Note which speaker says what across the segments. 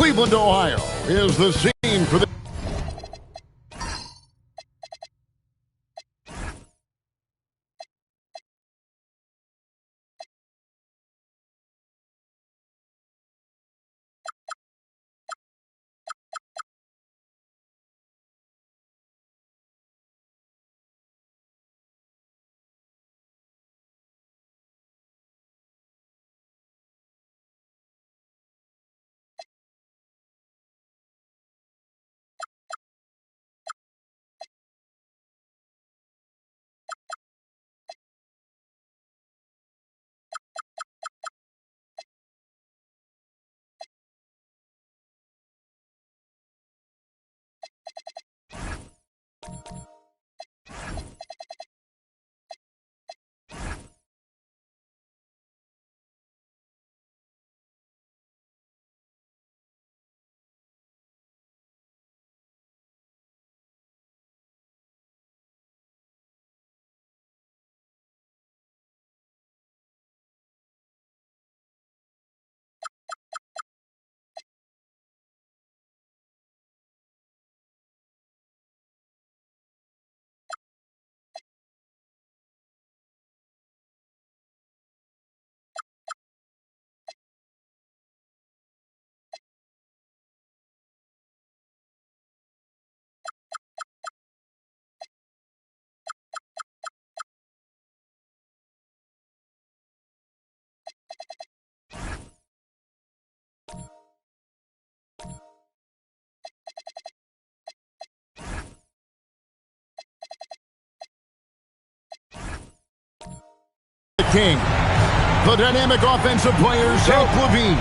Speaker 1: Cleveland, Ohio is the scene for the King. The dynamic offensive player, Zach Levine,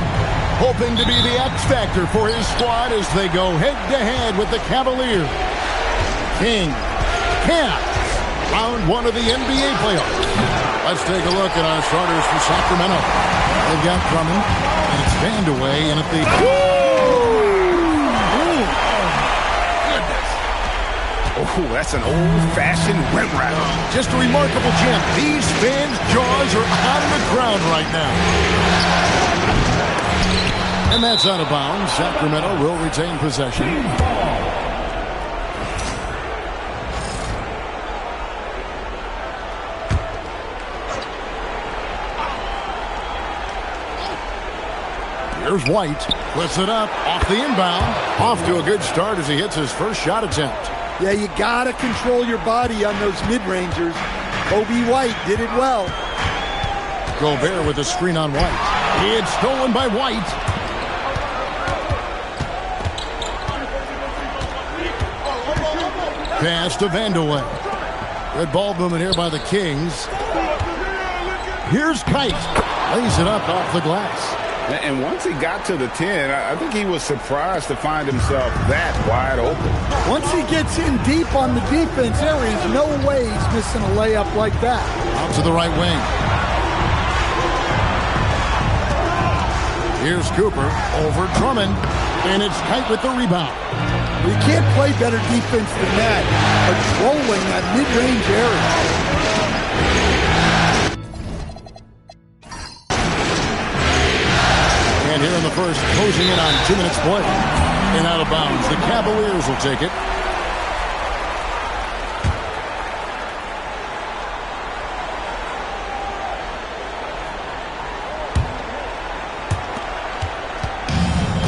Speaker 1: hoping to be the X factor for his squad as they go head-to-head with the Cavaliers. King, Cavs, round one of the NBA playoffs. Let's take a look at our starters for Sacramento. They've got Drummond, and it's Vandeweghe, and at the...
Speaker 2: Oh, that's an old-fashioned rim rattle.
Speaker 1: Just a remarkable jam. These fans' jaws are on the ground right now. And that's out of bounds. Sacramento will retain possession. Here's White. Puts it up off the inbound. Off to a good start as he hits his first shot attempt.
Speaker 3: Yeah, you got to control your body on those mid-rangers. Kobe White did it well.
Speaker 1: Gobert with a screen on White. It's stolen by White. Pass to Vandeweghe. Good ball movement here by the Kings. Here's Kite. Lays it up off the glass.
Speaker 2: And once he got to the 10, I think he was surprised to find himself that wide open.
Speaker 3: Once he gets in deep on the defense, there is no way he's missing a layup like that.
Speaker 1: Out to the right wing. Here's Cooper over Drummond, and it's Kite with the rebound.
Speaker 3: You can't play better defense than that, patrolling that mid-range area.
Speaker 1: And here in the first, closing in on 2 minutes play. And out of bounds, the Cavaliers will take it.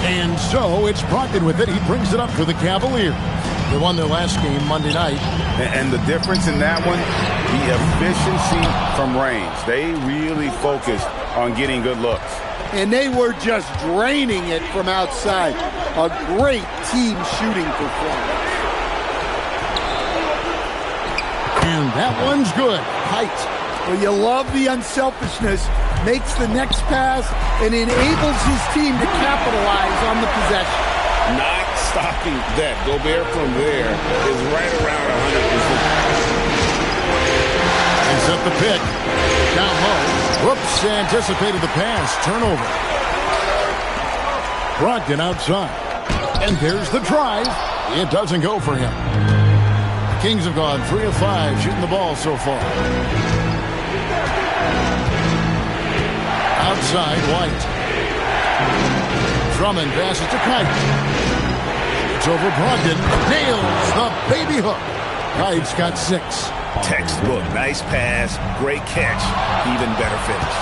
Speaker 1: And so it's Brogdon with it. He brings it up for the Cavaliers. They won their last game Monday night.
Speaker 2: And the difference in that one, the efficiency from range. They really focused on getting good looks.
Speaker 3: And they were just draining it from outside. A great team shooting performance.
Speaker 1: And that one's good. Height.
Speaker 3: Well, you love the unselfishness. Makes the next pass and enables his team to capitalize on the possession.
Speaker 2: Not stopping that. Gobert from there is right around 100%.
Speaker 1: They set the pick. Down low. Whoops, anticipated the pass. Turnover. Brogdon outside. And there's the drive. It doesn't go for him. The Kings have gone 3 of 5 shooting the ball so far. Outside, White. Drummond passes to Kite. It's over Brogdon. Nails the baby hook. Kite's got 6.
Speaker 2: Textbook. Nice pass. Great catch. Even better finish.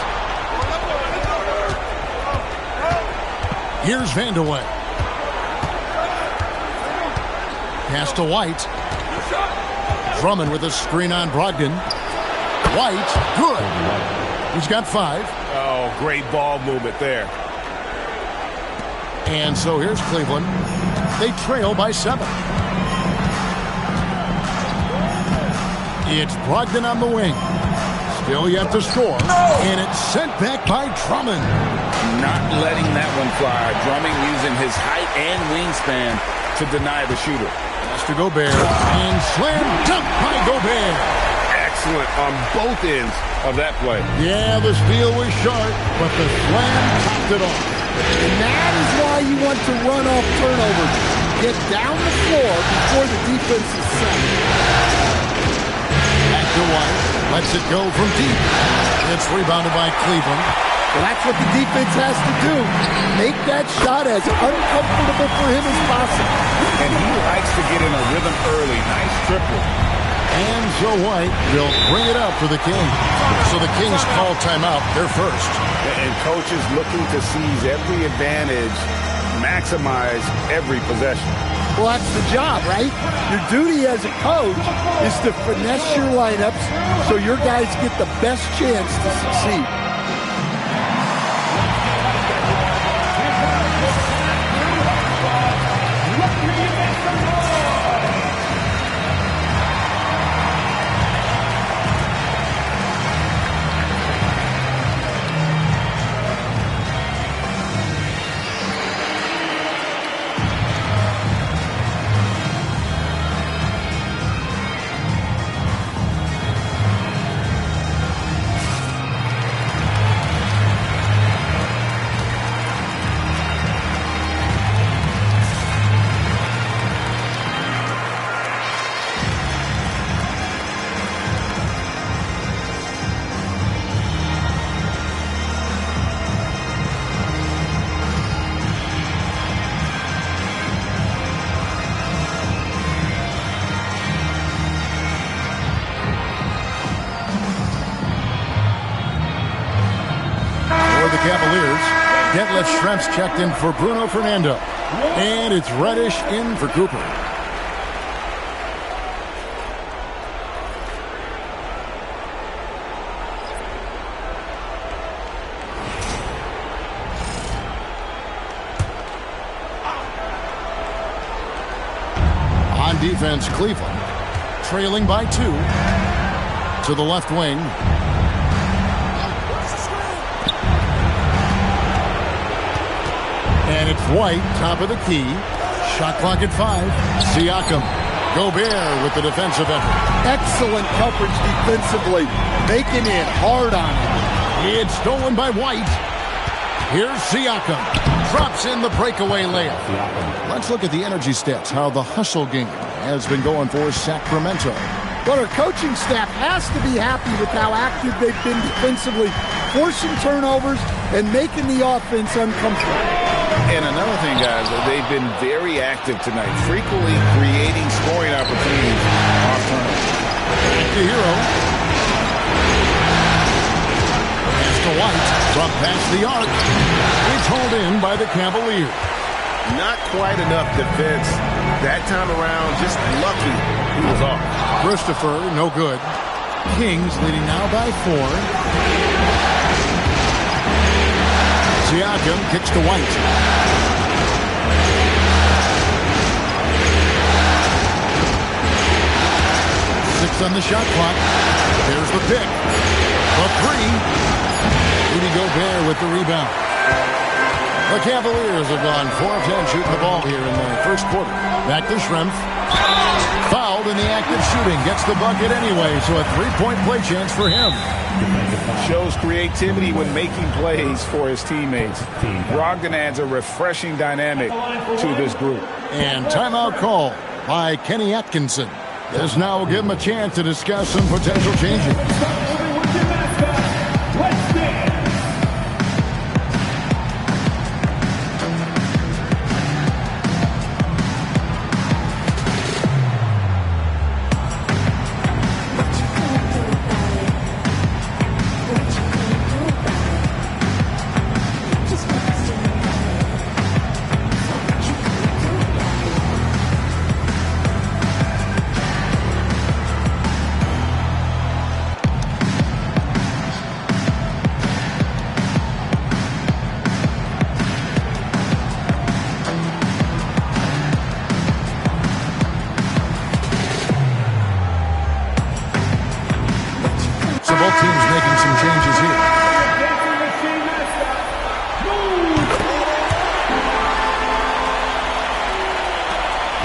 Speaker 1: Here's Vandeweghe. Pass to White. Drummond with a screen on Brogdon. White, good. He's got 5.
Speaker 2: Oh, great ball movement there.
Speaker 1: And so here's Cleveland. They trail by 7. It's Brogdon on the wing. Still yet to score. And it's sent back by Drummond.
Speaker 2: Not letting that one fly. Drummond using his height and wingspan to deny the shooter.
Speaker 1: Pass to Gobert. And slam dunk by Gobert.
Speaker 2: Excellent on both ends of that play.
Speaker 1: Yeah, the steal was sharp, but the slam topped it off.
Speaker 3: And that is why you want to run off turnovers. Get down the floor before the defense is set.
Speaker 1: Back to White. Lets it go from deep. It's rebounded by Cleveland.
Speaker 3: Well, that's what the defense has to do. Make that shot as uncomfortable for him as possible.
Speaker 2: And he likes to get in a rhythm early. Nice triple.
Speaker 1: And so White will bring it up for the Kings. So the Kings call timeout. They're first.
Speaker 2: And coaches looking to seize every advantage, maximize every possession.
Speaker 3: Well, that's the job, right? Your duty as a coach is to finesse your lineups so your guys get the best chance to succeed.
Speaker 1: Shrimps checked in for Bruno Fernando. And it's Reddish in for Cooper. On defense, Cleveland trailing by 2 to the left wing. And it's White, top of the key. Shot clock at 5. Siakam. Gobert with the defensive effort.
Speaker 3: Excellent coverage defensively. Making it hard on him.
Speaker 1: It's stolen by White. Here's Siakam. Drops in the breakaway layup. Let's look at the energy stats, how the hustle game has been going for Sacramento.
Speaker 3: But our coaching staff has to be happy with how active they've been defensively, forcing turnovers and making the offense uncomfortable.
Speaker 2: And another thing, guys, they've been very active tonight, frequently creating scoring opportunities off turnovers.
Speaker 1: The hero. Pass to White from past the arc. It's hauled in by the Cavaliers.
Speaker 2: Not quite enough defense that time around. Just lucky he was off.
Speaker 1: Christopher, no good. Kings leading now by 4. Siakam kicks to White. On the shot clock. There's the pick. The 3. Rudy Gobert with the rebound. The Cavaliers have gone 4 of 10 shooting the ball here in the first quarter. Back to Shrimp. Fouled in the act of shooting. Gets the bucket anyway, so a 3-point play chance for him.
Speaker 2: Shows creativity when making plays for his teammates. Brogdon adds a refreshing dynamic to this group.
Speaker 1: And timeout call by Kenny Atkinson. This now will give him a chance to discuss some potential changes.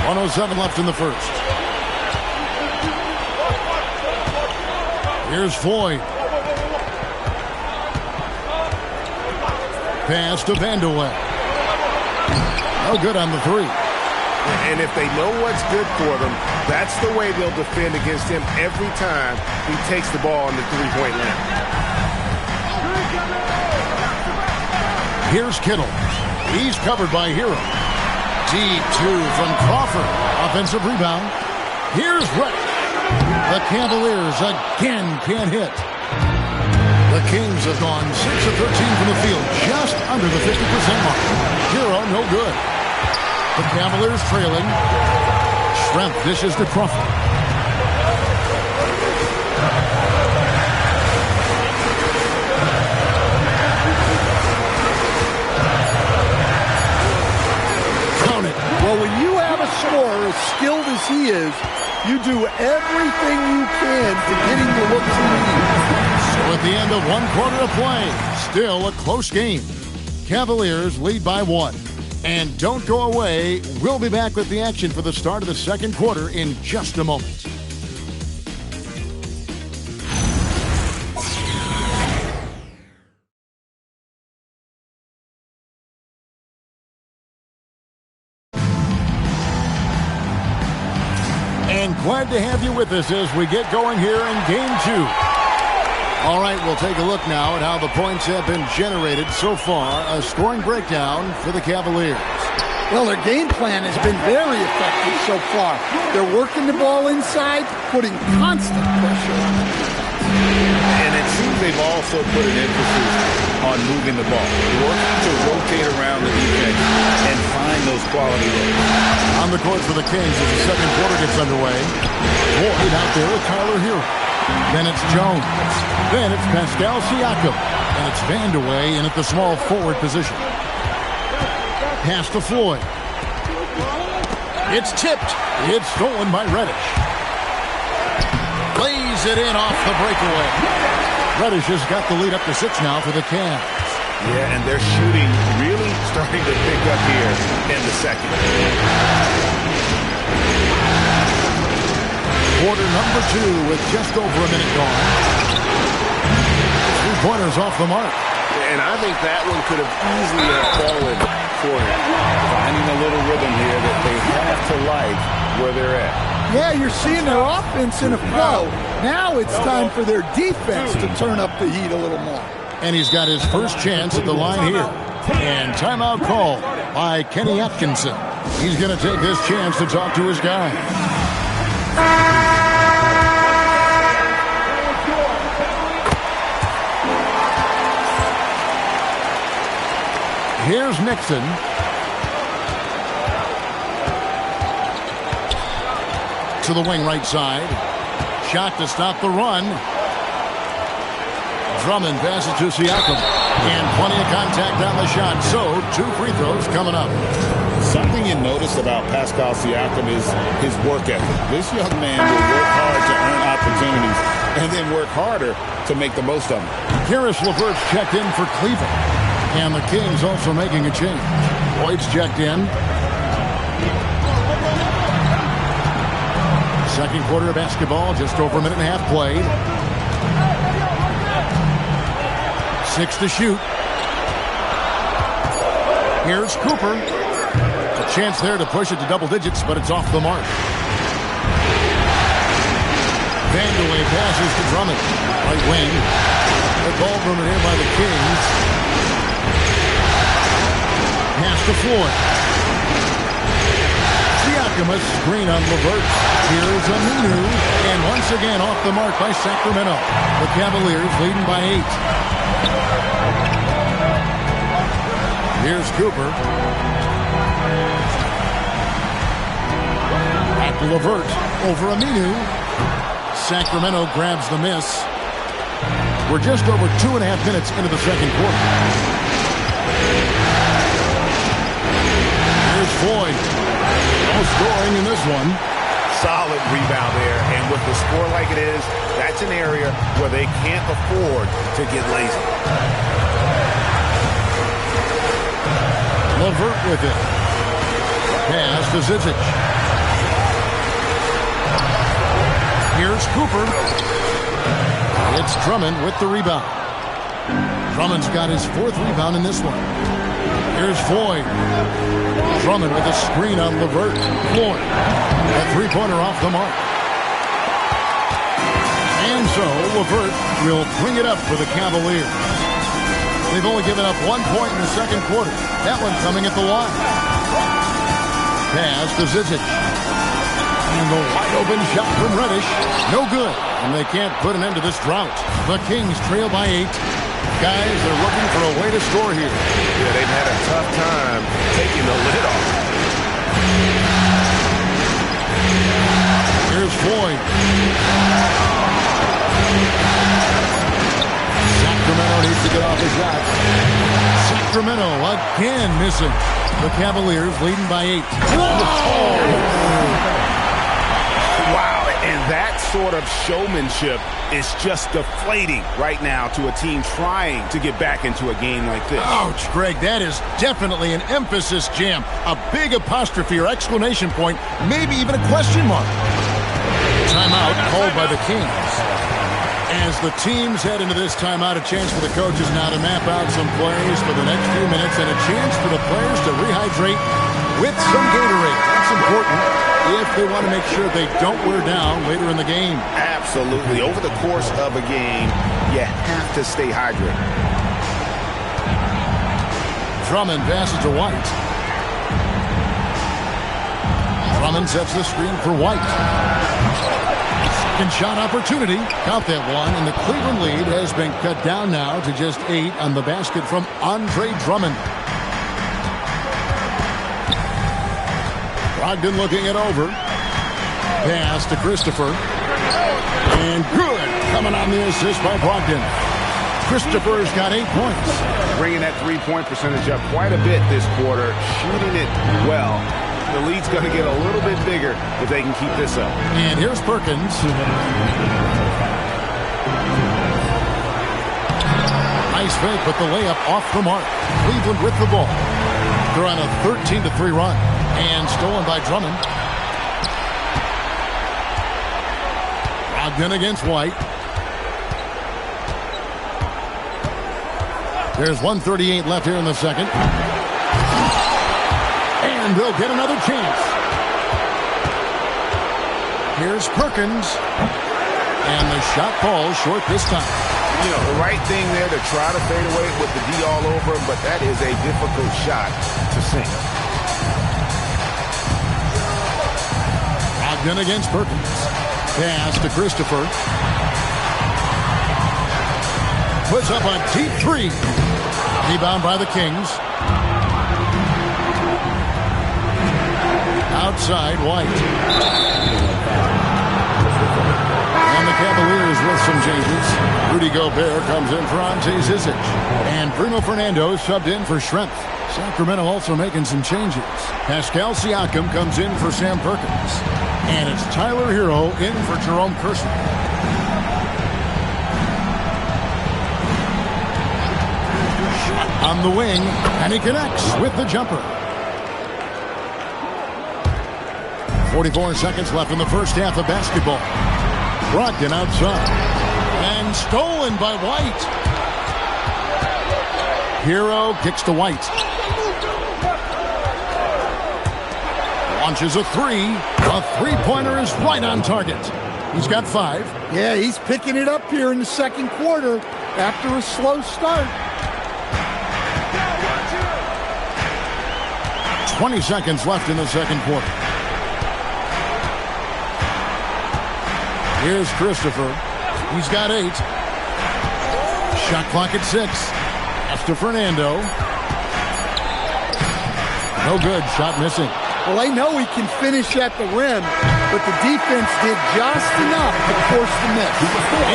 Speaker 1: 1:07 left in the first. Here's Floyd. Pass to Vandeweghe. No good on the three.
Speaker 4: And if they know what's good for them, that's the way they'll defend against him every time he takes the ball in the three-point line.
Speaker 1: Here's Kittle. He's covered by Hero. Deep two from Crawford. Offensive rebound. Here's Reddick. The Cavaliers again can't hit. The Kings have gone 6 of 13 from the field, just under the 50% mark. Hero, no good. The Cavaliers trailing. Strength dishes to Crawford. Count it.
Speaker 3: Well, when you have a scorer as skilled as he is, you do everything you can to get him to look to lead.
Speaker 1: So at the end of one quarter of play, still a close game. Cavaliers lead by 1. And don't go away. We'll be back with the action for the start of the second quarter in just a moment. And glad to have you with us as we get going here in Game 2. All right, we'll take a look now at how the points have been generated so far. A scoring breakdown for the Cavaliers.
Speaker 3: Well, their game plan has been very effective so far. They're working the ball inside, putting constant pressure on the defense.
Speaker 2: And it seems they've also put an emphasis on moving the ball, working to rotate around the defense and find those quality looks.
Speaker 1: On the court for the Kings as the second quarter gets underway. Floyd out there with Tyler Hero. Then it's Jones. Then it's Pascal Siakam. And it's Vandeweghe in at the small forward position. Pass to Floyd. It's tipped. It's stolen by Reddish. Lays it in off the breakaway. Reddish has got the lead up to 6 now for the Cavs.
Speaker 2: Yeah, and their shooting really starting to pick up here in the second.
Speaker 1: Quarter number 2 with just over a minute gone. 3-pointers off the mark.
Speaker 4: And I think that one could have easily fallen for him.
Speaker 2: Finding a little rhythm here that they have to like where they're at.
Speaker 3: Yeah, you're seeing their offense in a flow. Now it's time for their defense to turn up the heat a little more.
Speaker 1: And he's got his first chance at the line here. And timeout call by Kenny Atkinson. He's going to take this chance to talk to his guys. Here's Nixon. To the wing right side. Shot to stop the run. Drummond passes to Siakam. And plenty of contact on the shot. So 2 free throws coming up.
Speaker 2: Something you notice about Pascal Siakam is his work ethic. This young man will work hard to earn opportunities and then work harder to make the most of them.
Speaker 1: Karis LeVert's checked in for Cleveland. And the Kings also making a change. Boyd's checked in. Second quarter of basketball, just over a minute and a half played. 6 to shoot. Here's Cooper. A chance there to push it to double digits, but it's off the mark. Vandeweghe passes to Drummond. Right wing. The ball movement here by the Kings. Pass to Floyd. Siakam a screen on LeVert. Here's Aminu. And once again off the mark by Sacramento. The Cavaliers leading by 8. Here's Cooper. Back to LeVert. Over Aminu. Sacramento grabs the miss. We're just over 2.5 minutes into the second quarter. Floyd. No scoring in this one.
Speaker 4: Solid rebound there. And with the score like it is, that's an area where they can't afford to get lazy.
Speaker 1: LeVert with it. Pass to Zizic. Here's Cooper. It's Drummond with the rebound. Drummond's got his 4th rebound in this one. Here's Floyd. Drummond with a screen on LeVert. Floyd. A 3-pointer off the mark. And so LeVert will bring it up for the Cavaliers. They've only given up 1 point in the second quarter. That one coming at the line. Pass to Zizic. And the wide-open shot from Reddish. No good. And they can't put an end to this drought. The Kings trail by 8. Guys are looking for a way to score here.
Speaker 4: Yeah, they've had a tough time taking the lid off.
Speaker 1: Here's Floyd. Sacramento needs to get off the shot. Sacramento again missing. The Cavaliers leading by 8.
Speaker 4: Wow, and that sort of showmanship is just deflating right now to a team trying to get back into a game like this.
Speaker 1: Ouch, Greg, that is definitely an emphasis jam. A big apostrophe or exclamation point, maybe even a question mark. Timeout called by the Kings. As the teams head into this timeout, a chance for the coaches now to map out some plays for the next few minutes and a chance for the players to rehydrate with some Gatorade. That's important if they want to make sure they don't wear down later in the game.
Speaker 4: Absolutely. Over the course of a game, you have to stay hydrated.
Speaker 1: Drummond passes to White. Drummond sets the screen for White. Second shot opportunity. Count that one, and the Cleveland lead has been cut down now to just 8 on the basket from Andre Drummond. Brogdon looking it over. Pass to Christopher. And good. Coming on the assist by Brogdon. Christopher's got 8 points.
Speaker 4: Bringing that three-point percentage up quite a bit this quarter. Shooting it well. The lead's going to get a little bit bigger if they can keep this up.
Speaker 1: And here's Perkins. Nice fake, but the layup off the mark. Cleveland with the ball. They're on a 13-3 run. And stolen by Drummond. Brogdon against White. There's 1:38 left here in the second. And they'll get another chance. Here's Perkins. And the shot falls short this time.
Speaker 4: You know, the right thing there to try to fade away with the D all over him, but that is a difficult shot to sink.
Speaker 1: Brogdon against Perkins. Pass to Christopher. Puts up a deep 3. Rebound by the Kings. Outside, White. And the Cavaliers with some changes. Rudy Gobert comes in for Ante Zizic. And Bruno Fernando subbed in for Schrempf. Sacramento also making some changes. Pascal Siakam comes in for Sam Perkins. And it's Tyler Hero in for Jerome Kersey. On the wing, and he connects with the jumper. 44 seconds left in the first half of basketball. Brogdon outside. And stolen by White. Hero kicks to White. Launches a 3. A three-pointer is right on target. He's got 5.
Speaker 3: Yeah, he's picking it up here in the second quarter after a slow start.
Speaker 1: 20 seconds left in the second quarter. Here's Christopher. He's got 8. Shot clock at 6. Pass to Fernando. No good. Shot missing.
Speaker 3: Well, I know he can finish at the rim, but the defense did just enough to force the miss.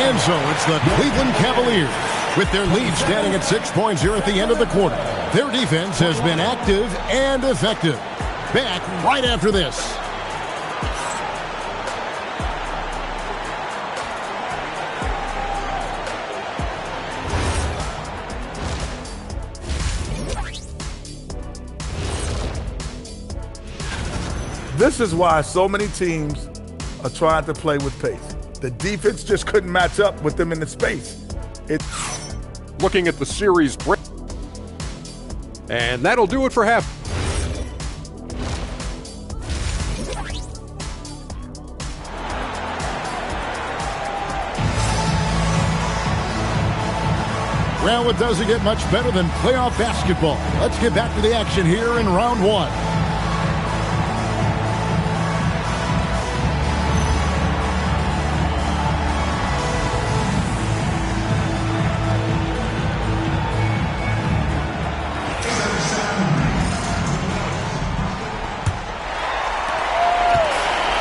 Speaker 1: And so it's the Cleveland Cavaliers with their lead standing at 6 points here at the end of the quarter. Their defense has been active and effective. Back right after this.
Speaker 5: This is why so many teams are trying to play with pace. The defense just couldn't match up with them in the space.
Speaker 6: Looking at the series break. And that'll do it for half.
Speaker 1: Well, it doesn't get much better than playoff basketball. Let's get back to the action here in round one.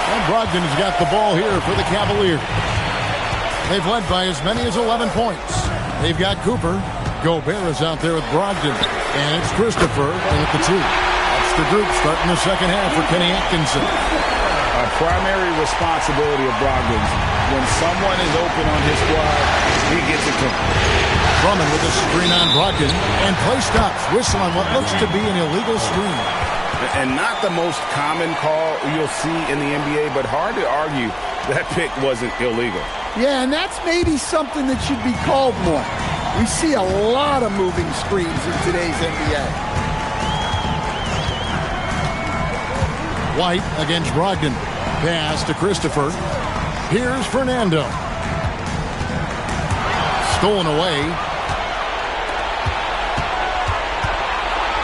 Speaker 1: And Brogdon's got the ball here for the Cavaliers. They've led by as many as 11 points. They've got Cooper. Gobert is out there with Brogdon. And it's Christopher at the 2. That's the group starting the second half for Kenny Atkinson.
Speaker 2: A primary responsibility of Brogdon's. When someone is open on his squad, he gets it to him.
Speaker 1: Drummond with a screen on Brogdon. And play stops. Whistle on what looks to be an illegal screen.
Speaker 2: And not the most common call you'll see in the NBA, but hard to argue that pick wasn't illegal.
Speaker 3: Yeah, and that's maybe something that should be called more. We see a lot of moving screens in today's NBA.
Speaker 1: White against Brogdon. Pass to Christopher. Here's Fernando. Stolen away.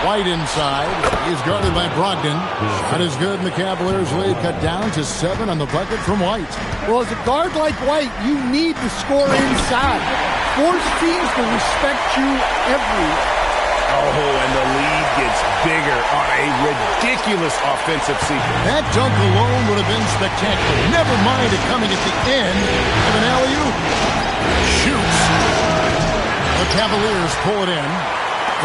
Speaker 1: White inside. He's guarded by Brogdon. Shot is good, and the Cavaliers lead cut down to 7 on the bucket from White.
Speaker 3: Well, as a guard like White, you need to score inside. Force teams to respect you everywhere.
Speaker 4: Oh, and the lead gets bigger on a ridiculous offensive sequence.
Speaker 1: That dunk alone would have been spectacular. Never mind it coming at the end of an alley-oop. Shoots. The Cavaliers pull it in.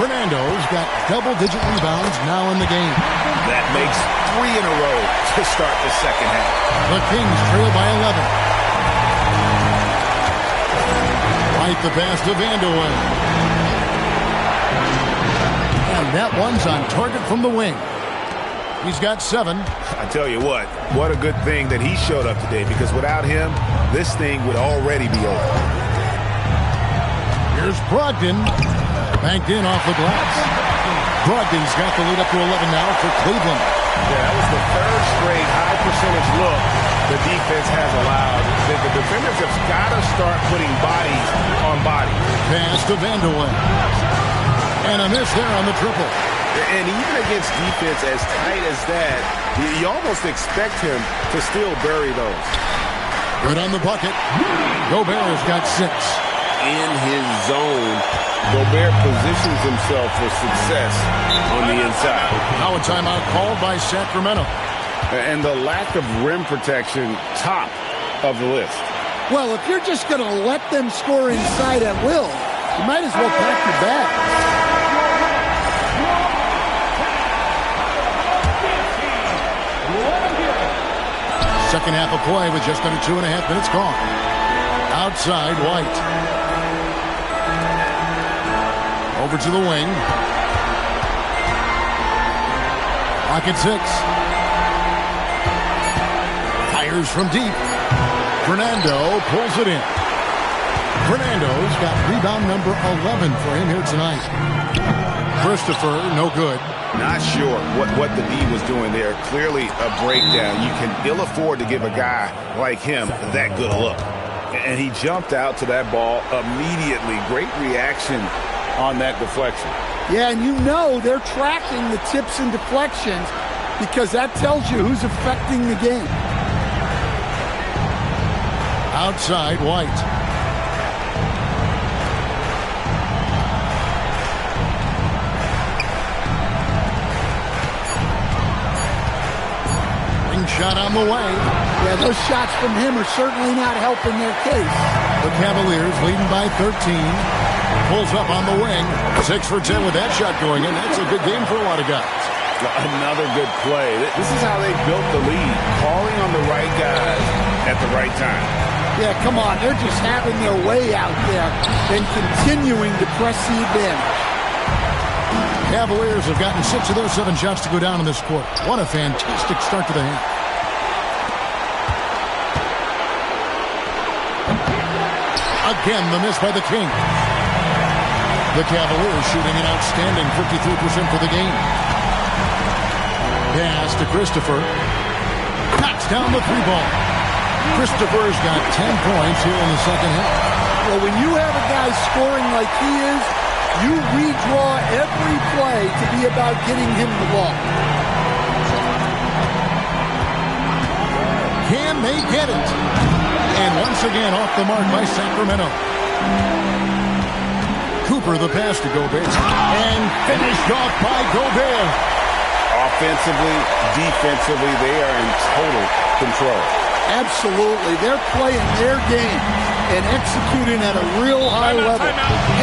Speaker 1: Fernando's got double-digit rebounds now in the game.
Speaker 4: That makes 3 in a row to start the second half.
Speaker 1: The Kings trail by 11. Right the pass to Vanderway. And that one's on target from the wing. He's got 7.
Speaker 4: I tell you what a good thing that he showed up today, because without him, this thing would already be over.
Speaker 1: Here's Brogdon. Banked in off the glass. Brogdon's got the lead up to 11 now for Cleveland.
Speaker 4: Yeah, that was the third straight high percentage look the defense has allowed. The defenders have got to start putting bodies on bodies.
Speaker 1: Pass to Vanderway. And a miss there on the triple.
Speaker 4: And even against defense as tight as that, you almost expect him to still bury those.
Speaker 1: Good on the bucket. Gobert's got 6.
Speaker 2: In his zone, Gobert positions himself for success on the inside.
Speaker 1: Now a timeout called by Sacramento.
Speaker 2: And the lack of rim protection, top of the list.
Speaker 3: Well, if you're just going to let them score inside at will, you might as well pack your bags.
Speaker 1: Second half of play with just under 2.5 minutes gone. Outside, White. Over to the wing. Pocket 6. Fires from deep. Fernando pulls it in. Fernando's got rebound number 11 for him here tonight. Christopher, no good.
Speaker 4: Not sure what the D was doing there. Clearly a breakdown. You can ill afford to give a guy like him that good a look. And he jumped out to that ball immediately. Great reaction on that deflection.
Speaker 3: Yeah, and you know they're tracking the tips and deflections because that tells you who's affecting the game.
Speaker 1: Outside, White. Ring shot on the way.
Speaker 3: Yeah, those shots from him are certainly not helping their case.
Speaker 1: The Cavaliers leading by 13. Pulls up on the wing. 6 for 10 with that shot going in. That's a good game for a lot of guys.
Speaker 4: Another good play. This is how they built the lead. Calling on the right guys at the right time.
Speaker 3: Yeah, come on. They're just having their way out there and continuing to press the advantage.
Speaker 1: Cavaliers have gotten 6 of their 7 shots to go down in this quarter. What a fantastic start to the half. Again, the miss by the King. The Cavaliers shooting an outstanding 53% for the game. Pass to Christopher. Knocks down the three ball. Christopher's got 10 points here in the second half.
Speaker 3: Well, when you have a guy scoring like he is, you redraw every play to be about getting him the ball.
Speaker 1: Can they get it? And once again, off the mark by Sacramento. Cooper, the pass to Gobert. And finished off by Gobert.
Speaker 4: Offensively, defensively, they are in total control.
Speaker 3: Absolutely. They're playing their game and executing at a real high level.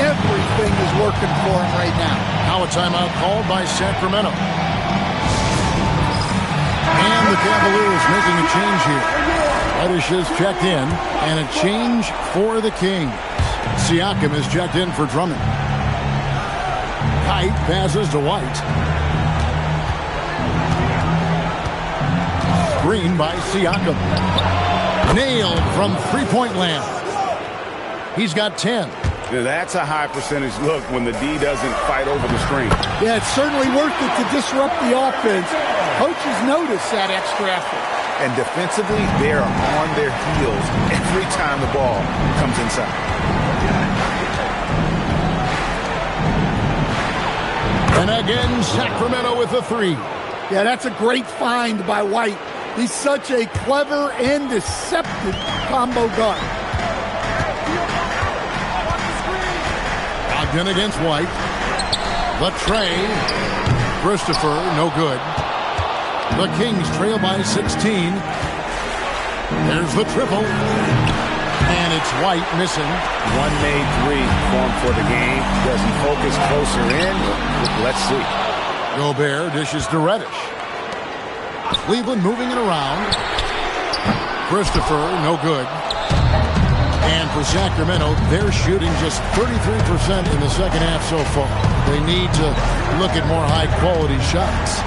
Speaker 3: Everything is working for them right now.
Speaker 1: Now a timeout called by Sacramento. And the Cavaliers making a change here. Reddish is checked in, and a change for the Kings. Siakam is checked in for Drummond. Kite passes to White. Screen by Siakam. Nailed from three-point land. He's got 10.
Speaker 4: Now, that's a high percentage look when the D doesn't fight over the screen.
Speaker 3: Yeah, it's certainly worth it to disrupt the offense. Coaches notice that extra effort.
Speaker 4: And defensively, they're on their heels every time the ball comes inside.
Speaker 1: And again, Sacramento with a three.
Speaker 3: Yeah, that's a great find by White. He's such a clever and deceptive combo guard.
Speaker 1: Ogden against White. The tray. Christopher, no good. The Kings trail by 16. There's the triple. And it's White missing.
Speaker 4: One made three formed for the game. Does he focus closer in? Let's see.
Speaker 1: Gobert dishes to Reddish. Cleveland moving it around. Christopher, no good. And for Sacramento, they're shooting just 33% in the second half so far. They need to look at more high-quality shots.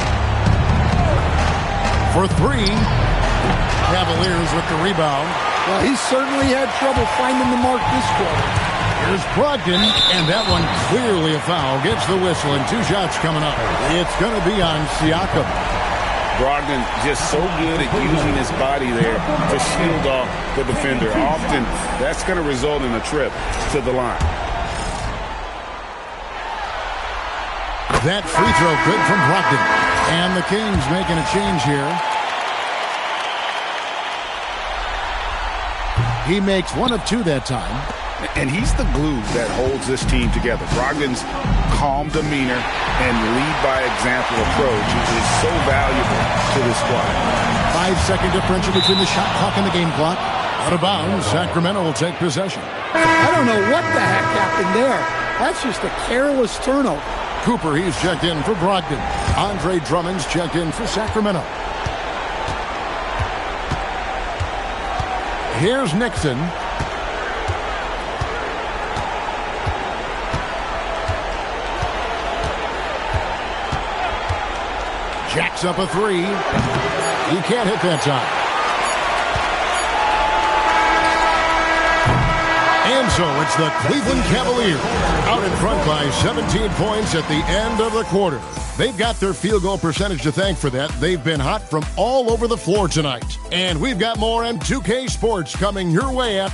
Speaker 1: For three, Cavaliers with the rebound.
Speaker 3: Well, he certainly had trouble finding the mark this quarter.
Speaker 1: Here's Brogdon, and that one clearly a foul. Gets the whistle, and two shots coming up. It's going to be on Siakam.
Speaker 4: Brogdon just so good at using his body there to shield off the defender. Often, that's going to result in a trip to the line.
Speaker 1: That free throw good from Brogdon. And the Kings making a change here. He makes one of two that time.
Speaker 4: And he's the glue that holds this team together. Brogdon's calm demeanor and lead-by-example approach is so valuable to this squad.
Speaker 1: 5-second differential between the shot clock and the game clock. Out of bounds, Sacramento will take possession.
Speaker 3: I don't know what the heck happened there. That's just a careless turnover.
Speaker 1: Cooper, he's checked in for Brogdon. Andre Drummond's checked in for Sacramento. Here's Nixon. Jacks up a three. He can't hit that time. And so it's the Cleveland Cavaliers out in front by 17 points at the end of the quarter. They've got their field goal percentage to thank for that. They've been hot from all over the floor tonight. And we've got more M2K Sports coming your way at...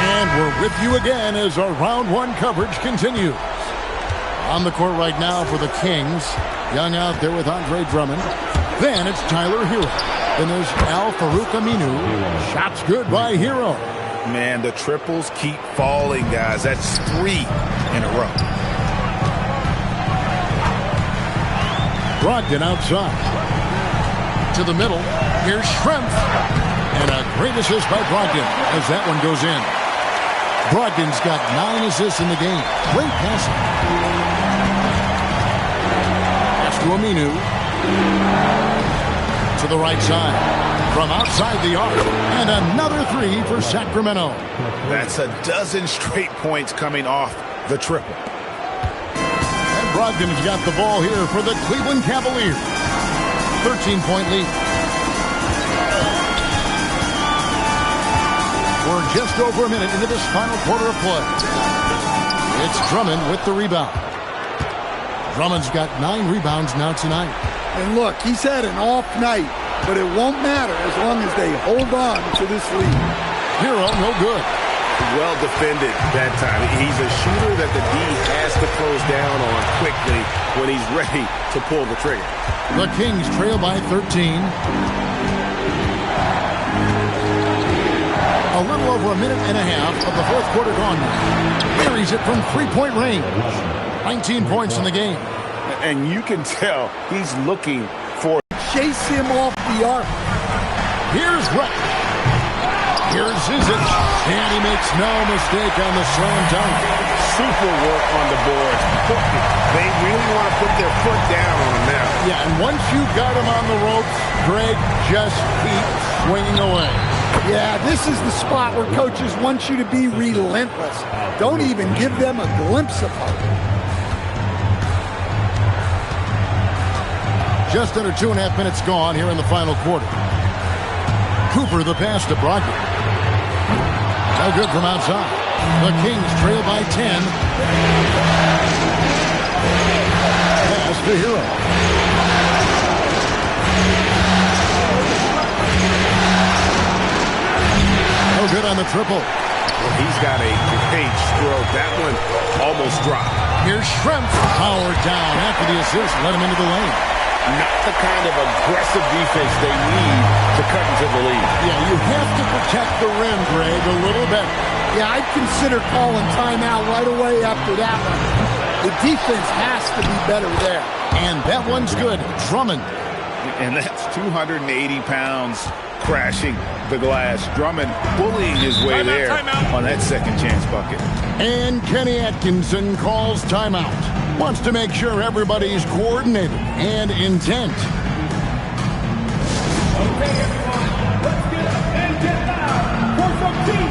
Speaker 1: And we're with you again as our round one coverage continues. On the court right now for the Kings. Young out there with Andre Drummond. Then it's Tyler Hero. Then there's Al Farouk Aminu. Shots good by Hero.
Speaker 4: Man, the triples keep falling, guys. That's 3 in a row.
Speaker 1: Brogdon outside. To the middle. Here's Schrempf. And a great assist by Brogdon as that one goes in. Brogdon's got 9 assists in the game. Great passing. Pass to Aminu. To the right side. From outside the arc. And another 3 for Sacramento.
Speaker 4: That's a dozen straight points coming off the triple.
Speaker 1: And Brogdon's got the ball here for the Cleveland Cavaliers. 13-point lead. We're just over a minute into this final quarter of play. It's Drummond with the rebound. Drummond's got 9 rebounds now tonight.
Speaker 3: And look, he's had an off night, but it won't matter as long as they hold on to this lead.
Speaker 1: Hero, no good.
Speaker 4: Well defended that time. He's a shooter that the D has to close down on quickly when he's ready to pull the trigger.
Speaker 1: The Kings trail by 13. A little over a minute and a half of the fourth quarter gone. Buries it from three-point range. 19 points in the game.
Speaker 4: And you can tell he's looking for...
Speaker 3: Chase him off the arc.
Speaker 1: Here's Rett. Here's Zizic. And he makes no mistake on the slam dunk.
Speaker 4: Super work on the boards. They really want to put their foot down on him now.
Speaker 1: Yeah, and once you've got him on the ropes, Greg, just keep swinging away.
Speaker 3: Yeah, this is the spot where coaches want you to be relentless. Don't even give them a glimpse of hope.
Speaker 1: Just under 2.5 minutes gone here in the final quarter. Cooper the pass to Brogdon. No good from outside. The Kings trail by 10. Pass to Hero. No good on the triple.
Speaker 4: Well, he's got a great stroke. That one almost dropped.
Speaker 1: Here's Schrempf. Powered down after the assist. Let him into the lane.
Speaker 4: Not the kind of aggressive defense they need to cut into the lead.
Speaker 1: Yeah, you have to protect the rim, Greg, a little bit.
Speaker 3: Yeah, I'd consider calling timeout right away after that one. The defense has to be better there.
Speaker 1: And that one's good. Drummond.
Speaker 4: And that's 280 pounds crashing the glass. Drummond bullying his way there on that second chance bucket.
Speaker 1: And Kenny Atkinson calls timeout. Wants to make sure everybody's coordinated and intent.
Speaker 7: Okay, everyone, let's get up and get loud for some team.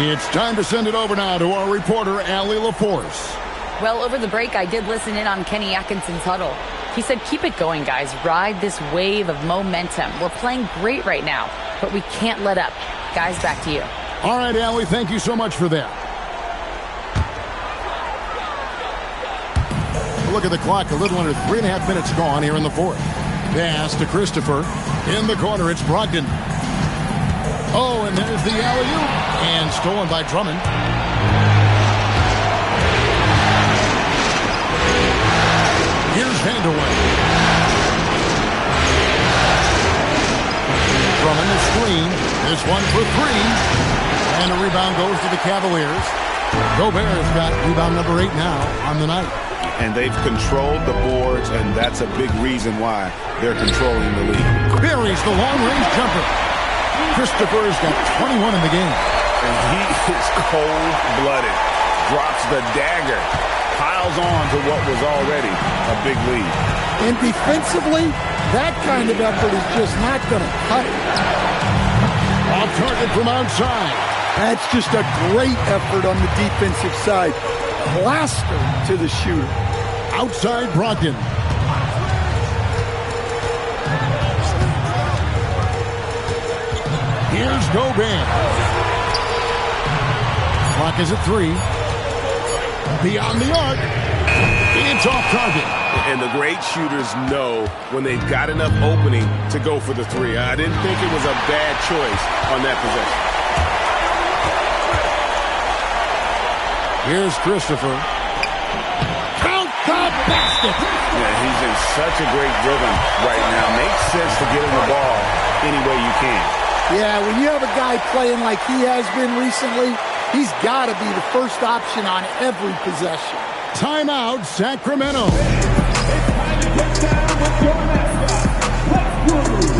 Speaker 1: It's time to send it over now to our reporter, Allie LaForce.
Speaker 8: Well, over the break, I did listen in on Kenny Atkinson's huddle. He said, keep it going, guys. Ride this wave of momentum. We're playing great right now, but we can't let up. Guys, back to you.
Speaker 1: All right, Allie, thank you so much for that. Look at the clock. A little under 3.5 minutes gone here in the fourth. Pass to Christopher. In the corner, it's Brogdon. Oh, and there's the alley-oop. And stolen by Drummond. Here's Vanderway. Drummond is screen. This one for 3. And a rebound goes to the Cavaliers. Gobert's got rebound number 8 now on the night.
Speaker 4: And they've controlled the boards, and that's a big reason why they're controlling the lead.
Speaker 1: Buries the long-range jumper. Christopher's got 21 in the game.
Speaker 4: And he is cold-blooded. Drops the dagger. Piles on to what was already a big lead.
Speaker 3: And defensively, that kind of effort is just not going to cut it.
Speaker 1: Off target from outside.
Speaker 3: That's just a great effort on the defensive side. Plaster to the shooter.
Speaker 1: Outside Brogdon. Here's Gobert. Clock is at 3. Beyond the arc. It's off target.
Speaker 4: And the great shooters know when they've got enough opening to go for the 3. I didn't think it was a bad choice on that possession.
Speaker 1: Here's Christopher. Count the basket.
Speaker 4: Yeah, he's in such a great rhythm right now. Makes sense to get him the ball any way you can.
Speaker 3: Yeah, when you have a guy playing like he has been recently, he's got to be the first option on every possession.
Speaker 1: Timeout, Sacramento.
Speaker 7: It's time to get down with your mascot. Let's go.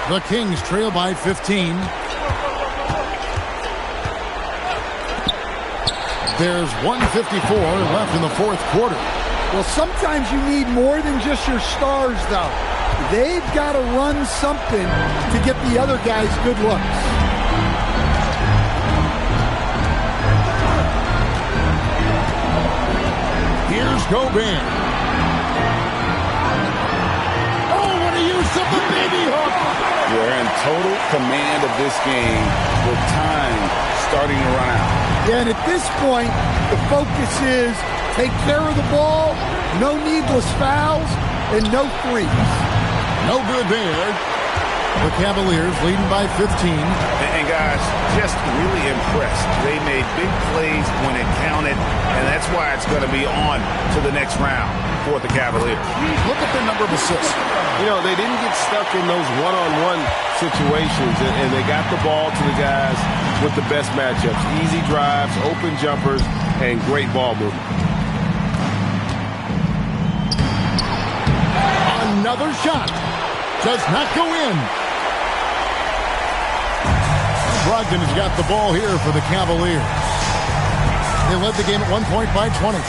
Speaker 1: The Kings trail by 15. There's 1:54 left in the fourth quarter.
Speaker 3: Well, sometimes you need more than just your stars, though. They've got to run something to get the other guys good looks.
Speaker 1: Here's Gobert. Oh, what a use of the baby hook.
Speaker 4: We're in total command of this game with time starting to run out.
Speaker 3: Yeah, and at this point, the focus is take care of the ball, no needless fouls, and no threes.
Speaker 1: No good there. The Cavaliers leading by 15.
Speaker 4: And guys, just really impressed. They made big plays when it counted, and that's why it's going to be on to the next round for the Cavaliers.
Speaker 1: Look at the number of assists.
Speaker 9: You know, they didn't get stuck in those one-on-one situations, and they got the ball to the guys with the best matchups. Easy drives, open jumpers, and great ball movement.
Speaker 1: Another shot. Does not go in. Brogdon has got the ball here for the Cavaliers. They led the game at 1 point by 20.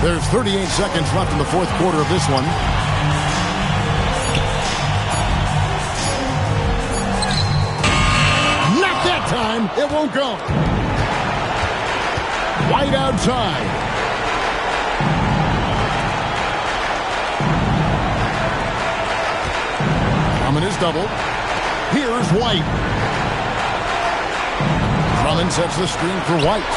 Speaker 1: There's 38 seconds left in the fourth quarter of this one. Not that time. It won't go. White outside. Drummond is doubled. Here's White. Drummond sets the screen for White.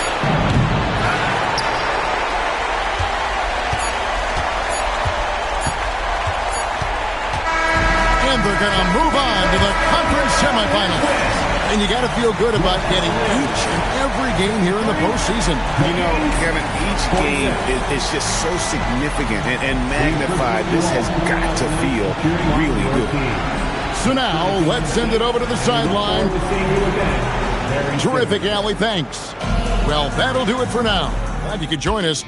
Speaker 1: And they're going to move on to the conference semifinals. And you got to feel good about getting each and every game here in the postseason.
Speaker 4: You know, Kevin, each game is just so significant and magnified. This has got to feel really good.
Speaker 1: So now, let's send it over to the sideline. Terrific, Allie, thanks. Well, that'll do it for now. Glad you could join us.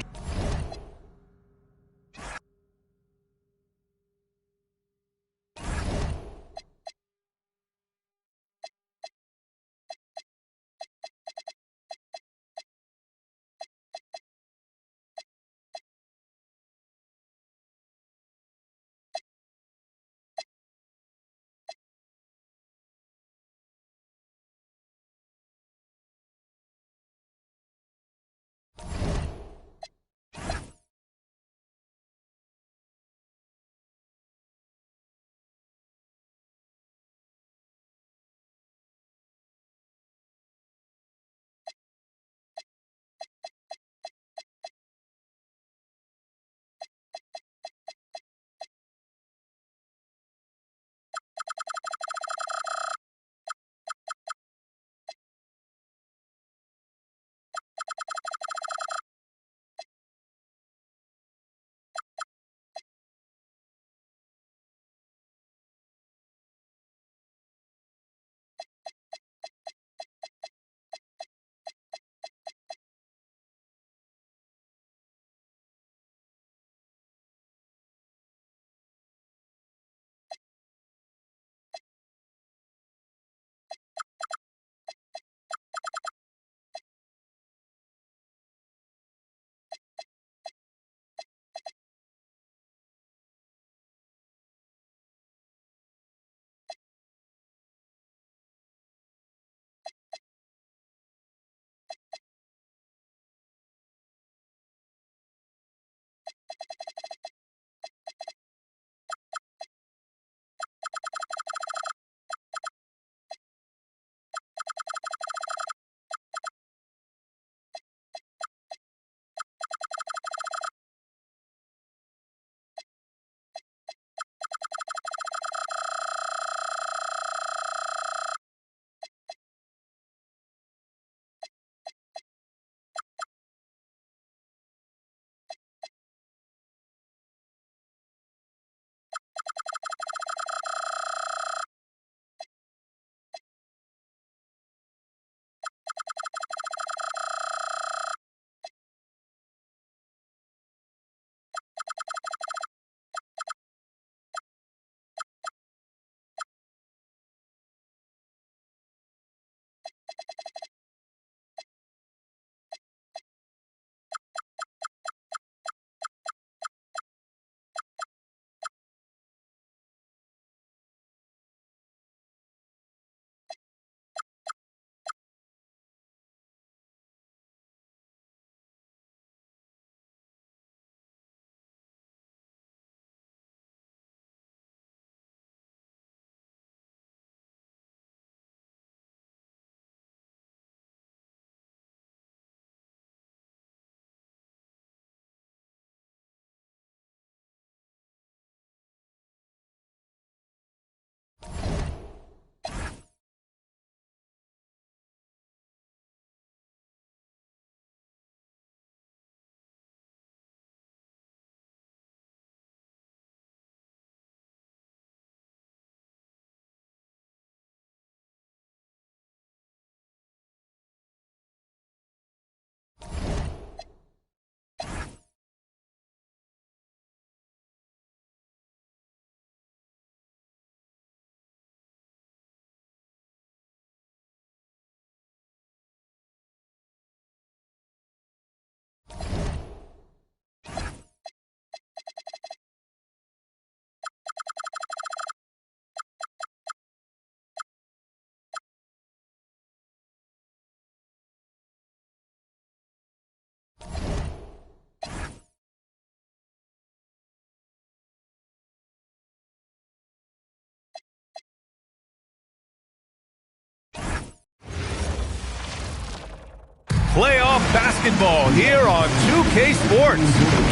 Speaker 10: playoff basketball here on 2K Sports.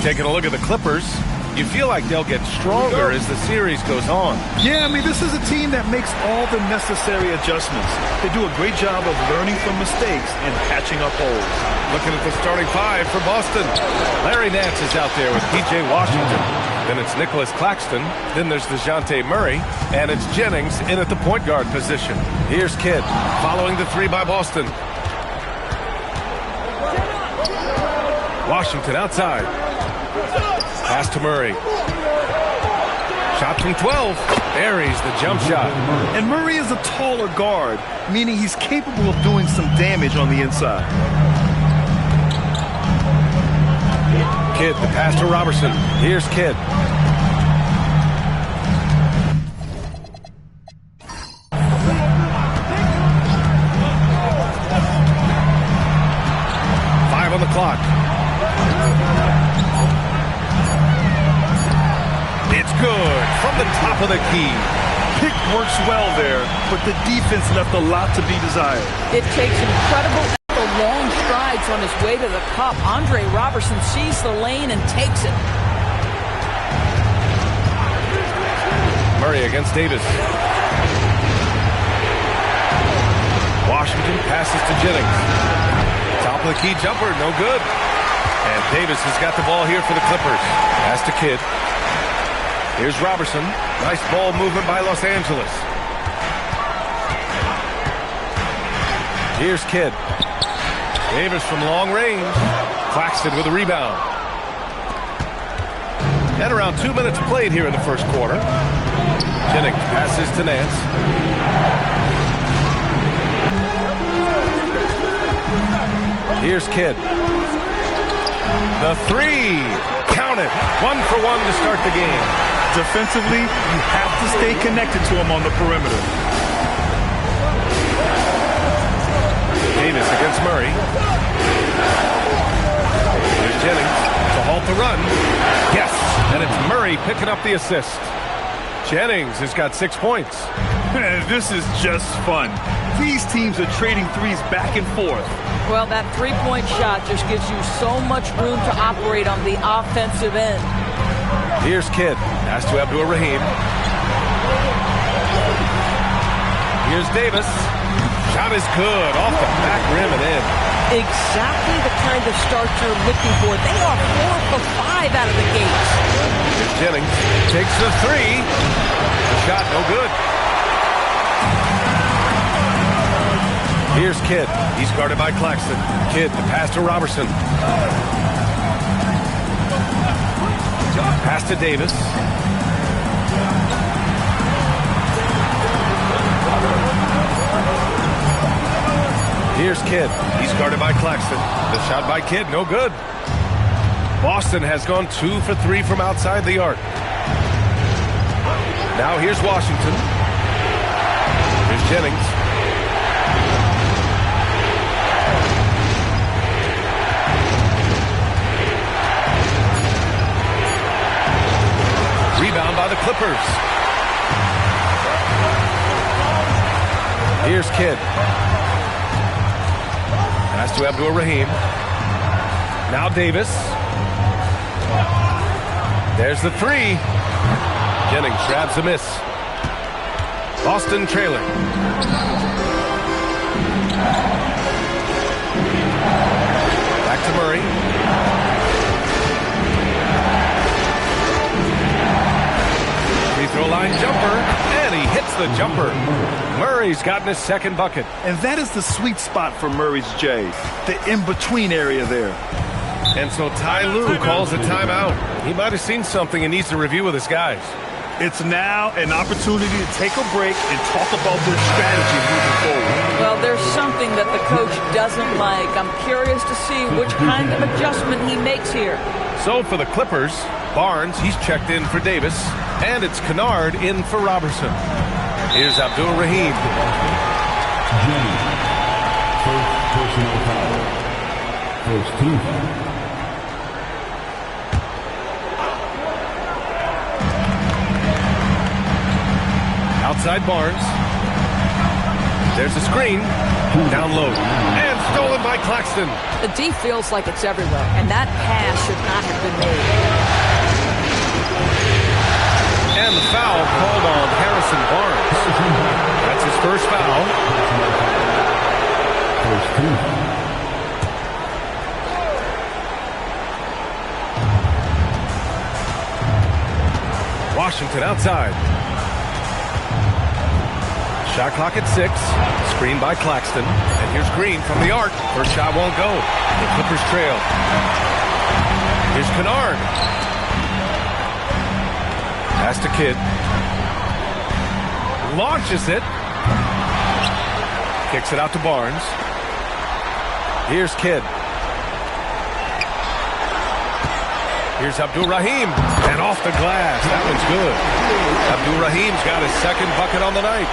Speaker 10: Taking a look at the Clippers, you feel like they'll get stronger as the series goes on.
Speaker 11: Yeah, I mean, this is a team that makes all the necessary adjustments. They do a great job of learning from mistakes and patching up holes.
Speaker 10: Looking at the starting five for Boston. Larry Nance is out there with P.J. Washington. Then it's Nicholas Claxton. Then there's DeJounte Murray. And it's Jennings in at the point guard position. Here's Kidd following the three by Boston. Washington outside. Pass to Murray. Shot from 12. Buries the jump shot.
Speaker 11: And Murray is a taller guard, meaning he's capable of doing some damage on the inside.
Speaker 10: Kidd, the pass to Robertson. Here's Kidd. Five on the clock. It's good from the top of the key.
Speaker 11: Pick works well there, but the defense left a lot to be desired.
Speaker 12: It takes incredible long strides on his way to the cup. Andre Robertson sees the lane and takes it.
Speaker 10: Murray against Davis. Washington passes to Jennings. Top of the key jumper, no good. And Davis has got the ball here for the Clippers. Pass to Kidd. Here's Robertson. Nice ball movement by Los Angeles. Here's Kidd. Davis from long range. Claxton with a rebound. And around 2 minutes played here in the first quarter. Jennings passes to Nance. Here's Kidd. The three. Count it. 1 for 1 to start the game.
Speaker 11: Defensively, you have to stay connected to him on the perimeter.
Speaker 10: Davis against Murray. Here's Jennings to halt the run. Yes, and it's Murray picking up the assist. Jennings has got 6 points.
Speaker 11: This is just fun. These teams are trading threes back and forth.
Speaker 12: Well, that three-point shot just gives you so much room to operate on the offensive end.
Speaker 10: Here's Kidd. Pass to Abdul Rahim. Here's Davis. Shot is good. Off the back rim and in.
Speaker 12: Exactly the kind of start you're looking for. They are 4 for 5 out of the gates.
Speaker 10: Here's Jennings. Takes the three. The shot no good. Here's Kidd. He's guarded by Claxton. Kidd, the pass to Robertson. Pass to Davis. Here's Kidd. He's guarded by Claxton. The shot by Kidd, no good. Boston has gone 2 for 3 from outside the arc. Now here's Washington. Here's Jennings. Rebound by the Clippers. Here's Kidd. Pass to Abdul-Rahim. Now Davis. There's the three. Jennings grabs a miss. Boston trailing. Back to Murray. Free throw line jumper, and he hits the jumper. Murray's gotten his second bucket.
Speaker 11: And that is the sweet spot for Murray's J, the in-between area there.
Speaker 10: And so Ty Lue calls a timeout. He might have seen something and needs to review with his guys.
Speaker 11: It's now an opportunity to take a break and talk about their strategy moving forward.
Speaker 12: Well, there's something that the coach doesn't like. I'm curious to see which kind of adjustment he makes here.
Speaker 10: So for the Clippers, Barnes, he's checked in for Davis, and it's Kennard in for Robertson. Here's Abdul-Rahim.
Speaker 7: First personal foul. First team foul.
Speaker 10: Outside Barnes. There's a screen. Down low. And stolen by Claxton.
Speaker 12: The D feels like it's everywhere, and that pass should not have been made.
Speaker 10: And the foul called on Harrison Barnes. That's his first foul.
Speaker 7: First team foul.
Speaker 10: Washington outside. Shot clock at 6. Screen by Claxton. And here's Green from the arc. First shot won't go. The Clippers trail. Here's Kennard. Pass to Kidd. Launches it. Kicks it out to Barnes. Here's Kidd. Here's Abdul-Rahim. And off the glass. That one's good. Abdul-Rahim's got his second bucket on the night.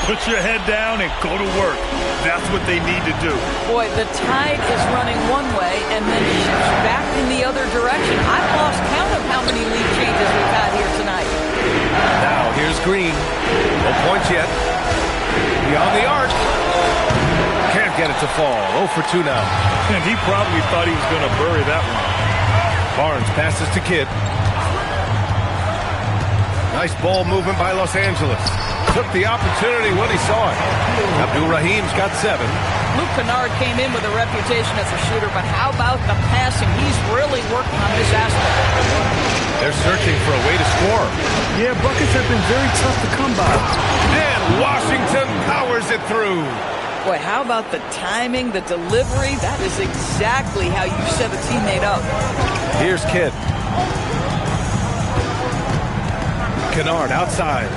Speaker 11: Put your head down and go to work. That's what they need to do.
Speaker 12: Boy, the tide is running one way and then shifts back in the other direction. I've lost count of how many lead changes we've had here tonight.
Speaker 10: Now here's Green. No points yet. Beyond the arc. Can't get it to fall. 0 for 2 now.
Speaker 11: And he probably thought he was going to bury that one.
Speaker 10: Barnes passes to Kidd. Nice ball movement by Los Angeles. Took the opportunity when he saw it. Abdul-Rahim's got 7.
Speaker 12: Luke Kennard came in with a reputation as a shooter, but how about the passing? He's really working on this aspect.
Speaker 10: They're searching for a way to score.
Speaker 11: Yeah, buckets have been very tough to come by.
Speaker 10: And Washington powers it through.
Speaker 12: Boy, how about the timing, the delivery? That is exactly how you set a teammate up.
Speaker 10: Here's Kidd. Kennard outside.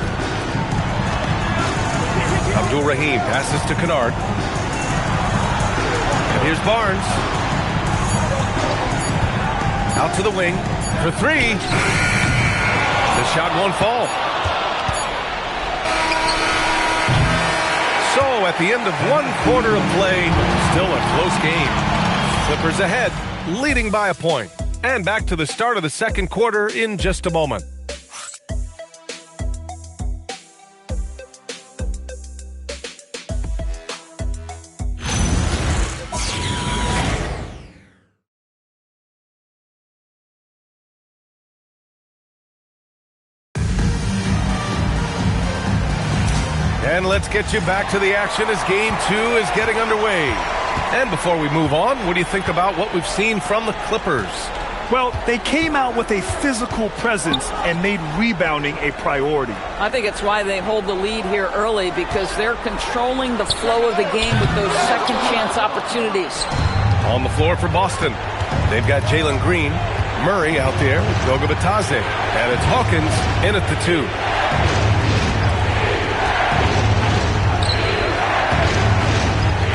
Speaker 10: Abdul-Rahim passes to Kennard. And here's Barnes. Out to the wing for 3. The shot won't fall. So at the end of 1 quarter of play, still a close game. Clippers ahead, leading by a point. And back to the start of the second quarter in just a moment. And let's get you back to the action as Game 2 is getting underway. And before we move on, what do you think about what we've seen from the Clippers?
Speaker 11: Well, they came out with a physical presence and made rebounding a priority.
Speaker 12: I think it's why they hold the lead here early, because they're controlling the flow of the game with those second chance opportunities.
Speaker 10: On the floor for Boston, they've got Jalen Green, Murray out there with Goga Bitadze, and it's Hawkins in at the 2.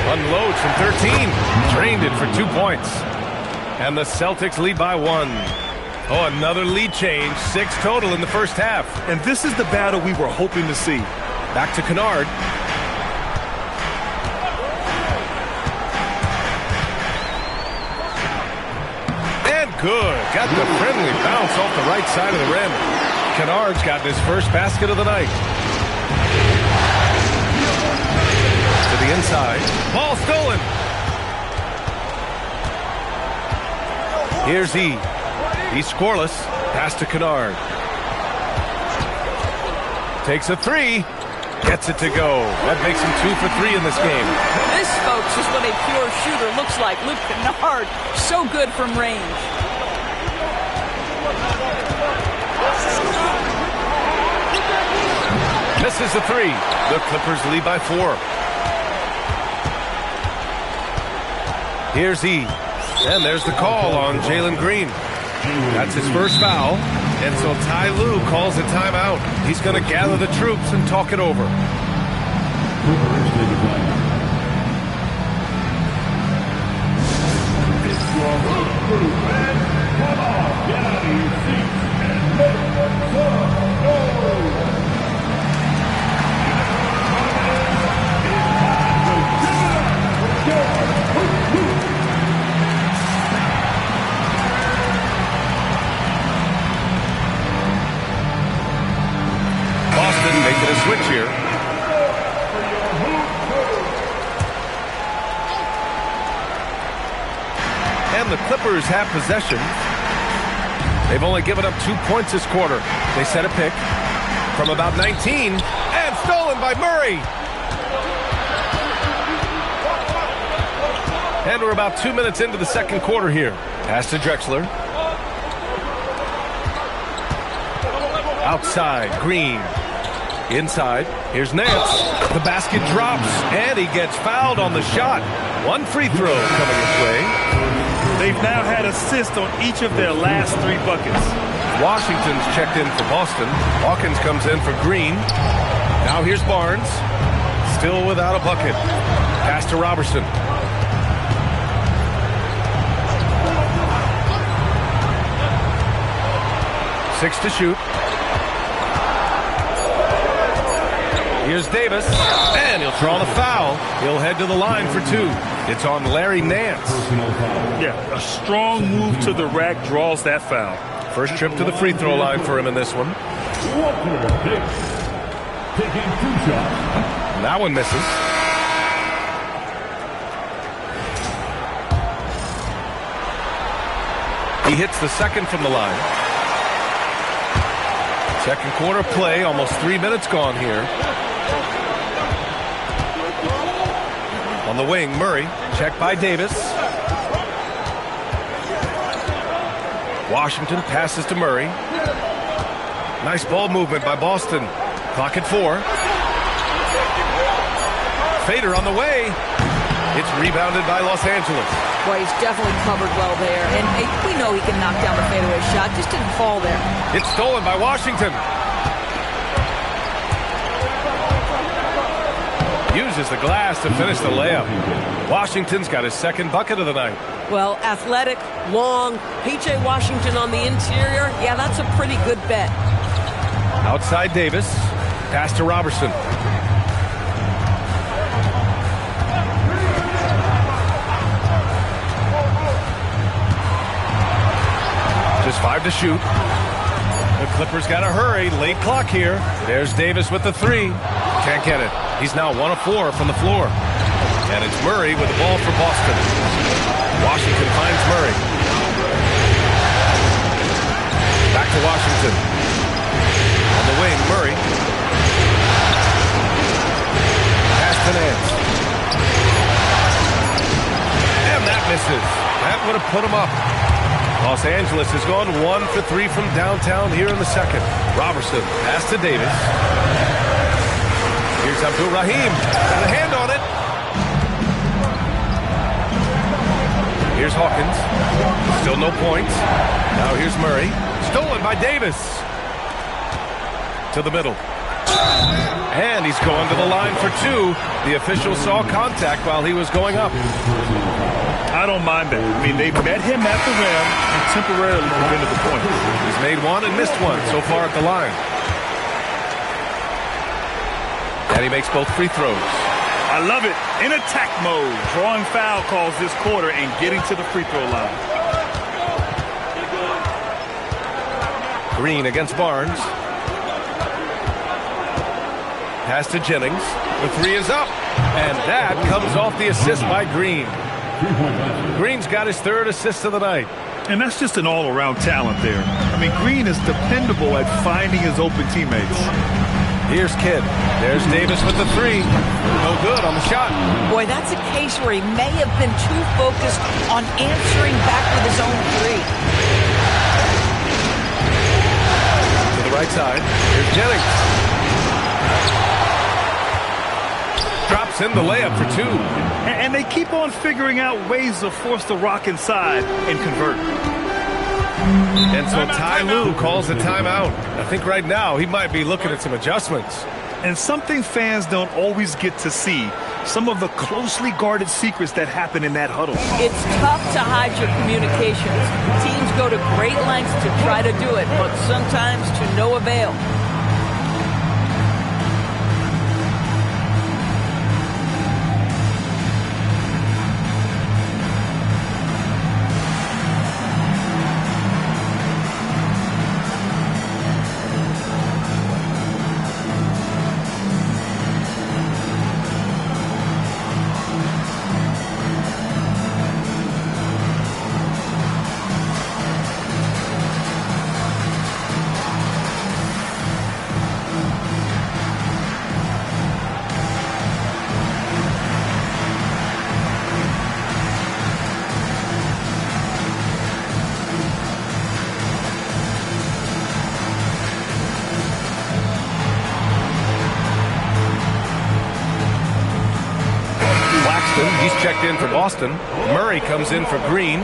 Speaker 10: Unloads from 13. Drained it for 2 points. And the Celtics lead by 1. Oh, another lead change. 6 total in the first half.
Speaker 11: And this is the battle we were hoping to see.
Speaker 10: Back to Kennard. And good. Got the friendly bounce off the right side of the rim. Kennard's got his first basket of the night. To the inside. Ball stolen. Here's E. He's scoreless. Pass to Kennard. Takes a 3. Gets it to go. That makes him 2 for 3 in this game.
Speaker 12: This, folks, is what a pure shooter looks like. Luke Kennard, so good from range.
Speaker 10: Misses the 3. The Clippers lead by 4. Here's E. And there's the call on Jalen Green. That's his first foul. And so Ty Lue calls a timeout. He's going to gather the troops and talk it over. Boston making a switch here. And the Clippers have possession. They've only given up 2 points this quarter. They set a pick from about 19 and stolen by Murray. And we're about 2 minutes into the second quarter here. Pass to Drexler. Outside, Green. Inside, here's Nance. The basket drops, and he gets fouled on the shot. 1 free throw coming his way.
Speaker 11: They've now had assists on each of their last 3 buckets.
Speaker 10: Washington's checked in for Boston. Hawkins comes in for Green. Now here's Barnes. Still without a bucket. Pass to Robertson. Six to shoot. Here's Davis, and he'll draw the foul. He'll head to the line for 2. It's on Larry Nance.
Speaker 11: Yeah, a strong move to the rack draws that foul.
Speaker 10: First trip to the free throw line for him in this one. And that one misses. He hits the second from the line. Second quarter play, almost 3 minutes gone here. On the wing, Murray, checked by Davis. Washington passes to Murray. Nice ball movement by Boston. Clock at 4. Fader on the way. It's rebounded by Los Angeles.
Speaker 12: Boy, he's definitely covered well there. And we know he can knock down the fadeaway shot. Just didn't fall there.
Speaker 10: It's stolen by Washington. Uses the glass to finish the layup. Washington's got his second bucket of the night.
Speaker 12: Well, athletic, long, P.J. Washington on the interior. Yeah, that's a pretty good bet.
Speaker 10: Outside Davis. Pass to Robertson. Just 5 to shoot. The Clippers got to hurry. Late clock here. There's Davis with the 3. Can't get it. He's now 1 of 4 from the floor. And it's Murray with the ball for Boston. Washington finds Murray. Back to Washington. On the wing, Murray. Pass to Nance. And that misses. That would have put him up. Los Angeles has gone 1 for 3 from downtown here in the second. Robertson, pass to Davis. Here's Abdul Rahim. Got a hand on it. Here's Hawkins. Still no points. Now here's Murray. Stolen by Davis. To the middle. And he's going to the line for 2. The official saw contact while he was going up.
Speaker 11: I don't mind that. I mean, they met him at the rim and temporarily prevented the point.
Speaker 10: He's made one and missed one so far at the line. And he makes both free throws.
Speaker 11: I love it. In attack mode, drawing foul calls this quarter and getting to the free throw line.
Speaker 10: Green against Barnes. Pass to Jennings. The three is up. And that comes off the assist by Green. Green's got his third assist of the night.
Speaker 11: And that's just an all-around talent there. I mean, Green is dependable at finding his open teammates.
Speaker 10: Here's Kidd. There's Davis with the three. No good on the shot.
Speaker 12: Boy, that's a case where he may have been too focused on answering back with his own three.
Speaker 10: To the right side. Here's Jennings. Drops in the layup for two.
Speaker 11: And they keep on figuring out ways to force the rock inside and convert.
Speaker 10: And so Ty Lue calls a timeout. I think right now he might be looking at some adjustments.
Speaker 11: And something fans don't always get to see, some of the closely guarded secrets that happen in that huddle.
Speaker 12: It's tough to hide your communications. Teams go to great lengths to try to do it, but sometimes to no avail.
Speaker 10: He's checked in for Boston. Murray comes in for Green.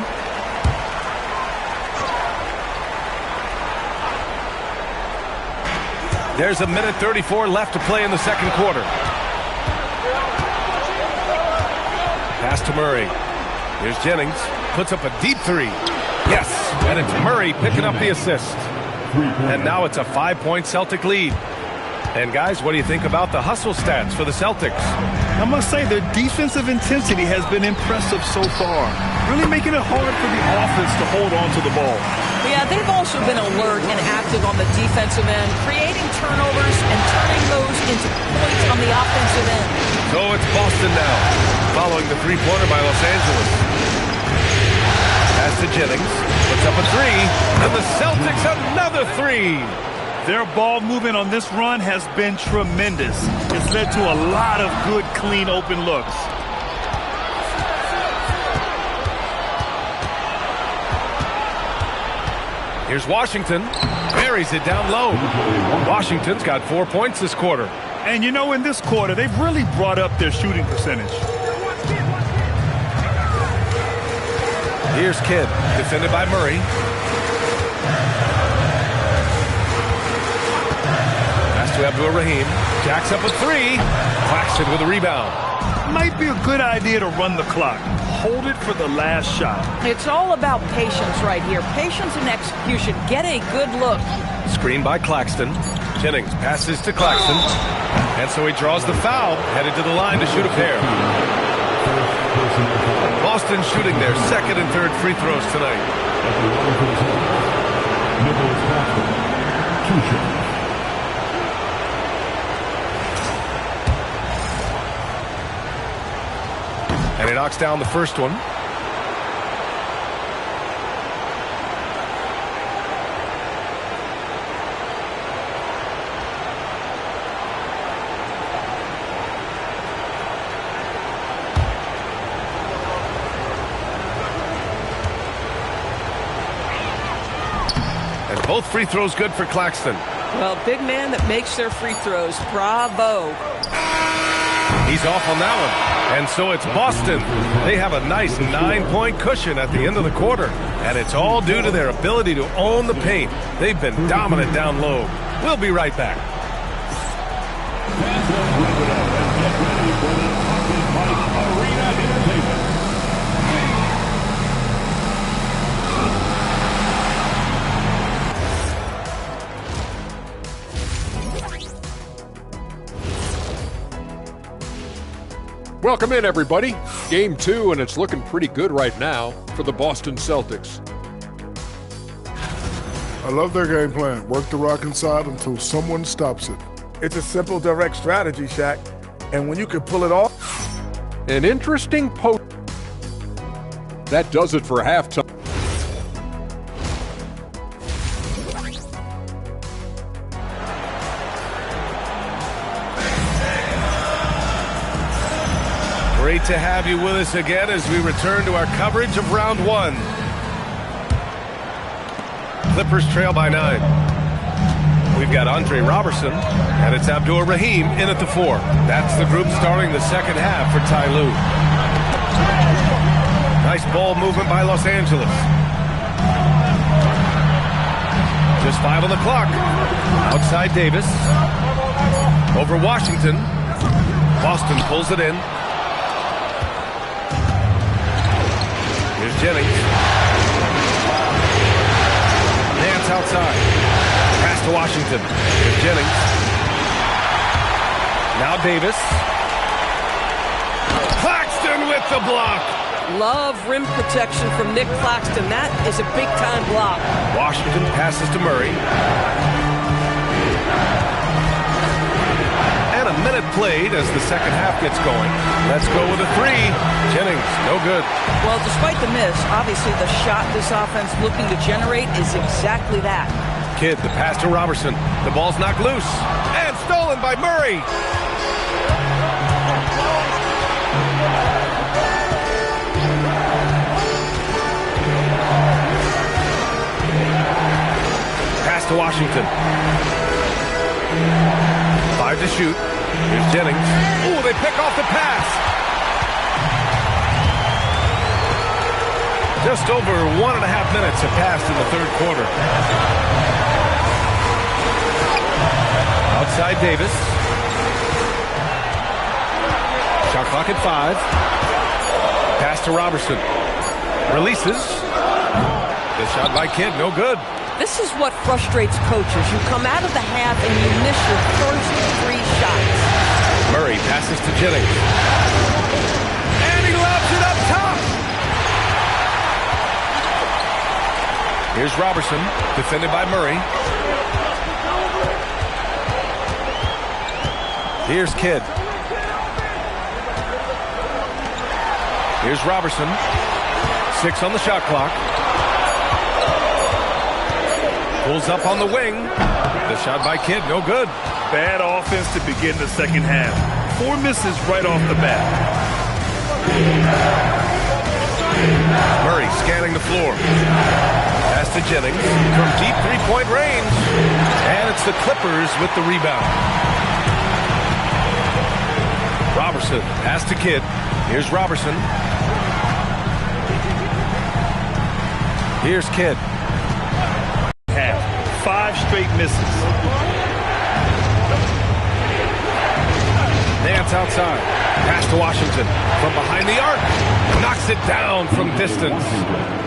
Speaker 10: There's a minute 34 left to play in the second quarter. Pass to Murray. Here's Jennings. Puts up a deep three. Yes, and it's Murray picking up the assist. And now it's a 5-point Celtic lead. And guys, what do you think about the hustle stats for the Celtics?
Speaker 11: I must say their defensive intensity has been impressive so far, really making it hard for the offense to hold on to the ball.
Speaker 12: Yeah, they've also been alert and active on the defensive end, creating turnovers and turning those into points on the offensive end.
Speaker 10: So it's Boston now, following the three-pointer by Los Angeles. Pass to Jennings, puts up a three, and the Celtics another three.
Speaker 11: Their ball movement on this run has been tremendous. It's led to a lot of good, clean, open looks.
Speaker 10: Here's Washington. Buries it down low. Washington's got 4 points this quarter.
Speaker 11: And you know, in this quarter, they've really brought up their shooting percentage.
Speaker 10: Here's Kidd, defended by Murray. To Abdul-Rahim. Jacks up a three. Claxton with a rebound.
Speaker 11: Might be a good idea to run the clock. Hold it for the last shot.
Speaker 12: It's all about patience right here. Patience and execution. Get a good look.
Speaker 10: Screen by Claxton. Jennings passes to Claxton. And so he draws the foul. Headed to the line to shoot a pair. Boston shooting their second and third free throws tonight. And he knocks down the first one. And both free throws good for Claxton.
Speaker 12: Well, big man that makes their free throws. Bravo.
Speaker 10: He's off on that one. And so it's Boston. They have a nice 9-point cushion at the end of the quarter. And it's all due to their ability to own the paint. They've been dominant down low. We'll be right back.
Speaker 6: Welcome in, everybody. Game 2, and it's looking pretty good right now for the Boston Celtics.
Speaker 13: I love their game plan. Work the rock inside until someone stops it.
Speaker 5: It's a simple, direct strategy, Shaq. And when you can pull it off.
Speaker 6: An interesting post. That does it for halftime.
Speaker 10: Great to have you with us again as we return to our coverage of round 1. Clippers trail by 9. We've got Andre Robertson, and it's Abdur Rahim in at the 4. That's the group starting the second half for Ty Lue. Nice ball movement by Los Angeles. Just 5 on the clock. Outside Davis. Over Washington. Boston pulls it in. Here's Jennings. Nance outside. Pass to Washington. Here's Jennings. Now Davis. Claxton with the block.
Speaker 12: Love rim protection from Nick Claxton. That is a big-time block.
Speaker 10: Washington passes to Murray. And a minute played as the second half gets going. Let's go with a 3. Jennings, no good.
Speaker 12: Well, despite the miss, obviously the shot this offense looking to generate is exactly that.
Speaker 10: Kidd, the pass to Robertson. The ball's knocked loose. And stolen by Murray. Pass to Washington. 5 to shoot. Here's Jennings. Ooh, they pick off the pass. Just over 1.5 minutes have passed in the third quarter. Outside Davis. Shot clock at 5. Pass to Robertson. Releases. The shot by Kidd, no good.
Speaker 12: This is what frustrates coaches. You come out of the half and you miss your first 3 shots.
Speaker 10: Murray passes to Jennings. And he lobs it up top. Here's Robertson, defended by Murray. Here's Kidd. Here's Robertson. 6 on the shot clock. Pulls up on the wing. The shot by Kidd, no good.
Speaker 11: Bad offense to begin the second half. 4 misses right off the bat.
Speaker 10: Murray scanning the floor. Pass to Jennings from deep 3-point range. And it's the Clippers with the rebound. Robertson, pass to Kidd. Here's Robertson. Here's Kidd.
Speaker 11: 5 straight misses.
Speaker 10: Nance outside. Pass to Washington. From behind the arc. Knocks it down from distance.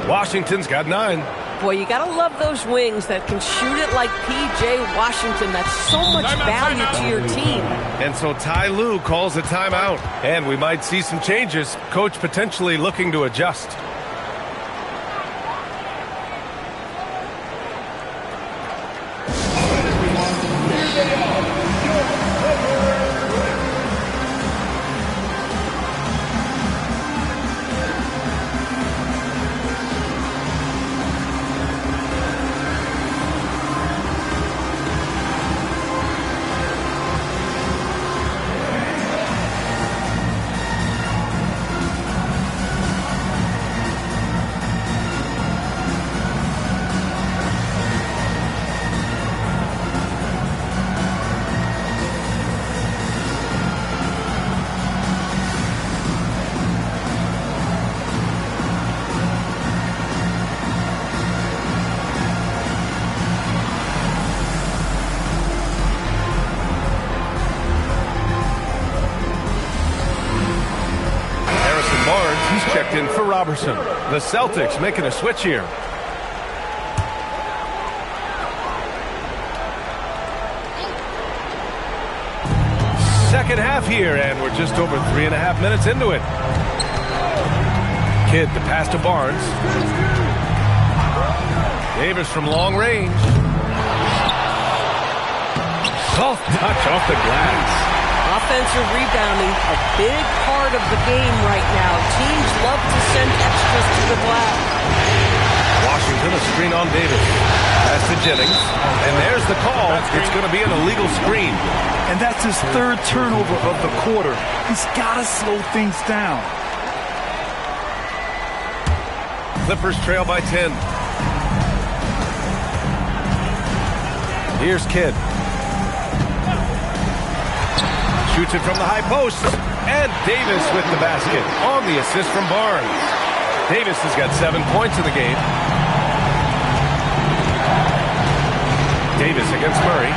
Speaker 10: Washington's got 9.
Speaker 12: Boy, you got to love those wings that can shoot it like P.J. Washington. That's so much value to your team.
Speaker 10: And so Ty Lue calls a timeout. And we might see some changes. Coach potentially looking to adjust. Checked in for Robertson. The Celtics making a switch here. second half here, and we're just over 3.5 minutes into it. Kidd, the pass to Barnes. Davis from long range. Soft touch off the glass.
Speaker 12: Offensive rebounding, a big part of the game right now. Teams love to send extras to the glass.
Speaker 10: Washington, a screen on Davis. Pass to Jennings. And there's the call. It's going to be an illegal screen.
Speaker 11: And that's his third turnover of the quarter. He's got to slow things down.
Speaker 10: Clippers trail by 10. Here's Kidd. Shoots it from the high post. And Davis with the basket on the assist from Barnes. Davis has got 7 points in the game. Davis against Murray.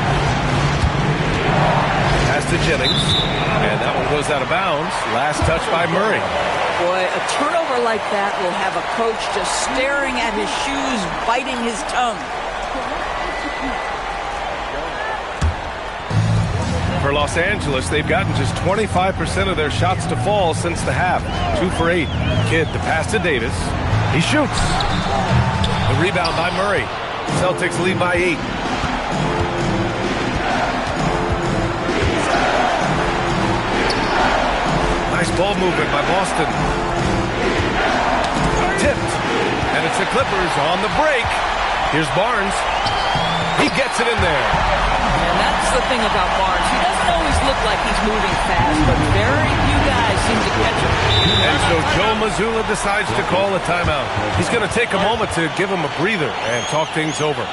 Speaker 10: Pass to Jennings. And that one goes out of bounds. Last touch by Murray.
Speaker 12: Boy, a turnover like that will have a coach just staring at his shoes, biting his tongue.
Speaker 10: For Los Angeles, they've gotten just 25% of their shots to fall since the half. 2 for 8. Kidd, the pass to Davis. He shoots. The rebound by Murray. Celtics lead by 8. Nice ball movement by Boston. Tipped. And it's the Clippers on the break. Here's Barnes. He gets it in there.
Speaker 12: And that's the thing about Barnes. He doesn't always look like he's moving fast, but very few guys seem to catch him.
Speaker 10: And so Joe Mazzulla decides to call a timeout. He's going to take a moment to give him a breather and talk things over.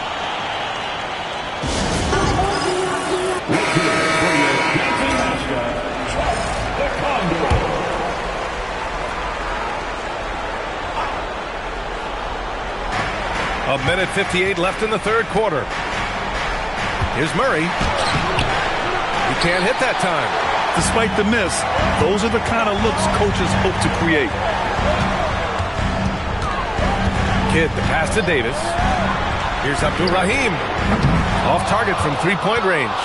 Speaker 10: A minute 58 left in the third quarter. Here's Murray. He can't hit that time.
Speaker 11: Despite the miss, those are the kind of looks coaches hope to create.
Speaker 10: Kidd, the pass to Davis. Here's Abdul-Rahim. Off target from three-point range.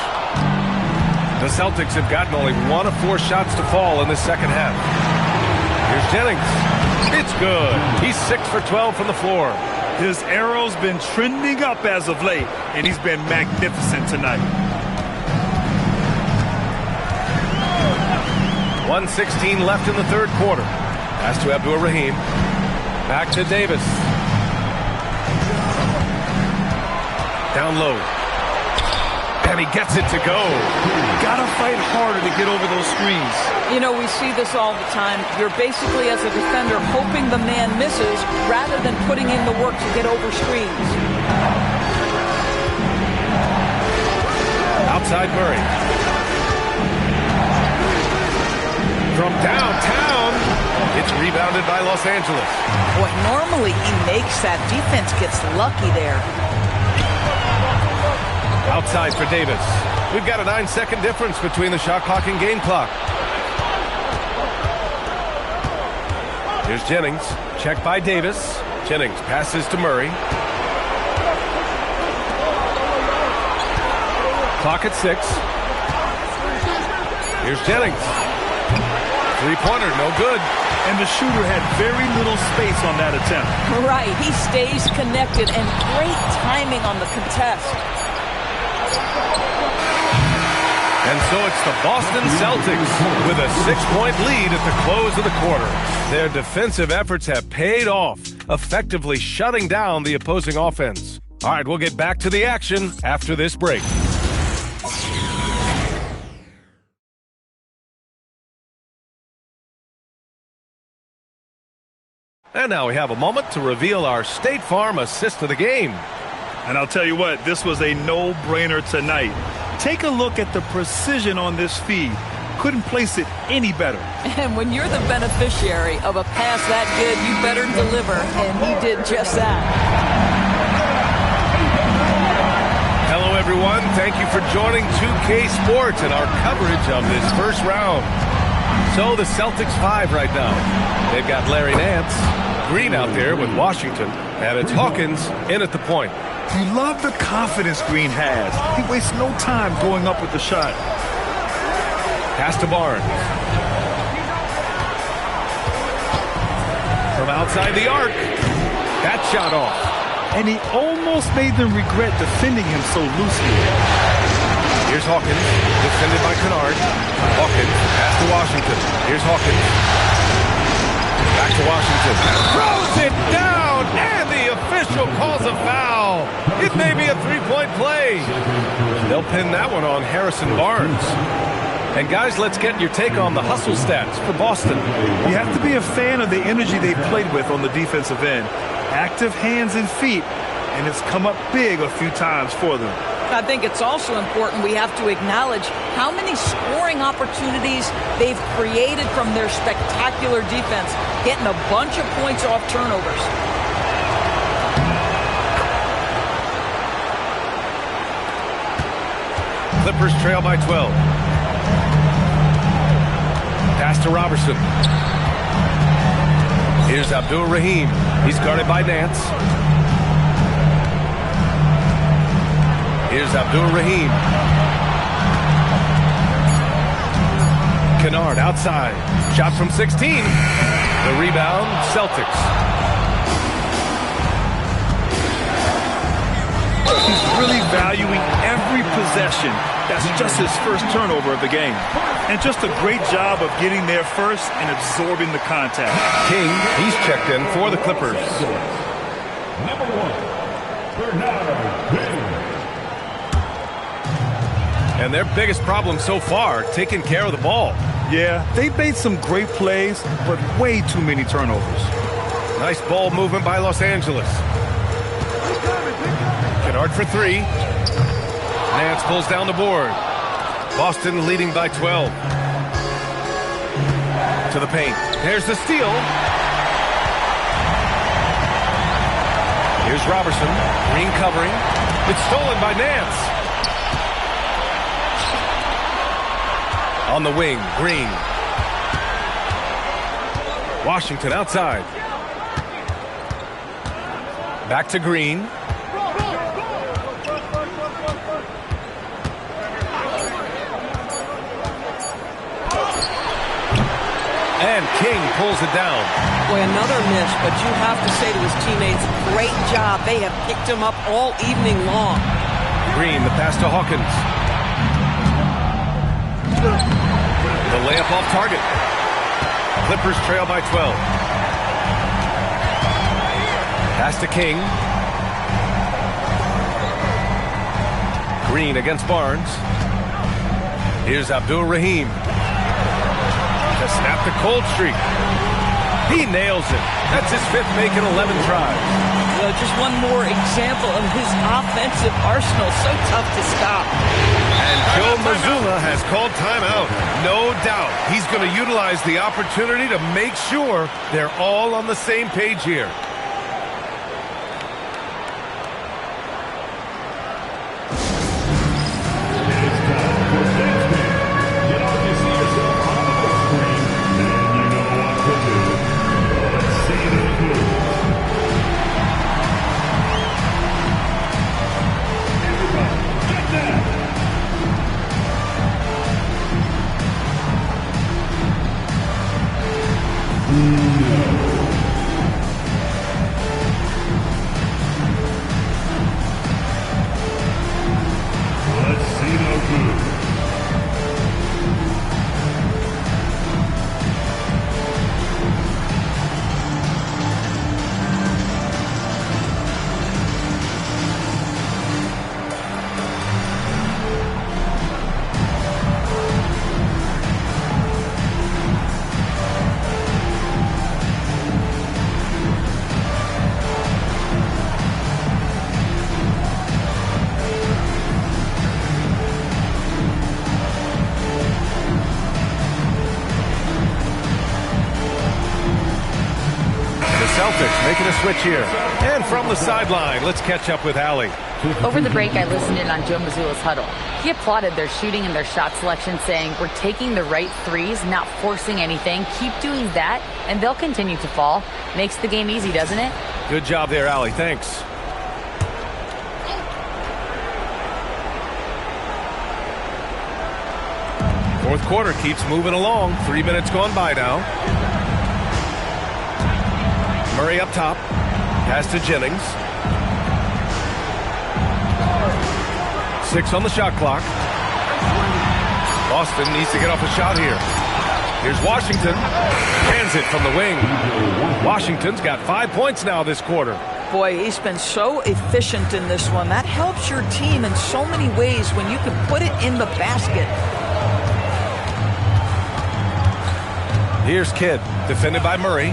Speaker 10: The Celtics have gotten only 1 of 4 shots to fall in the second half. Here's Jennings. It's good. He's 6 for 12 from the floor.
Speaker 11: His arrow's been trending up as of late, and he's been magnificent tonight.
Speaker 10: 1:16 left in the third quarter. Pass to Abdul-Rahim. Back to Davis. Down low. And he gets it to go.
Speaker 11: Gotta fight harder to get over those screens.
Speaker 12: You know, we see this all the time. You're basically, as a defender, hoping the man misses rather than putting in the work to get over screens.
Speaker 10: Outside Murray. From downtown, it's rebounded by Los Angeles.
Speaker 12: Boy, normally he makes that. Defense gets lucky there.
Speaker 10: Outside for Davis. We've got a 9-second difference between the shot clock and game clock. Here's Jennings. Checked by Davis. Jennings passes to Murray. Clock at 6. Here's Jennings. Three-pointer, no good.
Speaker 11: And the shooter had very little space on that attempt.
Speaker 12: Right, he stays connected, and great timing on the contest.
Speaker 10: And so it's the Boston Celtics with a 6-point lead at the close of the quarter. Their defensive efforts have paid off, effectively shutting down the opposing offense. All right, we'll get back to the action after this break. And now we have a moment to reveal our State Farm assist of the game.
Speaker 11: And I'll tell you what, this was a no-brainer tonight. Take a look at the precision on this feed. Couldn't place it any better.
Speaker 12: And when you're the beneficiary of a pass that good, you better deliver, and he did just that.
Speaker 10: Hello, everyone. Thank you for joining 2K Sports and our coverage of this first round. So the Celtics 5 right now. They've got Larry Nance, Green out there with Washington, and it's Hawkins in at the point.
Speaker 11: You love the confidence Green has. He wastes no time going up with the shot.
Speaker 10: Pass to Barnes. From outside the arc. That shot off.
Speaker 11: And he almost made them regret defending him so loosely.
Speaker 10: Here's Hawkins, defended by Kennard. Hawkins, pass to Washington. Here's Hawkins. Back to Washington. Throws it down, and the official calls a foul. It may be a three-point play. They'll pin that one on Harrison Barnes. And guys, let's get your take on the hustle stats for Boston.
Speaker 11: You have to be a fan of the energy they played with on the defensive end. Active hands and feet, and it's come up big a few times for them.
Speaker 12: I think it's also important we have to acknowledge how many scoring opportunities they've created from their spectacular defense, getting a bunch of points off turnovers.
Speaker 10: Clippers trail by 12. Pass to Robertson. Here's Abdul-Rahim. He's guarded by Nance. Here's Abdul-Rahim. Kennard outside. Shot from 16. The rebound, Celtics.
Speaker 11: He's really valuing every possession. That's just his first turnover of the game. And just a great job of getting there first and absorbing the contact.
Speaker 10: King, he's checked in for the Clippers.
Speaker 7: Number 1, Bernardo King.
Speaker 10: And their biggest problem so far, taking care of the ball.
Speaker 11: Yeah, they've made some great plays, but way too many turnovers.
Speaker 10: Nice ball movement by Los Angeles. Kennard for 3. Nance pulls down the board. Boston leading by 12. To the paint. There's the steal. Here's Robertson. Green covering. It's stolen by Nance. On the wing, Green. Washington outside. Back to Green. And King pulls it down.
Speaker 12: Boy, another miss, but you have to say to his teammates, great job. They have picked him up all evening long.
Speaker 10: Green, the pass to Hawkins. The layup off target. Clippers trail by 12. Pass to King. Green against Barnes. Here's Abdul-Rahim. To snap the cold streak. He nails it. That's his 5th make in 11 tries.
Speaker 12: Just one more example of his offensive arsenal. So tough to stop.
Speaker 10: And Joe Mazzulla has called timeout. No doubt he's going to utilize the opportunity to make sure they're all on the same page here. Celtics making a switch here. And from the sideline, let's catch up with Allie.
Speaker 8: Over the break, I listened in on Joe Mazzulla's huddle. He applauded their shooting and their shot selection, saying, we're taking the right threes, not forcing anything. Keep doing that, and they'll continue to fall. Makes the game easy, doesn't it?
Speaker 10: Good job there, Allie. Thanks. Fourth quarter keeps moving along. 3 minutes gone by now. Murray up top. Pass to Jennings. 6 on the shot clock. Boston needs to get off a shot here. Here's Washington. Hands it from the wing. Washington's got 5 points now this quarter.
Speaker 12: Boy, he's been so efficient in this one. That helps your team in so many ways when you can put it in the basket.
Speaker 10: Here's Kidd, defended by Murray.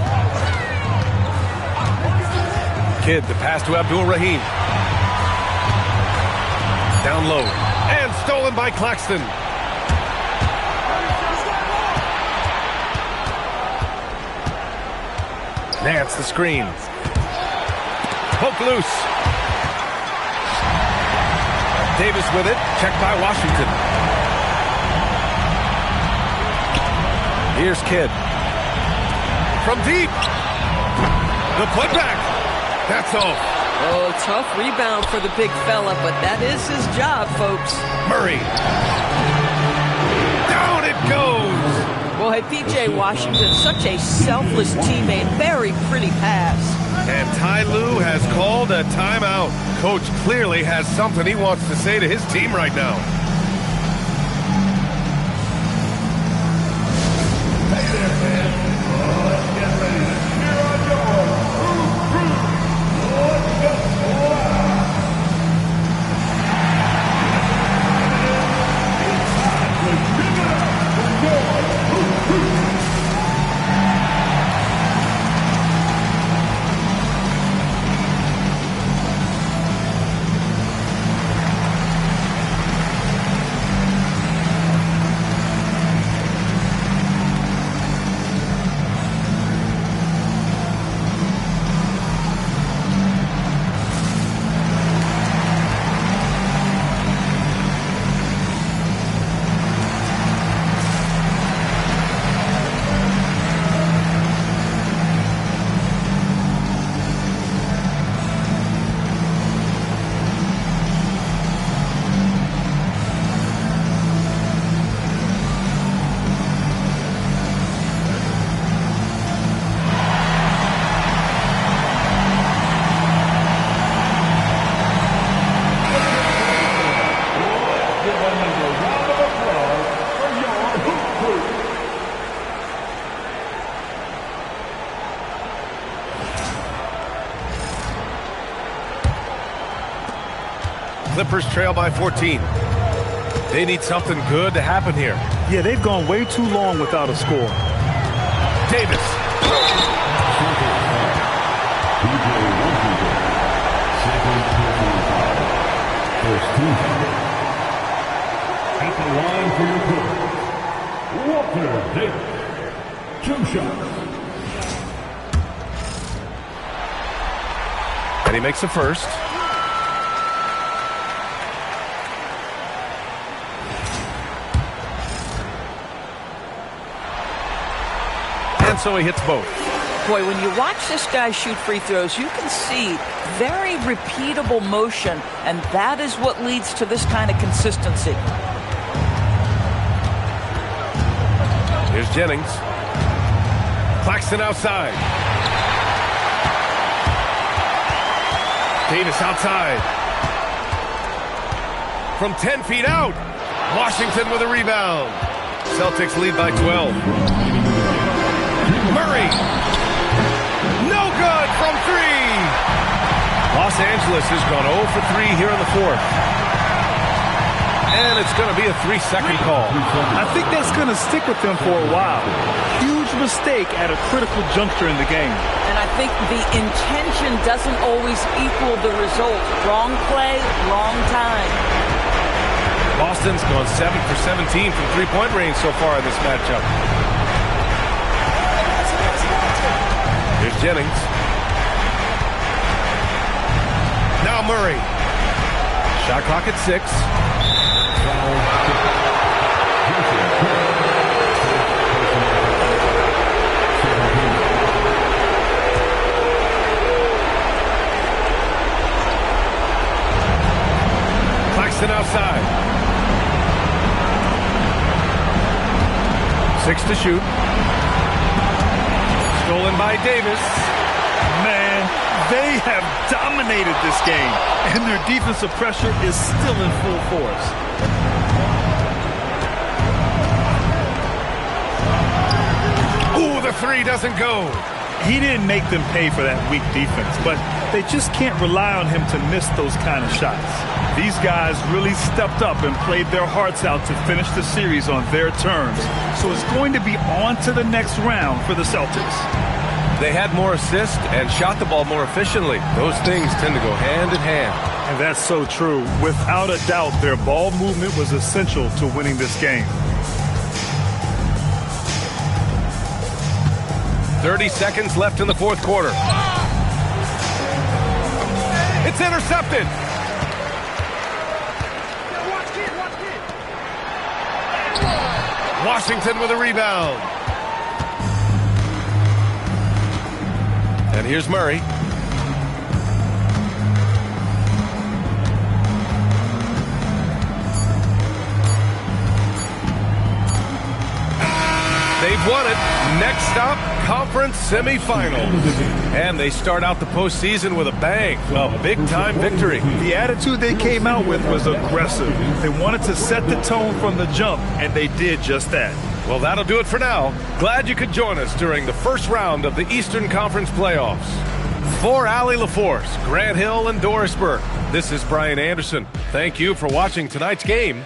Speaker 10: Kidd, the pass to Abdul-Rahim. Down low. And stolen by Claxton. Nance the screen. Poke loose. Davis with it. Checked by Washington. Here's Kidd. From deep. The putback. That's all.
Speaker 12: Oh, tough rebound for the big fella, but that is his job, folks.
Speaker 10: Murray. Down it goes.
Speaker 12: Boy, P.J. Washington, such a selfless teammate. Very pretty pass.
Speaker 10: And Ty Lue has called a timeout. Coach clearly has something he wants to say to his team right now.
Speaker 7: Hey there, man. Let's get ready to cheer on your crew. Let's go. It's time to give it up for your crew.
Speaker 10: Clippers trail by 14. They need something good to happen here.
Speaker 11: Yeah, they've gone way too long without a score.
Speaker 10: Davis.
Speaker 7: At the line for your Clippers, Walter Davis. 2 shots.
Speaker 10: And he makes the first. And so he hits both.
Speaker 12: Boy, when you watch this guy shoot free throws, you can see very repeatable motion, and that is what leads to this kind of consistency.
Speaker 10: Here's Jennings. Claxton outside. Davis outside. From 10 feet out. Washington with a rebound. Celtics lead by 12. Murray. No good from 3. Los Angeles has gone 0 for 3 here in the fourth. And it's going to be a 3-second call.
Speaker 11: I think that's going to stick with them for a while. Huge mistake at a critical juncture in the game.
Speaker 12: And I think the intention doesn't always equal the result. Wrong play, wrong time.
Speaker 10: Boston's gone 7 for 17 from three-point range so far in this matchup. Here's Jennings. Now Murray. Shot clock at 6. Claxton outside. 6 to shoot. Stolen by Davis.
Speaker 11: Man, they have dominated this game, and their defensive pressure is still in full force.
Speaker 10: Ooh, the three doesn't go.
Speaker 11: He didn't make them pay for that weak defense, but they just can't rely on him to miss those kind of shots. These guys really stepped up and played their hearts out to finish the series on their terms. So it's going to be on to the next round for the Celtics.
Speaker 10: They had more assists and shot the ball more efficiently. Those things tend to go hand in hand.
Speaker 11: And that's so true. Without a doubt, their ball movement was essential to winning this game.
Speaker 10: 30 seconds left in the fourth quarter. It's intercepted. Washington with a rebound. And here's Murray. They've won it. Next stop, conference semifinals. And they start out the postseason with a bang. A big-time victory.
Speaker 11: The attitude they came out with was aggressive. They wanted to set the tone from the jump, and they did just that.
Speaker 10: Well, that'll do it for now. Glad you could join us during the first round of the Eastern Conference playoffs. For Allie LaForce, Grant Hill, and Doris Burke, this is Brian Anderson. Thank you for watching tonight's game.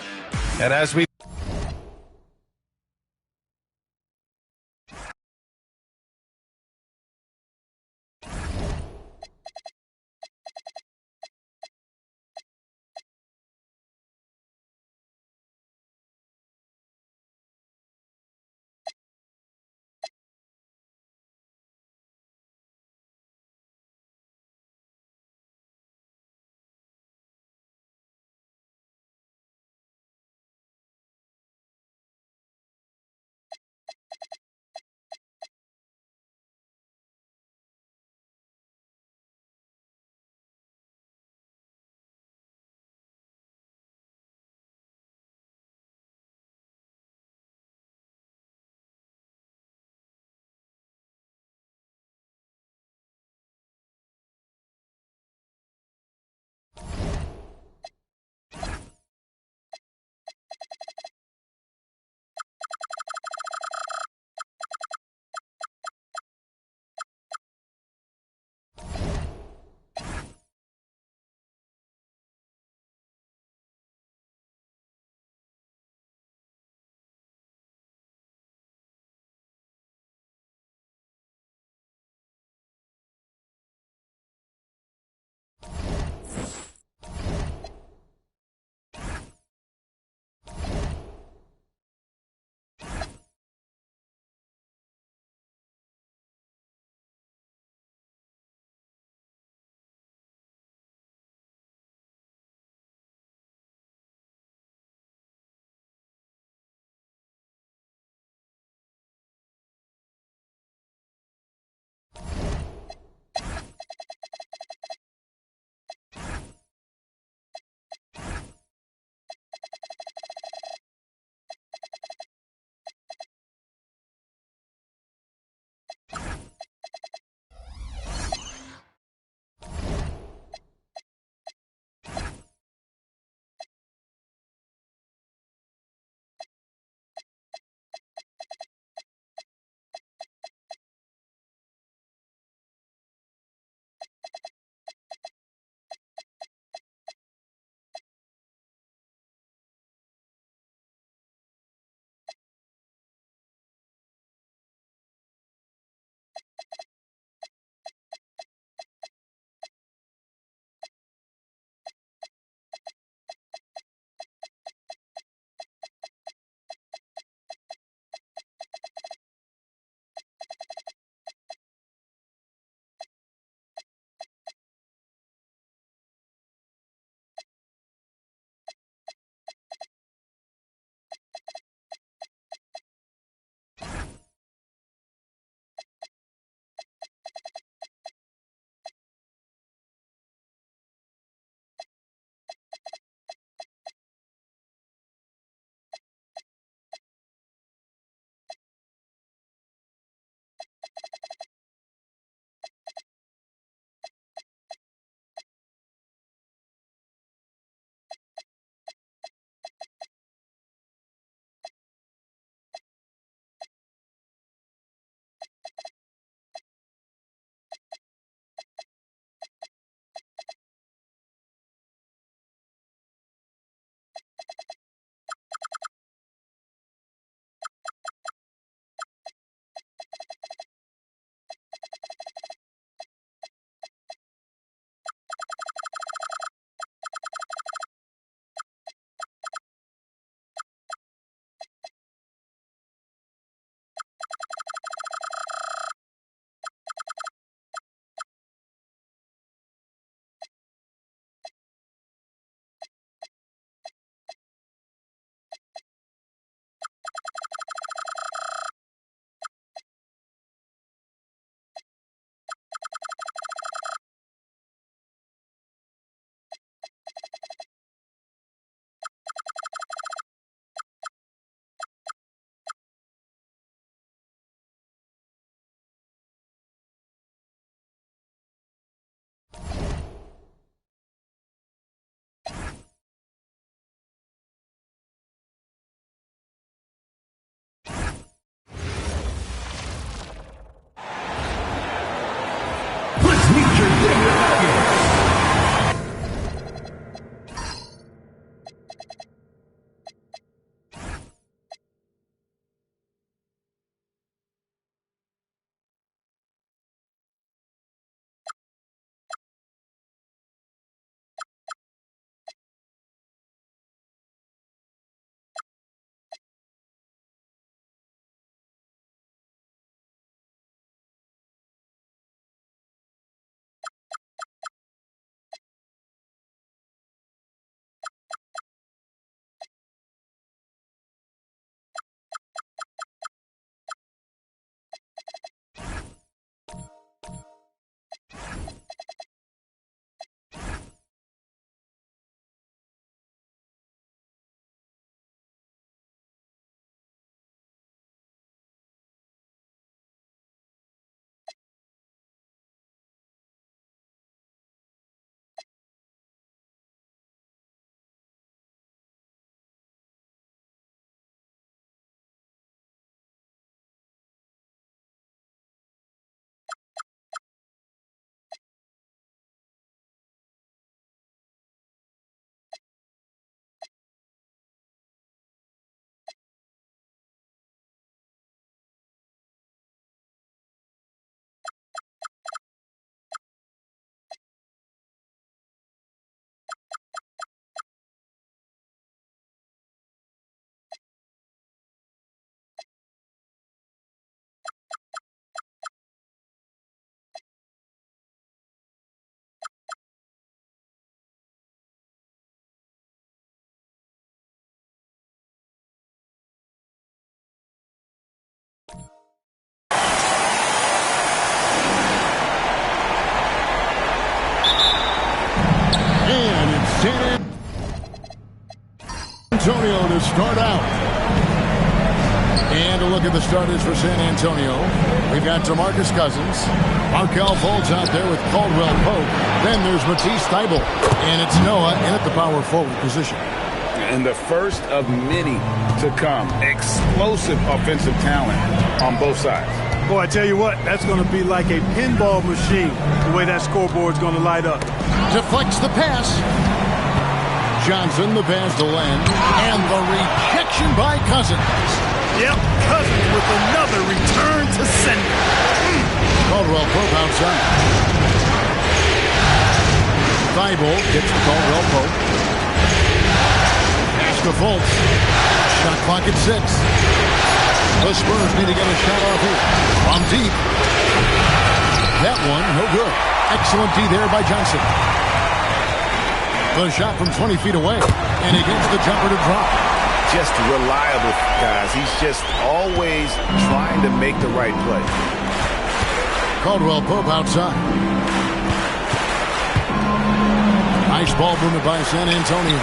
Speaker 10: And as we
Speaker 1: San Antonio to start out. And a look at the starters for San Antonio. We've got DeMarcus Cousins. Markelle Fultz out there with Caldwell Pope. Then there's Matisse Thybulle. And it's Noah in at the power forward position.
Speaker 4: And the first of many to come. Explosive offensive talent on both sides.
Speaker 11: Boy, I tell you what, that's going to be like a pinball machine, the way that scoreboard's going to light up.
Speaker 1: Deflects the pass. Johnson, the pass to Len. And the rejection by Cousins.
Speaker 11: Yep, Cousins with another return to sender.
Speaker 1: Caldwell Pope outside. Thybulle gets to Caldwell Pope. Pass to Fultz. Shot clock at 6. The Spurs need to get a shot off here. From deep. That one, no good. Excellent D there by Johnson. The shot from 20 feet away. And he gets the jumper to drop.
Speaker 4: Just reliable, guys. He's just always trying to make the right play.
Speaker 1: Caldwell Pope outside. Nice ball movement by San Antonio.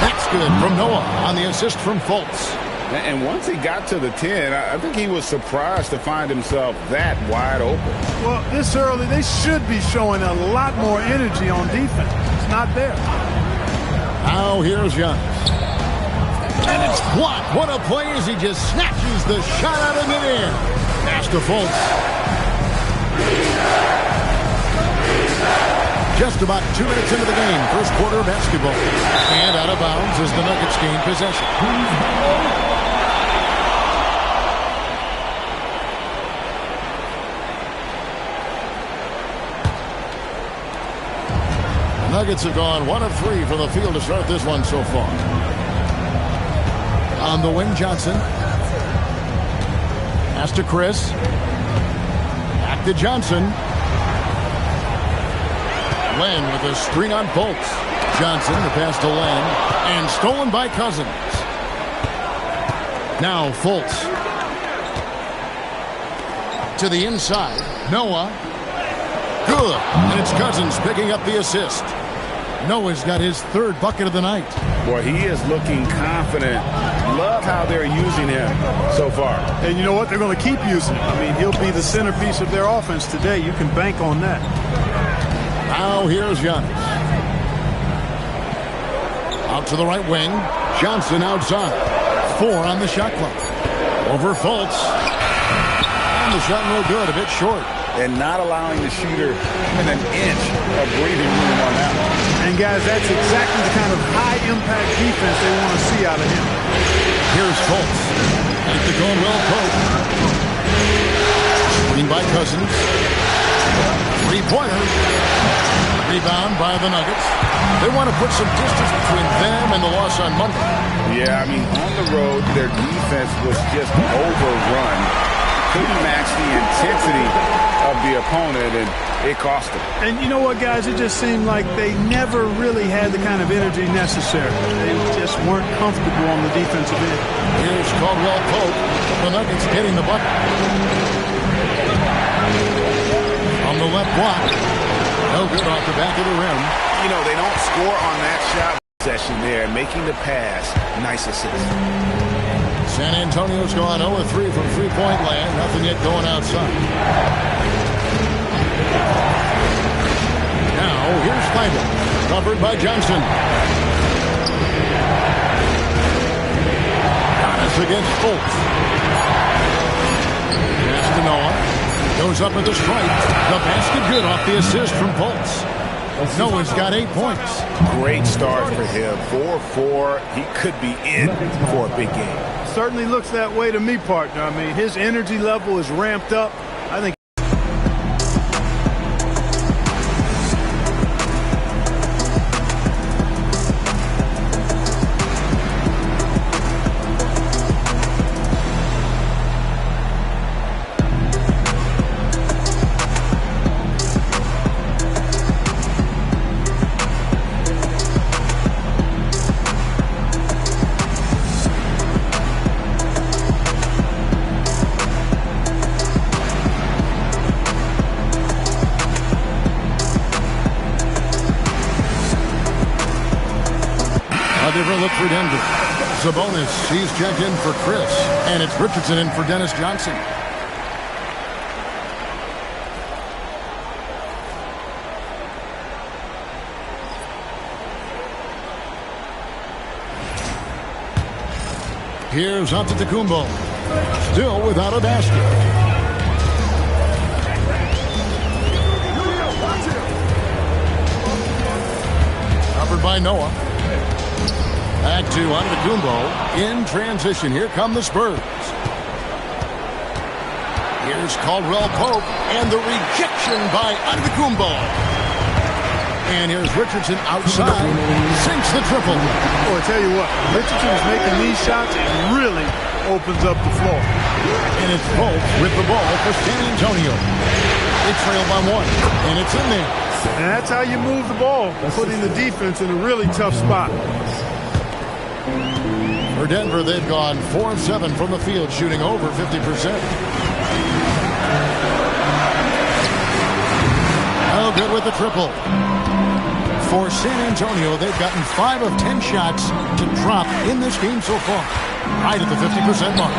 Speaker 1: That's good from Noah on the assist from Fultz.
Speaker 4: And once he got to the 10, I think he was surprised to find himself that wide open.
Speaker 11: Well, this early, they should be showing a lot more energy on defense. It's not there.
Speaker 1: Now here's Giannis. And it's blocked. What a play as he just snatches the shot out of midair. Pass to Fultz. Just about 2 minutes into the game. First quarter of basketball. And out of bounds as the Nuggets gain possession. Nuggets have gone 1 of 3 from the field to start this one so far. On the wing, Johnson. Pass to Chris. Back to Johnson. Len with a screen on Fultz. Johnson, the pass to Len. And stolen by Cousins. Now Fultz. To the inside. Noah. Good. And it's Cousins picking up the assist. Noah's got his 3rd bucket of the night.
Speaker 4: Boy, he is looking confident. Love how they're using him so far.
Speaker 11: And you know what? They're going to keep using him. I mean, he'll be the centerpiece of their offense today. You can bank on that.
Speaker 1: Now here's Giannis. Out to the right wing. Johnson outside. 4 on the shot clock. Over Fultz. And the shot no good. A bit short.
Speaker 4: And not allowing the shooter even an inch of breathing room on that one.
Speaker 11: And, guys, that's exactly the kind of high-impact defense they want to see out of him.
Speaker 1: Here's Fultz. At the Caldwell Pope. Screen by Cousins. 3-pointer. Rebound by the Nuggets. They want to put some distance between them and the loss on Monday.
Speaker 4: Yeah, I mean, on the road, their defense was just overrun. couldn't match the intensity of the opponent, and it cost them.
Speaker 11: And you know what, guys? It just seemed like they never really had the kind of energy necessary. They just weren't comfortable on the defensive end.
Speaker 1: Here's Caldwell Pope. The Nuggets getting the bucket. On the left block. No good off the back of the rim.
Speaker 4: You know, they don't score on that shot possession there. Making the pass, nice assist.
Speaker 1: San Antonio's gone 0-3 from three-point land. Nothing yet going outside. Now, here's Feigl. Covered by Johnson. Giannis against Fultz. Pass to Noah. Goes up with the strike. The basket good off the assist from Fultz. Noah's got 8 points.
Speaker 4: Great start for him. 4-4. He could be in for a big game.
Speaker 11: Certainly looks that way to me, partner. I mean, his energy level is ramped up. I think.
Speaker 1: Different look for Denver. Sabonis, he's checked in for Chris. And it's Richardson in for Dennis Johnson. Here's Antetokounmpo. Still without a basket. Covered by Noah. Back to Antetokounmpo in transition. Here come the Spurs. Here's Caldwell Pope and the rejection by Antetokounmpo. And here's Richardson outside. Sinks the triple.
Speaker 11: Oh, I tell you what, Richardson is making these shots. It really opens up the floor.
Speaker 1: And it's Fultz with the ball for San Antonio. They trail by 1, and it's in there.
Speaker 11: And that's how you move the ball, putting the defense in a really tough spot.
Speaker 1: For Denver, they've gone 4 of 7 from the field, shooting over 50%. Oh, good with the triple. For San Antonio, they've gotten 5 of 10 shots to drop in this game so far. Right at the 50% mark.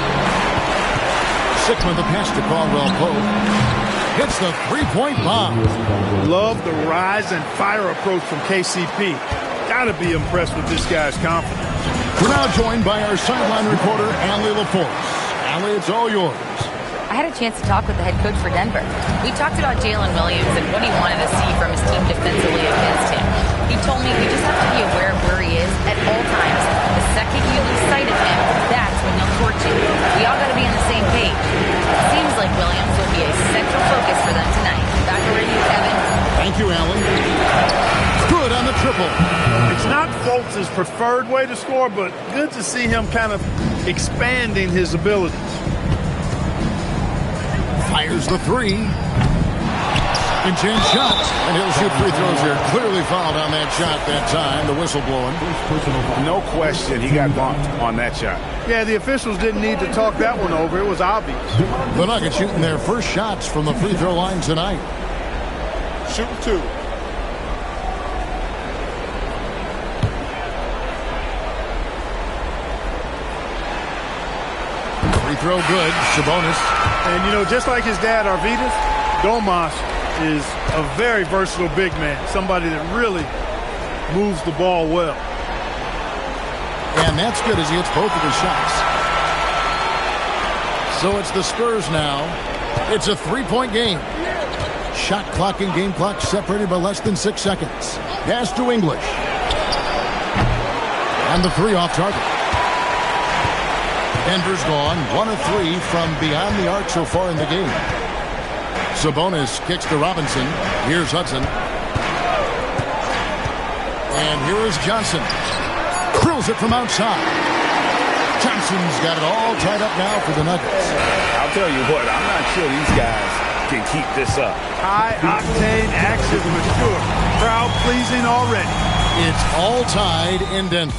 Speaker 1: Sickman, the pass to Caldwell Pope. Hits the three-point bomb.
Speaker 11: Love the rise and fire approach from KCP. Got to be impressed with this guy's confidence.
Speaker 1: We're now joined by our sideline reporter, Allie LaForce. Allie, it's all yours.
Speaker 8: I had a chance to talk with the head coach for Denver. We talked about Jalen Williams and what he wanted to see from his team defensively against him. He told me we just have to be aware of where he is at all times. The second you lose sight of him, that's when he'll torch you. We all got to be on the same page. It seems like Williams will be a central focus for them tonight. Back over to you, Kevin.
Speaker 1: Thank you, Allie. Good on the triple.
Speaker 11: It's not Fultz's preferred way to score, but good to see him kind of expanding his abilities.
Speaker 1: Fires the three. Intense shot. And he'll shoot free throws here. Clearly fouled on that shot that time. The whistle blowing.
Speaker 4: No question he got bumped on that shot.
Speaker 11: Yeah, the officials didn't need to talk that one over. It was obvious.
Speaker 1: The Nuggets shooting their first shots from the free throw line tonight.
Speaker 5: Shooting 2.
Speaker 1: Free throw good. Sabonis.
Speaker 11: And, you know, just like his dad, Arvydas, Domas is a very versatile big man. Somebody that really moves the ball well.
Speaker 1: And that's good as he hits both of his shots. So it's the Spurs now. It's a three-point game. Shot clock and game clock separated by less than 6 seconds. Pass to English. And the three off target. Denver's gone 1 of 3 from beyond the arc so far in the game. Sabonis kicks to Robinson. Here's Hudson. And here is Johnson. Drills it from outside. Johnson's got it all tied up now for the Nuggets.
Speaker 4: I'll tell you what, I'm not sure these guys can keep this up.
Speaker 11: High-octane action for sure. Crowd pleasing already.
Speaker 1: It's all tied in Denver.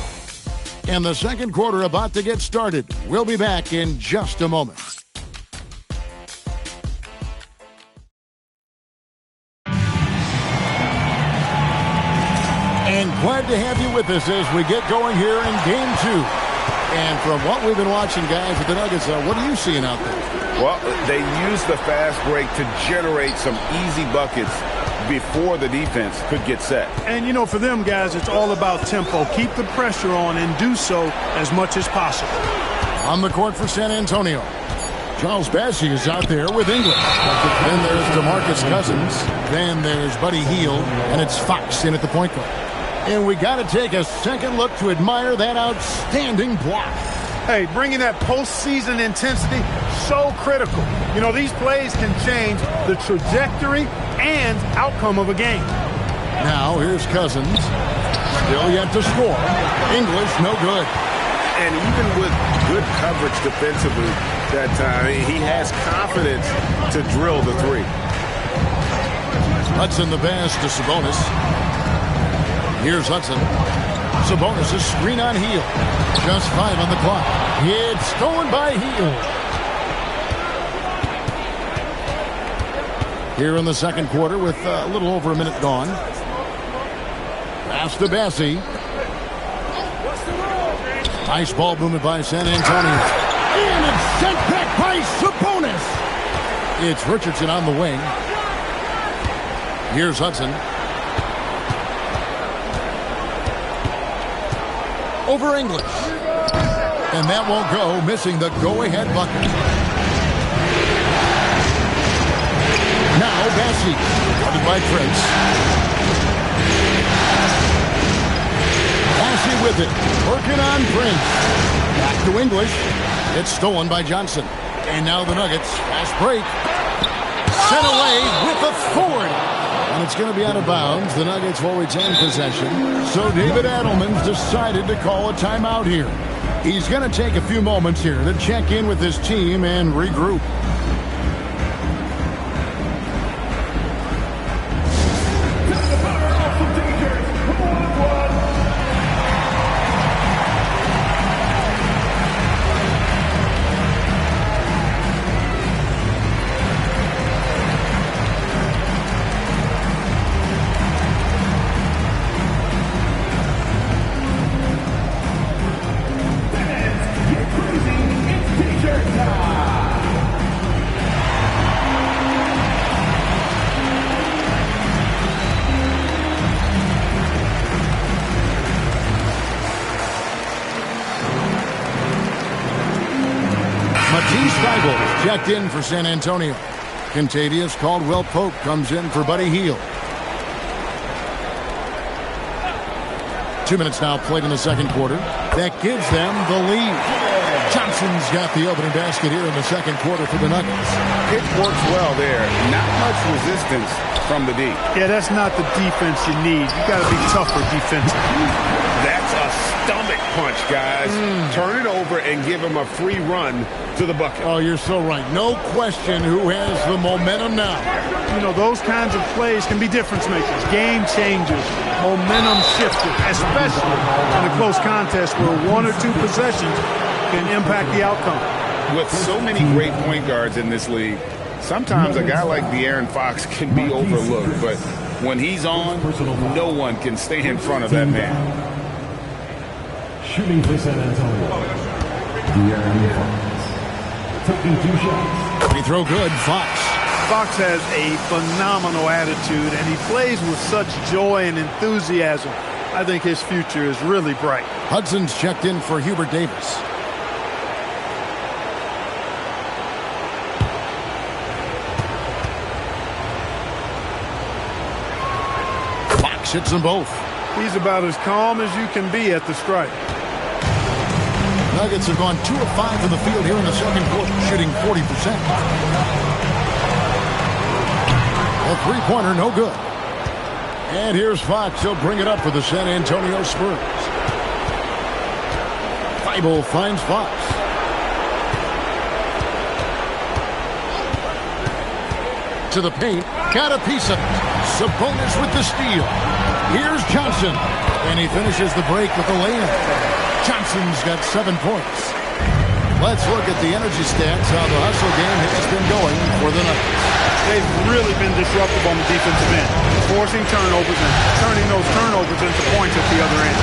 Speaker 1: And the second quarter about to get started. We'll be back in just a moment. And glad to have you with us as we get going here in Game 2. And from what we've been watching, guys, with the Nuggets, what are you seeing out there?
Speaker 4: Well, they use the fast break to generate some easy buckets before the defense could get set.
Speaker 11: And, you know, for them, guys, it's all about tempo. Keep the pressure on and do so as much as possible.
Speaker 1: On the court for San Antonio, Charles Bassey is out there with English. Then there's DeMarcus Cousins. Then there's Buddy Hield. And it's Fox in at the point guard. And we got to take a second look to admire that outstanding block.
Speaker 5: Hey, bringing that postseason intensity, so critical. You know, these plays can change the trajectory and outcome of a game.
Speaker 1: Now, here's Cousins. Still yet to score. English, no good.
Speaker 4: And even with good coverage defensively that time, he has confidence to drill the three.
Speaker 1: Hudson the pass to Sabonis. Here's Hudson. Sabonis' screen on Hield. Just 5 on the clock. It's stolen by Hield. Here in the second quarter with a little over a minute gone. Pass to Bassey. Nice ball movement by San Antonio. And it's sent back by Sabonis. It's Richardson on the wing. Here's Hudson. Over English. And that won't go, missing the go-ahead bucket. Now Bassey, guarded by Prince. Bassey with it, working on Prince. Back to English. It's stolen by Johnson. And now the Nuggets, fast break. Sent away with authority. And it's going to be out of bounds. The Nuggets will retain possession. So David Adelman's decided to call a timeout here. He's going to take a few moments here to check in with his team and regroup. Checked in for San Antonio. Contavious Caldwell-Pope comes in for Buddy Hield. 2 minutes now played in the second quarter. That gives them the lead. Johnson's got the opening basket here in the second quarter for the Nuggets.
Speaker 4: It works well there. Not much resistance from the D.
Speaker 11: Yeah, that's not the defense you need. You got to be tougher defensively.
Speaker 4: That's a stomach punch, guys. Turn it over and give him a free run to the bucket.
Speaker 1: Oh, you're so right. No question who has the momentum now.
Speaker 11: You know, those kinds of plays can be difference makers, game changers, momentum shifters, especially in a close contest where 1 or 2 possessions can impact the outcome.
Speaker 4: With so many great point guards in this league, sometimes a guy like De'Aaron Fox can be overlooked, but when he's on, no one can stay in front of that man.
Speaker 7: Shooting for San Antonio, De'Aaron Fox. Taking 2 shots.
Speaker 1: Free throw good, Fox.
Speaker 11: Fox has a phenomenal attitude, and he plays with such joy and enthusiasm. I think his future is really bright.
Speaker 1: Hudson's checked in for Hubert Davis. Fox hits them both.
Speaker 11: He's about as calm as you can be at the stripe.
Speaker 1: Nuggets have gone 2 of 5 from the field here in the second quarter, shooting 40%. A three-pointer, no good. And here's Fox. He'll bring it up for the San Antonio Spurs. Thibault finds Fox. to the paint. Got a piece of it. Sabonis with the steal. Here's Johnson. And he finishes the break with a layup. Johnson's got 7 points. Let's look at the energy stats, how the hustle game has been going for the Nuggets.
Speaker 5: They've really been disruptive on the defensive end, forcing turnovers and turning those turnovers into points at the other end.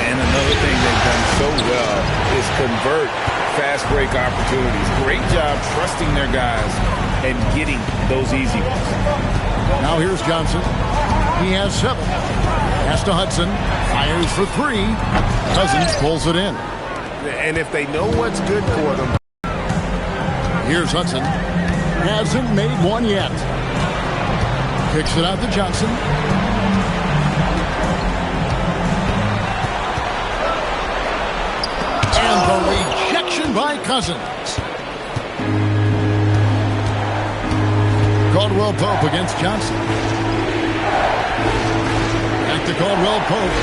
Speaker 4: And another thing they've done so well is convert fast break opportunities. Great job trusting their guys and getting those easy ones.
Speaker 1: Now here's Johnson. He has 7. Pass to Hudson. Fires for 3. Cousins pulls it in.
Speaker 9: And if they know what's good for them.
Speaker 1: Here's Hudson. Hasn't made one yet. Kicks it out to Johnson. And the rejection by Cousins. Caldwell Pope against Johnson. Back to Caldwell Pope.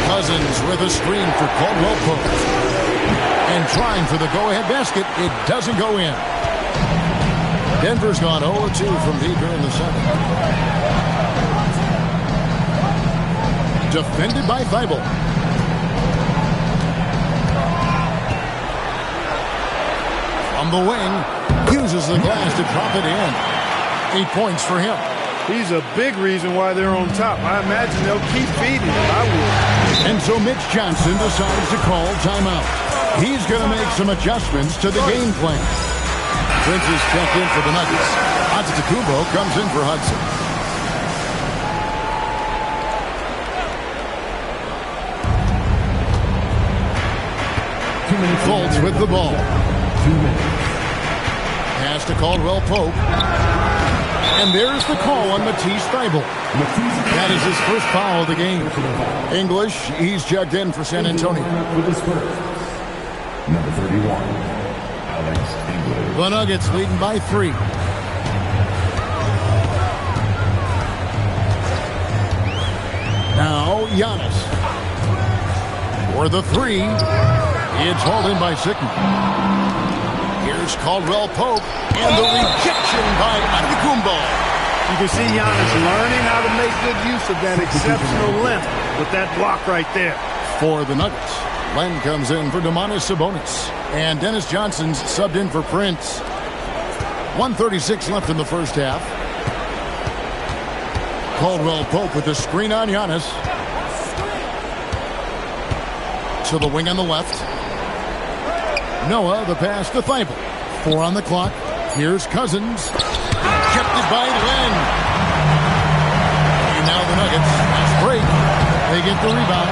Speaker 1: Cousins with a screen for Caldwell Pope. And trying for the go-ahead basket. It doesn't go in. Denver's gone 0-2 from deep here in the 7th. Defended by Thibault. From the wing, uses the glass to drop it in. 8 points for him.
Speaker 5: He's a big reason why they're on top. I imagine they'll keep feeding him. I would.
Speaker 1: And so Mitch Johnson decides to call timeout. He's going to make some adjustments to the game plan. Prince is checked in for the Nuggets. Antetokounmpo comes in for Hudson. Fultz with the ball.
Speaker 7: 2 minutes.
Speaker 1: Pass to Caldwell Pope. And there's the call on Matisse Thybulle. That is his first foul of the game. English, he's checked in for San Antonio.
Speaker 7: Number 31, Alex English.
Speaker 1: The Nuggets leading by 3. Now Giannis. For the 3. It's hauled in by Sigma. Here's Caldwell Pope. And the rejection by Antetokounmpo.
Speaker 5: You can see Giannis learning how to make good use of that exceptional length with that block right there.
Speaker 1: For the Nuggets, Len comes in for Domantas Sabonis. And Dennis Johnson's subbed in for Prince. 1:36 left in the first half. Caldwell Pope with the screen on Giannis. To the wing on the left. Noah, the pass to Thybulle. 4 on the clock. Here's Cousins. Rejected by Len. And now the Nuggets, fast break. They get the rebound.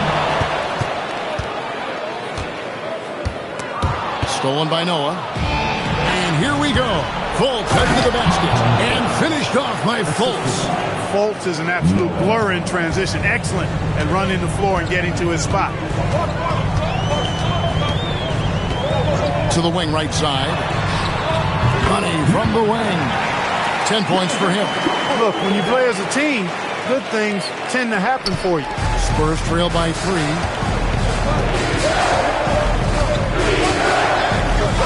Speaker 1: Stolen by Noah. And here we go. Fultz headed to the basket. And finished off by Fultz.
Speaker 5: Fultz is an absolute blur in transition. Excellent at running the floor and getting to his spot.
Speaker 1: To the wing right side. Money from the wing. 10 points for him.
Speaker 5: Look, when you play as a team, good things tend to happen for you.
Speaker 1: Spurs trail by 3.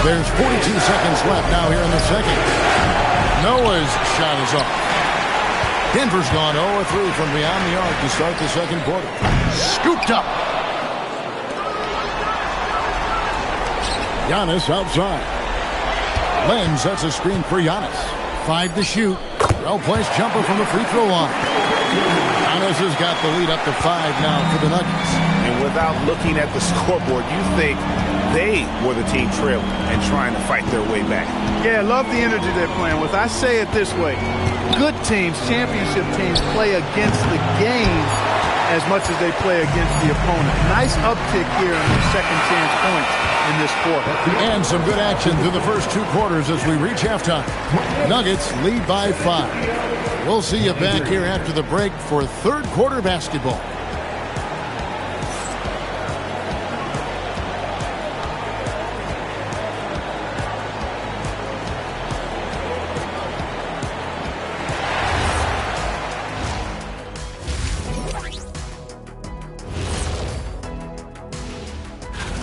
Speaker 1: There's 42 seconds left now here in the second. Noah's shot is off. Denver's gone 0-3 from beyond the arc to start the second quarter. Scooped up. Giannis outside. Len sets a screen for Giannis. 5 to shoot. Well-placed jumper from the free throw line. Giannis has got the lead up to 5 now for the Nuggets.
Speaker 4: And without looking at the scoreboard, you think they were the team trailing and trying to fight their way back.
Speaker 5: Yeah, I love the energy they're playing with. I say it this way. Good teams, championship teams, play against the game as much as they play against the opponent. Nice uptick here in the second chance points in this quarter.
Speaker 1: And some good action through the first 2 quarters as we reach halftime. Nuggets lead by 5. We'll see you back here after the break for third quarter basketball.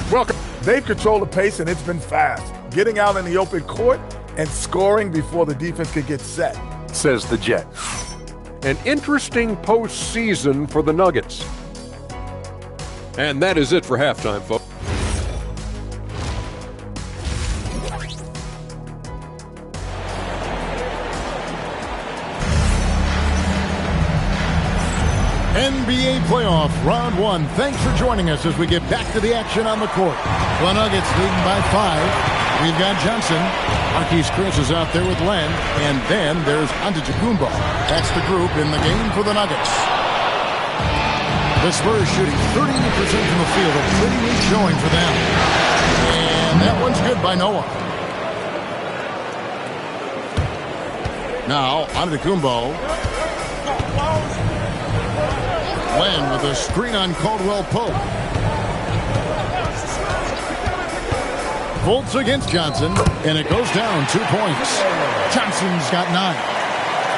Speaker 6: Welcome.
Speaker 13: They've controlled the pace, and it's been fast. Getting out in the open court,
Speaker 3: and scoring before the defense could get set.
Speaker 10: Says the Jet.
Speaker 6: An interesting postseason for the Nuggets. And that is it for halftime, folks.
Speaker 1: NBA playoff round 1. Thanks for joining us as we get back to the action on the court. The Nuggets leading by 5. We've got Johnson. Marquise Chris is out there with Len. And then there's Antetokounmpo. That's the group in the game for the Nuggets. The Spurs shooting 38% from the field. A pretty weak showing for them. And that one's good by Noah. Now, Antetokounmpo. Len with a screen on Caldwell Pope. Fultz against Johnson, and it goes down 2 points. Johnson's got 9.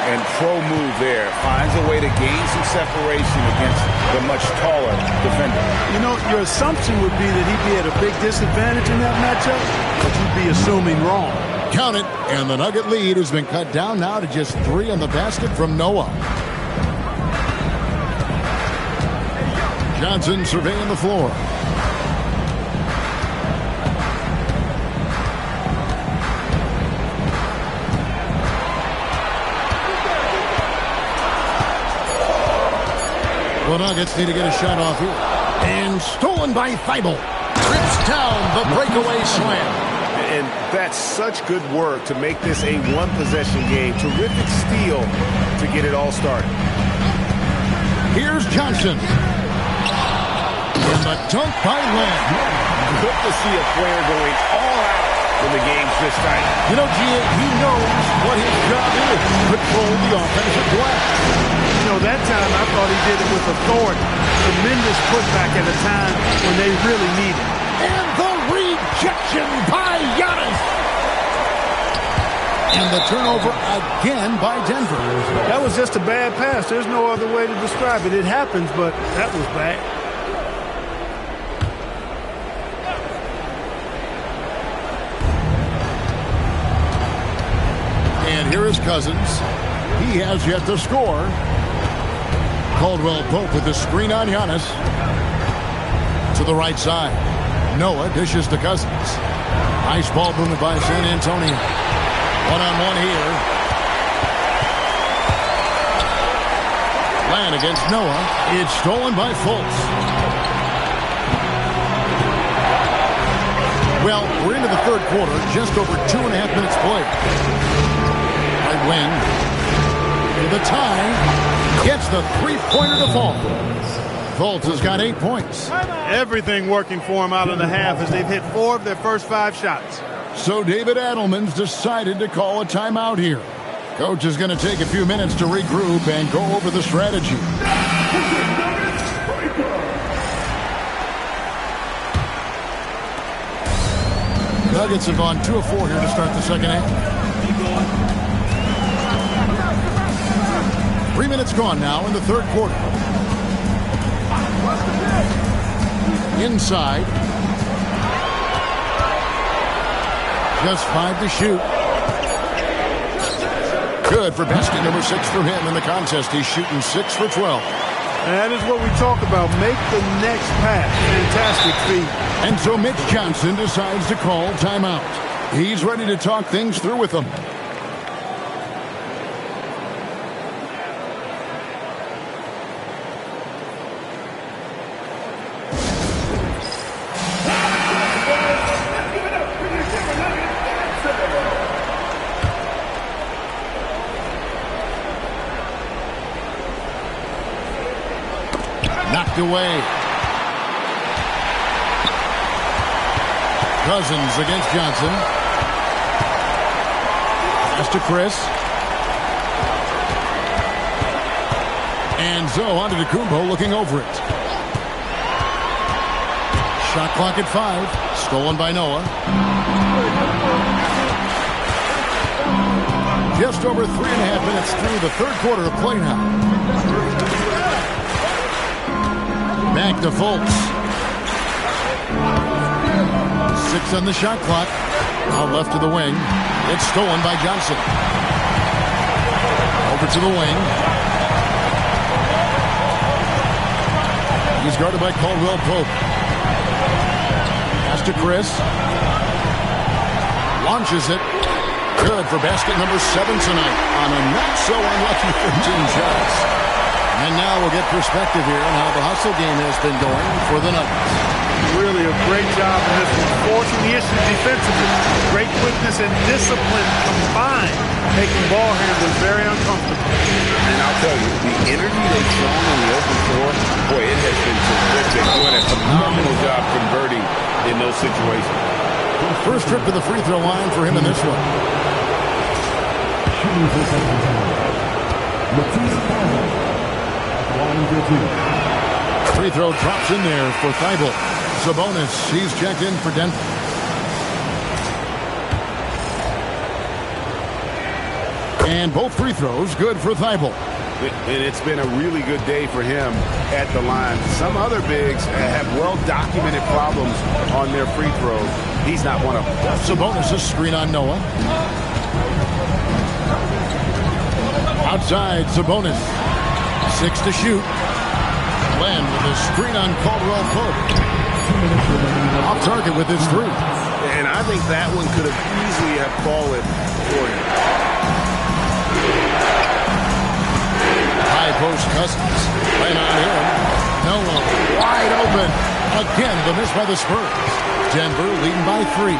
Speaker 4: And pro move there. Finds a way to gain some separation against the much taller defender.
Speaker 5: You know, your assumption would be that he'd be at a big disadvantage in that matchup, but you'd be assuming wrong.
Speaker 1: Count it, and the Nugget lead has been cut down now to just 3 on the basket from Noah. Johnson surveying the floor. The Nuggets need to get a shot off here. And stolen by Thibault. Rips down the breakaway slam.
Speaker 9: And that's such good work to make this a one-possession game. Terrific steal to get it all started.
Speaker 1: Here's Johnson. And the dunk by Len.
Speaker 9: Good to see a player going all out when the game's this tight.
Speaker 1: You know, he knows what his job is. Control the offensive glass.
Speaker 5: You know, that time I thought he did it with authority. Tremendous putback at a time when they really need it.
Speaker 1: And the rejection by Giannis. And the turnover again by Denver.
Speaker 5: That was just a bad pass. There's no other way to describe it. It happens, but that was bad.
Speaker 1: And here is Cousins. He has yet to score. Caldwell Pope with the screen on Giannis. To the right side. Noah dishes to Cousins. Nice ball movement by San Antonio. One-on-one here. Len against Noah. It's stolen by Fultz. Well, we're into the third quarter. Just over 2.5 minutes played. Win. The tie gets the three-pointer to fall. Fultz has got 8 points.
Speaker 5: Everything working for him out of the half as they've hit 4 of their first 5 shots.
Speaker 1: So David Adelman's decided to call a timeout here. Coach is going to take a few minutes to regroup and go over the strategy. Nuggets have gone 2 of 4 here to start the second half. 3 minutes gone now in the third quarter. Inside. Just 5 to shoot. Good for basket number 6 for him in the contest. He's shooting 6 for 12.
Speaker 5: That is what we talk about. Make the next pass. Fantastic feed.
Speaker 1: And so Mitch Johnson decides to call timeout. He's ready to talk things through with them. Knocked away. Cousins against Johnson. Pass to Chris. And so Antetokounmpo looking over it. Shot clock at 5. Stolen by Noah. Just over 3.5 minutes through the third quarter of play now. Back to Fultz. 6 on the shot clock. Out left to the wing. It's stolen by Johnson. Over to the wing. He's guarded by Caldwell Pope. Pass to Chris. Launches it. Good for basket number 7 tonight on a not-so-unlucky 15 shots. And now we'll get perspective here on how the hustle game has been going for the Nuggets.
Speaker 5: Really a great job in this one, forcing the issue defensively. Great quickness and discipline combined, making ball handlers very uncomfortable.
Speaker 4: And I'll tell you, the energy they've shown on the open floor, boy, it has been terrific. Doing a phenomenal job converting in those situations.
Speaker 1: First trip to the free throw line for him in this one. Free throw drops in there for Thibault. Sabonis, he's checked in for Denver. And both free throws good for Thibault.
Speaker 9: And it's been a really good day for him at the line. Some other bigs have well-documented problems on their free throws. He's not one of them.
Speaker 1: Sabonis, a screen on Noah. Outside, Sabonis. 6 to shoot. Glenn with a screen on Caldwell Pope. Off target with his 3.
Speaker 9: And I think that one could have easily have fallen for him.
Speaker 1: High post Cousins. Right on him. Noah wide open. Again, the miss by the Spurs. Denver leading by 3.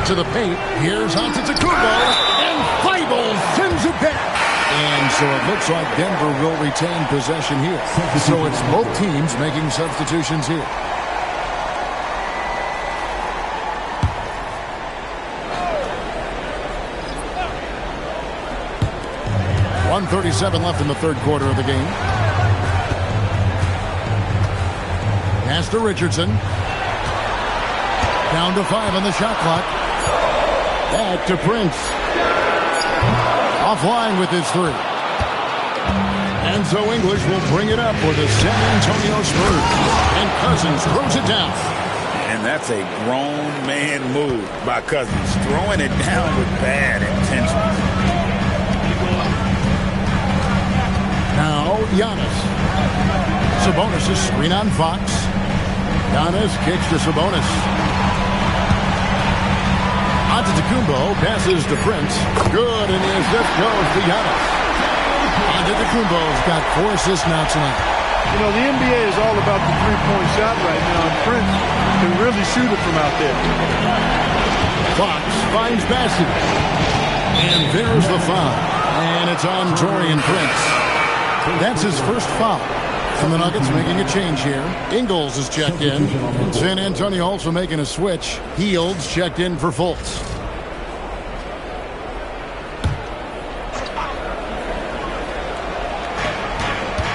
Speaker 1: To the paint. Here's Antetokounmpo. And Thibault sends it back. And so it looks like Denver will retain possession here. So it's both teams making substitutions here. .137 left in the third quarter of the game. Pass to Richardson. Down to 5 on the shot clock. Back to Prince. Offline with his 3. And so English will bring it up for the San Antonio Spurs. And Cousins throws it down.
Speaker 2: And that's a grown man move by Cousins. Throwing it down with bad intentions.
Speaker 1: Now Giannis. Sabonis is screen on Fox. Giannis kicks to Sabonis. Antetokounmpo passes to Prince. Good, and his lift goes to Giannis. Antetokounmpo's got 4 assists now tonight.
Speaker 5: You know, the NBA is all about the three-point shot right now, and Prince can really shoot it from out there.
Speaker 1: Fox finds Bassett. And there's the foul. And it's on Taurean Prince. That's his first foul. And the Nuggets making a change here. Ingles is checked in. San Antonio also making a switch. Fields checked in for Fultz.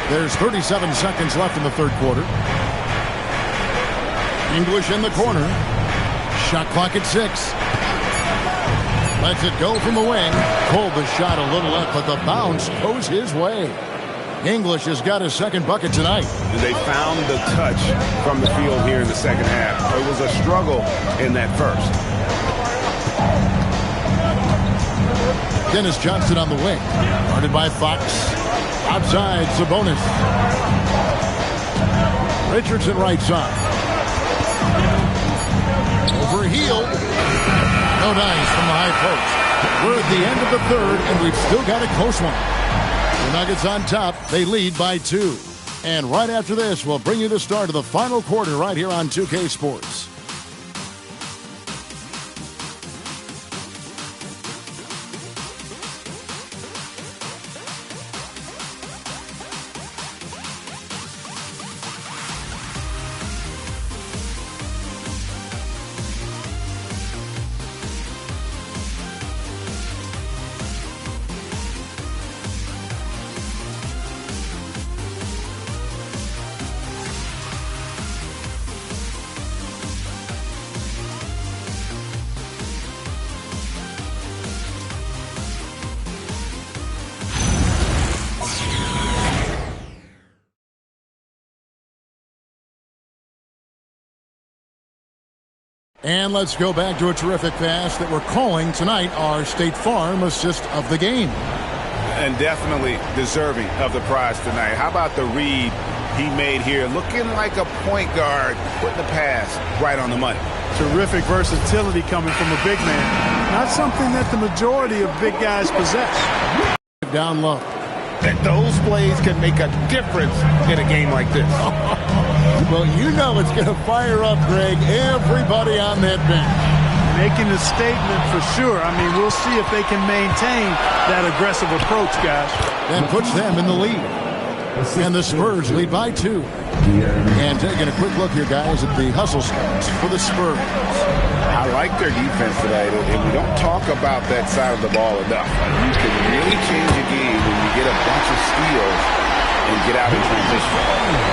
Speaker 1: There's 37 seconds left in the third quarter. English in the corner. Shot clock at 6. Lets it go from the wing. Pulled the shot a little left, but the bounce goes his way. English has got his second bucket tonight.
Speaker 9: They found the touch from the field here in the second half. It was a struggle in that first.
Speaker 1: Dennis Johnson on the wing. Guarded by Fox. Outside, Sabonis. Richardson right side. Overhealed. No dice from the high post. We're at the end of the third, and we've still got a close one. The Nuggets on top. They lead by 2. And right after this, we'll bring you the start of the final quarter right here on 2K Sports. And let's go back to a terrific pass that we're calling tonight our State Farm assist of the game.
Speaker 4: And definitely deserving of the prize tonight. How about the read he made here? Looking like a point guard, putting the pass right on the money.
Speaker 5: Terrific versatility coming from a big man. Not something that the majority of big guys possess.
Speaker 1: Down low.
Speaker 4: That those plays can make a difference in a game like this.
Speaker 1: Well, you know it's going to fire up, Greg, everybody on that bench.
Speaker 5: Making a statement for sure. I mean, we'll see if they can maintain that aggressive approach, guys.
Speaker 1: And puts them in the lead. And the Spurs lead by 2. And taking a quick look here, guys, at the hustle stats for the Spurs.
Speaker 4: I like their defense tonight, and we don't talk about that side of the ball enough. You can really change a game when you get a bunch of steals and get out in transition.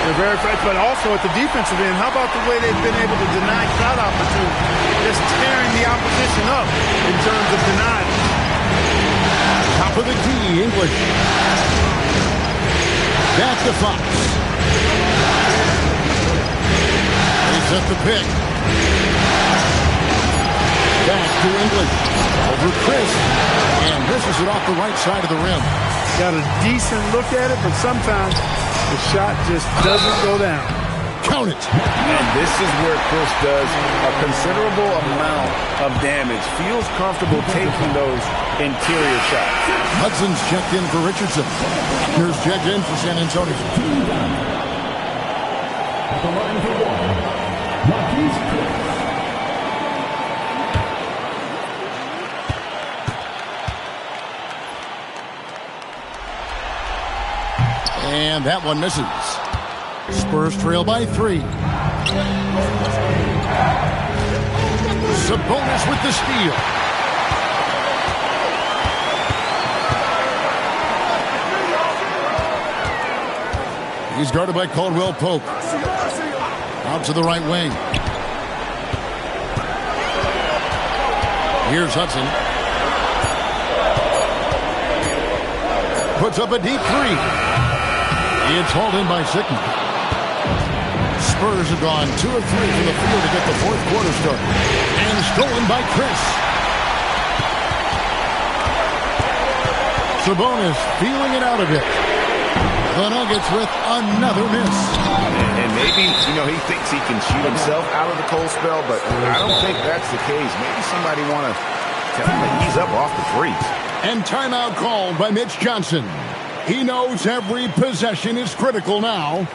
Speaker 5: They're very fresh, but also at the defensive end, how about the way they've been able to deny shot opportunities? Just tearing the opposition up in terms of denying.
Speaker 1: Top of the key, English. Back to Fox. They set the pick. Back to English. Over Chris. And misses it off the right side of the rim.
Speaker 5: Got a decent look at it, but sometimes the shot just doesn't go down.
Speaker 1: Count it.
Speaker 4: And this is where Chris does a considerable amount of damage. Feels comfortable taking those interior shots.
Speaker 1: Hudson's checked in for Richardson. Here's checked in for San Antonio.
Speaker 7: At the line for one, Marquise Chris.
Speaker 1: And that one misses. Spurs trail by 3. Sabonis with the steal. He's guarded by Caldwell Pope. Out to the right wing. Here's Hudson. Puts up a deep 3. It's hauled in by Sickman. Spurs have gone 2 of 3 from the field to get the fourth quarter started. And stolen by Chris. Sabonis feeling it out a bit. The Nuggets with another miss.
Speaker 4: And maybe, he thinks he can shoot himself out of the cold spell, but I don't think that's the case. Maybe somebody want to tell him to ease up off the threes.
Speaker 1: And timeout called by Mitch Johnson. He knows every possession is critical now.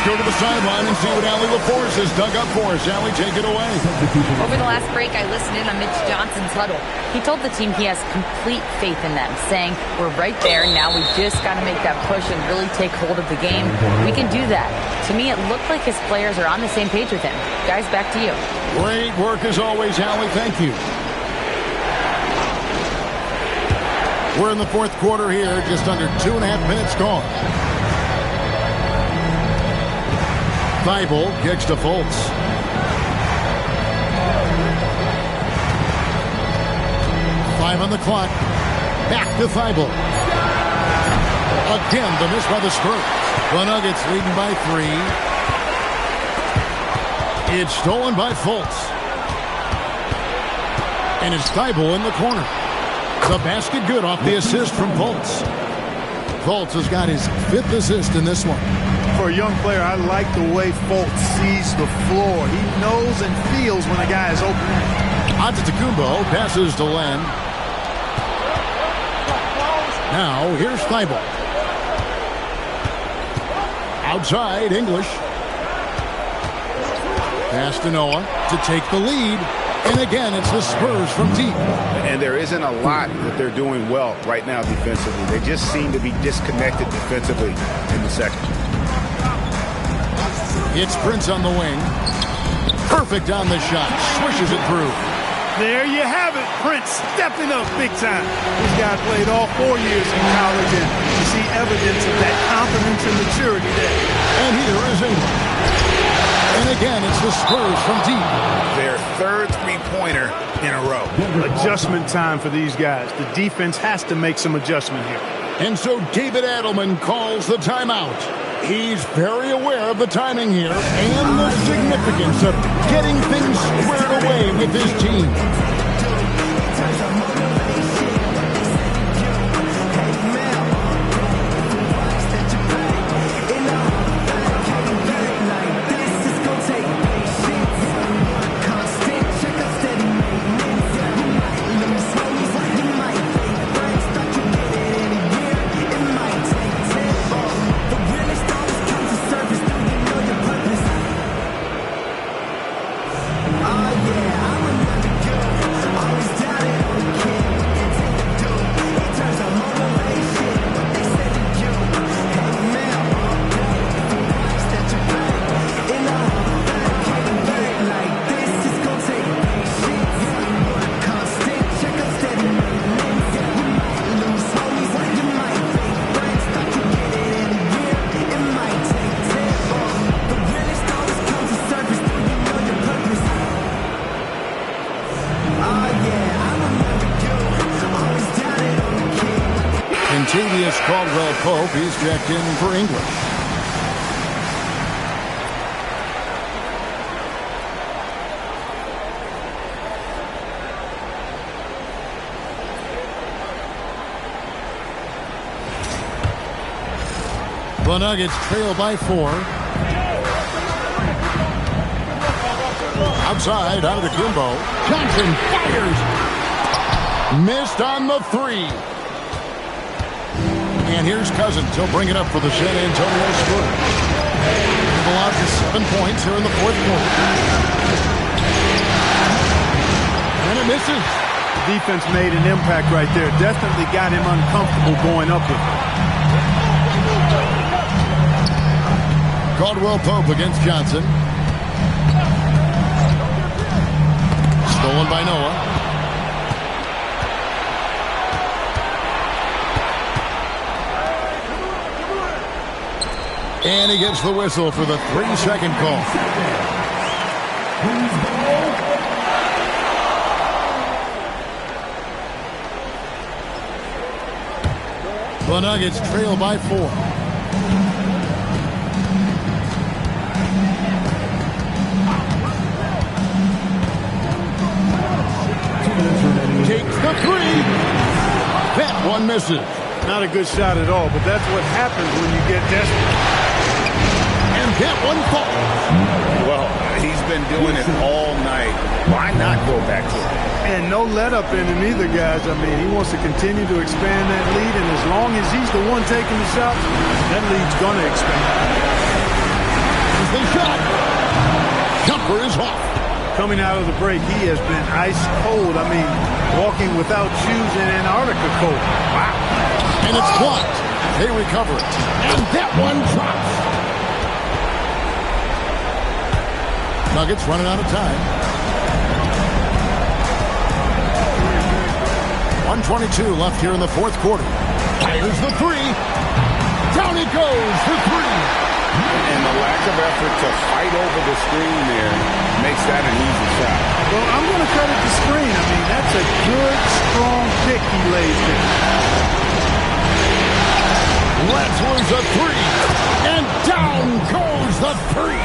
Speaker 1: Go to the sideline and see what Allie LaForce has dug up for us. Allie, take it away.
Speaker 8: Over the last break, I listened in on Mitch Johnson's huddle. He told the team he has complete faith in them, saying, we're right there. Now we just got to make that push and really take hold of the game. We can do that. To me, it looked like his players are on the same page with him. Guys, back to you.
Speaker 1: Great work as always, Allie. Thank you. We're in the fourth quarter here, just under 2.5 minutes gone. Thibault kicks to Fultz. Five on the clock. Back to Thibault. Again, the miss by the Spurs. The Nuggets leading by 3. It's stolen by Fultz. And it's Thibault in the corner. The basket good off the assist from Fultz. Fultz has got his 5th assist in this one.
Speaker 5: For a young player, I like the way Fultz sees the floor. He knows and feels when a guy is open.
Speaker 1: Antetokounmpo passes to Len. Now here's Thibault. Outside, English. Pass to Noah to take the lead. And again, it's the Spurs from deep.
Speaker 4: And there isn't a lot that they're doing well right now defensively. They just seem to be disconnected defensively in the second.
Speaker 1: It's Prince on the wing. Perfect on the shot. Swishes it through.
Speaker 5: There you have it. Prince stepping up big time. This guy played all 4 years in college, and you see evidence of that confidence and maturity there.
Speaker 1: And here is England. And again, it's the Spurs from deep.
Speaker 4: Their third three-pointer in a row.
Speaker 5: Adjustment time for these guys. The defense has to make some adjustment here.
Speaker 1: And so David Adelman calls the timeout. He's very aware of the timing here and the significance of getting things squared away with his team. Pope, he's checked in for English. The Nuggets trail by 4. Outside, Antetokounmpo. Johnson fires. Missed on the 3. And here's Cousins. He'll bring it up for the San Antonio Spurs. They've allowed just 7 points here in the fourth quarter. And it misses.
Speaker 5: The defense made an impact right there. Definitely got him uncomfortable going up with it.
Speaker 1: Caldwell Pope against Johnson. Stolen by Noah. And he gets the whistle for the 3-second call. The Nuggets trail by 4. Takes the 3. That one misses.
Speaker 5: Not a good shot at all, but that's what happens when you get desperate.
Speaker 1: And that one falls.
Speaker 4: Well, he's been doing it all night. Why not go back to it?
Speaker 5: And no let up in him either, guys. I mean, he wants to continue to expand that lead, and as long as he's the one taking the shot, that lead's going to expand.
Speaker 1: Here's the shot. Jumper is off.
Speaker 5: Coming out of the break, he has been ice cold. I mean, walking without shoes in Antarctica cold. Wow.
Speaker 1: And it's blocked. They recover it. And that one drops. Nuggets running out of time. 1:22 left here in the fourth quarter. Fires the 3. Down it goes for 3.
Speaker 4: And the lack of effort to fight over the screen there makes that an easy shot.
Speaker 5: Well, I'm going to credit the screen. I mean, that's a good, strong pick he lays there.
Speaker 1: Let's lose a 3. And down goes the 3.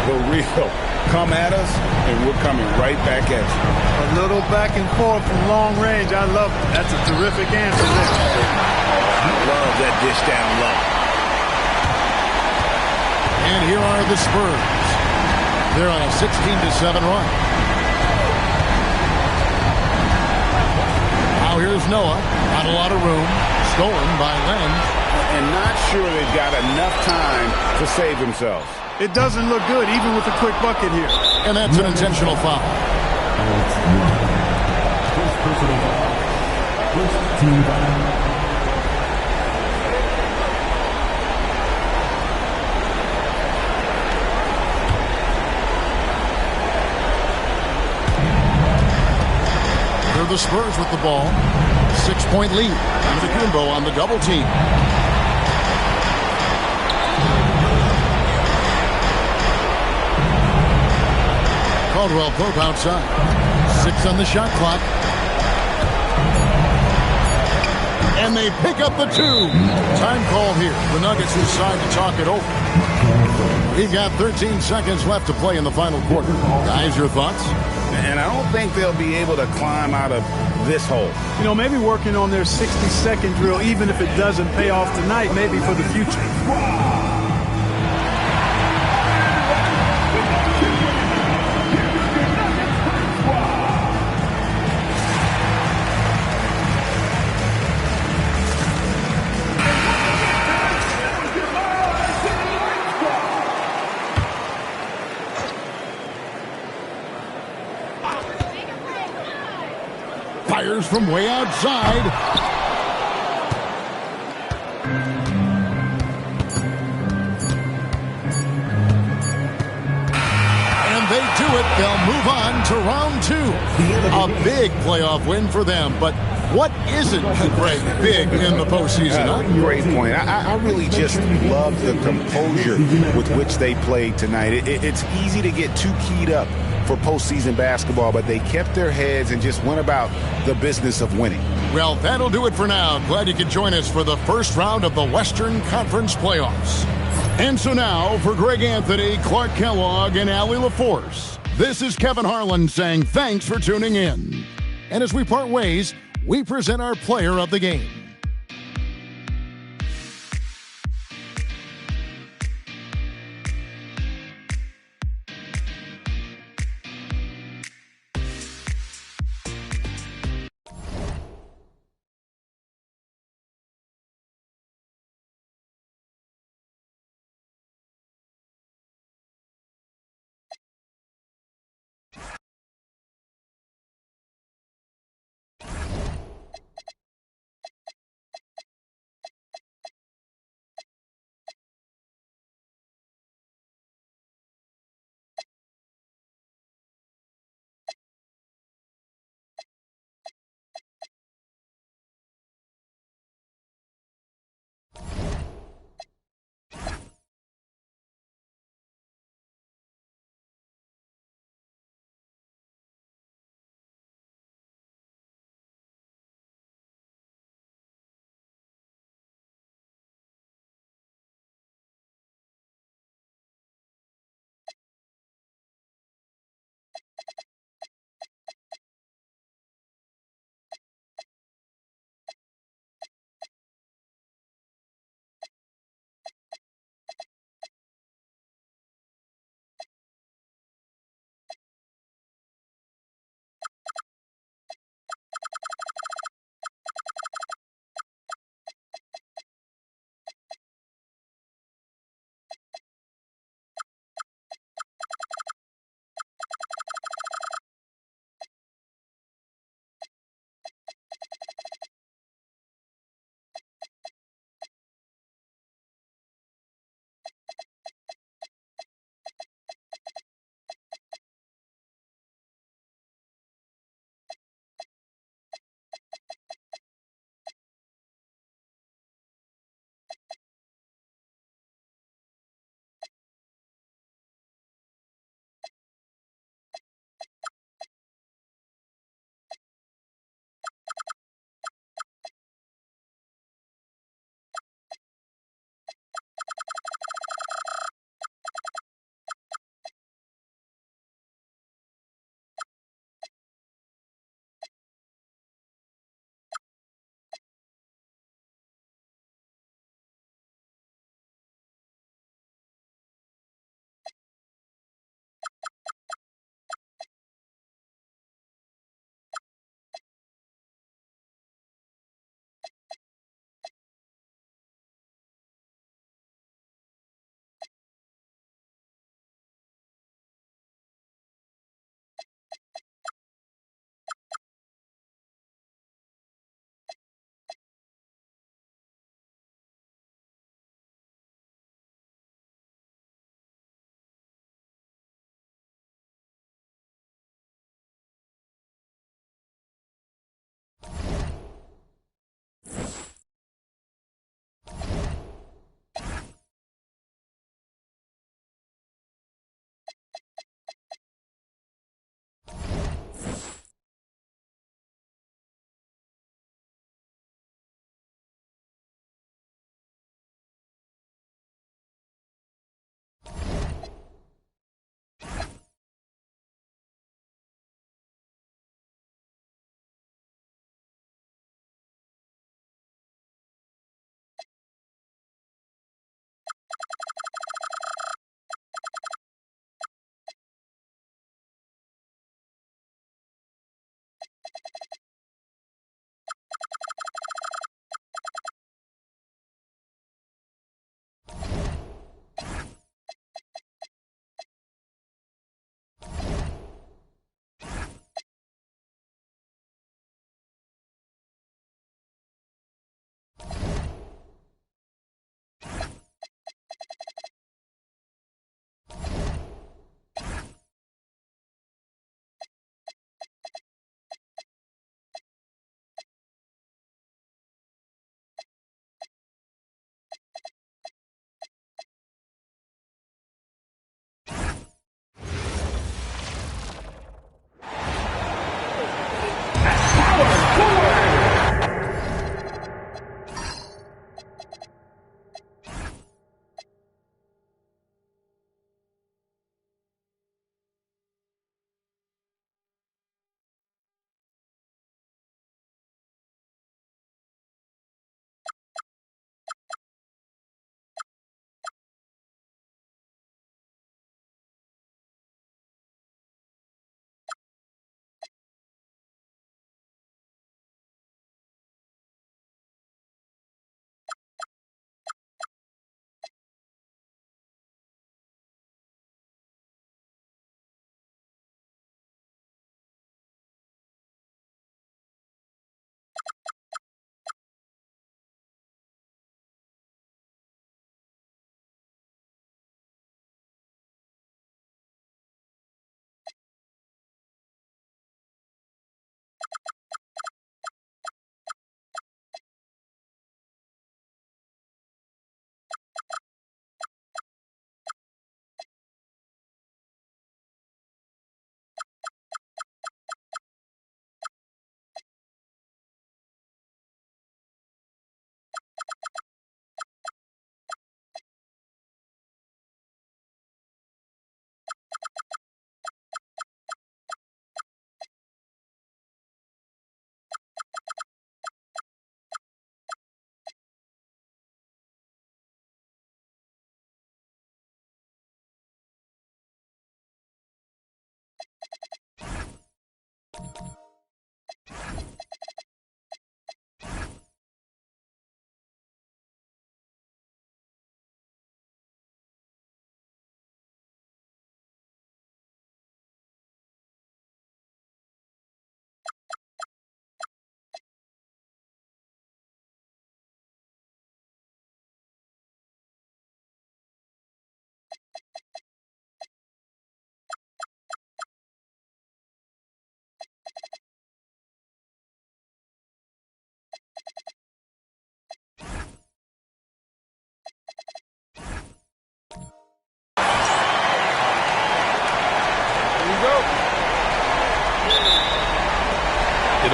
Speaker 4: The real come at us, and we're coming right back at you.
Speaker 5: A little back and forth from long range. I love it. That's a terrific answer there.
Speaker 4: I love that dish down low.
Speaker 1: And here are the Spurs. They're on a 16-7 run. here's Noah. Not a lot of room. Stolen by Len.
Speaker 4: And not sure they've got enough time to save themselves.
Speaker 5: It doesn't look good, even with a quick bucket here.
Speaker 1: And that's an intentional foul.
Speaker 7: First team foul.
Speaker 1: They're the Spurs with the ball. 6-point lead. Antetokounmpo on the double team. Caldwell Pope outside. 6 on the shot clock. And they pick up the 2. Time call here. The Nuggets decide to talk it over. We've got 13 seconds left to play in the final quarter. Guys, your thoughts?
Speaker 4: And I don't think they'll be able to climb out of this hole.
Speaker 5: You know, maybe working on their 60-second drill, even if it doesn't pay off tonight, maybe for the future.
Speaker 1: Fires from way outside. And they do it. They'll move on to round 2. A big playoff win for them. But what isn't, Greg, big in the postseason? Huh?
Speaker 4: Great point. I really just love the composure with which they played tonight. It's easy to get too keyed up for postseason basketball, but they kept their heads and just went about the business of winning.
Speaker 1: Well, that'll do it for now. Glad you could join us for the first round of the Western Conference playoffs. And so now, for Greg Anthony, Clark Kellogg, and Allie LaForce, this is Kevin Harlan saying thanks for tuning in. And as we part ways, we present our player of the game.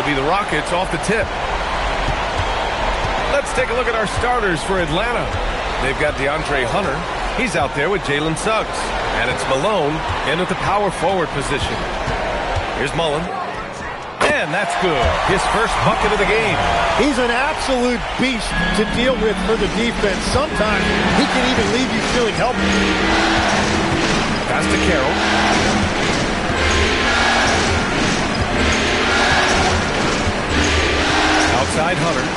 Speaker 10: be the Rockets off the tip. Let's take a look at our starters for Atlanta. They've got DeAndre Hunter. He's out there with Jalen Suggs. And it's Malone in at the power forward position. Here's Mullen. And that's good. His first bucket of the game.
Speaker 3: He's an absolute beast to deal with for the defense. Sometimes he can even leave you feeling helpless.
Speaker 10: Pass to Carroll. Outside Hunter.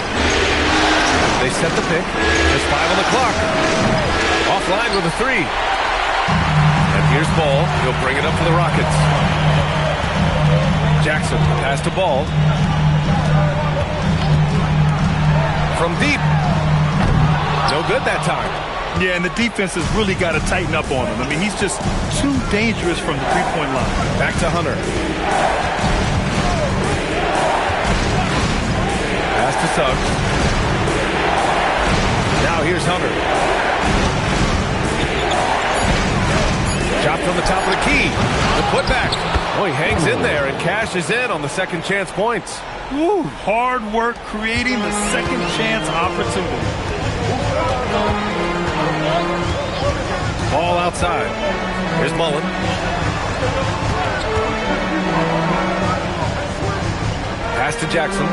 Speaker 10: They set the pick. There's 5 on the clock. Offline with a 3. And here's Ball. He'll bring it up for the Rockets. Jackson pass to Ball. From deep. No good that time.
Speaker 11: Yeah, and the defense has really got to tighten up on him. I mean, he's just too dangerous from the three-point line.
Speaker 10: Back to Hunter. Pass to Suggs. Now here's Hunter. Chopped from the top of the key. The putback. Oh, he hangs in there and cashes in on the second chance points.
Speaker 11: Ooh, hard work creating the second chance opportunity.
Speaker 10: Ball outside. Here's Mullen. Pass to Jackson.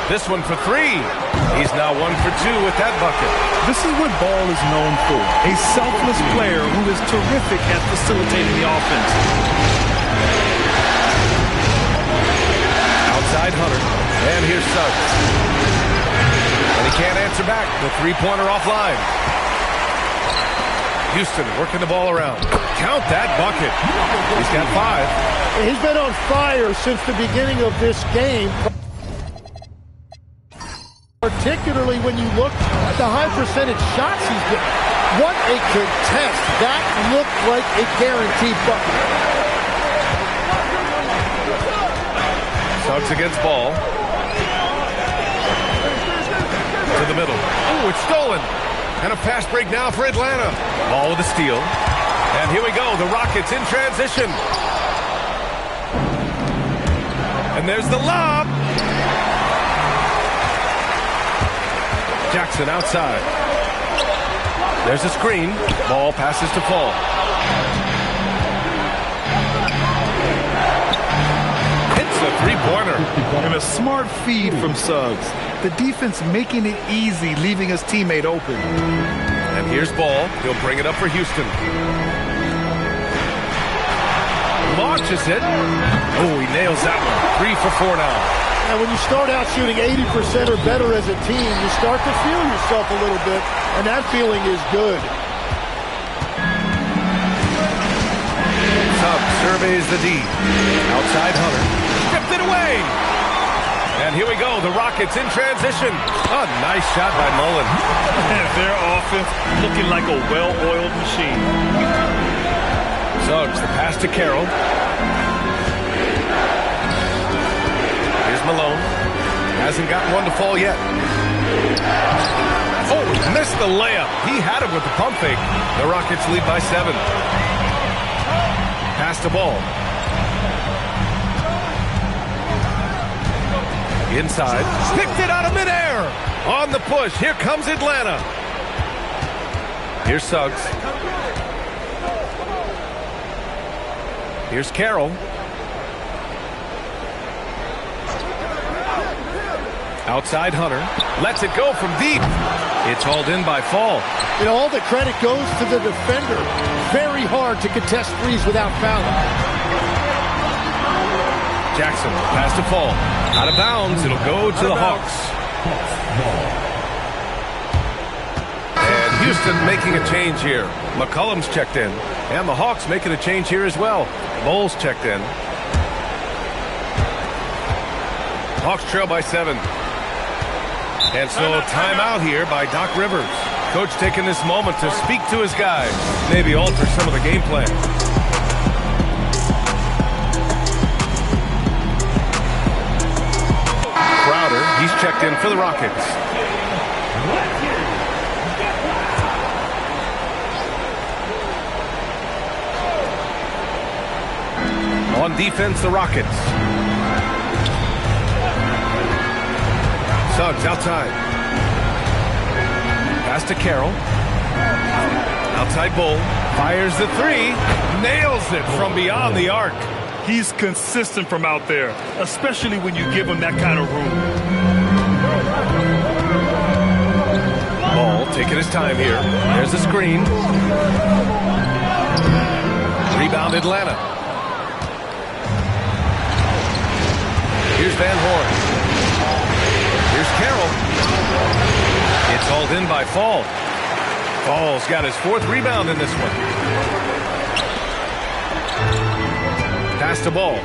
Speaker 10: This one for 3. He's now 1 for 2 with that bucket.
Speaker 11: This is what Ball is known for. A selfless player who is terrific at facilitating the offense.
Speaker 10: Outside Hunter. And here's Suggs. And he can't answer back. The three-pointer offline. Houston working the ball around. Count that bucket. He's got 5.
Speaker 3: He's been on fire since the beginning of this game. Particularly when you look at the high percentage shots he's getting. What a contest. That looked like a guaranteed bucket.
Speaker 10: Suggs against Ball. To the middle. Oh, it's stolen. And a fast break now for Atlanta. Ball with a steal. And here we go. The Rockets in transition. And there's the lob. Jackson outside. There's a screen. Ball passes to Fall. Hits a three-pointer.
Speaker 11: And a smart feed from Suggs. The defense making it easy, leaving his teammate open.
Speaker 10: And here's Ball. He'll bring it up for Houston. Launches it. Oh, he nails that one. 3 for 4 now.
Speaker 3: And when you start out shooting 80% or better as a team, you start to feel yourself a little bit, and that feeling is good.
Speaker 10: Suggs surveys the D. Outside Hunter. Stripped it away. And here we go. The Rockets in transition. A nice shot by Mullen.
Speaker 11: And their offense looking like a well-oiled machine.
Speaker 10: Suggs, the pass to Carroll. Malone hasn't got one to fall yet. Oh, missed the layup. He had it with the pump fake. The Rockets lead by 7. Pass the Ball. Inside. Picked it out of midair. On the push. Here comes Atlanta. Here's Suggs. Here's Carroll. Outside Hunter. Lets it go from deep. It's hauled in by Fall.
Speaker 3: You know, all the credit goes to the defender. Very hard to contest threes without fouling.
Speaker 10: Jackson, pass to Fall. Out of bounds. It'll go to the Hawks. And Houston making a change here. McCollum's checked in. And the Hawks making a change here as well. Bowles checked in. Hawks trail by 7. And so timeout here by Doc Rivers. Coach taking this moment to speak to his guys. Maybe alter some of the game plan. Crowder, he's checked in for the Rockets. On defense, the Rockets. Suggs outside. Pass to Carroll. Outside Bull. Fires the three. Nails it from beyond the arc.
Speaker 11: He's consistent from out there, especially when you give him that kind of room.
Speaker 10: Ball taking his time here. There's the screen. Rebound Atlanta. Here's Van Horn. Here's Carroll. It's hauled in by Fall. Fall's got his 4th rebound in this one. Pass the ball.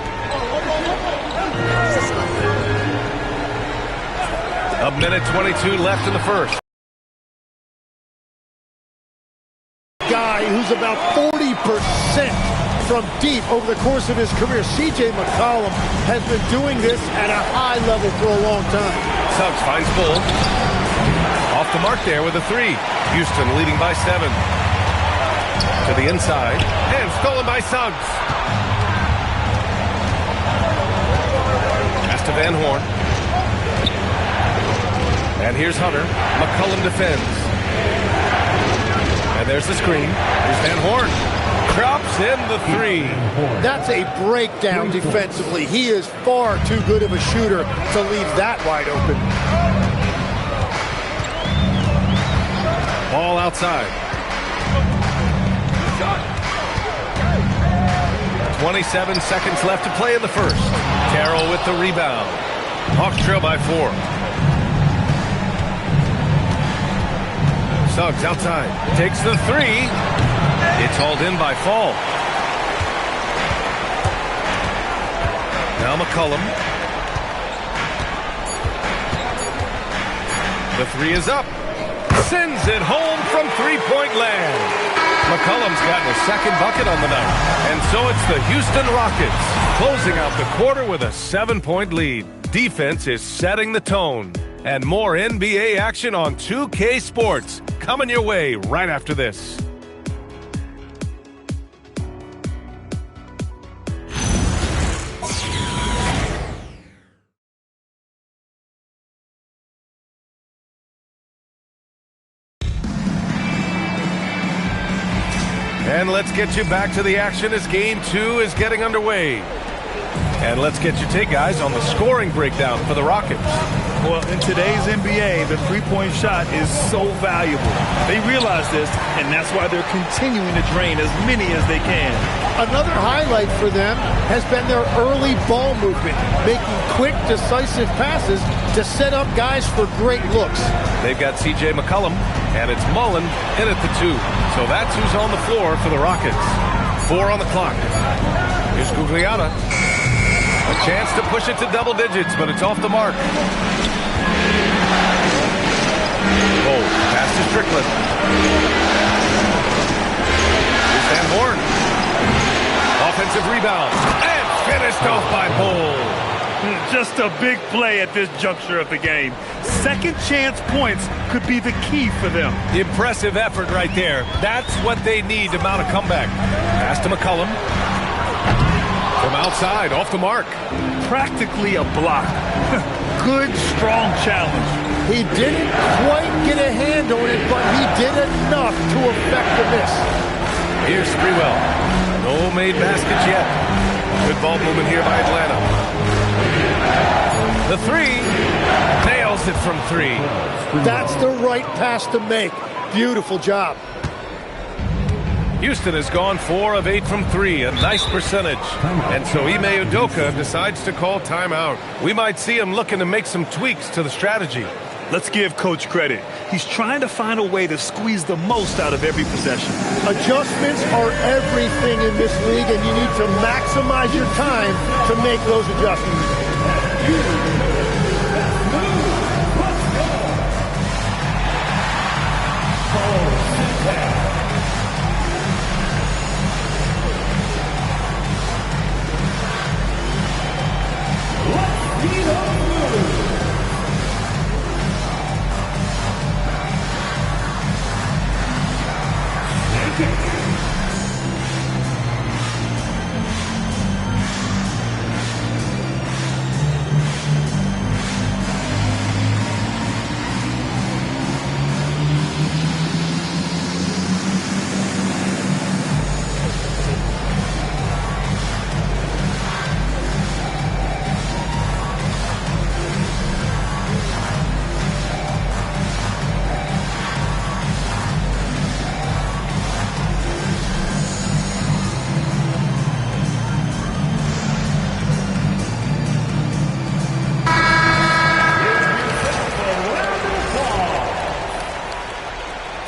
Speaker 10: A minute 22 left in the first.
Speaker 3: Guy who's about 40% from deep over the course of his career. C.J. McCollum has been doing this at a high level for a long time.
Speaker 10: Suggs finds Bull. Off the mark there with a 3. Houston leading by 7. To the inside. And stolen by Suggs. Pass to Van Horn. And here's Hunter. McCollum defends. And there's the screen. Here's Van Horn. Drops in the 3.
Speaker 3: That's a breakdown defensively. He is far too good of a shooter to leave that wide open.
Speaker 10: Ball outside. 27 seconds left to play in the first. Carroll with the rebound. Hawks trail by 4. Suggs outside. Takes the 3. It's hauled in by Fall. Now McCollum. The 3 is up. Sends it home from three-point land. McCollum's gotten a 2nd bucket on the night. And so it's the Houston Rockets closing out the quarter with a 7-point lead. Defense is setting the tone. And more NBA action on 2K Sports coming your way right after this. And let's get you back to the action as Game 2 is getting underway. And let's get your take, guys, on the scoring breakdown for the Rockets.
Speaker 11: Well, in today's NBA, the three-point shot is so valuable. They realize this, and that's why they're continuing to drain as many as they can.
Speaker 3: Another highlight for them has been their early ball movement, making quick, decisive passes to set up guys for great looks.
Speaker 10: They've got C.J. McCollum, and it's Mullen in at the 2. So that's who's on the floor for the Rockets. 4 on the clock. Here's Gugliotta. A chance to push it to double digits, but it's off the mark. Oh, pass to Strickland. Here's Van Horn. Offensive rebound. And finished off by Bull.
Speaker 11: Just a big play at this juncture of the game. Second chance points could be the key for them.
Speaker 10: Impressive effort right there. That's what they need to mount a comeback. Pass to McCollum. From outside, off the mark.
Speaker 11: Practically a block. Good, strong challenge.
Speaker 3: He didn't quite get a hand on it, but he did enough to affect the miss.
Speaker 10: Here's Sprewell. No made baskets yet. Good ball movement here by Atlanta. The 3. Nails it from 3.
Speaker 3: That's the right pass to make. Beautiful job.
Speaker 10: Houston has gone 4 of 8 from 3, a nice percentage. And so Ime Udoka decides to call timeout. We might see him looking to make some tweaks to the strategy.
Speaker 11: Let's give Coach credit. He's trying to find a way to squeeze the most out of every possession.
Speaker 3: Adjustments are everything in this league, and you need to maximize your time to make those adjustments.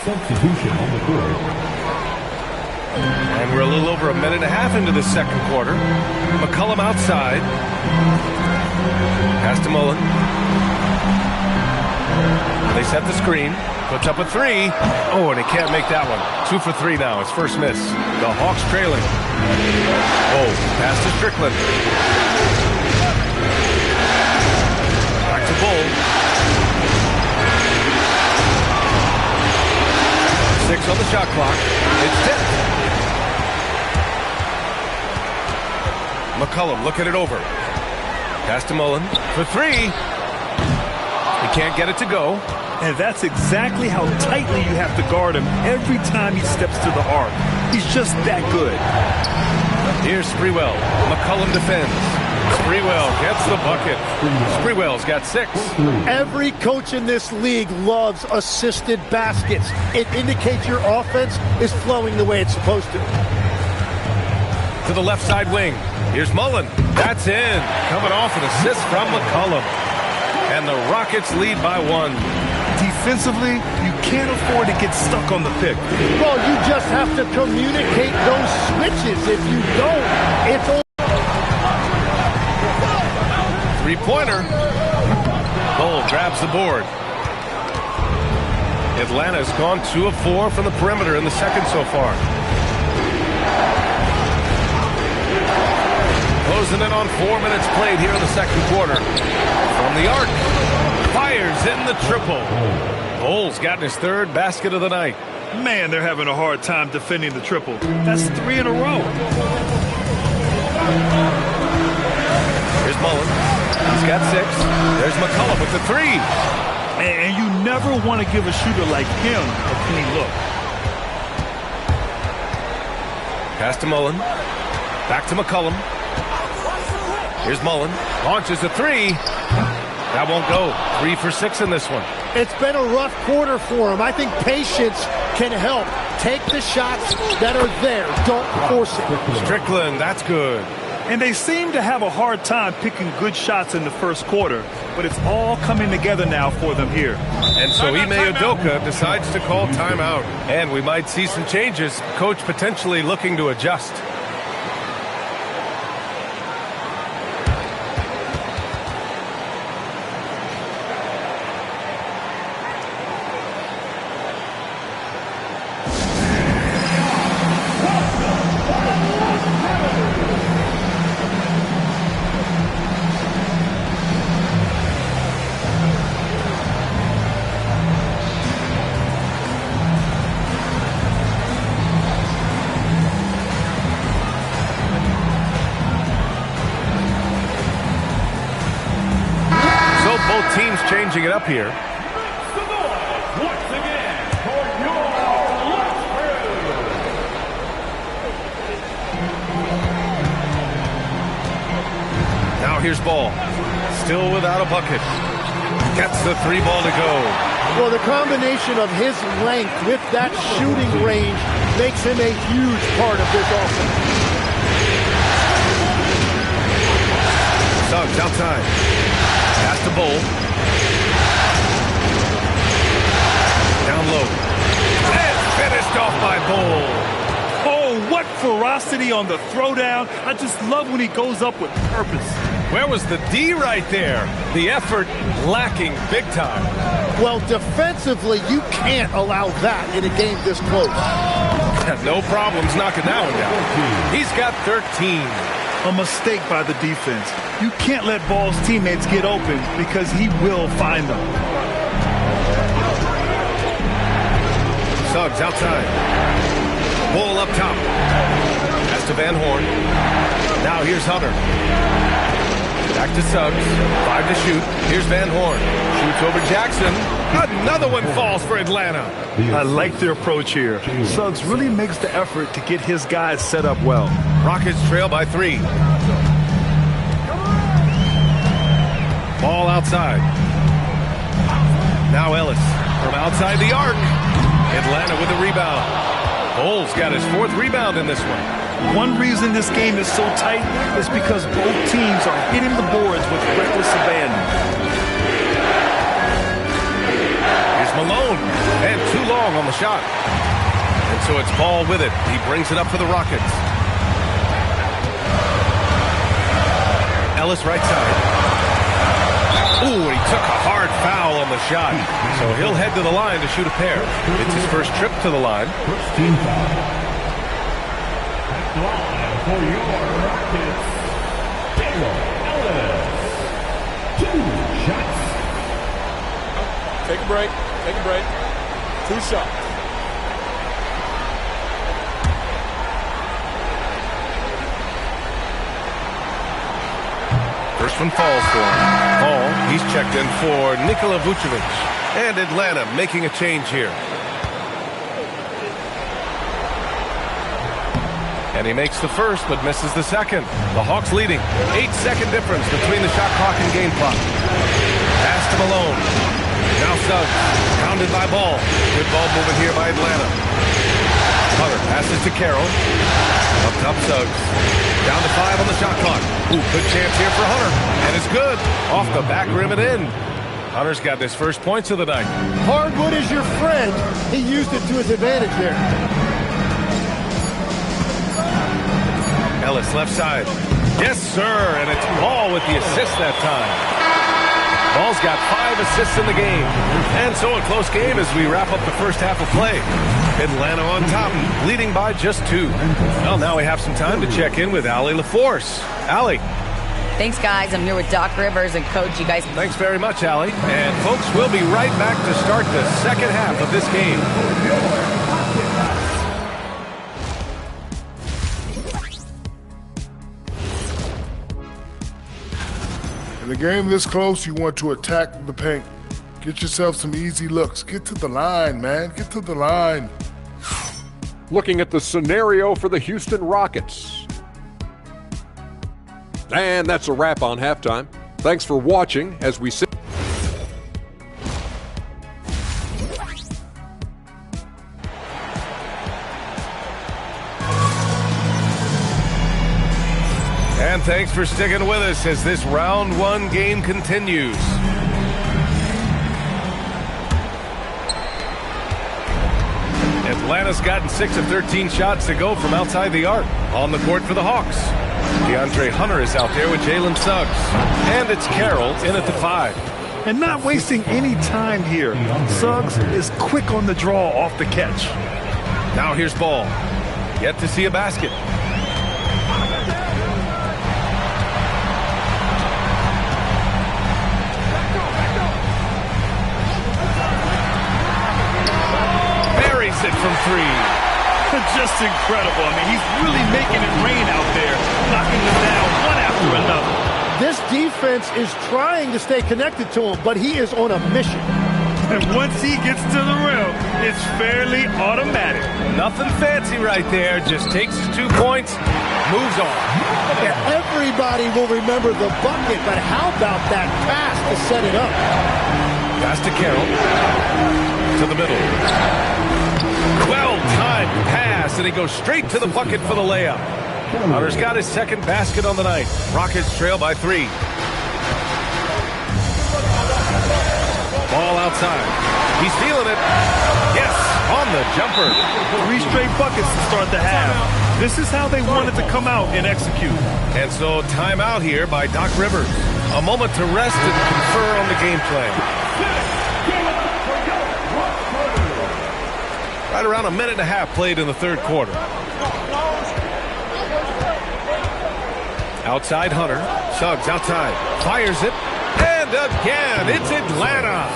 Speaker 7: Substitution on the court.
Speaker 10: And we're a little over a minute and a half into the second quarter. McCollum outside. Pass to Mullen. They set the screen. Puts up a three. Oh, and he can't make that one. 2 for 3 now. His first miss. The Hawks trailing. Oh, pass to Strickland. Back to Bull. 6 on the shot clock. It's 10. McCollum looking it over. Pass to Mullen for 3. He can't get it to go.
Speaker 11: And that's exactly how tightly you have to guard him every time he steps to the arc. He's just that good.
Speaker 10: Here's Sprewell. McCollum defends. Sprewell gets the bucket. Sprewell's got 6.
Speaker 3: Every coach in this league loves assisted baskets. It indicates your offense is flowing the way it's supposed to.
Speaker 10: To the left side wing. Here's Mullen. That's in. Coming off an assist from McCollum. And the Rockets lead by 1.
Speaker 11: Defensively, you can't afford to get stuck on the pick.
Speaker 3: Well, you just have to communicate those switches. If you don't, it's over.
Speaker 10: Three-pointer. Bull grabs the board. Atlanta's gone 2 of 4 from the perimeter in the second so far. Closing in on 4 minutes played here in the second quarter. From the arc. Fires in the triple. Bull's gotten his 3rd basket of the night.
Speaker 11: Man, they're having a hard time defending the triple. That's 3 in a row.
Speaker 10: Here's Mullen. He's got 6. There's McCollum with the 3.
Speaker 11: And you never want to give a shooter like him a clean look.
Speaker 10: Pass to Mullen. Back to McCollum. Here's Mullen. Launches a 3. That won't go. 3 for 6 in this one.
Speaker 3: It's been a rough quarter for him. I think patience can help. Take the shots that are there. Don't force it.
Speaker 10: Strickland, that's good.
Speaker 11: And they seem to have a hard time picking good shots in the first quarter, but it's all coming together now for them here.
Speaker 10: And so Ime Udoka decides to call timeout. And we might see some changes. Coach potentially looking to adjust. Teams changing it up here.
Speaker 7: Once again, for your lunch crew.
Speaker 10: Now here's Ball. Still without a bucket. Gets the 3 ball to go.
Speaker 3: Well, the combination of his length with that shooting range makes him a huge part of this offense.
Speaker 10: Suggs outside. Pass to Bull. Down low. And finished off by Bull.
Speaker 11: Oh, what ferocity on the throwdown. I just love when he goes up with purpose.
Speaker 10: Where was the D right there? The effort lacking big time.
Speaker 3: Well, defensively, you can't allow that in a game this close.
Speaker 10: No problems knocking that one down. He's got 13.
Speaker 11: A mistake by the defense. You can't let Ball's teammates get open because he will find them.
Speaker 10: Suggs outside. Bull up top. Pass to Van Horn. Now here's Hunter. Back to Suggs. 5 to shoot. Here's Van Horn. Shoots over Jackson. Another one falls for Atlanta.
Speaker 11: I like their approach here. Suggs really makes the effort to get his guys set up well.
Speaker 10: Rockets trail by 3. Ball outside. Now Ellis from outside the arc. Atlanta with the rebound. Bull's got his 4th rebound in this one.
Speaker 11: One reason this game is so tight is because both teams are hitting the boards with reckless abandon.
Speaker 10: Here's Malone. And too long strong on the shot. And so it's Ball with it. He brings it up for the Rockets. Ellis right side. Ooh, and he took a hard foul on the shot. So he'll head to the line to shoot a pair. It's his first trip to the line.
Speaker 7: First team foul. At the line for your Rockets, Ellis. 2 shots.
Speaker 6: Take a break. Take a break. 2 shots.
Speaker 10: First one falls for him. Ball, he's checked in for Nikola Vucevic. And Atlanta making a change here. And he makes the first, but misses the second. The Hawks leading. 8-second difference between the shot clock and game clock. Pass to Malone. Now Suggs. Pounded by Ball. Good ball movement here by Atlanta. Hunter passes to Carroll. Up top Suggs. Down to 5 on the shot clock. Ooh, good chance here for Hunter. And it's good. Off the back rim and in. Hunter's got his first points of the night.
Speaker 3: Hardwood is your friend. He used it to his advantage there.
Speaker 10: Ellis left side. Yes, sir. And it's Ball with the assist that time. Ball's got 5 assists in the game. And so a close game as we wrap up the first half of play. Atlanta on top, leading by just 2. Well, now we have some time to check in with Allie LaForce. Allie.
Speaker 8: Thanks, guys. I'm here with Doc Rivers and Coach. You guys.
Speaker 10: Thanks very much, Allie. And, folks, we'll be right back to start the second half of this game.
Speaker 13: In a game this close, you want to attack the paint. Get yourself some easy looks. Get to the line, man. Get to the line.
Speaker 6: Looking at the scenario for the Houston Rockets. And that's a wrap on halftime. Thanks for watching as we sit.
Speaker 10: And thanks for sticking with us as this round 1 game continues. Atlanta's gotten 6 of 13 shots to go from outside the arc. On the court for the Hawks. DeAndre Hunter is out there with Jalen Suggs. And it's Carroll in at the 5.
Speaker 11: And not wasting any time here. Suggs is quick on the draw off the catch.
Speaker 10: Now here's Ball. Yet to see a basket. Buries it from 3.
Speaker 11: Just incredible. I mean, he's really making it rain out there, knocking them down one after another.
Speaker 3: This defense is trying to stay connected to him, but he is on a mission.
Speaker 11: And once he gets to the rim, it's fairly automatic.
Speaker 10: Nothing fancy right there. Just takes his 2 points, moves on.
Speaker 3: Yeah, everybody will remember the bucket, but how about that pass to set it up?
Speaker 10: Pass to Carroll. To the middle. Well-timed pass, and he goes straight to the bucket for the layup. Hunter's got his second basket on the night. Rockets trail by 3. Ball outside. He's feeling it. Yes, on the jumper.
Speaker 11: 3 straight buckets to start the half. This is how they wanted to come out and execute.
Speaker 10: And so timeout here by Doc Rivers. A moment to rest and confer on the game plan. Right around a minute and a half played in the third quarter. Outside Hunter. Suggs outside. Fires it. And again, it's Atlanta.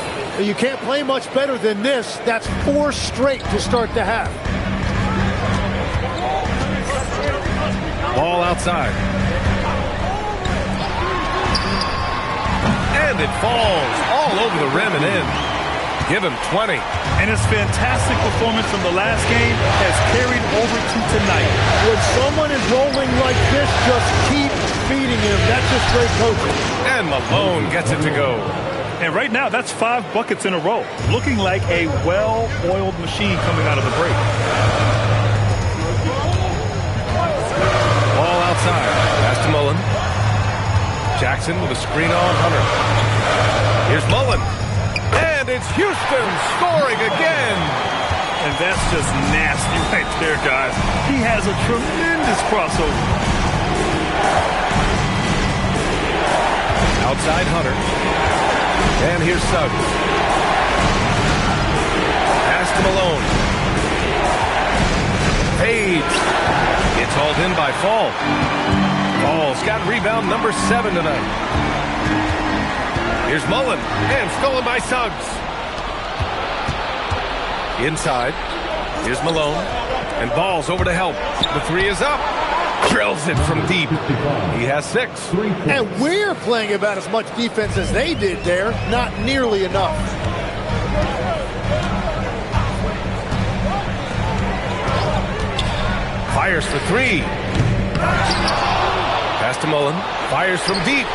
Speaker 3: You can't play much better than this. That's 4 straight to start the half.
Speaker 10: Ball outside. And it falls all over the rim and in. Give him 20.
Speaker 11: And his fantastic performance from the last game has carried over to tonight.
Speaker 3: When someone is rolling like this, just keep feeding him. That's just great coaching.
Speaker 10: And Malone gets it to go.
Speaker 11: And right now, that's 5 buckets in a row. Looking like a well-oiled machine coming out of the break.
Speaker 10: Ball outside. Pass to Mullen. Jackson with a screen on Hunter. Here's Mullen. And it's Houston scoring again.
Speaker 11: And that's just nasty right there, guys. He has a tremendous crossover.
Speaker 10: Outside Hunter. And here's Suggs. Pass to Malone. Fades. It's hauled in by Fall. Fall's got rebound number 7 tonight. Here's Mullen. And stolen by Suggs. Inside. Here's Malone. And Ball's over to help. The 3 is up. Drills it from deep. He has 6.
Speaker 3: And we're playing about as much defense as they did there. Not nearly enough.
Speaker 10: Fires for 3. Pass to Mullen. Fires from deep.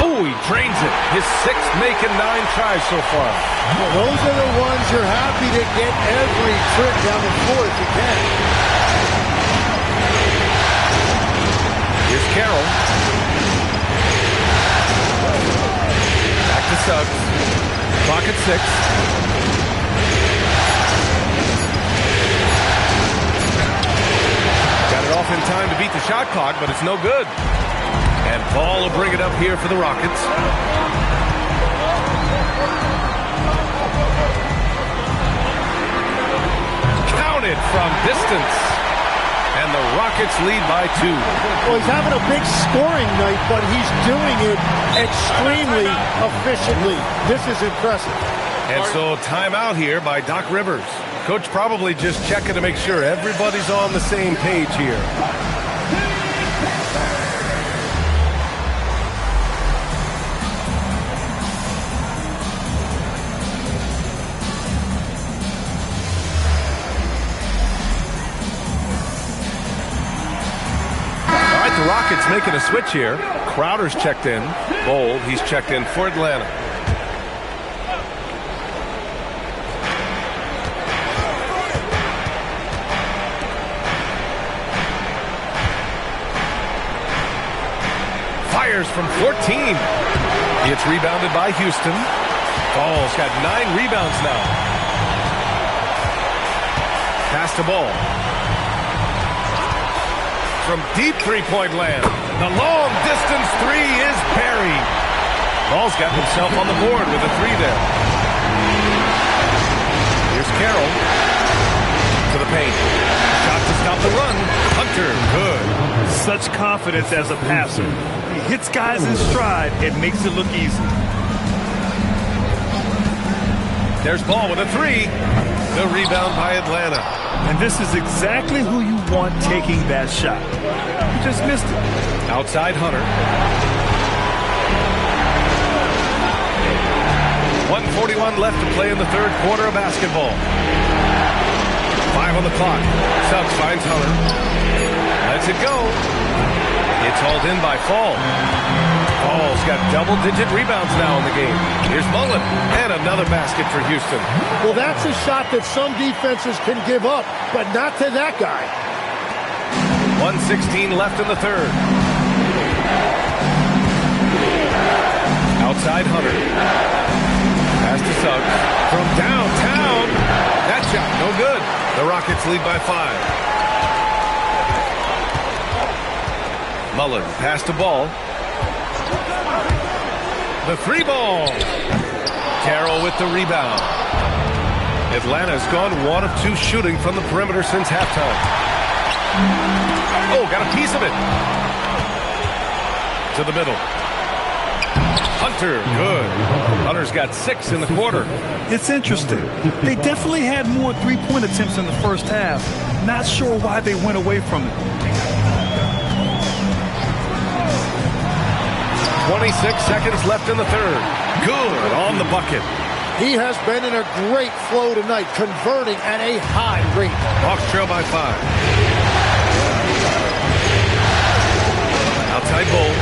Speaker 10: Oh, he drains it. His 6th making 9 tries so far.
Speaker 3: Well, those are the ones you're happy to get every trip down the floor if you can.
Speaker 10: Here's Carroll. Back to Suggs. Clock at 6. Got it off in time to beat the shot clock, but it's no good. And Ball will bring it up here for the Rockets. Counted from distance. And the Rockets lead by 2.
Speaker 3: Well, he's having a big scoring night, but he's doing it extremely efficiently. This is impressive.
Speaker 10: And so timeout here by Doc Rivers. Coach probably just checking to make sure everybody's on the same page here. The Rockets making a switch here. Crowder's checked in. Bold, he's checked in for Atlanta. Fires from 14. It's rebounded by Houston. Ball's got 9 rebounds now. Pass to Ball. From deep three-point land. The long-distance 3 is buried. Ball's got himself on the board with a 3 there. Here's Carroll to the paint. Shot to stop the run. Hunter, good.
Speaker 11: Such confidence as a passer. He hits guys in stride. It makes it look easy.
Speaker 10: There's Ball with a 3. The rebound by Atlanta.
Speaker 11: And this is exactly who you want taking that shot. You just missed it.
Speaker 10: Outside Hunter. 1:41 left to play in the third quarter of basketball. 5 on the clock. Suggs finds Hunter. Lets it go. It's hauled in by Fall. Fall's got double-digit rebounds now in the game. Here's Mullen, and another basket for Houston.
Speaker 3: Well, that's a shot that some defenses can give up, but not to that guy.
Speaker 10: 1:16 left in the third. Outside Hunter. Pass to Suggs. From downtown. That shot, no good. The Rockets lead by 5. Mullen, pass to Ball. The 3 ball. Carroll with the rebound. Atlanta's gone 1 of 2 shooting from the perimeter since halftime. Oh, got a piece of it. To the middle. Hunter, good. Hunter's got 6 in the quarter.
Speaker 11: It's interesting. They definitely had more three-point attempts in the first half. Not sure why they went away from it.
Speaker 10: 26 seconds left in the third. Good on the bucket.
Speaker 3: He has been in a great flow tonight, converting at a high rate.
Speaker 10: Hawks trail by 5. Outside Bull.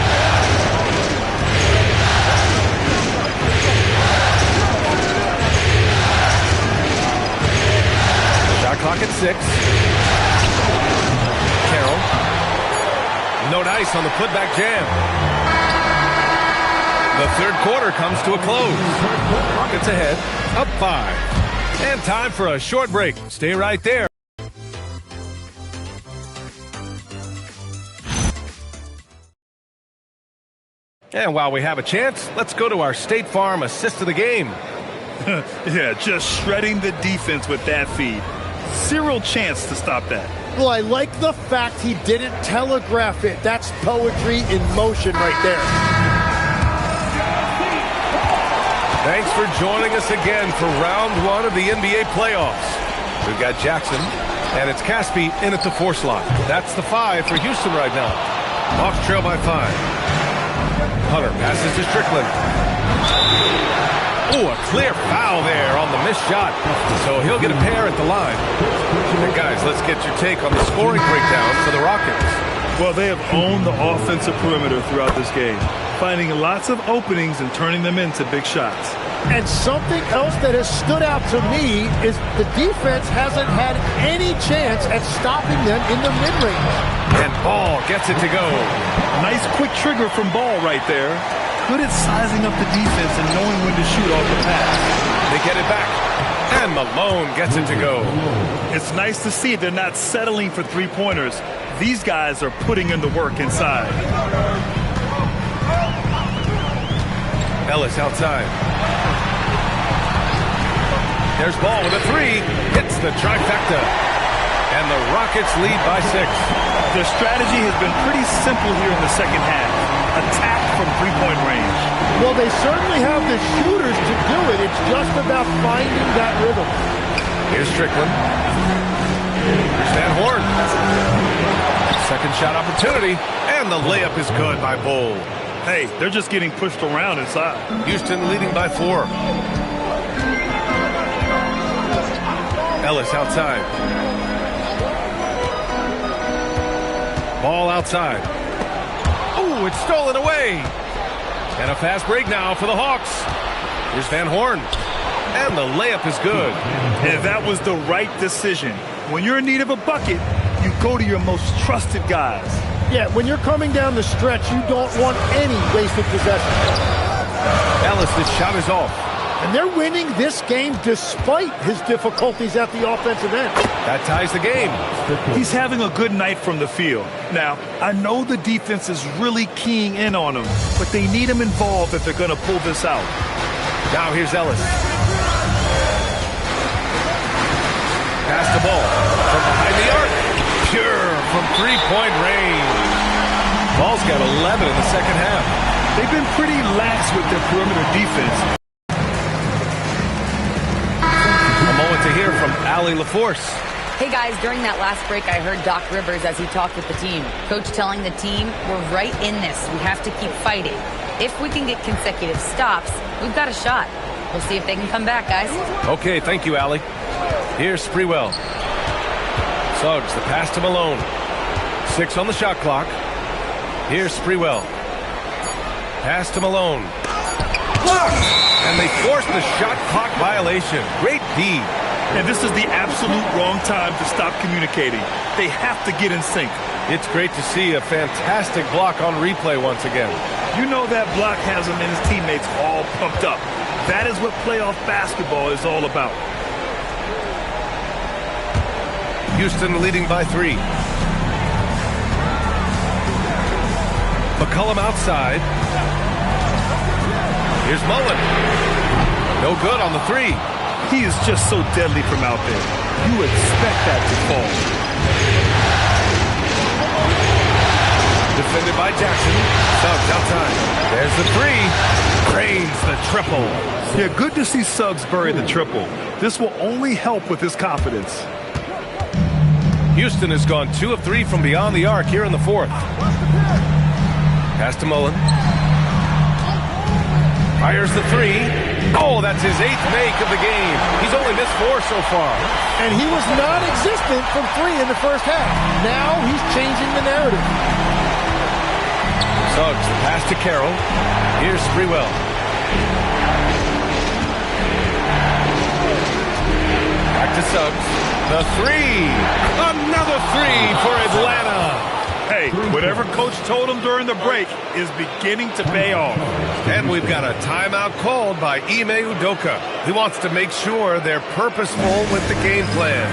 Speaker 10: Shot clock at 6. Carroll. No dice on the putback jam. The third quarter comes to a close. Rockets ahead, up 5. And time for a short break. Stay right there. And while we have a chance, let's go to our State Farm assist of the game.
Speaker 11: Yeah, just shredding the defense with that feed. Zero chance to stop that.
Speaker 3: Well, I like the fact he didn't telegraph it. That's poetry in motion right there.
Speaker 10: Thanks for joining us again for round one of the NBA playoffs. We've got Jackson, and it's Caspi in at the 4 slot. That's the 5 for Houston right now. Hawks trail by 5. Hunter passes to Strickland. Oh, a clear foul there on the missed shot. So he'll get a pair at the line. And guys, let's get your take on the scoring breakdown for the Rockets.
Speaker 11: Well, they have owned the offensive perimeter throughout this game, finding lots of openings and turning them into big shots.
Speaker 3: And something else that has stood out to me is the defense hasn't had any chance at stopping them in the mid-range.
Speaker 10: And Ball gets it to go.
Speaker 11: Nice quick trigger from Ball right there. Good at sizing up the defense and knowing when to shoot off the pass.
Speaker 10: They get it back. And Malone gets it to go.
Speaker 11: It's nice to see they're not settling for three-pointers. These guys are putting in the work inside.
Speaker 10: Ellis outside. There's Ball with a 3. Hits the trifecta. And the Rockets lead by 6.
Speaker 11: Their strategy has been pretty simple here in the second half. Attack from three-point range.
Speaker 3: Well, they certainly have the shooters to do it. It's just about finding that rhythm.
Speaker 10: Here's Strickland. Here's Van Horn. Second shot opportunity. And the layup is good by Bull.
Speaker 11: Hey, they're just getting pushed around inside.
Speaker 10: Houston leading by 4. Ellis outside. Ball outside. Oh, it's stolen away. And a fast break now for the Hawks. Here's Van Horn. And the layup is good.
Speaker 11: And that was the right decision. When you're in need of a bucket, you go to your most trusted guys.
Speaker 3: Yeah, when you're coming down the stretch, you don't want any wasted possession.
Speaker 10: Ellis, this shot is off.
Speaker 3: And they're winning this game despite his difficulties at the offensive end.
Speaker 10: That ties the game.
Speaker 11: He's having a good night from the field. Now, I know the defense is really keying in on him, but they need him involved if they're going to pull this out.
Speaker 10: Now here's Ellis. Pass the ball from behind the arc. Pure from three-point range. Ball's got 11 in the second half.
Speaker 11: They've been pretty lax with their perimeter defense.
Speaker 10: A moment to hear from Allie LaForce.
Speaker 8: Hey guys, during that last break, I heard Doc Rivers as he talked with the team. Coach telling the team, we're right in this. We have to keep fighting. If we can get consecutive stops, we've got a shot. We'll see if they can come back, guys.
Speaker 10: Okay, thank you, Allie. Here's Sprewell. Suggs, the pass to Malone. 6 on the shot clock. Here's Sprewell. Pass to Malone. Blocked! And they forced the shot clock violation. Great D.
Speaker 11: And this is the absolute wrong time to stop communicating. They have to get in sync.
Speaker 10: It's great to see a fantastic block on replay once again.
Speaker 11: You know that block has him and his teammates all pumped up. That is what playoff basketball is all about.
Speaker 10: Houston leading by 3. McCollum outside. Here's Mullen. No good on the 3.
Speaker 11: He is just so deadly from out there. You expect that to fall.
Speaker 10: Defended by Jackson. Suggs outside. There's the 3. Cranes the triple.
Speaker 11: Yeah, good to see Suggs bury the triple. This will only help with his confidence.
Speaker 10: Houston has gone 2 of 3 from beyond the arc here in the 4th. Pass to Mullen. Fires the 3. Oh, that's his 8th make of the game. He's only missed 4 so far.
Speaker 3: And he was non-existent from 3 in the first half. Now he's changing the narrative.
Speaker 10: Suggs, the pass to Carroll. Here's Sprewell. Back to Suggs. The 3. Another 3 for Atlanta.
Speaker 11: Hey, whatever coach told him during the break is beginning to pay off.
Speaker 10: And we've got a timeout called by Ime Udoka. He wants to make sure they're purposeful with the game plan.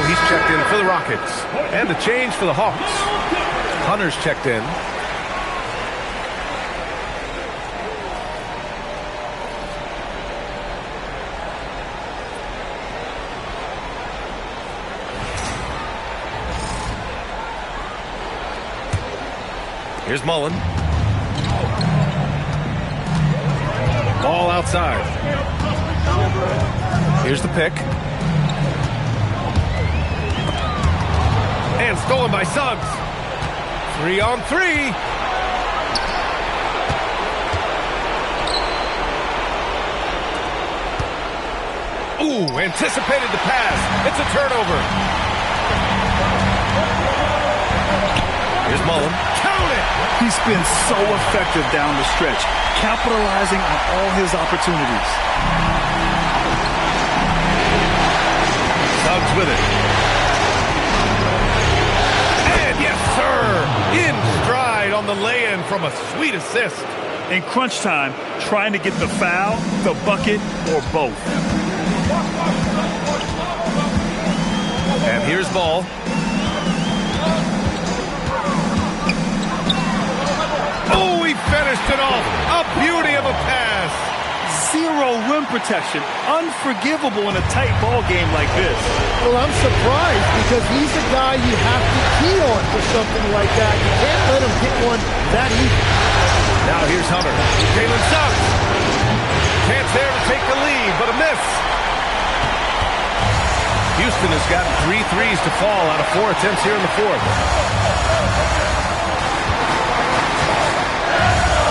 Speaker 10: He's checked in for the Rockets. And a change for the Hawks. Hunter's checked in. Here's Mullen. Ball outside. Here's the pick. And stolen by Suggs. 3-on-3. Ooh, anticipated the pass. It's a turnover. Here's Mullen. Count it!
Speaker 11: He's been so effective down the stretch, capitalizing on all his opportunities.
Speaker 10: Suggs with it. In stride on the lay-in from a sweet assist.
Speaker 11: In crunch time, trying to get the foul, the bucket, or both.
Speaker 10: And here's ball. Oh, he finished it off. A beauty of a pass.
Speaker 11: Zero rim protection. Unforgivable in a tight ball game like this.
Speaker 3: Well, I'm surprised because he's the guy you have to key on for something like that. You can't let him hit one that easy.
Speaker 10: Now here's Hunter. Jalen Suggs. Chance there to take the lead, but a miss. Houston has gotten 3 threes to fall out of 4 attempts here in the fourth.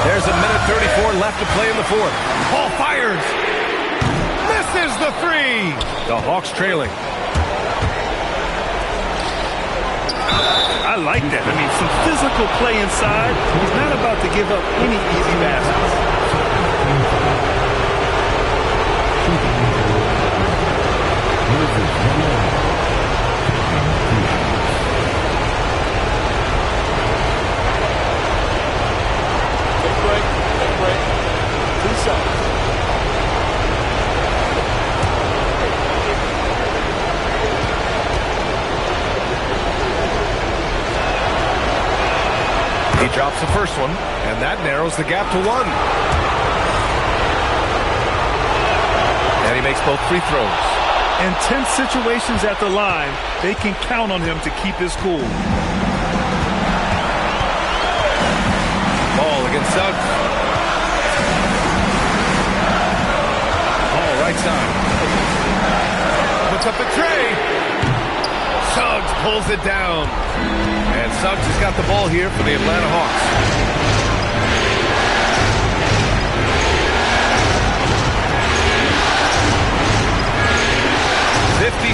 Speaker 10: There's a minute 34 left to play in the fourth. Ball fires. Misses the three. The Hawks trailing.
Speaker 11: I like that. I mean, some physical play inside. He's not about to give up any easy baskets.
Speaker 10: He drops the first one, and that narrows the gap to 1. And he makes both free throws.
Speaker 11: In tense situations at the line, they can count on him to keep his cool.
Speaker 10: Ball against Suggs. Ball right side. Puts up the tray. Suggs pulls it down. And Suggs has got the ball here for the Atlanta Hawks.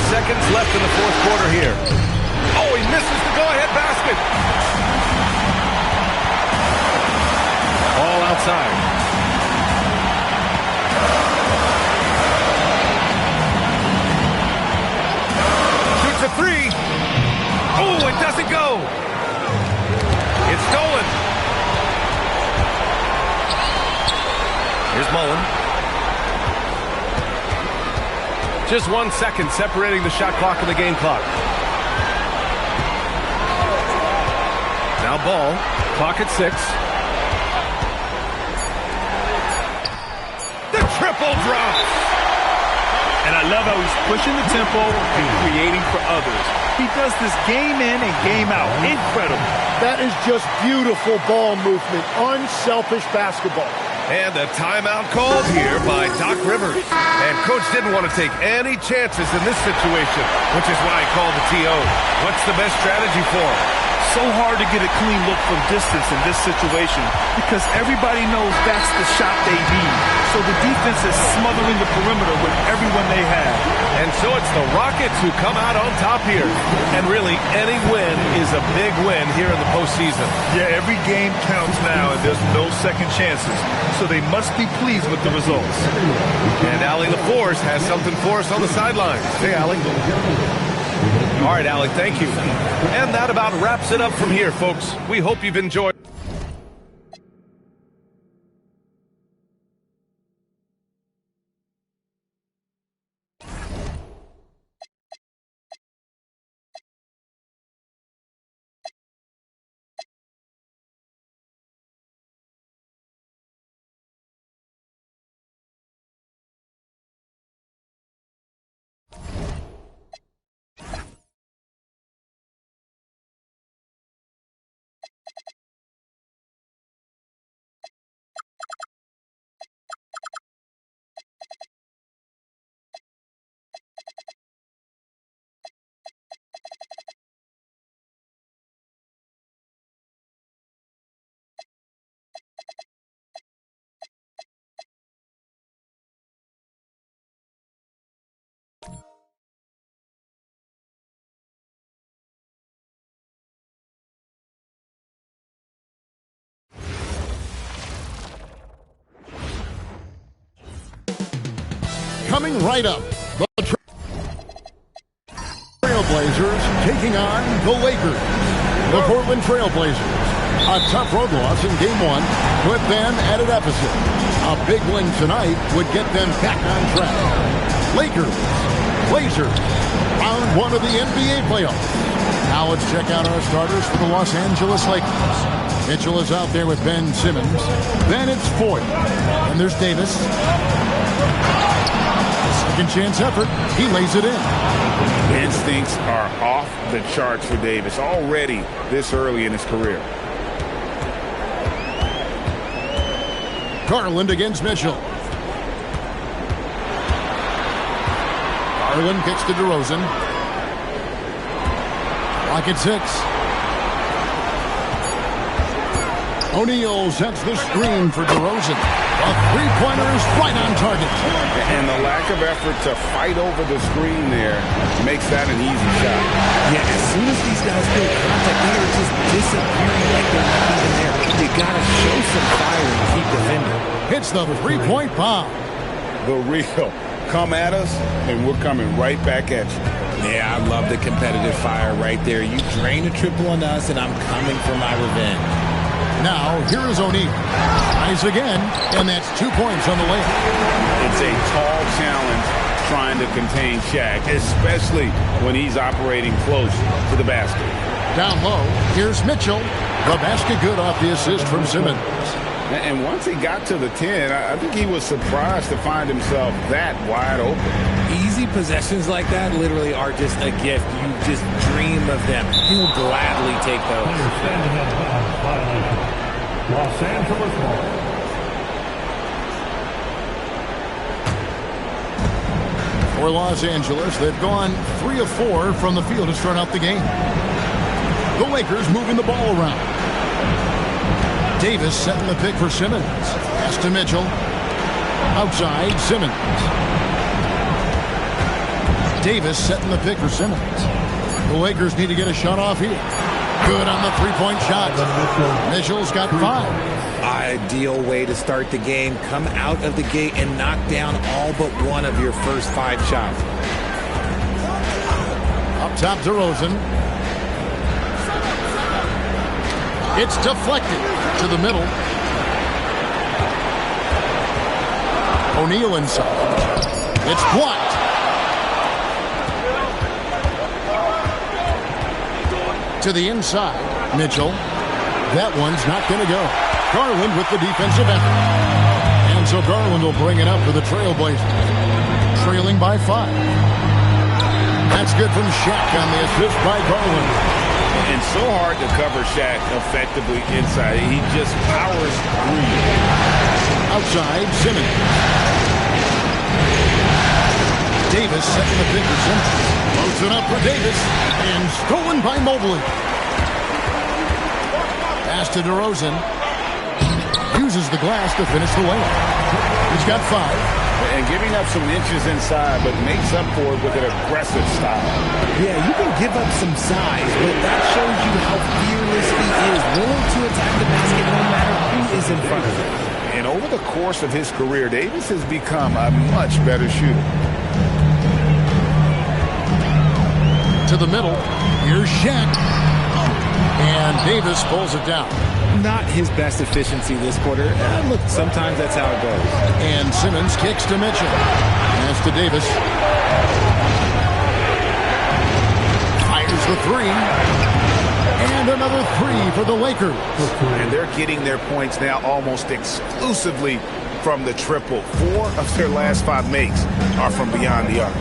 Speaker 10: Seconds left in the fourth quarter here. Oh, he misses the go-ahead basket. All outside. Shoots a three. Oh, it doesn't go. It's stolen. Here's Mullen. Just 1 second separating the shot clock and the game clock. Now ball. Clock at 6. The triple drop.
Speaker 11: And I love how he's pushing the tempo and creating for others. He does this game in and game out. Incredible.
Speaker 3: That is just beautiful ball movement. Unselfish basketball.
Speaker 10: And a timeout called here by Doc Rivers. And Coach didn't want to take any chances in this situation, which is why he called the TO. What's the best strategy for him?
Speaker 11: So hard to get a clean look from distance in this situation because everybody knows that's the shot they need. So the defense is smothering the perimeter with everyone they have.
Speaker 10: And so it's the Rockets who come out on top here. And really, any win is a big win here in the postseason.
Speaker 11: Yeah, every game counts now, and there's no second chances. So they must be pleased with the results.
Speaker 10: And Allie LaForce has something for us on the sidelines. Hey, Allie. All right, Allie, thank you. And that about wraps it up from here, folks. We hope you've enjoyed.
Speaker 1: Coming right up, the Trailblazers taking on the Lakers. The Portland Trailblazers, a tough road loss in Game 1, put them at a deficit. A big win tonight would get them back on track. Lakers, Blazers, round 1 of the NBA playoffs. Now let's check out our starters for the Los Angeles Lakers. Mitchell is out there with Ben Simmons. Then it's Foyt. And there's Davis. Second chance effort. He lays it in.
Speaker 2: Instincts are off the charts for Davis already this early in his career.
Speaker 1: Garland against Mitchell. Garland kicks to DeRozan. Clock at 6. O'Neal sets the screen for DeRozan. A three-pointer is right on target.
Speaker 2: And the lack of effort to fight over the screen there makes that an easy shot.
Speaker 14: Yeah, as soon as these guys feel contact, they are just disappearing like they're not even there. You gotta show some fire and keep defending.
Speaker 1: Hits the three-point bomb.
Speaker 2: The real. Come at us, and we're coming right back at you.
Speaker 14: Yeah, I love the competitive fire right there. You drain a triple on us, and I'm coming for my revenge.
Speaker 1: Now, here is O'Neal. Tries again, and that's 2 points on the layup.
Speaker 2: It's a tall challenge trying to contain Shaq, especially when he's operating close to the basket.
Speaker 1: Down low, here's Mitchell. The basket good off the assist from Simmons.
Speaker 2: And once he got to the 10, I think he was surprised to find himself that wide open.
Speaker 14: Easy possessions like that literally are just a gift. You just dream of them. He'll gladly take those.
Speaker 7: Standing up violation. Los Angeles ball.
Speaker 1: For Los Angeles, they've gone 3 of 4 from the field to start out the game. The Lakers moving the ball around. Davis setting the pick for Simmons. Pass to Mitchell. Outside, Simmons. Davis setting the pick for Simmons. The Lakers need to get a shot off here. Good on the three-point shot. Mitchell's got 5.
Speaker 14: Ideal way to start the game. Come out of the gate and knock down all but one of your first 5 shots.
Speaker 1: Up top, DeRozan. It's deflected to the middle. O'Neal inside. It's blocked. To the inside, Mitchell. That one's not going to go. Garland with the defensive effort. And so Garland will bring it up for the Trailblazers. Trailing by 5. That's good from Shaq on the assist by Garland.
Speaker 4: And so hard to cover Shaq effectively inside. He just powers through you.
Speaker 1: Outside, Simmons. Davis setting the pick for Simmons. Loads it up for Davis. And stolen by Mobley. Pass to DeRozan. Uses the glass to finish the layup. He's got 5.
Speaker 4: And giving up some inches inside, but makes up for it with an aggressive style.
Speaker 14: Yeah, you can give up some size, but that shows you how fearless he is, willing to attack the basket no matter who is in front of him.
Speaker 4: And over the course of his career, Davis has become a much better shooter.
Speaker 1: To the middle. Here's Shaq. And Davis pulls it down.
Speaker 14: Not his best efficiency this quarter. Look, sometimes that's how it goes.
Speaker 1: And Simmons kicks to Mitchell. Pass to Davis. Fires the 3. And another 3 for the Lakers.
Speaker 4: And they're getting their points now almost exclusively from the triple. 4 of their last 5 makes are from beyond the arc.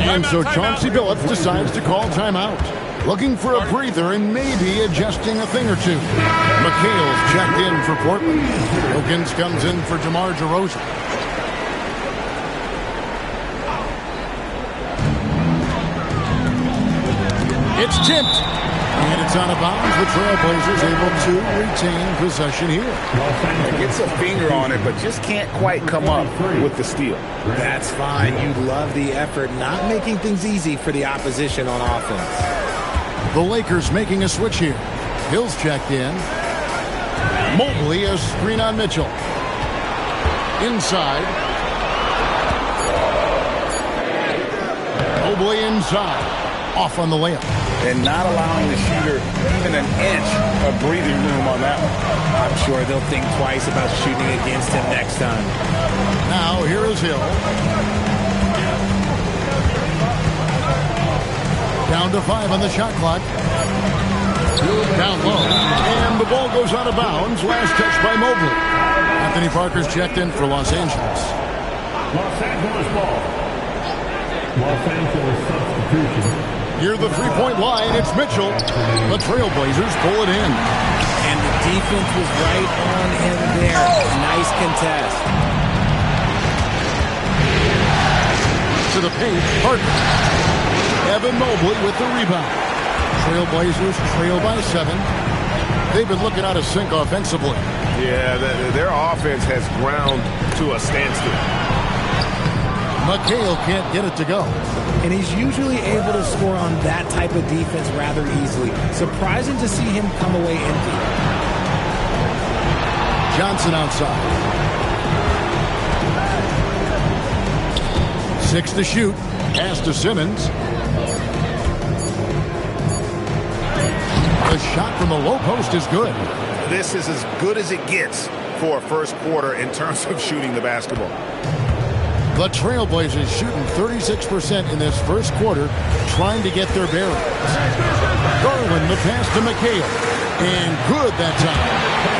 Speaker 1: And so Chauncey Billups decides to call timeout. Looking for a breather and maybe adjusting a thing or two. McHale's checked in for Portland. Wilkins comes in for DeMar DeRozan. It's tipped. And it's out of bounds. The Trailblazers able to retain possession here.
Speaker 4: It gets a finger on it, but just can't quite come up with the steal.
Speaker 14: That's fine. You love the effort, not making things easy for the opposition on offense.
Speaker 1: The Lakers making a switch here. Hill's checked in. Mobley a screen on Mitchell. Inside. Mobley inside. Off on the layup.
Speaker 4: And not allowing the shooter even an inch of breathing room on that one.
Speaker 14: I'm sure they'll think twice about shooting against him next time.
Speaker 1: Now here is Hill. Down to 5 on the shot clock. Down low. And the ball goes out of bounds. Last touch by Mobley. Anthony Parker's checked in for Los Angeles.
Speaker 7: Los Angeles ball. Los Angeles substitution.
Speaker 1: Near the three-point line, it's Mitchell. The Trailblazers pull it in.
Speaker 14: And the defense was right on him there. Nice contest.
Speaker 1: To the paint, Parker. Evan Mobley with the rebound. Trailblazers trail by 7. They've been looking out of sync offensively.
Speaker 9: Yeah, their offense has ground to a standstill.
Speaker 1: McHale can't get it to go.
Speaker 14: And he's usually able to score on that type of defense rather easily. Surprising to see him come away empty.
Speaker 1: Johnson outside. 6 to shoot. Pass to Simmons. The shot from the low post is good.
Speaker 4: This is as good as it gets for a first quarter in terms of shooting the basketball.
Speaker 1: The Trailblazers shooting 36% in this first quarter, trying to get their bearings. Garland, the pass to McHale. And good that time.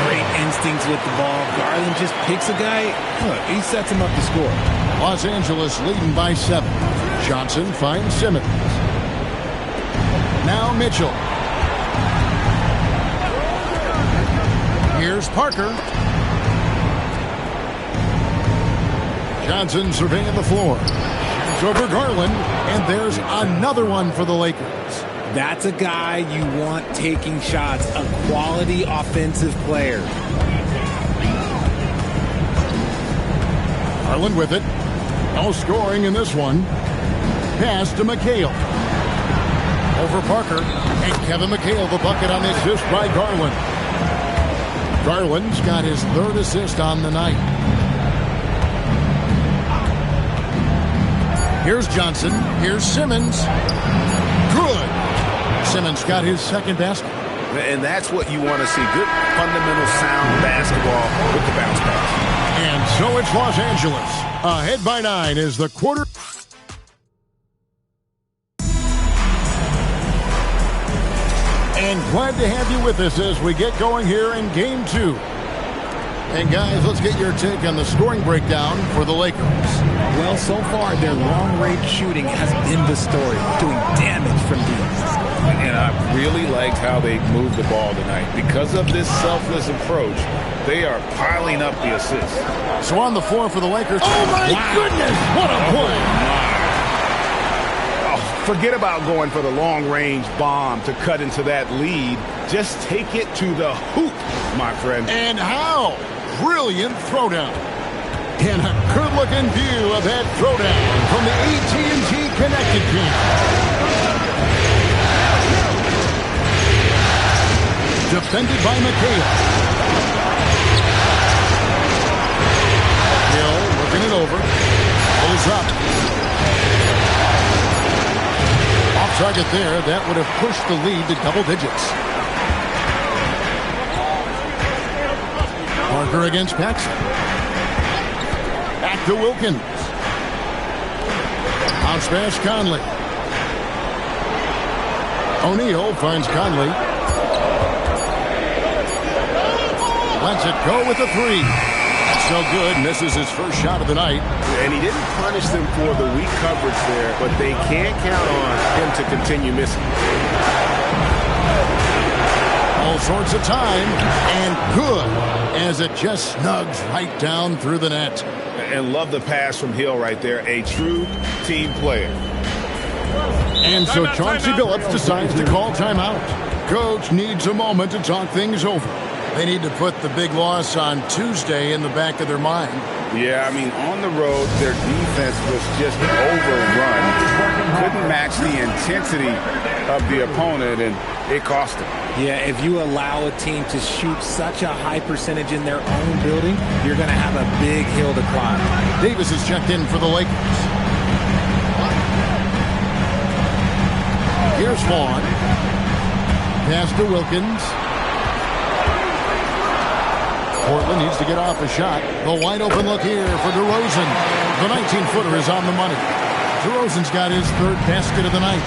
Speaker 14: Great instincts with the ball. Garland just picks a guy. Look, he sets him up to score.
Speaker 1: Los Angeles leading by 7. Johnson finds Simmons. Now Mitchell. Here's Parker. Johnson surveying the floor. It's over Garland, and there's another one for the Lakers.
Speaker 14: That's a guy you want taking shots, a quality offensive player.
Speaker 1: Garland with it. No scoring in this one. Pass to McHale. Over Parker, and Kevin McHale the bucket on the assist by Garland. Garland's got his 3rd assist on the night. Here's Johnson. Here's Simmons. Good. Simmons got his 2nd basket.
Speaker 4: And that's what you want to see. Good, fundamental, sound basketball with the bounce pass.
Speaker 1: And so it's Los Angeles. Ahead by 9 is the quarter. And glad to have you with us as we get going here in Game 2. And guys, let's get your take on the scoring breakdown for the Lakers.
Speaker 14: Well, so far, their long-range shooting has been the story, doing damage from deep.
Speaker 2: And I really liked how they moved the ball tonight. Because of this selfless approach, they are piling up the assists.
Speaker 1: So on the floor for the Lakers. Oh, my goodness! What a play!
Speaker 4: Forget about going for the long-range bomb to cut into that lead. Just take it to the hoop, my friend.
Speaker 1: And how? Brilliant throwdown. And a good-looking view of that throwdown from the AT&T Connected team. Defended by McHale. Hill looking it over. Pulls up. Off target there. That would have pushed the lead to double digits. Parker against Paxson. Back to Wilkins. Bounce pass Conley. O'Neal finds Conley. Lets it go with a three. That's no good. Misses his first shot of the night.
Speaker 9: And he didn't punish them for the weak coverage there, but they can't count on him to continue missing.
Speaker 1: All sorts of time, and good, as it just snugs right down through the net.
Speaker 4: And love the pass from Hill right there. A true team player.
Speaker 1: And so Chauncey Billups decides to call timeout. Coach needs a moment to talk things over. They need to put the big loss on Tuesday in the back of their mind.
Speaker 4: Yeah, I mean, on the road, their defense was just overrun. Couldn't match the intensity of the opponent, and it cost them.
Speaker 14: Yeah, if you allow a team to shoot such a high percentage in their own building, you're going to have a big hill to climb.
Speaker 1: Davis is checked in for the Lakers. Here's Vaughn. Pass to Wilkins. Portland needs to get off a shot. The wide open look here for DeRozan. The 19-footer is on the money. DeRozan's got his third basket of the night.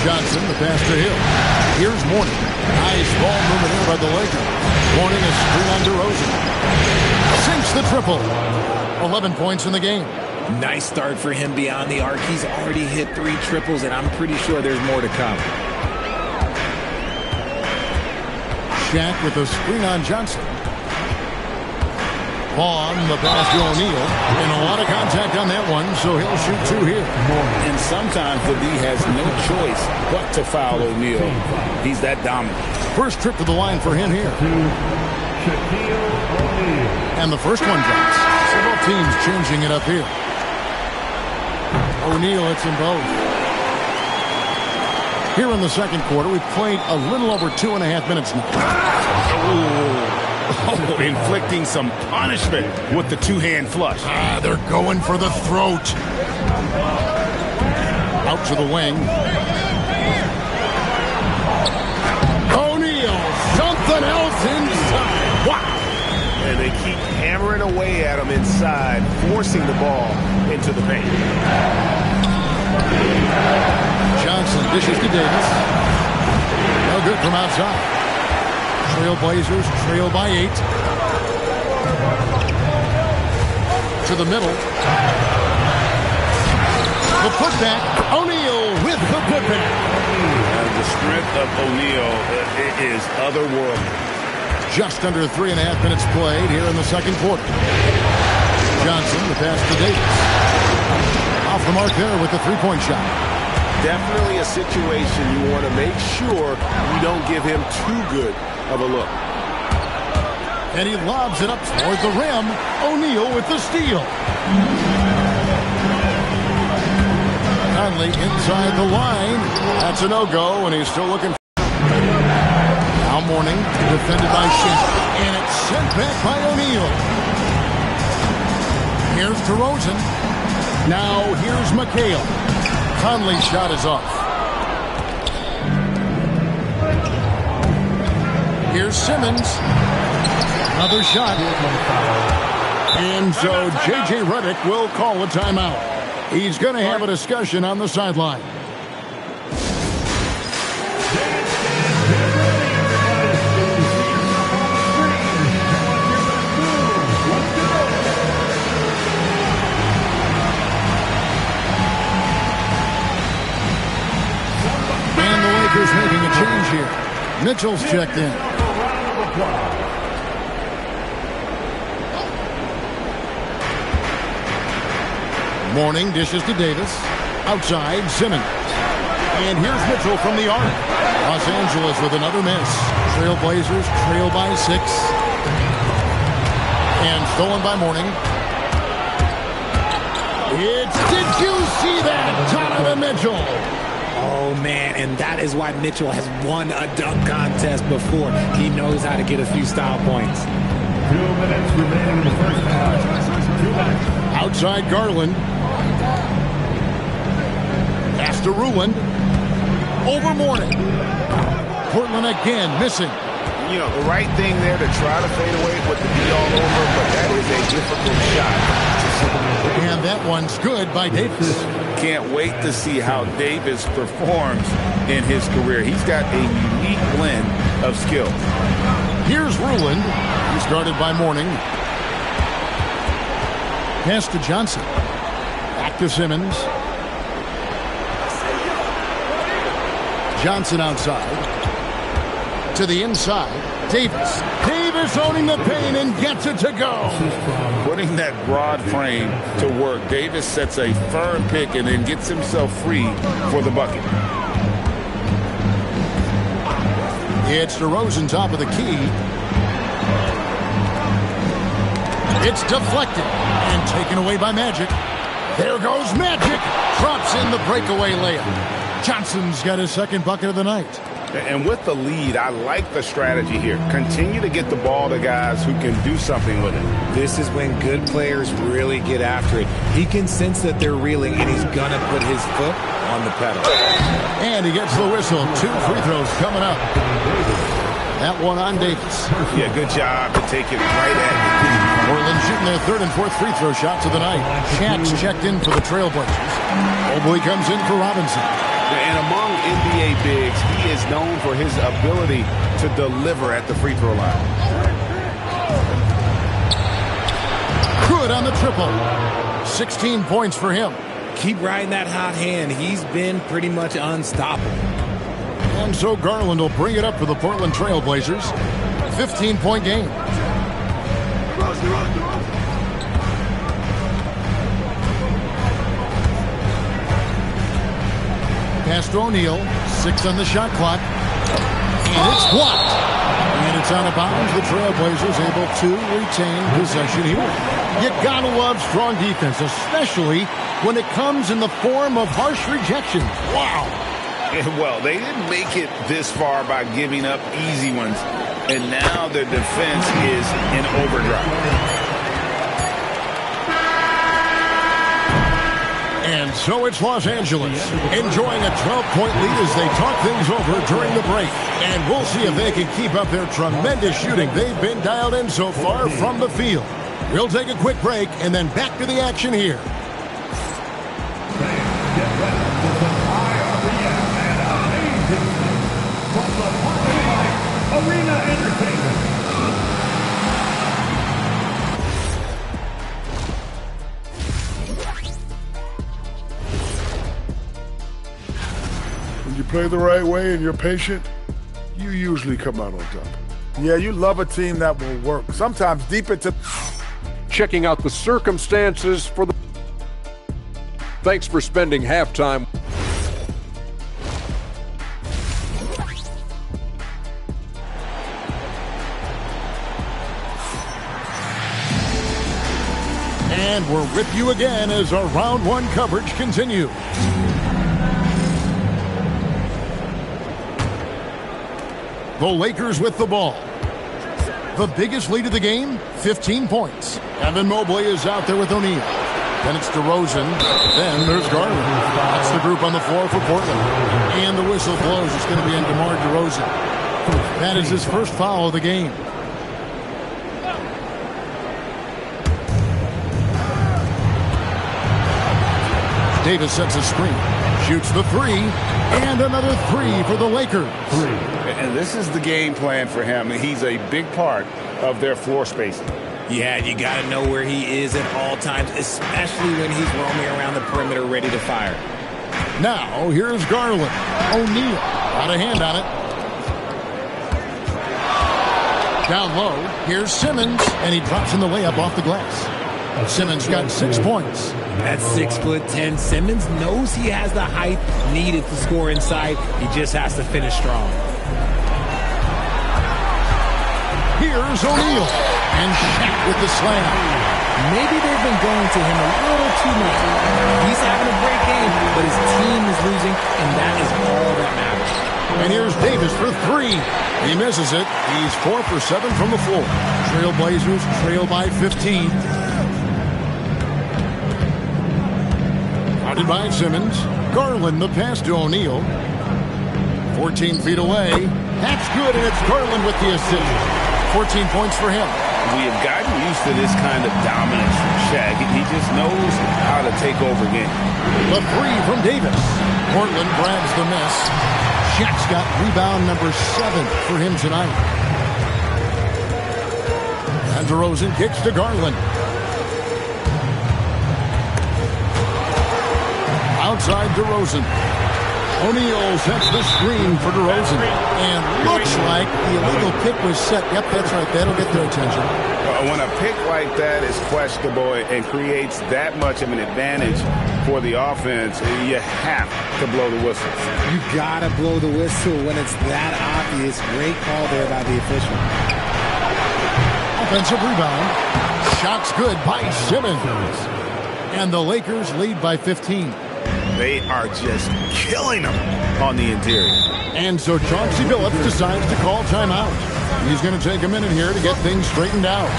Speaker 1: Johnson, the pass to Hill. Here's Mourning. Nice ball movement here by the Lakers. Mourning a screen on DeRozan. Sinks the triple. 11 points in the game.
Speaker 14: Nice start for him beyond the arc. He's already hit 3 triples, and I'm pretty sure there's more to come.
Speaker 1: Shaq with a screen on Johnson. Vaughn, the pass to O'Neal. And a lot of contact on that one, so he'll shoot 2 here.
Speaker 2: And sometimes the D has no choice but to foul O'Neal. He's that dominant.
Speaker 1: First trip to the line for him here. And the first one drops. Several teams changing it up here. O'Neal hits them both. Here in the second quarter, we've played a little over 2.5 minutes now.
Speaker 4: Oh, inflicting some punishment with the two-hand flush.
Speaker 1: They're going for the throat. Out to the wing. O'Neal, something else inside. Wow.
Speaker 9: And they keep hammering away at him inside, forcing the ball into the paint.
Speaker 1: Johnson dishes to Davis. No good from outside. Trailblazers trail by 8. To the middle. The putback. O'Neal with the putback.
Speaker 4: The strength of O'Neal is otherworldly.
Speaker 1: Just under 3.5 minutes played here in the second quarter. Johnson, the pass to Davis. Off the mark there with the three-point shot.
Speaker 9: Definitely a situation you want to make sure you don't give him too good of a look.
Speaker 1: And he lobs it up toward the rim. O'Neal with the steal. Conley inside the line. That's a no-go, and he's still looking for now Mourning, defended by Shaq. And it's sent back by O'Neal. Here's DeRozan. Now here's McHale. Conley's shot is off. Here's Simmons. Another shot. And so J.J. Redick will call a timeout. He's going to have a discussion on the sideline. Mitchell's checked in. Mourning dishes to Davis. Outside, Simmons. And here's Mitchell from the arc. Los Angeles with another miss. Trailblazers trail by 6. And stolen by Mourning. Did you see that? Donovan Mitchell.
Speaker 14: Oh, man, and that is why Mitchell has won a dunk contest before. He knows how to get a few style points.
Speaker 7: 2 minutes remaining in the first half. 2 minutes.
Speaker 1: Outside Garland. Pass to Ruland. Over Mourning. Portland again missing.
Speaker 4: You know, the right thing there to try to fade away with the D all over, but that is a difficult shot.
Speaker 1: And that one's good by Davis.
Speaker 4: Can't wait to see how Davis performs in his career. He's got a unique blend of skill.
Speaker 1: Here's Ruland. He started by Mourning. Pass to Johnson. Back to Simmons. Johnson outside. To the inside. Davis. Davis owning the paint and gets it to go.
Speaker 4: Putting that broad frame to work. Davis sets a firm pick and then gets himself free for the bucket.
Speaker 1: It's DeRozan top of the key. It's deflected and taken away by Magic. There goes Magic. Drops in the breakaway layup. Johnson's got his second bucket of the night.
Speaker 4: And with the lead, I like the strategy here. Continue to get the ball to guys who can do something with it.
Speaker 14: This is when good players really get after it. He can sense that they're reeling, and he's going to put his foot on the pedal.
Speaker 1: And he gets the whistle. 2 free throws coming up. That one on Davis.
Speaker 4: Yeah, good job to take it right at you.
Speaker 1: Portland shooting their 3rd and 4th free throw shots of the night. Shaq's checked in for the Trailblazers. Mobley comes in for Robinson.
Speaker 4: And among NBA bigs, he is known for his ability to deliver at the free throw line.
Speaker 1: Good on the triple. 16 points for him.
Speaker 14: Keep riding that hot hand. He's been pretty much unstoppable.
Speaker 1: And so Garland will bring it up for the Portland Trailblazers. 15-point game. Pass to O'Neal. 6 on the shot clock. And it's blocked. And it's out of bounds. The Trailblazers able to retain possession here. You gotta love strong defense, especially when it comes in the form of harsh rejection. Wow.
Speaker 4: Well, they didn't make it this far by giving up easy ones. And now their defense is in overdrive.
Speaker 1: And so it's Los Angeles enjoying a 12-point lead as they talk things over during the break. And we'll see if they can keep up their tremendous shooting. They've been dialed in so far from the field. We'll take a quick break and then back to the action here.
Speaker 7: Arena Entertainment.
Speaker 13: When you play the right way and you're patient, you usually come out on top.
Speaker 3: Yeah, you love a team that will work. Sometimes deep into...
Speaker 6: Checking out the circumstances for the... Thanks for spending halftime.
Speaker 1: And we're with you again as our round 1 coverage continues. The Lakers with the ball. The biggest lead of the game, 15 points. Evan Mobley is out there with O'Neal. Then it's DeRozan. Then there's Garland. That's the group on the floor for Portland. And the whistle blows. It's going to be on DeMar DeRozan. That is his first foul of the game. Davis sets a screen, shoots the 3, and another 3 for the Lakers.
Speaker 4: And this is the game plan for him. He's a big part of their floor spacing.
Speaker 14: Yeah, you got to know where he is at all times, especially when he's roaming around the perimeter ready to fire.
Speaker 1: Now, here's Garland. O'Neal got a hand on it. Down low, here's Simmons, and he drops in the layup off the glass. Simmons got 6 points.
Speaker 14: At 6'10", Simmons knows he has the height needed to score inside. He just has to finish strong.
Speaker 1: Here's O'Neal, and Shaq with the slam.
Speaker 14: Maybe they've been going to him a little too much. He's having a great game, but his team is losing, and that is all that matters.
Speaker 1: And here's Davis for 3. He misses it. He's 4 for 7 from the floor. Trailblazers trail by 15. Guarded by Simmons. Garland the pass to O'Neal. 14 feet away. That's good, and it's Garland with the assist. 14 points for him.
Speaker 4: We have gotten used to this kind of dominance from Shaq. He just knows how to take over games.
Speaker 1: The 3 from Davis. Portland grabs the miss. Shaq's got rebound number 7 for him tonight. And DeRozan kicks to Garland. Outside DeRozan. O'Neal sets the screen for DeRozan. And looks like the illegal pick was set. Yep, that's right. That'll get their attention.
Speaker 4: When a pick like that is questionable and creates that much of an advantage for the offense, you have to blow the whistle.
Speaker 14: You gotta blow the whistle when it's that obvious. Great call there by the official.
Speaker 1: Offensive rebound. Shot's good by Simmons. And the Lakers lead by 15.
Speaker 4: They are just killing them on the interior.
Speaker 1: And so Chauncey Billups decides to call timeout. He's going to take a minute here to get things straightened out.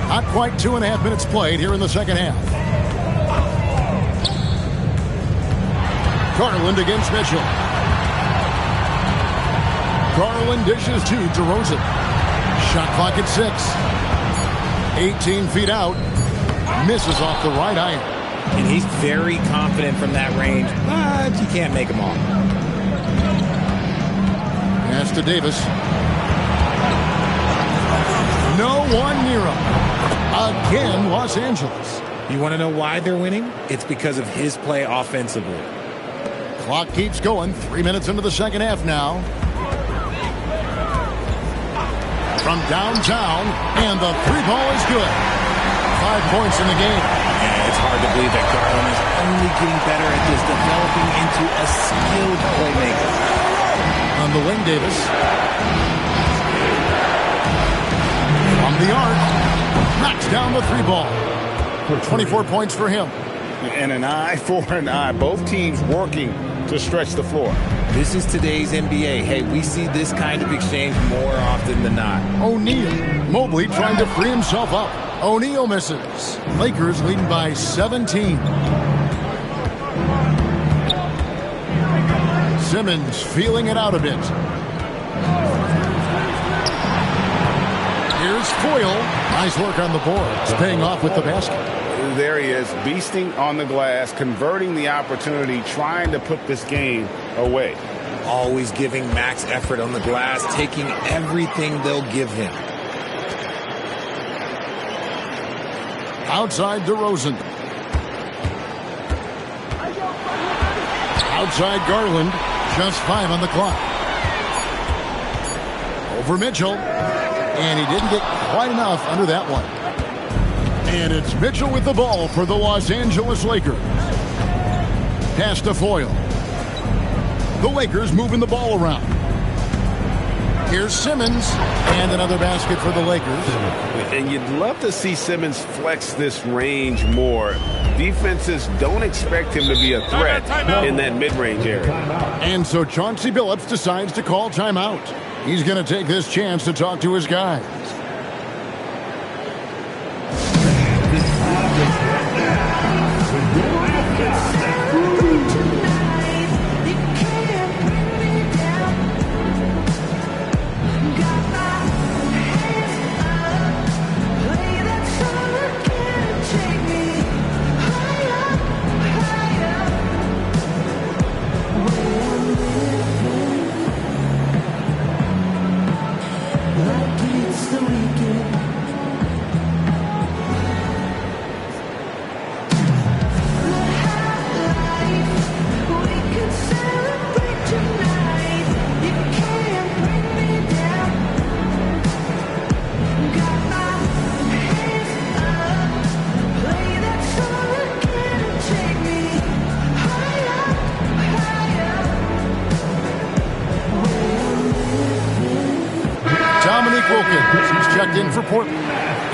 Speaker 1: Not quite 2.5 minutes played here in the second half. Garland against Mitchell. Garland dishes to DeRozan. Shot clock at 6. 18 feet out. Misses off the right iron.
Speaker 14: And he's very confident from that range, but you can't make him all.
Speaker 1: Pass to Davis. No one near him. Again, Los Angeles.
Speaker 14: You want to know why they're winning? It's because of his play offensively.
Speaker 1: Clock keeps going. 3 minutes into the second half now. From downtown, and the 3-ball is good. 5 points in the game.
Speaker 14: Yeah, it's hard to believe that Garland is only getting better at this, developing into a skilled playmaker.
Speaker 1: On the wing, Davis. From the arc. Knocks down the 3-ball. 24 points for him.
Speaker 4: And an eye for an eye. Both teams working to stretch the floor.
Speaker 14: This is today's NBA. Hey, we see this kind of exchange more often than not.
Speaker 1: O'Neal. Mobley trying to free himself up. O'Neal misses. Lakers leading by 17. Simmons feeling it out a bit. Here's Foyle. Nice work on the boards. Paying off with the basket.
Speaker 4: There he is, beasting on the glass, converting the opportunity, trying to put this game away.
Speaker 14: Always giving max effort on the glass, taking everything they'll give him.
Speaker 1: Outside DeRozan. Outside Garland. Just 5 on the clock. Over Mitchell. And he didn't get quite enough under that one. And it's Mitchell with the ball for the Los Angeles Lakers. Pass to Foyle. The Lakers moving the ball around. Here's Simmons. And another basket for the Lakers.
Speaker 4: And you'd love to see Simmons flex this range more. Defenses don't expect him to be a threat in that mid-range area.
Speaker 1: And so Chauncey Billups decides to call timeout. He's going to take this chance to talk to his guys. Wilkins, he's checked in for Portland.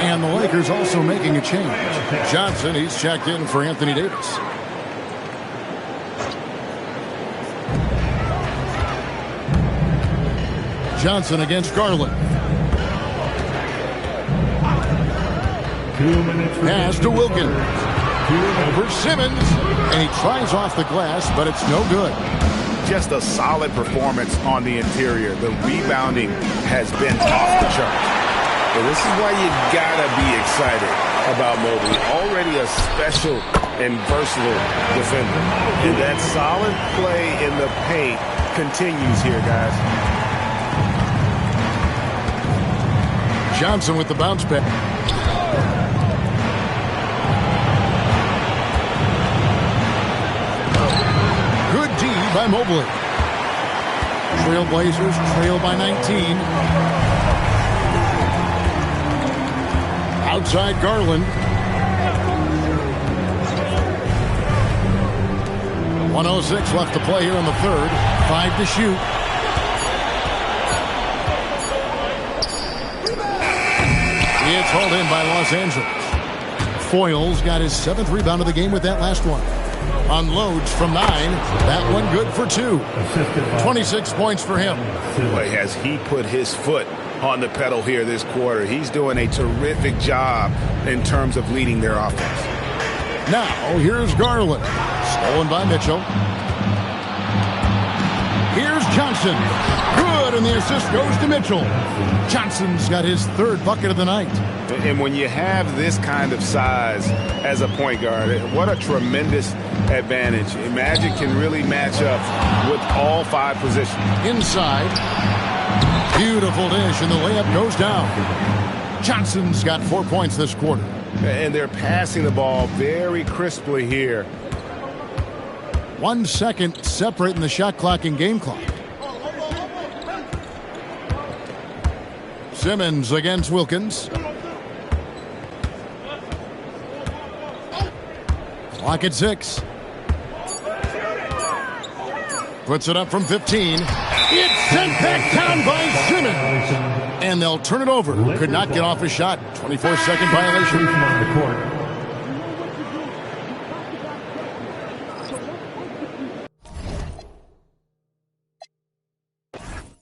Speaker 1: And the Lakers also making a change. Johnson, he's checked in for Anthony Davis. Johnson against Garland. Pass to Wilkins. Over Simmons. And he tries off the glass, but it's no good.
Speaker 4: Just a solid performance on the interior. The rebounding has been off the chart.
Speaker 9: And this is why you gotta be excited about Mobley. Already a special and versatile defender.
Speaker 4: And that solid play in the paint continues here, guys.
Speaker 1: Johnson with the bounce back. Good D by Mobley. Trailblazers trail by 19. Outside Garland. 1:06 left to play here in the third. 5 to shoot. It's hauled in by Los Angeles. Foyles got his 7th rebound of the game with that last one. Unloads from 9. That one good for 2. 26 points for him.
Speaker 4: Boy, has he put his foot on the pedal here this quarter. He's doing a terrific job in terms of leading their offense.
Speaker 1: Now, here's Garland. Stolen by Mitchell. Here's Johnson. Good, and the assist goes to Mitchell. Johnson's got his 3rd bucket of the night.
Speaker 4: And when you have this kind of size as a point guard, what a tremendous advantage. Magic can really match up with all 5 positions.
Speaker 1: Inside. Beautiful dish, and the layup goes down. Johnson's got 4 points this quarter.
Speaker 4: And they're passing the ball very crisply here.
Speaker 1: 1 second separating the shot clock and game clock. Simmons against Wilkins. Clock at 6. Puts it up from 15. It's sent back down by Simmons. And they'll turn it over. Could not get off his shot. 24-second violation.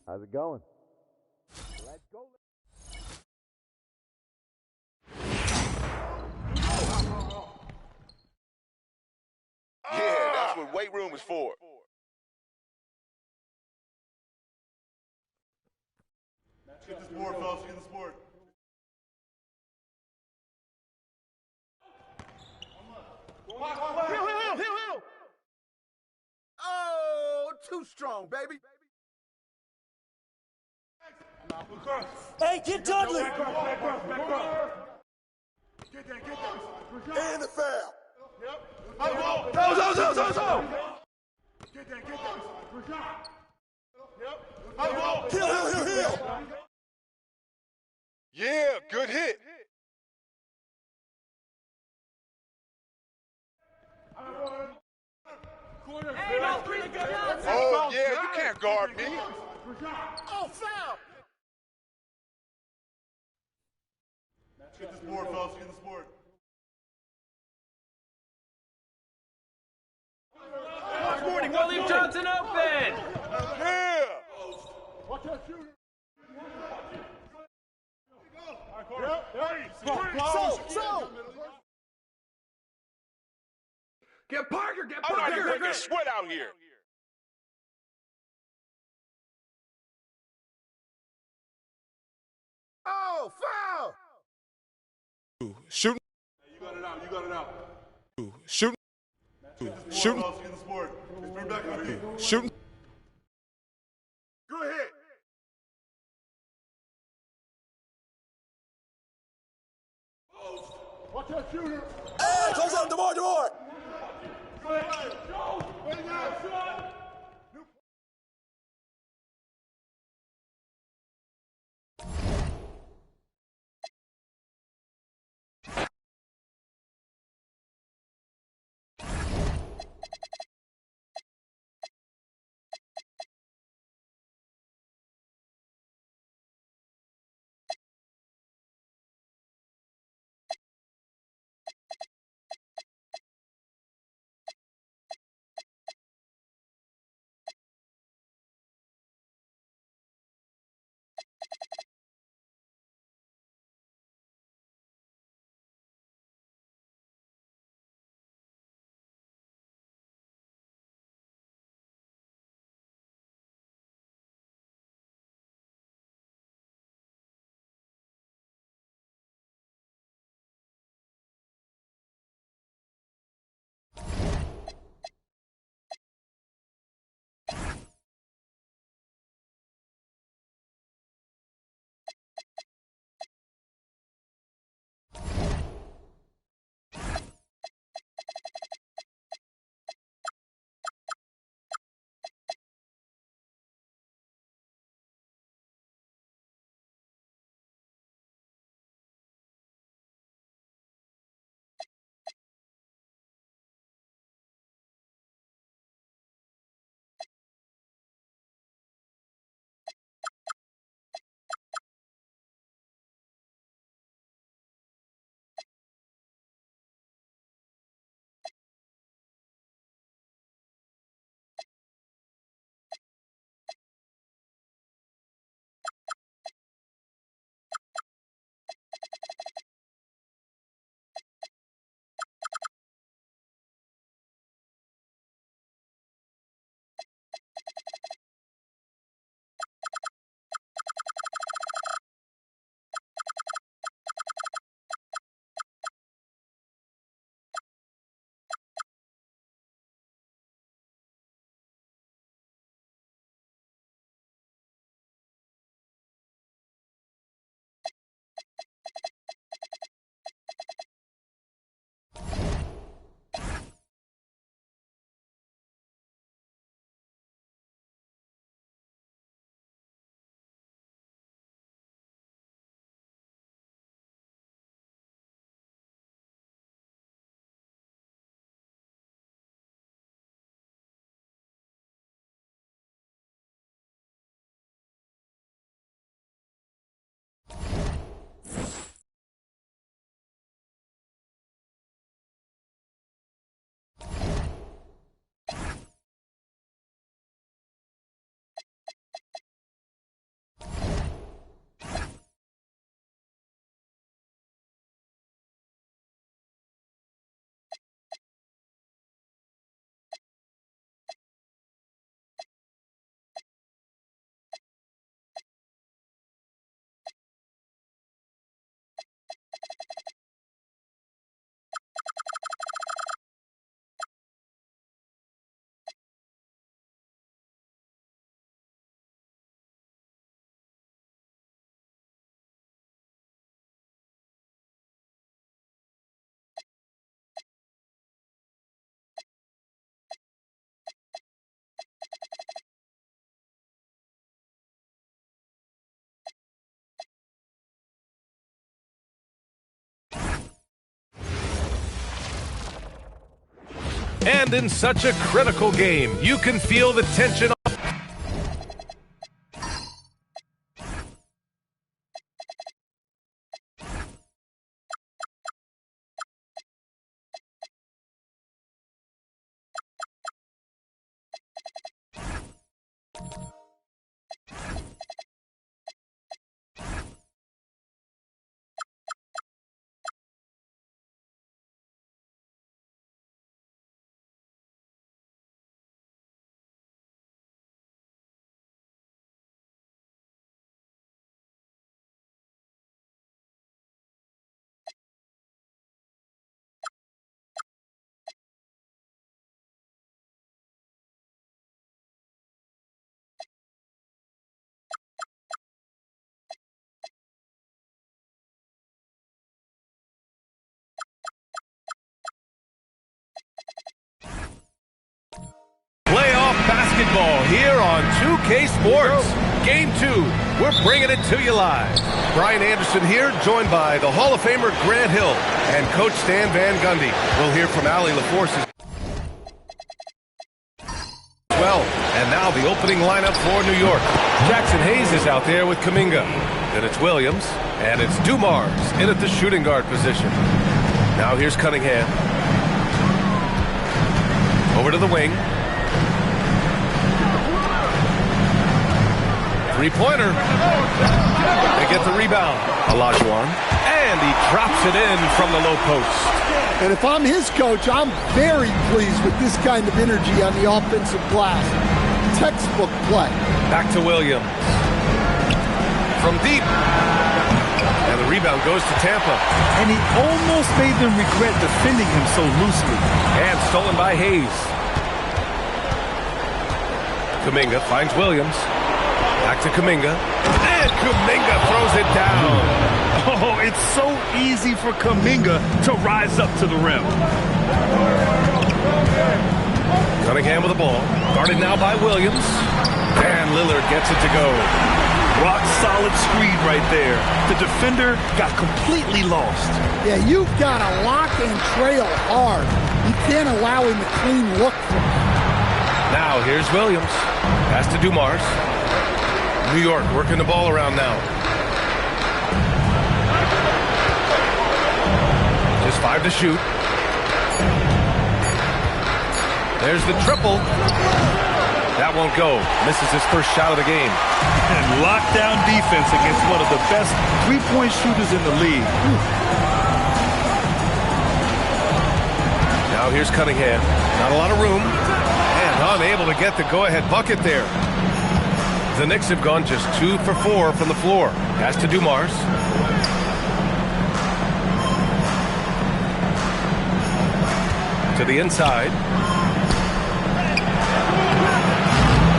Speaker 15: How's it going? Let's go.
Speaker 16: Yeah, that's what weight room is for.
Speaker 11: Get this board, fellas. Get this board.
Speaker 16: Heel. Oh, too strong, baby.
Speaker 17: Hey, get Dudley!
Speaker 16: Get that. And the foul. Yep. Go. Get that. Yep. Heel. Yeah, good hit. Oh, yeah, you can't guard me. Oh, foul.
Speaker 11: Get this board, fellas. Get this board.
Speaker 18: Watch Morning, we'll leave Johnson open.
Speaker 16: Yeah.
Speaker 11: Watch that shooter.
Speaker 16: Get Parker. I'm not breaking sweat out here. Oh, foul. Shoot.
Speaker 11: You got it out.
Speaker 16: Shoot.
Speaker 11: Get this board. It's bring back over here.
Speaker 16: Shoot. Good hit.
Speaker 11: Watch that shooter.
Speaker 16: Hey, close up, DeMar.
Speaker 10: And in such a critical game, you can feel the tension. Playoff basketball here on 2K Sports. Game 2, we're bringing it to you live. Brian Anderson here, joined by the Hall of Famer Grant Hill and Coach Stan Van Gundy. We'll hear from Allie LaForce as well. And now the opening lineup for New York. Jackson Hayes is out there with Kuminga. Then it's Williams, and it's Dumars in at the shooting guard position. Now here's Cunningham. Over to the wing. Three-pointer. They get the rebound. Olajuwon. And he drops it in from the low post.
Speaker 3: And if I'm his coach, I'm very pleased with this kind of energy on the offensive glass. Textbook play.
Speaker 10: Back to Williams. From deep. And the rebound goes to Tampa.
Speaker 11: And he almost made them regret defending him so loosely.
Speaker 10: And stolen by Hayes. Kuminga finds Williams. Back to Kuminga. And Kuminga throws it down.
Speaker 11: Oh, it's so easy for Kuminga to rise up to the rim.
Speaker 10: Cunningham with the ball. Guarded now by Williams. And Lillard gets it to go.
Speaker 11: Rock solid screen right there. The defender got completely lost.
Speaker 3: Yeah, you've got to lock and trail hard. You can't allow him a clean look from him.
Speaker 10: Now here's Williams. Pass to Dumars. New York working the ball around now. Just 5 to shoot. There's the triple. That won't go. Misses his first shot of the game.
Speaker 11: And lockdown defense against one of the best three-point shooters in the league.
Speaker 10: Now here's Cunningham. Not a lot of room. And unable to get the go-ahead bucket there. The Knicks have gone just 2 for 4 from the floor. Pass to Dumars. To the inside.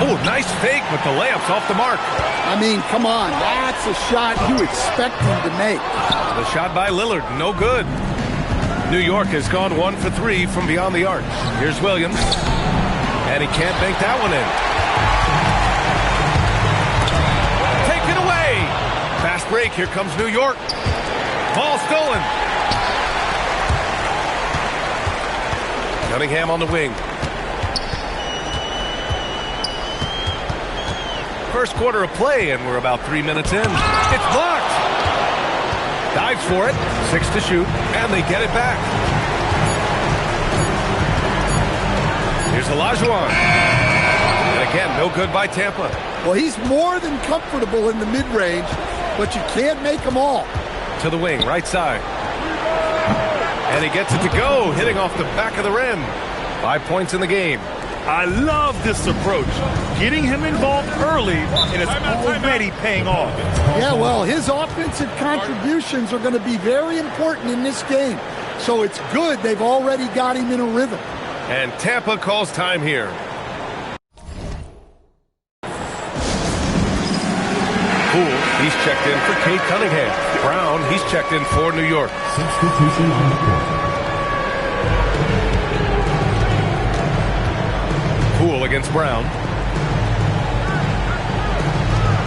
Speaker 10: Oh, nice fake, but the layup's off the mark.
Speaker 3: I mean, come on. That's a shot you expect him to make.
Speaker 10: The shot by Lillard, no good. New York has gone 1 for 3 from beyond the arc. Here's Williams. And he can't bank that one in. Take it away. Fast break. Here comes New York. Ball stolen. Cunningham on the wing. First quarter of play, and we're about 3 minutes in. It's blocked. Dives for it. 6 to shoot, and they get it back. Here's Olajuwon. And again, no good by Tampa.
Speaker 3: Well, he's more than comfortable in the mid-range, but you can't make them all.
Speaker 10: To the wing, right side. And he gets it to go, hitting off the back of the rim. 5 points in the game.
Speaker 11: I love this approach. Getting him involved early, and it's already paying off.
Speaker 3: Yeah, well, his offensive contributions are going to be very important in this game. So it's good they've already got him in a rhythm.
Speaker 10: And Tampa calls time here. Poole, he's checked in for Kate Cunningham. Brown, he's checked in for New York.
Speaker 7: Substitution on the court.
Speaker 10: Poole against Brown.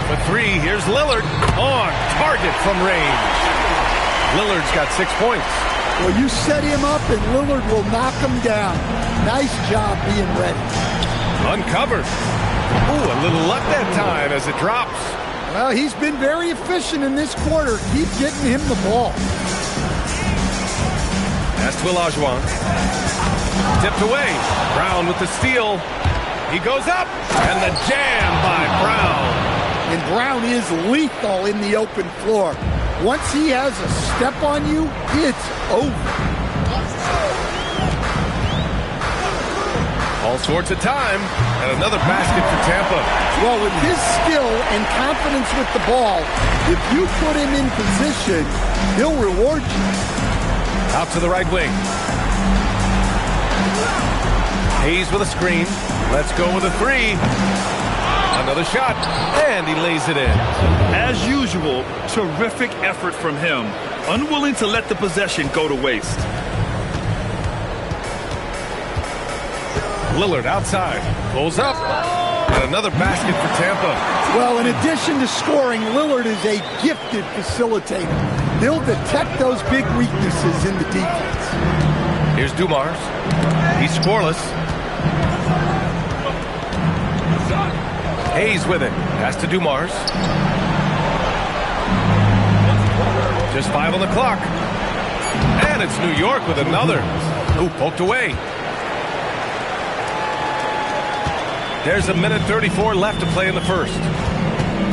Speaker 10: For 3, here's Lillard. On target from range. Lillard's got 6 points.
Speaker 17: Well, you set him up and Lillard will knock him down. Nice job being ready.
Speaker 10: Uncovered. Ooh, a little luck that time as it drops.
Speaker 17: Well, he's been very efficient in this quarter. Keep getting him the ball.
Speaker 10: Pass to Olajuwon. Tipped away. Brown with the steal. He goes up, and the jam by Brown.
Speaker 17: And Brown is lethal in the open floor. Once he has a step on you, it's over.
Speaker 10: All sorts of time, and another basket for Tampa.
Speaker 17: Well, with his skill and confidence with the ball, if you put him in position, he'll reward you.
Speaker 10: Out to the right wing. Hayes with a screen. Let's go with a three. Another shot, and he lays it in.
Speaker 11: As usual, terrific effort from him. Unwilling to let the possession go to waste.
Speaker 10: Lillard outside. Pulls up. And another basket for Tampa.
Speaker 17: Well, in addition to scoring, Lillard is a gifted facilitator. He'll detect those big weaknesses in the defense.
Speaker 10: Here's Dumars. He's scoreless. Hayes with it. Pass to Dumars. Just 5 on the clock. And it's New York with another. Ooh, poked away. There's a minute 34 left to play in the first.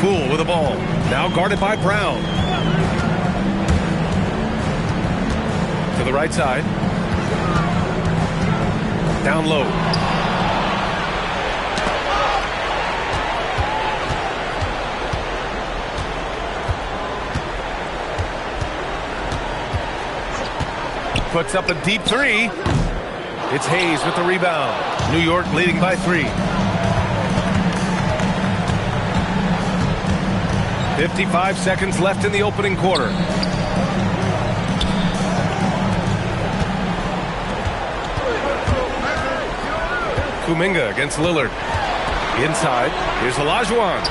Speaker 10: Poole with the ball. Now guarded by Brown. To the right side. Down low. Puts up a deep three. It's Hayes with the rebound. New York leading by 3. 55 seconds left in the opening quarter. Kuminga against Lillard. Inside. Here's Olajuwon.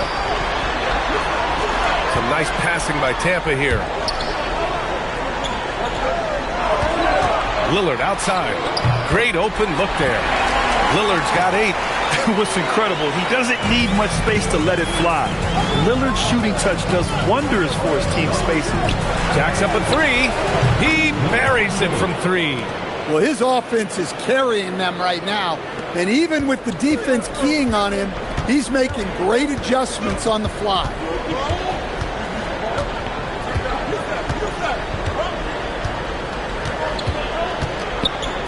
Speaker 10: Some nice passing by Tampa here. Lillard outside. Great open look there. Lillard's got 8.
Speaker 11: What's incredible, he doesn't need much space to let it fly. Lillard's shooting touch does wonders for his team's spacing.
Speaker 10: Jacks up a 3. He buries it from 3.
Speaker 17: Well, his offense is carrying them right now. And even with the defense keying on him, he's making great adjustments on the fly.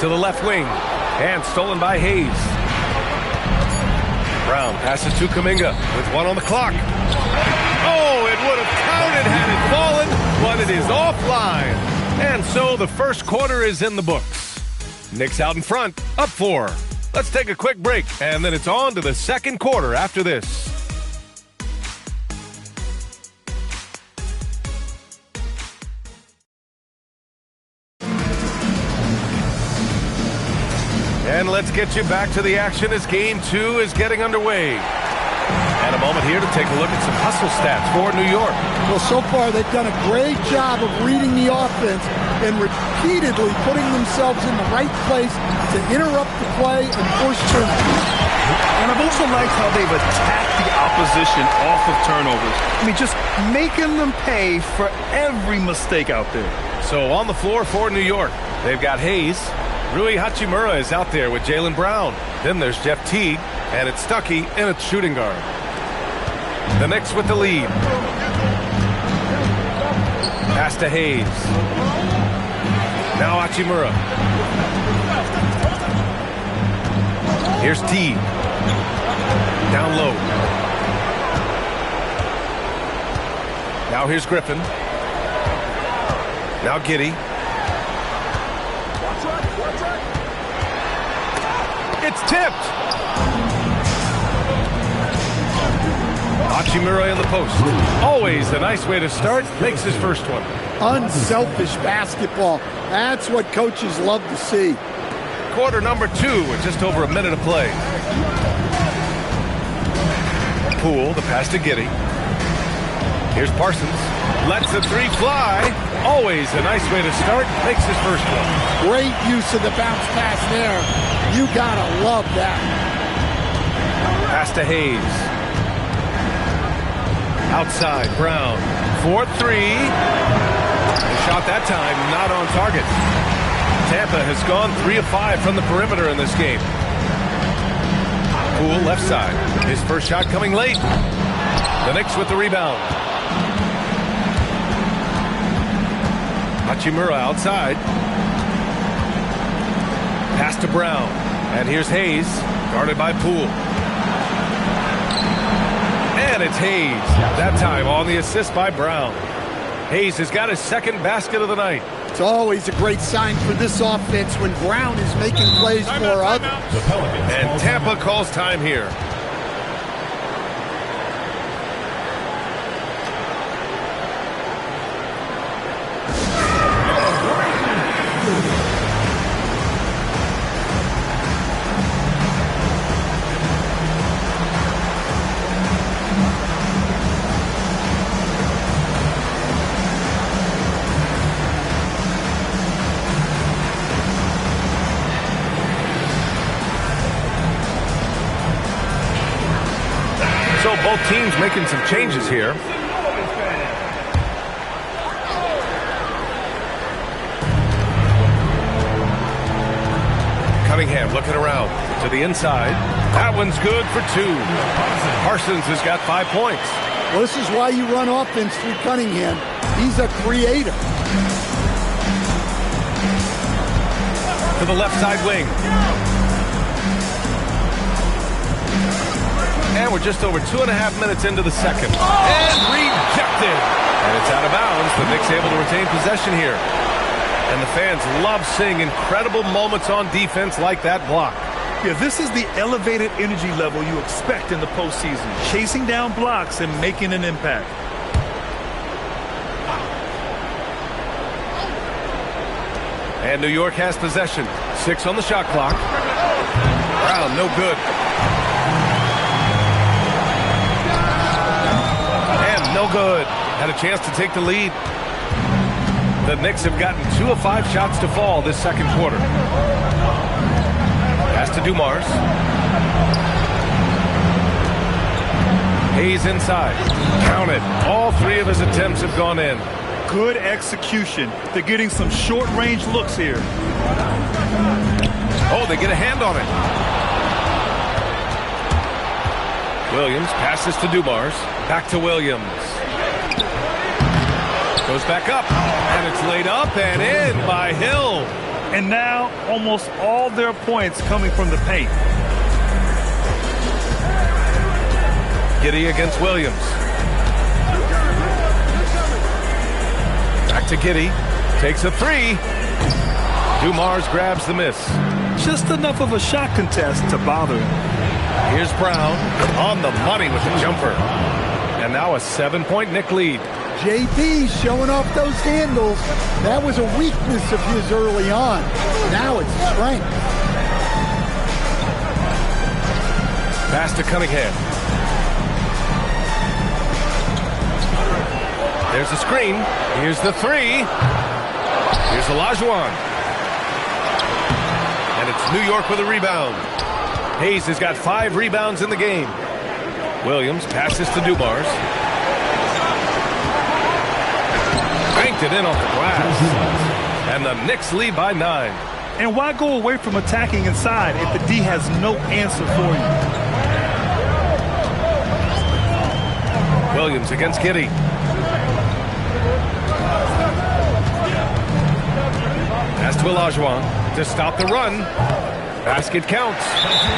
Speaker 10: To the left wing. And stolen by Hayes. Brown passes to Kuminga with 1 on the clock. Oh, it would have counted had it fallen, but it is offline. And so the first quarter is in the books. Knicks out in front, up 4. Let's take a quick break, and then it's on to the second quarter after this. And let's get you back to the action as Game 2 is getting underway. And a moment here to take a look at some hustle stats for New York.
Speaker 17: Well, so far they've done a great job of reading the offense and repeatedly putting themselves in the right place to interrupt the play and force turnovers.
Speaker 11: And I've also liked how they've attacked the opposition off of turnovers. I mean, just making them pay for every mistake out there.
Speaker 10: So on the floor for New York, they've got Hayes. Rui Hachimura is out there with Jaylen Brown. Then there's Jeff Teague, and it's Stuckey in its shooting guard. The Knicks with the lead. Pass to Hayes. Now Hachimura. Here's Teague. Down low. Now here's Griffin. Now Giddey. It's tipped. Hachimura in the post. Always a nice way to start. Makes his first one.
Speaker 17: Unselfish basketball. That's what coaches love to see.
Speaker 10: Quarter number 2 with just over a minute of play. Poole, the pass to Giddey. Here's Parsons. Lets the three fly. Always a nice way to start. Makes his first one.
Speaker 17: Great use of the bounce pass there. You gotta love that.
Speaker 10: Pass to Hayes. Outside, Brown. 4-3. The shot that time not on target. Tampa has gone 3 of 5 from the perimeter in this game. Poole left side. His first shot coming late. The Knicks with the rebound. Hachimura outside. Pass to Brown. And here's Hayes, guarded by Poole. And it's Hayes. That time on the assist by Brown. Hayes has got his second basket of the night.
Speaker 17: It's always a great sign for this offense when Brown is making plays for others.
Speaker 10: And Tampa calls time here. So both teams making some changes here. Cunningham looking around to the inside. That one's good for 2. Parsons has got 5 points.
Speaker 17: Well, this is why you run offense through Cunningham. He's a creator.
Speaker 10: To the left side wing. And we're just over 2.5 minutes into the second. And rejected. And it's out of bounds. The Knicks able to retain possession here. And the fans love seeing incredible moments on defense like that block.
Speaker 11: Yeah, this is the elevated energy level you expect in the postseason. Chasing down blocks and making an impact.
Speaker 10: And New York has possession. 6 on the shot clock. Brown, no good. No good. Had a chance to take the lead. The Knicks have gotten 2 of 5 shots to fall this second quarter. Pass to Dumars. Hayes inside. Counted. All 3 of his attempts have gone in.
Speaker 11: Good execution. They're getting some short-range looks here.
Speaker 10: Oh, they get a hand on it. Williams passes to Dumars. Back to Williams. Goes back up. And it's laid up and in by Hill.
Speaker 11: And now almost all their points coming from the paint.
Speaker 10: Giddey against Williams. Back to Giddey. Takes a 3. Dumars grabs the miss.
Speaker 11: Just enough of a shot contest to bother him.
Speaker 10: Here's Brown on the money with the jumper. And now a 7-point Knick lead.
Speaker 17: JP showing off those handles. That was a weakness of his early on. Now it's strength.
Speaker 10: Pass to Cunningham. There's a screen. Here's the 3. Here's Olajuwon. And it's New York with a rebound. Hayes has got 5 rebounds in the game. Williams passes to Dumars. Banked it in off the glass. And the Knicks lead by 9.
Speaker 11: And why go away from attacking inside if the D has no answer for you?
Speaker 10: Williams against Giddey. Pass to Olajuwon to stop the run. Basket counts.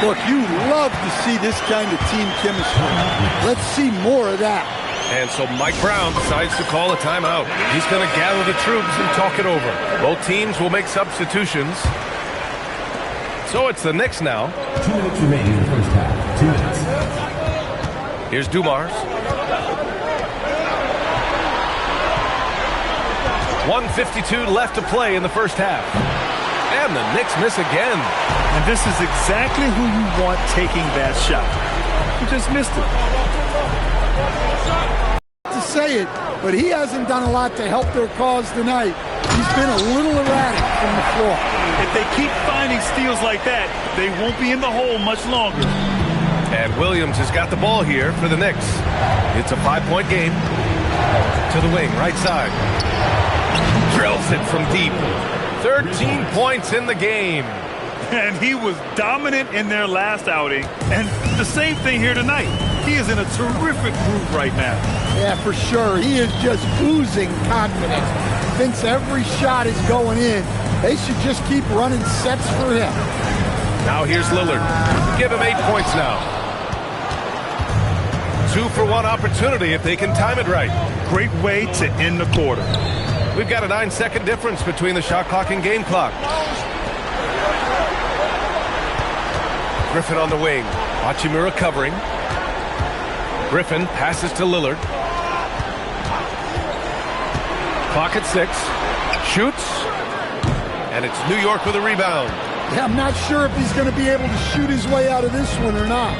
Speaker 17: Look, you love to see this kind of team chemistry. Let's see more of that.
Speaker 10: And so Mike Brown decides to call a timeout. He's going to gather the troops and talk it over. Both teams will make substitutions. So it's the Knicks now.
Speaker 19: 2 minutes remaining in the first half. 2 minutes.
Speaker 10: Here's Dumars. 1:52 left to play in the first half. And the Knicks miss again.
Speaker 11: And this is exactly who you want taking that shot. You just missed it.
Speaker 17: To say it, but he hasn't done a lot to help their cause tonight. He's been a little erratic from the floor.
Speaker 11: If they keep finding steals like that, they won't be in the hole much longer.
Speaker 10: And Williams has got the ball here for the Knicks. It's a 5-point game. To the wing, right side. Drills it from deep. 13 points in the game.
Speaker 11: And he was dominant in their last outing. And the same thing here tonight. He is in a terrific groove right now.
Speaker 17: Yeah, for sure. He is just oozing confidence. Thinks every shot is going in. They should just keep running sets for him.
Speaker 10: Now here's Lillard. Give him 8 points now. 2-for-1 opportunity if they can time it right.
Speaker 11: Great way to end the quarter.
Speaker 10: We've got a 9-second difference between the shot clock and game clock. Griffin on the wing. Hachimura covering. Griffin passes to Lillard. Clock at 6. Shoots. And it's New York with a rebound.
Speaker 17: Yeah, I'm not sure if he's going to be able to shoot his way out of this one or not.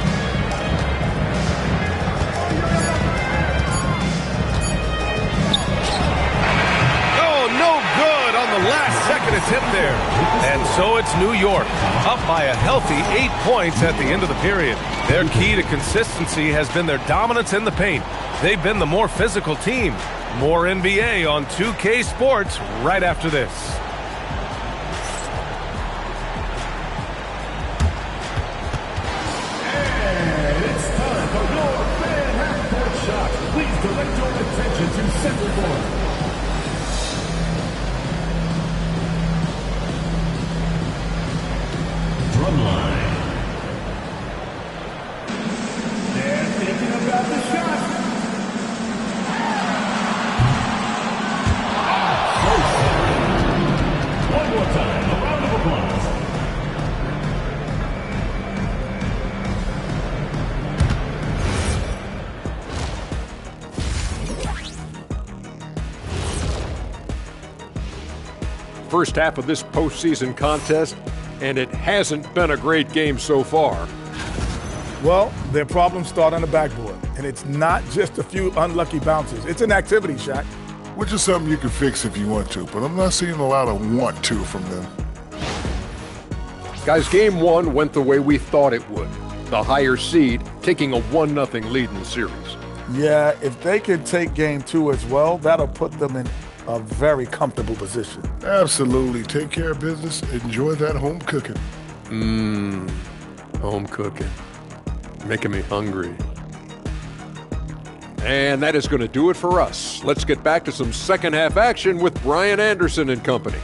Speaker 10: The last second attempt there. And so it's New York, up by a healthy 8 points at the end of the period. Their key to consistency has been their dominance in the paint. They've been the more physical team. More NBA on 2K Sports right after this.
Speaker 19: And it's time for your fan half-court shot. Please direct your attention to center court. Drumline. They're thinking about the shot. One more time, a round of applause.
Speaker 6: First half of this postseason contest, and it hasn't been a great game so far.
Speaker 20: Well, their problems start on the backboard, and it's not just a few unlucky bounces. It's an activity, Shaq.
Speaker 13: Which is something you can fix if you want to, but I'm not seeing a lot of want to from them.
Speaker 6: Guys, game one went the way we thought it would. The higher seed taking a 1-0 lead in the series.
Speaker 20: Yeah, if they can take game two as well, that'll put them in a very comfortable position.
Speaker 13: Absolutely. Take care of business. Enjoy that home cooking.
Speaker 6: Home cooking. Making me hungry. And that is going to do it for us. Let's get back to some second half action with Brian Anderson and company.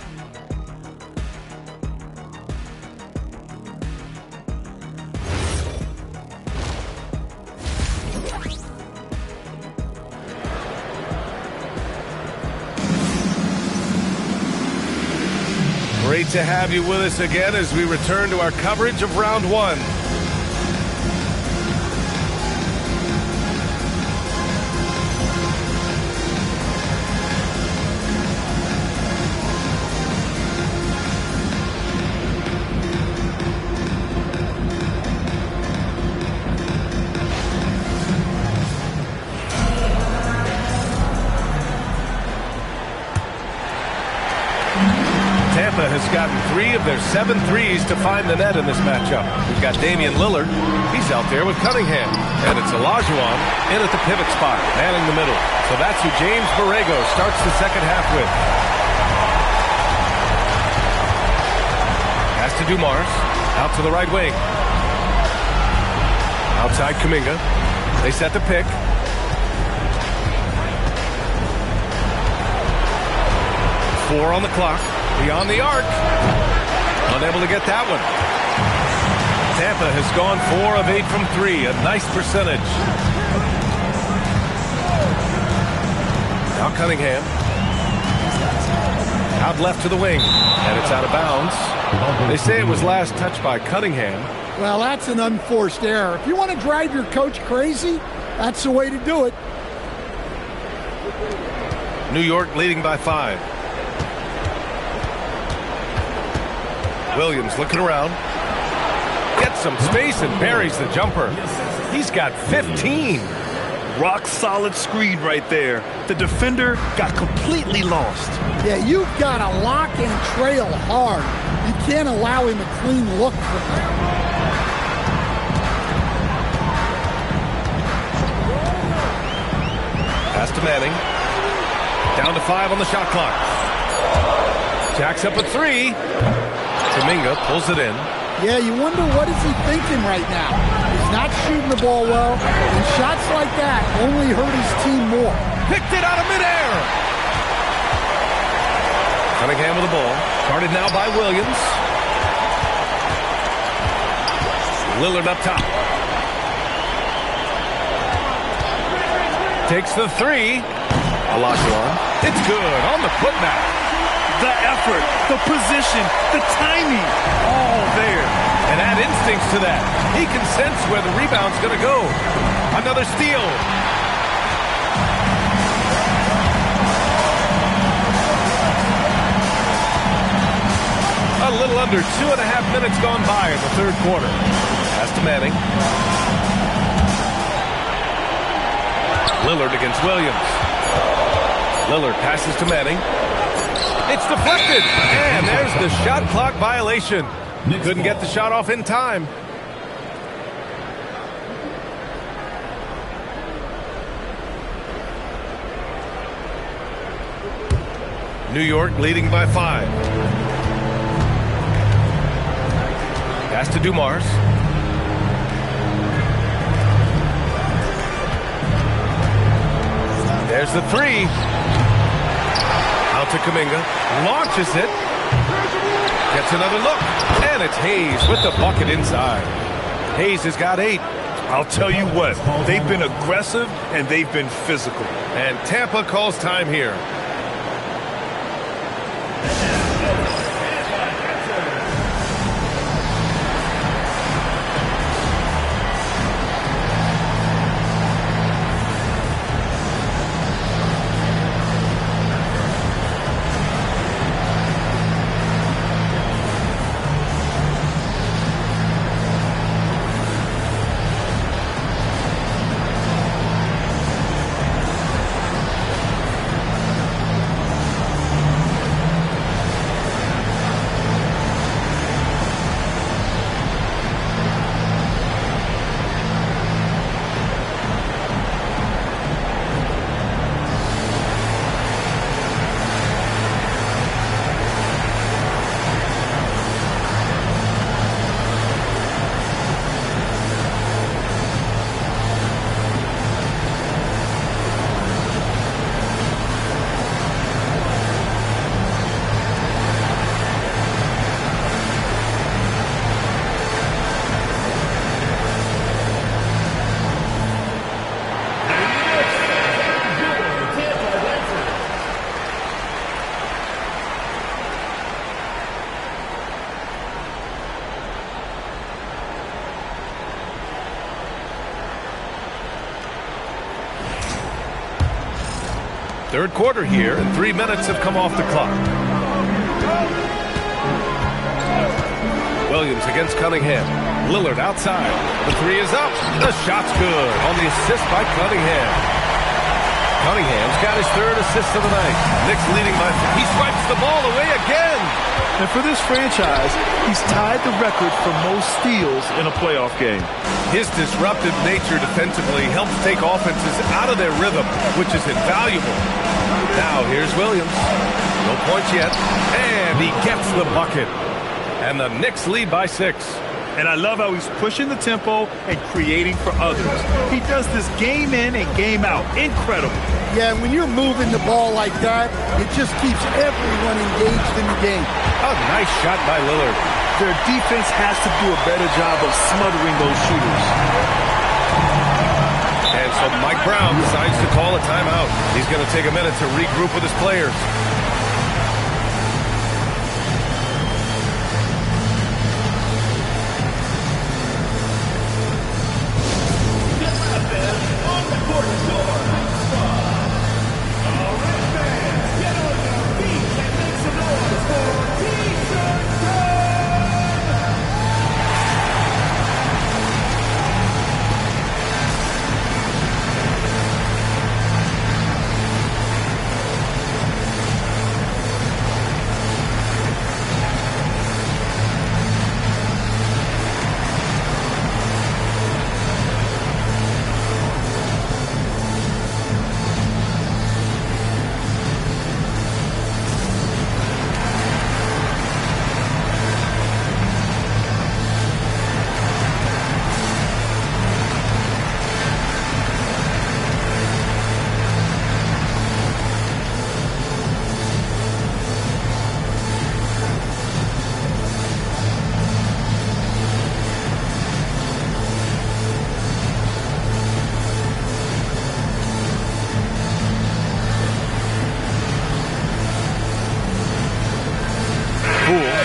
Speaker 10: Great to have you with us again as we return to our coverage of round one. Tampa has gotten 3 of their 7 threes to find the net in this matchup. We've got Damian Lillard. He's out there with Cunningham. And it's Olajuwon in at the pivot spot, manning the middle. So that's who James Borrego starts the second half with. Pass to Dumars. Out to the right wing. Outside Kuminga. They set the pick. Four on the clock. Beyond the arc. Unable to get that one. Tampa has gone 4 of 8 from 3. A nice percentage. Now Cunningham. Out left to the wing. And it's out of bounds. They say it was last touched by Cunningham.
Speaker 17: Well, that's an unforced error. If you want to drive your coach crazy, that's the way to do it.
Speaker 10: New York leading by 5. Williams looking around. Gets some space and buries the jumper. He's got 15.
Speaker 11: rock-solid screen right there. The defender got completely lost.
Speaker 17: Yeah, you've got to lock and trail hard. You can't allow him a clean look from there.
Speaker 10: Pass to Manning. Down to 5 on the shot clock. Jacks up a 3. Kuminga pulls it in.
Speaker 17: Yeah, you wonder what is he thinking right now. He's not shooting the ball well, and shots like that only hurt his team more.
Speaker 10: Picked it out of midair. Cunningham with the ball. Guarded now by Williams. Lillard up top. Takes the 3. Olajuwon. It's good on the putback.
Speaker 11: The effort, the position, the timing, all there.
Speaker 10: And add instincts to that. He can sense where the rebound's going to go. Another steal. A little under 2.5 minutes gone by in the third quarter. Pass to Manning. Lillard against Williams. Lillard passes to Manning. It's deflected, and there's the shot clock violation. Couldn't get the shot off in time. New York leading by 5. Pass to Dumars. There's the 3. Out to Kuminga. Launches it. Gets another look. And it's Hayes with the bucket inside. Hayes has got 8.
Speaker 11: I'll tell you what, they've been aggressive and they've been physical.
Speaker 10: And Tampa calls time here. Third quarter here, and 3 minutes have come off the clock. Williams against Cunningham. Lillard outside. The 3 is up. The shot's good on the assist by Cunningham. Cunningham's got his 3rd assist of the night. Knicks leading by 3. He swipes the ball away again.
Speaker 11: And for this franchise, he's tied the record for most steals in a playoff game.
Speaker 10: His disruptive nature defensively helps take offenses out of their rhythm, which is invaluable. Now here's Williams. No points yet. And he gets the bucket. And the Knicks lead by 6.
Speaker 11: And I love how he's pushing the tempo and creating for others. He does this game in and game out. Incredible.
Speaker 17: Yeah, when you're moving the ball like that, it just keeps everyone engaged in the game.
Speaker 10: A nice shot by Lillard.
Speaker 11: Their defense has to do a better job of smothering those shooters.
Speaker 10: And so Mike Brown decides to call a timeout. He's going to take a minute to regroup with his players.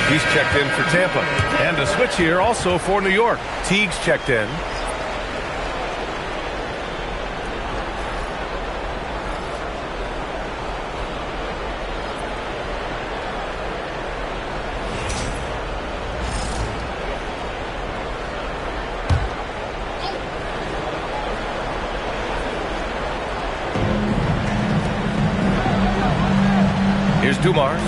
Speaker 10: He's checked in for Tampa. And a switch here also for New York. Teague's checked in. Here's Dumars.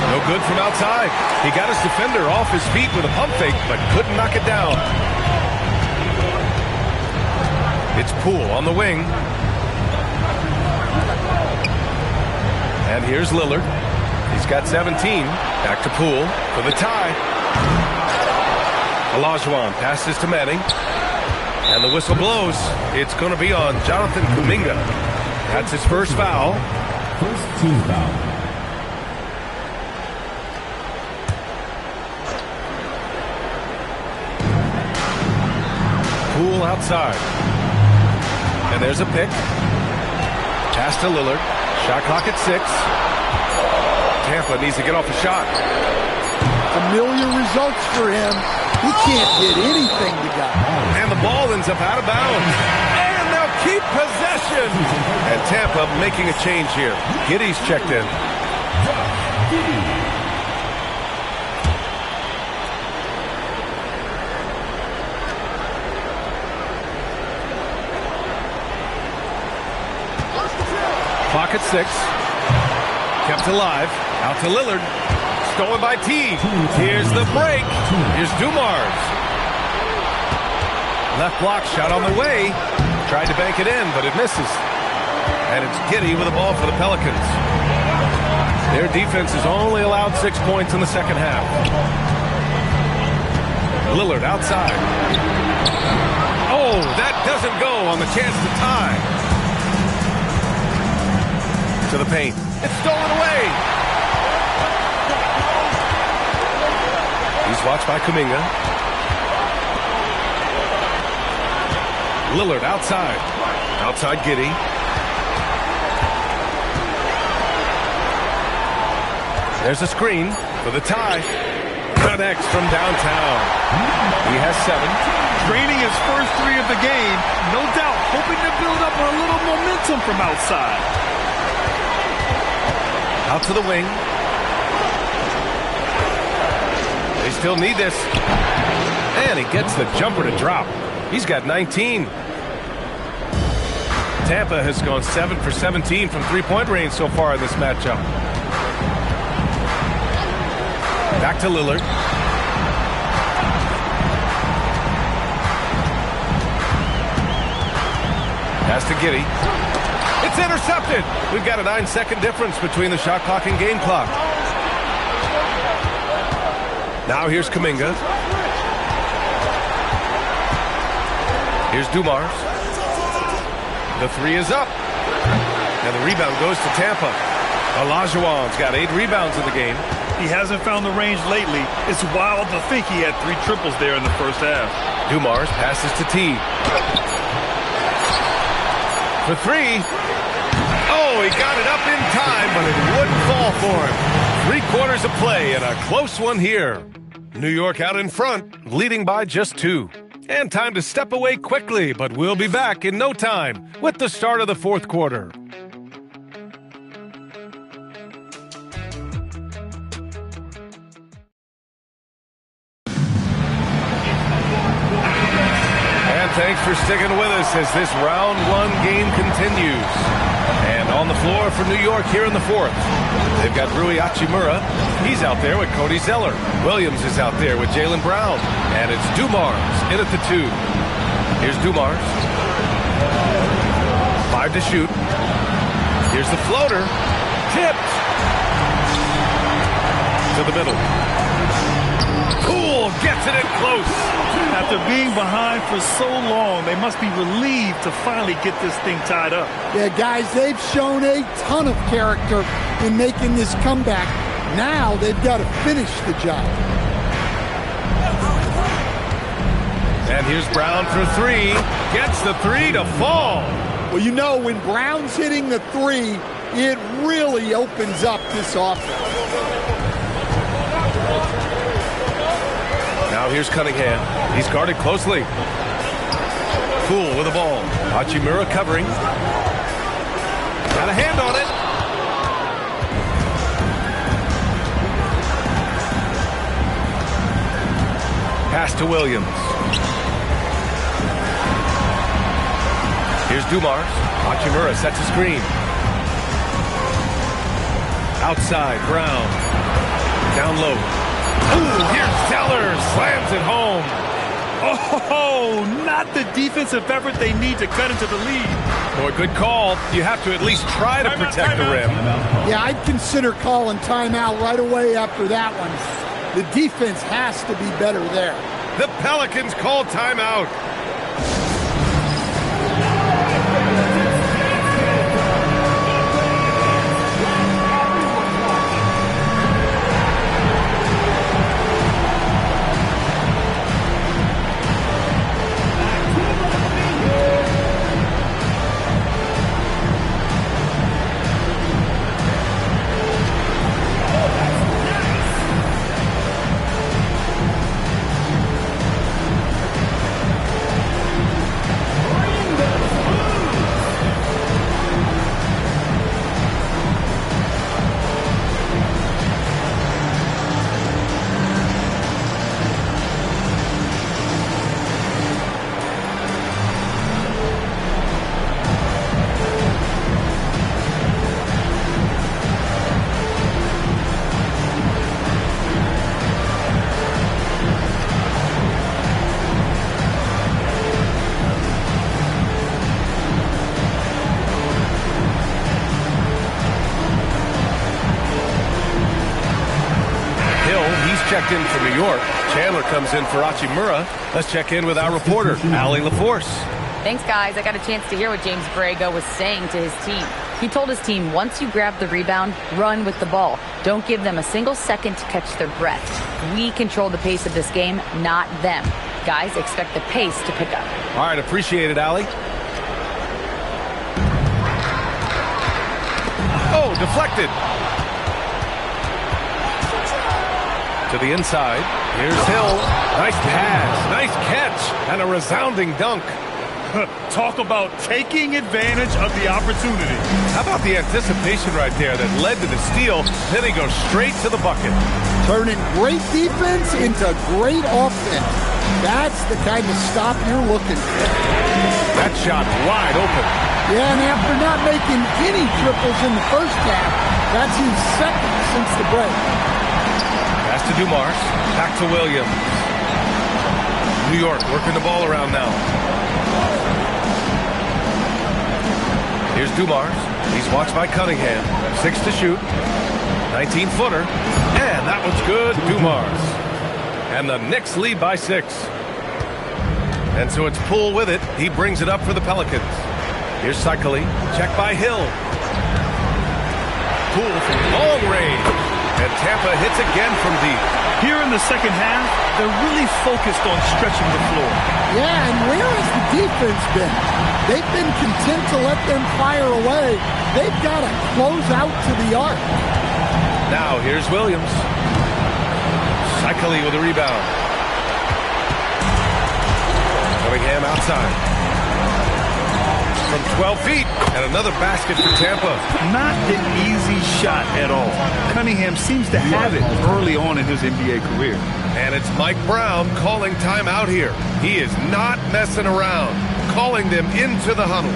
Speaker 10: No good from outside. He got his defender off his feet with a pump fake, but couldn't knock it down. It's Poole on the wing. And here's Lillard. He's got 17. Back to Poole for the tie. Olajuwon passes to Manning. And the whistle blows. It's going to be on Jonathan Kuminga. That's his first foul.
Speaker 19: First team foul.
Speaker 10: Poole outside. And there's a pick. Pass to Lillard. Shot clock at 6. Tampa needs to get off a shot.
Speaker 17: Familiar results for him. He can't hit anything to God.
Speaker 10: And the ball ends up out of bounds. And they'll keep possession. And Tampa making a change here. Giddey's checked in. Clock at 6. Kept alive. Out to Lillard. Stolen by Teague. Here's the break. Here's Dumars. Left block shot on the way. Tried to bank it in, but it misses. And it's Giddey with the ball for the Pelicans. Their defense has only allowed 6 points in the second half. Lillard outside. Oh, that doesn't go on the chance to tie. To the paint. It's stolen away. He's watched by Kuminga. Lillard outside. Outside Giddey. There's a screen for the tie. Connects from downtown. He has 7.
Speaker 11: Draining his first 3 of the game. No doubt hoping to build up a little momentum from outside.
Speaker 10: Out to the wing. They still need this. And he gets the jumper to drop. He's got 19. Tampa has gone 7 for 17 from three-point range so far in this matchup. Back to Lillard. Pass to Giddey. It's intercepted. We've got a 9-second difference between the shot clock and game clock. Now here's Kuminga. Here's Dumars. The 3 is up. And the rebound goes to Tampa. Olajuwon's got 8 rebounds in the game.
Speaker 11: He hasn't found the range lately. It's wild to think he had 3 triples there in the first half.
Speaker 10: Dumars passes to Teague. For 3. Oh, he got it up in time, but it wouldn't fall for him. 3 quarters of play and a close one here. New York out in front, leading by just 2. And time to step away quickly, but we'll be back in no time with the start of the 4th quarter. And thanks for sticking with us as this round 1 game continues. And on the floor for New York here in the 4th, they've got Rui Hachimura. He's out there with Cody Zeller. Williams is out there with Jaylen Brown. And it's Dumars in at the 2. Here's Dumars. 5 to shoot. Here's the floater. Tipped. To the middle. Poole gets it in close.
Speaker 11: After being behind for so long, they must be relieved to finally get this thing tied up.
Speaker 17: Yeah, guys, they've shown a ton of character in making this comeback. Now they've got to finish the job.
Speaker 10: And here's Brown for 3. Gets the 3 to fall.
Speaker 17: Well, you know, when Brown's hitting the three, it really opens up this offense.
Speaker 10: Now here's Cunningham. He's guarded closely. Poole with the ball. Hachimura covering. Got a hand on it. Pass to Williams. Here's Dumars. Hachimura sets a screen. Outside, Brown. Down low. Ooh, here's Teller. Slams it home.
Speaker 11: Oh, not the defensive effort they need to cut into the lead.
Speaker 10: Boy, good call. You have to at least try to protect the rim.
Speaker 17: Yeah, I'd consider calling timeout right away after that one. The defense has to be better there.
Speaker 10: The Pelicans call timeout. Checked in for New York. Chandler comes in for Hachimura. Let's check in with our reporter, Allie LaForce.
Speaker 8: Thanks, guys. I got a chance to hear what James Borrego was saying to his team. He told his team, once you grab the rebound, run with the ball. Don't give them a single second to catch their breath. We control the pace of this game, not them. Guys, expect the pace to pick up.
Speaker 10: All right, appreciate it, Allie. Oh, deflected. To the inside. Here's Hill. Nice pass. Nice catch. And a resounding dunk.
Speaker 11: Talk about taking advantage of the opportunity.
Speaker 10: How about the anticipation right there that led to the steal? Then he goes straight to the bucket.
Speaker 17: Turning great defense into great offense. That's the kind of stop you're looking for.
Speaker 10: That shot wide open.
Speaker 17: Yeah, and after not making any triples in the first half, that's his second since the break.
Speaker 10: Pass to Dumars. Back to Williams. New York working the ball around now. Here's Dumars. He's watched by Cunningham. 6 to shoot. 19-footer. And that one's good. Dumars. And the Knicks lead by 6. And so it's Poole with it. He brings it up for the Pelicans. Here's Cycli. Check by Hill. Poole from long range. And Tampa hits again from deep.
Speaker 11: Here in the second half, they're really focused on stretching the floor.
Speaker 17: Yeah, and where has the defense been? They've been content to let them fire away. They've got to close out to the arc.
Speaker 10: Now here's Williams. Cycli with a rebound. Cunningham outside. From 12 feet, and another basket for Tampa.
Speaker 11: Not an easy shot at all. Cunningham seems to have it early on in his NBA career.
Speaker 10: And it's Mike Brown calling timeout here. He is not messing around, calling them into the huddle.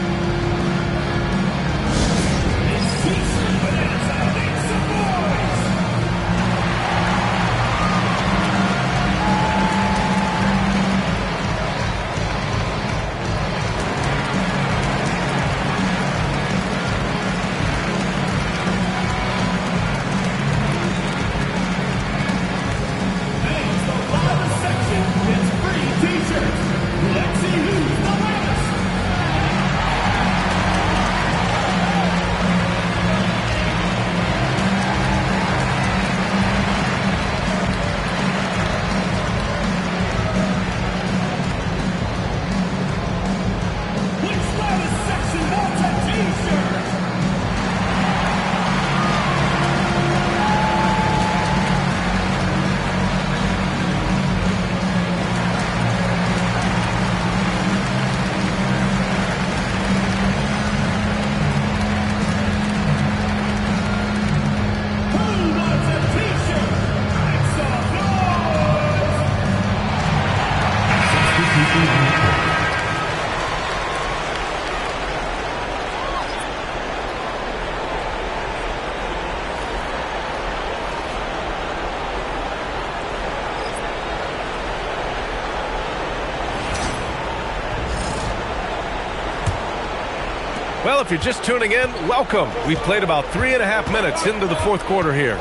Speaker 10: Well, if you're just tuning in, welcome. We've played about 3.5 minutes into the fourth quarter here.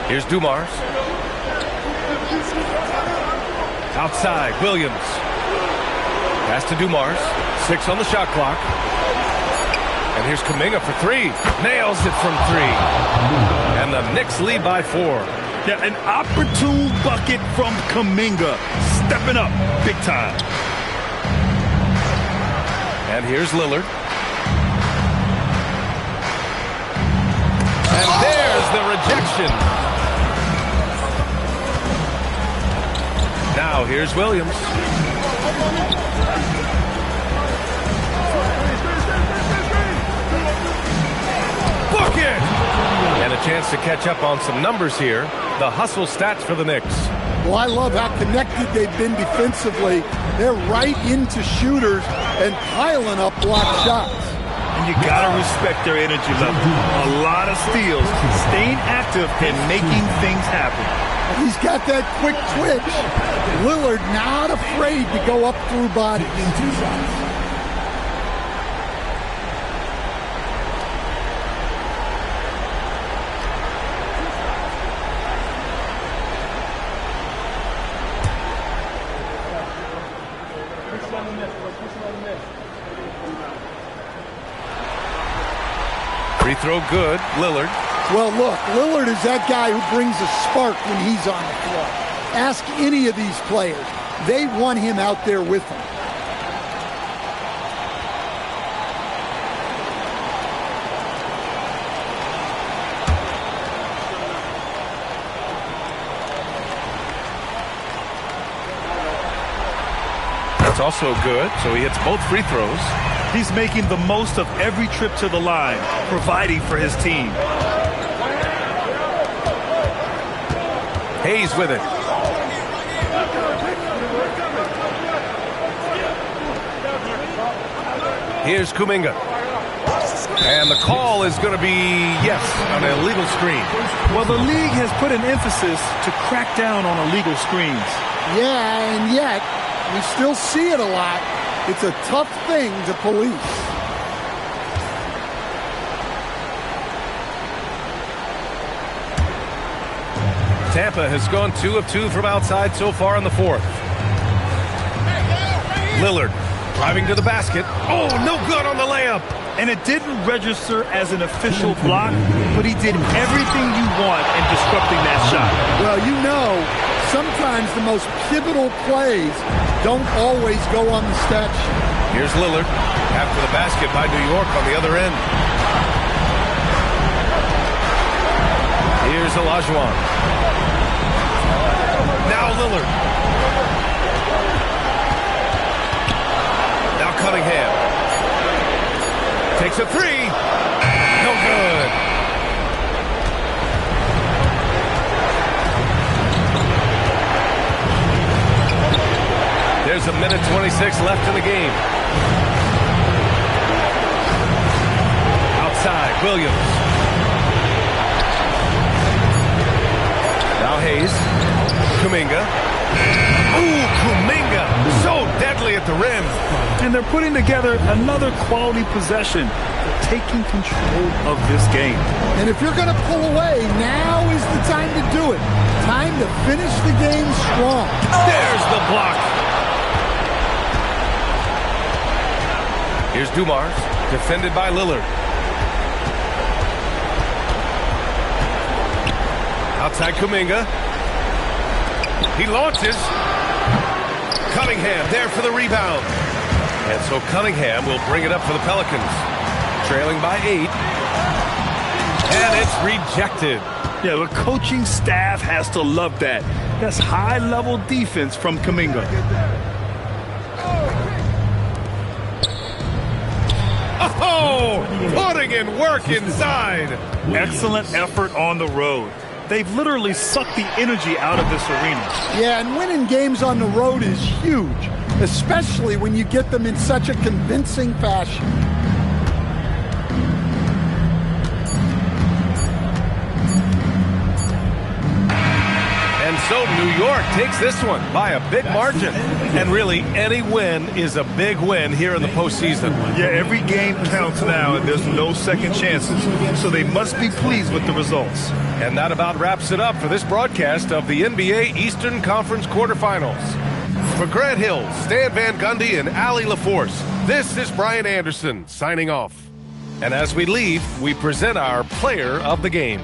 Speaker 10: Here's Dumars. Outside, Williams. Pass to Dumars. 6 on the shot clock. And here's Kuminga for 3. Nails it from 3. And the Knicks lead by 4.
Speaker 11: Yeah, an opportune bucket from Kuminga. Stepping up big time.
Speaker 10: And here's Lillard. And there's the rejection. Now here's Williams. Book it! And a chance to catch up on some numbers here. The hustle stats for the Knicks.
Speaker 17: Well, I love how connected they've been defensively. They're right into shooters and piling up blocked shots.
Speaker 11: And you got to respect their energy level. A lot of steals, staying active and making things happen.
Speaker 17: He's got that quick twitch. Lillard not afraid to go up through bodies.
Speaker 10: 3 throw good, Lillard.
Speaker 17: Well, look, Lillard is that guy who brings a spark when he's on the floor. Ask any of these players. They want him out there with them.
Speaker 10: That's also good, so he hits both free throws.
Speaker 11: He's making the most of every trip to the line, providing for his team.
Speaker 10: Hayes with it. Here's Kuminga. And the call is going to be, yes, an illegal screen.
Speaker 11: Well, the league has put an emphasis to crack down on illegal screens.
Speaker 17: Yeah, and yet we still see it a lot. It's a tough thing to police.
Speaker 10: Tampa has gone 2 of 2 from outside so far in the fourth. Lillard driving to the basket. Oh, no good on the layup.
Speaker 11: And it didn't register as an official block, but he did everything you want in disrupting that shot.
Speaker 17: Well, you know, sometimes the most pivotal plays don't always go on the stat sheet.
Speaker 10: Here's Lillard after the basket by New York on the other end. Here's Olajuwon. Now Lillard. Now Cunningham. Takes a 3. No good. There's a minute 26 left in the game. Outside, Williams. Now Hayes. Kuminga. Ooh, Kuminga. So deadly at the rim.
Speaker 11: And they're putting together another quality possession, taking control of this game.
Speaker 17: And if you're going to pull away, now is the time to do it. Time to finish the game strong.
Speaker 10: There's the block. Here's Dumars, defended by Lillard. Outside Kuminga. He launches. Cunningham there for the rebound. And so Cunningham will bring it up for the Pelicans. Trailing by 8. And it's rejected.
Speaker 11: Yeah, the coaching staff has to love that. That's high-level defense from Kuminga.
Speaker 10: Oh, putting in work inside.
Speaker 11: Excellent effort on the road. They've literally sucked the energy out of this arena.
Speaker 17: Yeah, and winning games on the road is huge, especially when you get them in such a convincing fashion.
Speaker 10: And so New York takes this one by a big margin. And really, any win is a big win here in the postseason.
Speaker 11: Yeah, every game counts now, and there's no second chances. So they must be pleased with the results.
Speaker 10: And that about wraps it up for this broadcast of the NBA Eastern Conference quarterfinals. For Grant Hill, Stan Van Gundy, and Allie LaForce, this is Brian Anderson signing off. And as we leave, we present our player of the game.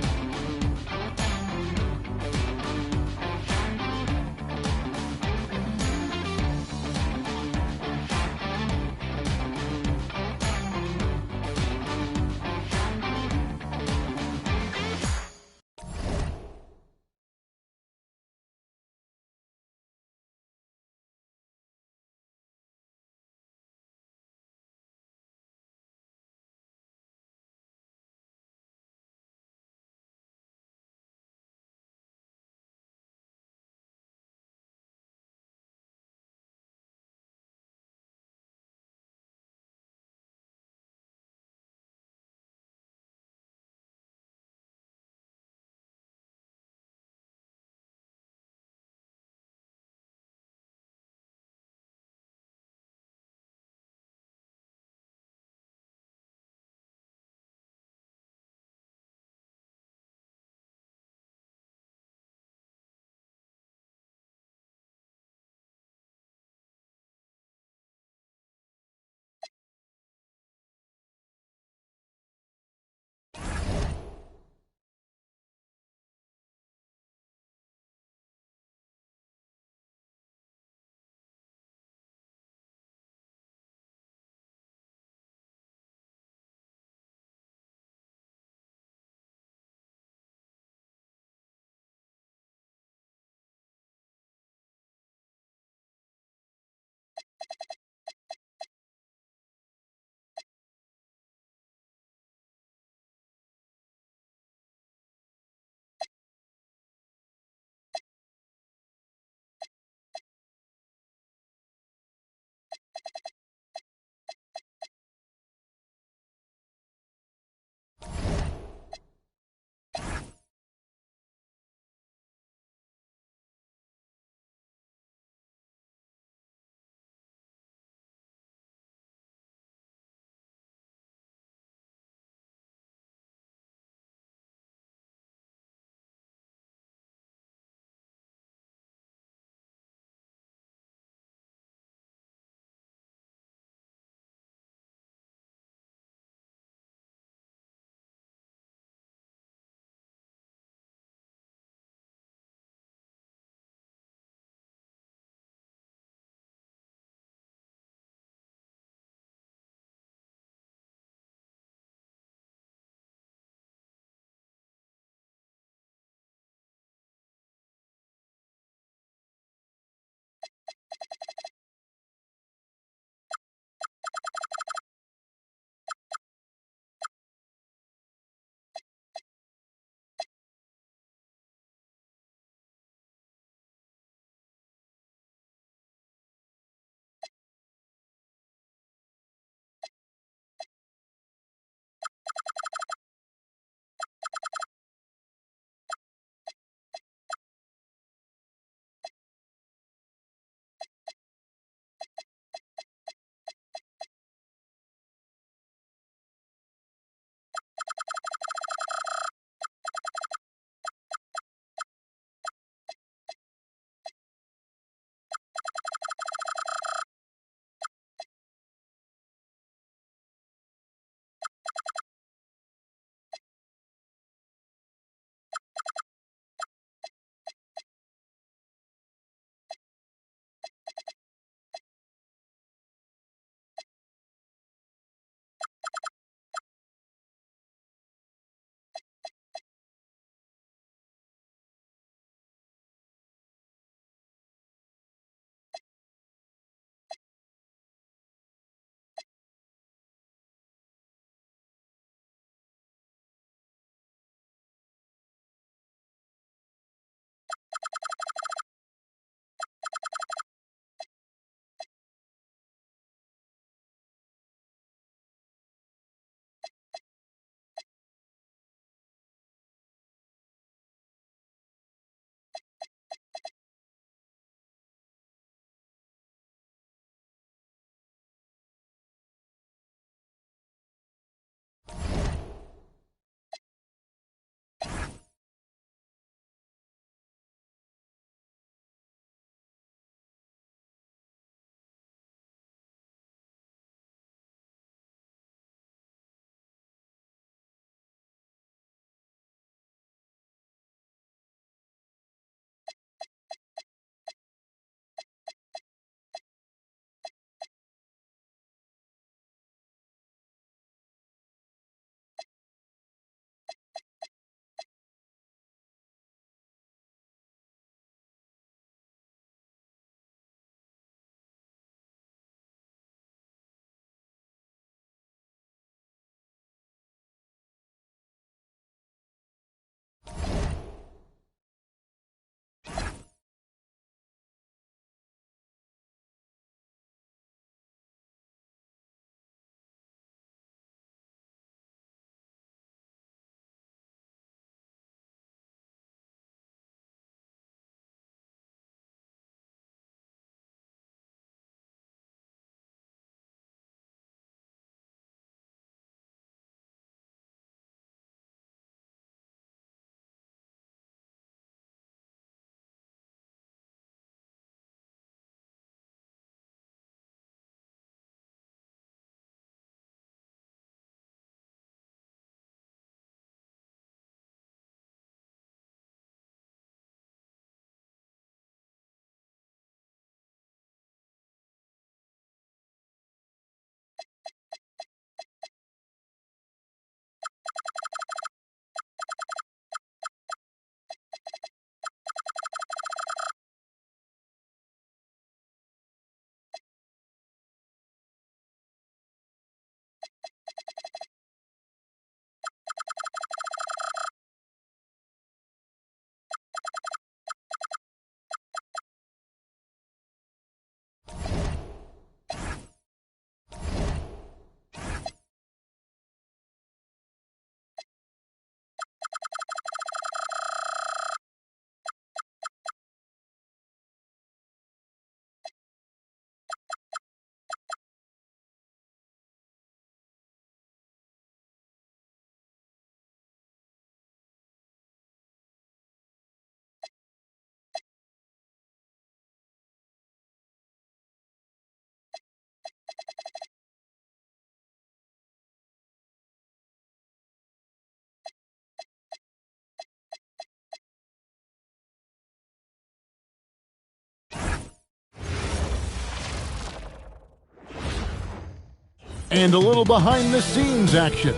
Speaker 1: and a little behind-the-scenes action.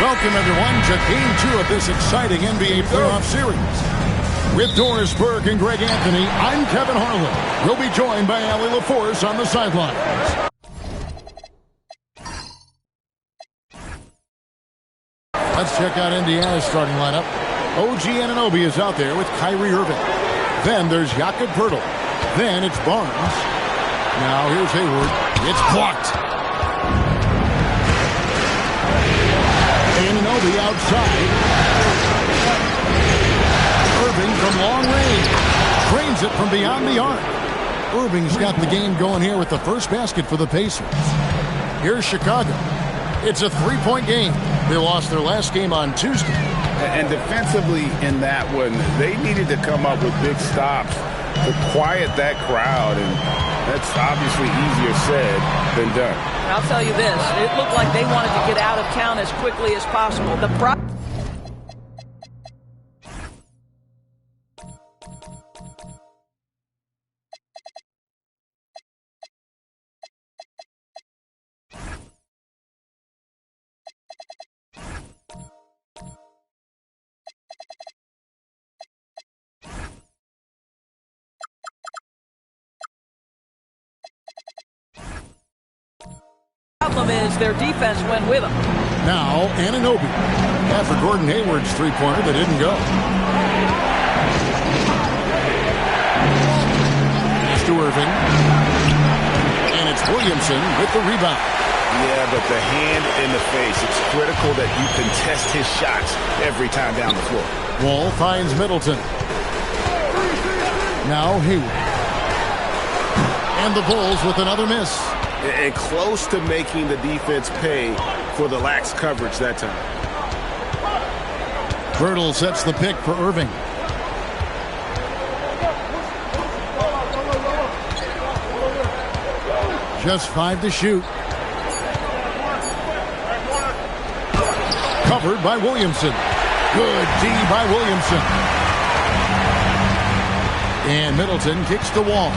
Speaker 1: Welcome, everyone, to Game 2 of this exciting NBA playoff series. With Doris Burke and Greg Anthony, I'm Kevin Harlan. We'll be joined by Allie LaForce on the sidelines. Let's check out Indiana's starting lineup. OG Anunoby is out there with Kyrie Irving. Then there's Jakob Poeltl. Then it's Barnes. Now here's Hayward. It's blocked. Anunoby outside. Irving from long range. Drains it from beyond the arc. Irving's got the game going here with the first basket for the Pacers. Here's Chicago. It's a three-point game. They lost their last game on Tuesday.
Speaker 2: And defensively in that one, they needed to come up with big stops to quiet that crowd, and that's obviously easier said than done.
Speaker 12: And I'll tell you this, it looked like they wanted to get out of town as quickly as possible. problem is their defense went with them.
Speaker 1: Now, Anunoby. After Gordon Hayward's three-pointer that didn't go. To Irving. And it's Williamson with the rebound.
Speaker 4: Yeah, but the hand in the face. It's critical that you contest his shots every time down the floor.
Speaker 1: Wall finds Middleton. Now Hayward. And the Bulls with another miss.
Speaker 9: And close to making the defense pay for the lax coverage that time.
Speaker 1: Birtle sets the pick for Irving. Just 5 to shoot. Covered by Williamson. Good D by Williamson. And Middleton kicks to Wall.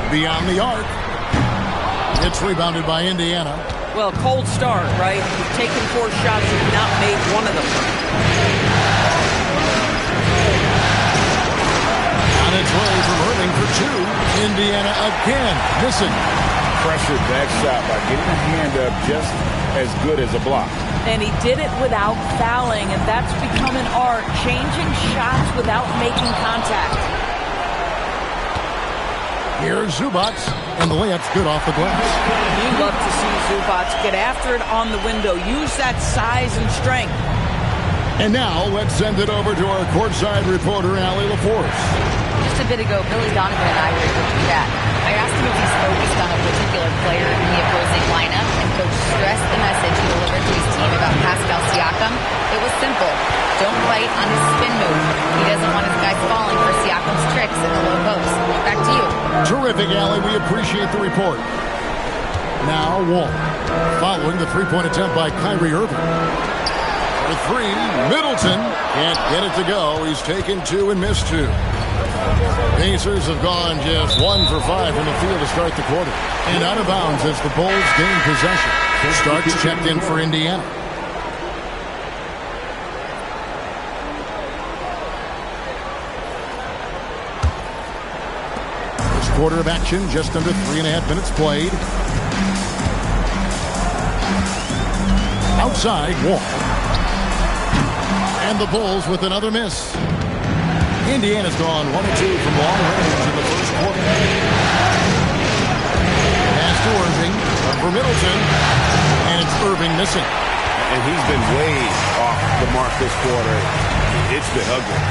Speaker 1: Beyond the arc. It's rebounded by Indiana.
Speaker 12: Well, cold start, right? You've taken 4 shots and not made one of them.
Speaker 1: On its way from Irving for 2. Indiana again missing.
Speaker 4: Pressured that shot by getting a hand up just as good as a block.
Speaker 12: And he did it without fouling, and that's become an art, changing shots without making contact.
Speaker 1: Here's Zubac, and the layup's good off the glass.
Speaker 12: You love to see Zubac get after it on the window. Use that size and strength.
Speaker 1: And now let's send it over to our courtside reporter, Allie LaForce.
Speaker 8: Just a bit ago, Billy Donovan and I were able to chat. I asked him if he's focused on a particular player in the opposing lineup, and Coach stressed the message he delivered to his team about Pascal Siakam. It was simple. Don't fight on his spin move. He doesn't want his guys falling for Siakam's tricks in the low post. Back to you.
Speaker 1: Terrific, Allie. We appreciate the report. Now Wall, following the three-point attempt by Kyrie Irving. For 3, Middleton can't get it to go. He's taken 2 and missed 2. Pacers have gone just 1 for 5 from the field to start the quarter. And out of bounds as the Bulls gain possession. Starks checked in for Indiana. First quarter of action, just under 3.5 minutes played. Outside, Wall. And the Bulls with another miss. Indiana's gone 1-2 from long range in the first quarter. Pass to Irving for Middleton, and it's Irving missing.
Speaker 9: And he's been way off the mark this quarter. It's been ugly.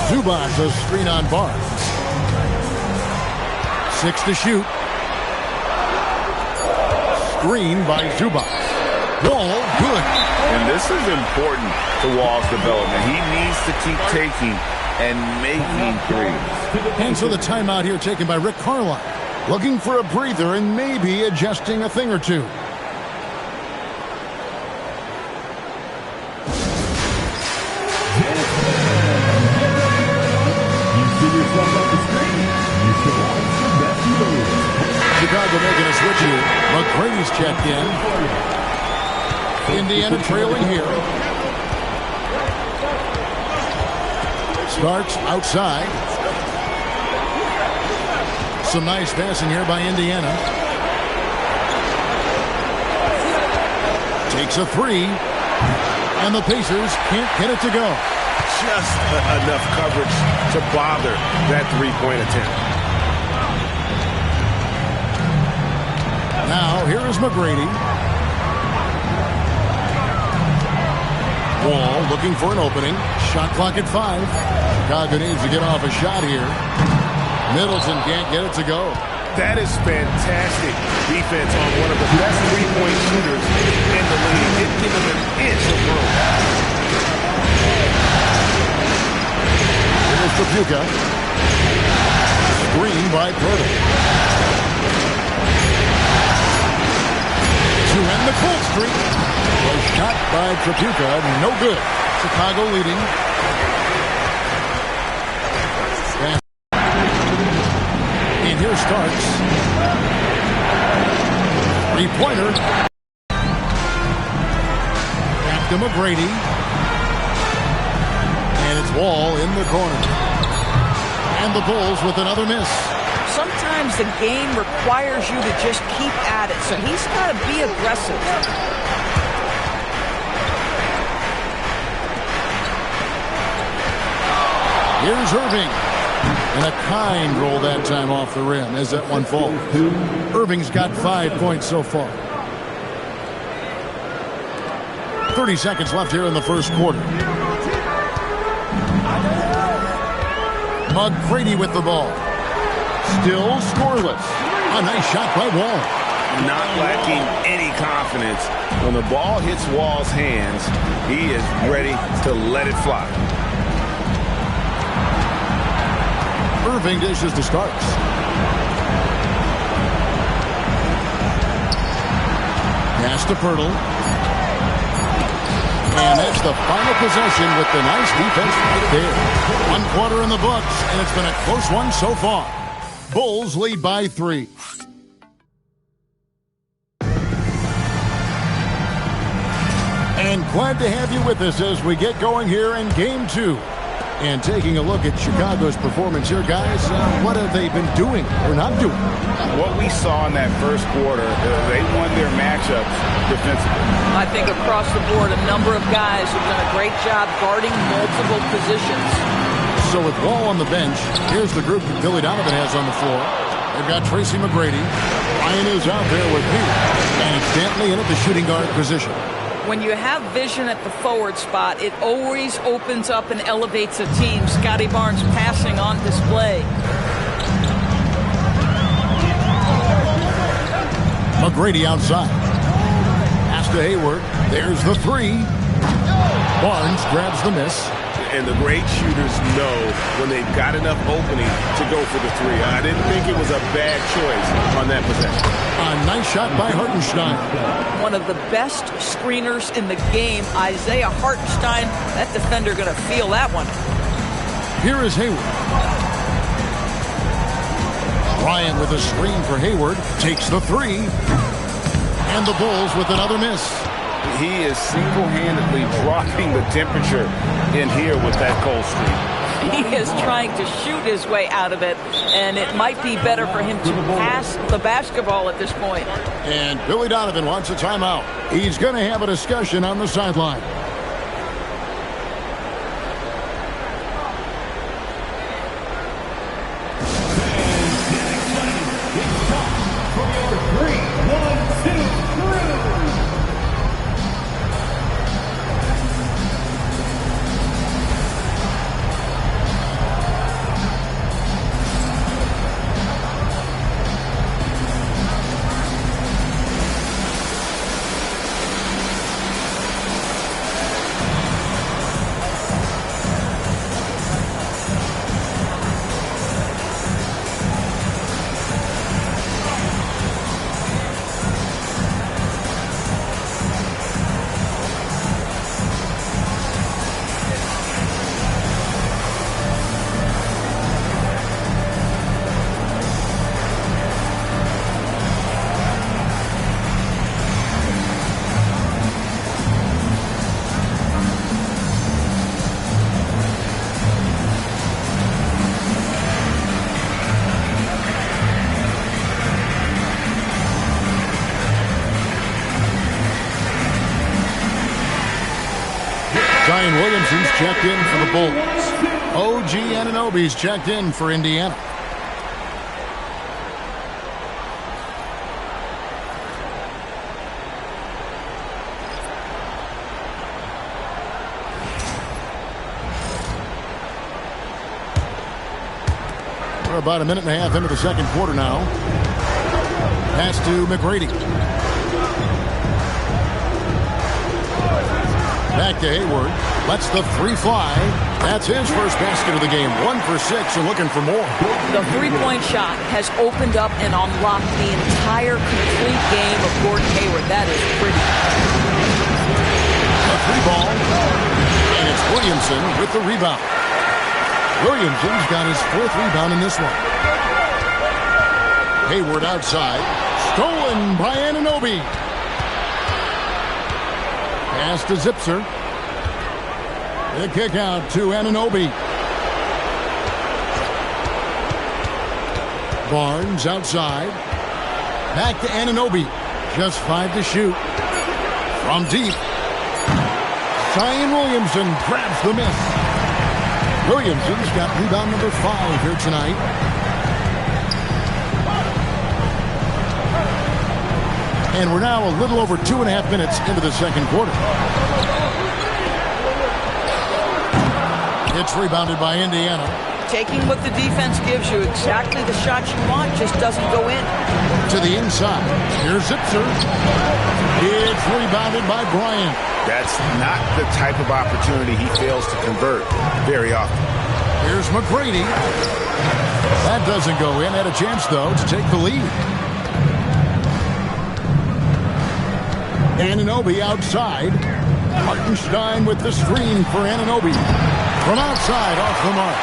Speaker 1: Zubac a screen on Barnes. 6 to shoot. Screen by Zubac. Wall, good.
Speaker 4: And this is important to Wall's development. He needs to keep taking and making threes.
Speaker 1: And so the timeout here taken by Rick Carlisle. Looking for a breather and maybe adjusting a thing or two.
Speaker 19: You see yourself on the screen. You should watch the best moves.
Speaker 1: Chicago making a switch here. McGrady's checked in. Indiana trailing here. Starks outside. Some nice passing here by Indiana. Takes a 3. And the Pacers can't get it to go.
Speaker 9: Just enough coverage to bother that three-point attempt.
Speaker 1: Now, here is McGrady. Wall looking for an opening. Shot clock at 5. Chicago needs to get off a shot here. Middleton can't get it to go.
Speaker 9: That is fantastic defense on one of the best three-point shooters in the league. Didn't give him an inch of room.
Speaker 1: Here's Trapuka. Screen by Birtle. To end the cold streak. A shot by Trapuka, no good. Chicago leading. And here Starks. Three-pointer. Back to McGrady. Wall in the corner. And the Bulls with another miss.
Speaker 12: Sometimes the game requires you to just keep at it, so he's got to be aggressive.
Speaker 1: Here's Irving. And a kind roll that time off the rim as that one falls. Irving's got 5 points so far. 30 seconds left here in the first quarter. McGrady with the ball. Still scoreless. A nice shot by Wall.
Speaker 4: Not lacking any confidence. When the ball hits Wall's hands, he is ready to let it fly.
Speaker 1: Irving dishes to Starks. Pass to Pirtle. And that's the final possession with the nice defense right there. 1 quarter in the books, and it's been a close one so far. Bulls lead by 3. And glad to have you with us as we get going here in Game 2. And taking a look at Chicago's performance here, guys, what have they been doing or not doing?
Speaker 4: What we saw in that first quarter, they won their matchups defensively.
Speaker 12: I think across the board, a number of guys have done a great job guarding multiple positions.
Speaker 1: So with Wall on the bench, here's the group that Billy Donovan has on the floor. They've got Tracy McGrady. Ryan is out there with me. And Stanley in at the shooting guard position.
Speaker 12: When you have vision at the forward spot, it always opens up and elevates a team. Scotty Barnes passing on display.
Speaker 1: McGrady outside. Pass to Hayward. There's the three. Barnes grabs the miss.
Speaker 9: And the great shooters know when they've got enough opening to go for the three. I didn't think it was a bad choice on that possession.
Speaker 1: A nice shot by Hartenstein.
Speaker 12: One of the best screeners in the game, Isaiah Hartenstein. That defender going to feel that one.
Speaker 1: Here is Hayward. Ryan with a screen for Hayward. Takes the three. And the Bulls with another miss.
Speaker 4: He is single-handedly dropping the temperature in here with that cold streak.
Speaker 12: He is trying to shoot his way out of it, and it might be better for him to pass the basketball at this point.
Speaker 1: And Billy Donovan wants a timeout. He's going to have a discussion on the sideline. Zion Williamson's checked in for the Bulls. OG Anunoby's checked in for Indiana. We're about a minute and a half into the second quarter now. Pass to McGrady. Back to Hayward. Lets the three fly. That's his first basket of the game. 1 for 6 and looking for more.
Speaker 12: The three-point shot has opened up and unlocked the entire complete game of Gordon Hayward. That is pretty.
Speaker 1: A three ball. And it's Williamson with the rebound. Williamson's got his 4th rebound in this one. Hayward outside. Stolen by Anunoby. Pass to Zipser. The kick out to Anunoby. Barnes outside. Back to Anunoby. Just 5 to shoot. From deep. Zion Williamson grabs the miss. Williamson's got rebound number 5 here tonight. And we're now a little over 2.5 minutes into the second quarter. It's rebounded by Indiana.
Speaker 12: Taking what the defense gives you, exactly the shots you want, just doesn't go in.
Speaker 1: To the inside. Here's Zipser. It's rebounded by Bryant.
Speaker 4: That's not the type of opportunity he fails to convert very often.
Speaker 1: Here's McGrady. That doesn't go in. Had a chance, though, to take the lead. Anunoby outside. Hartenstein with the screen for Anunoby. From outside, off the mark.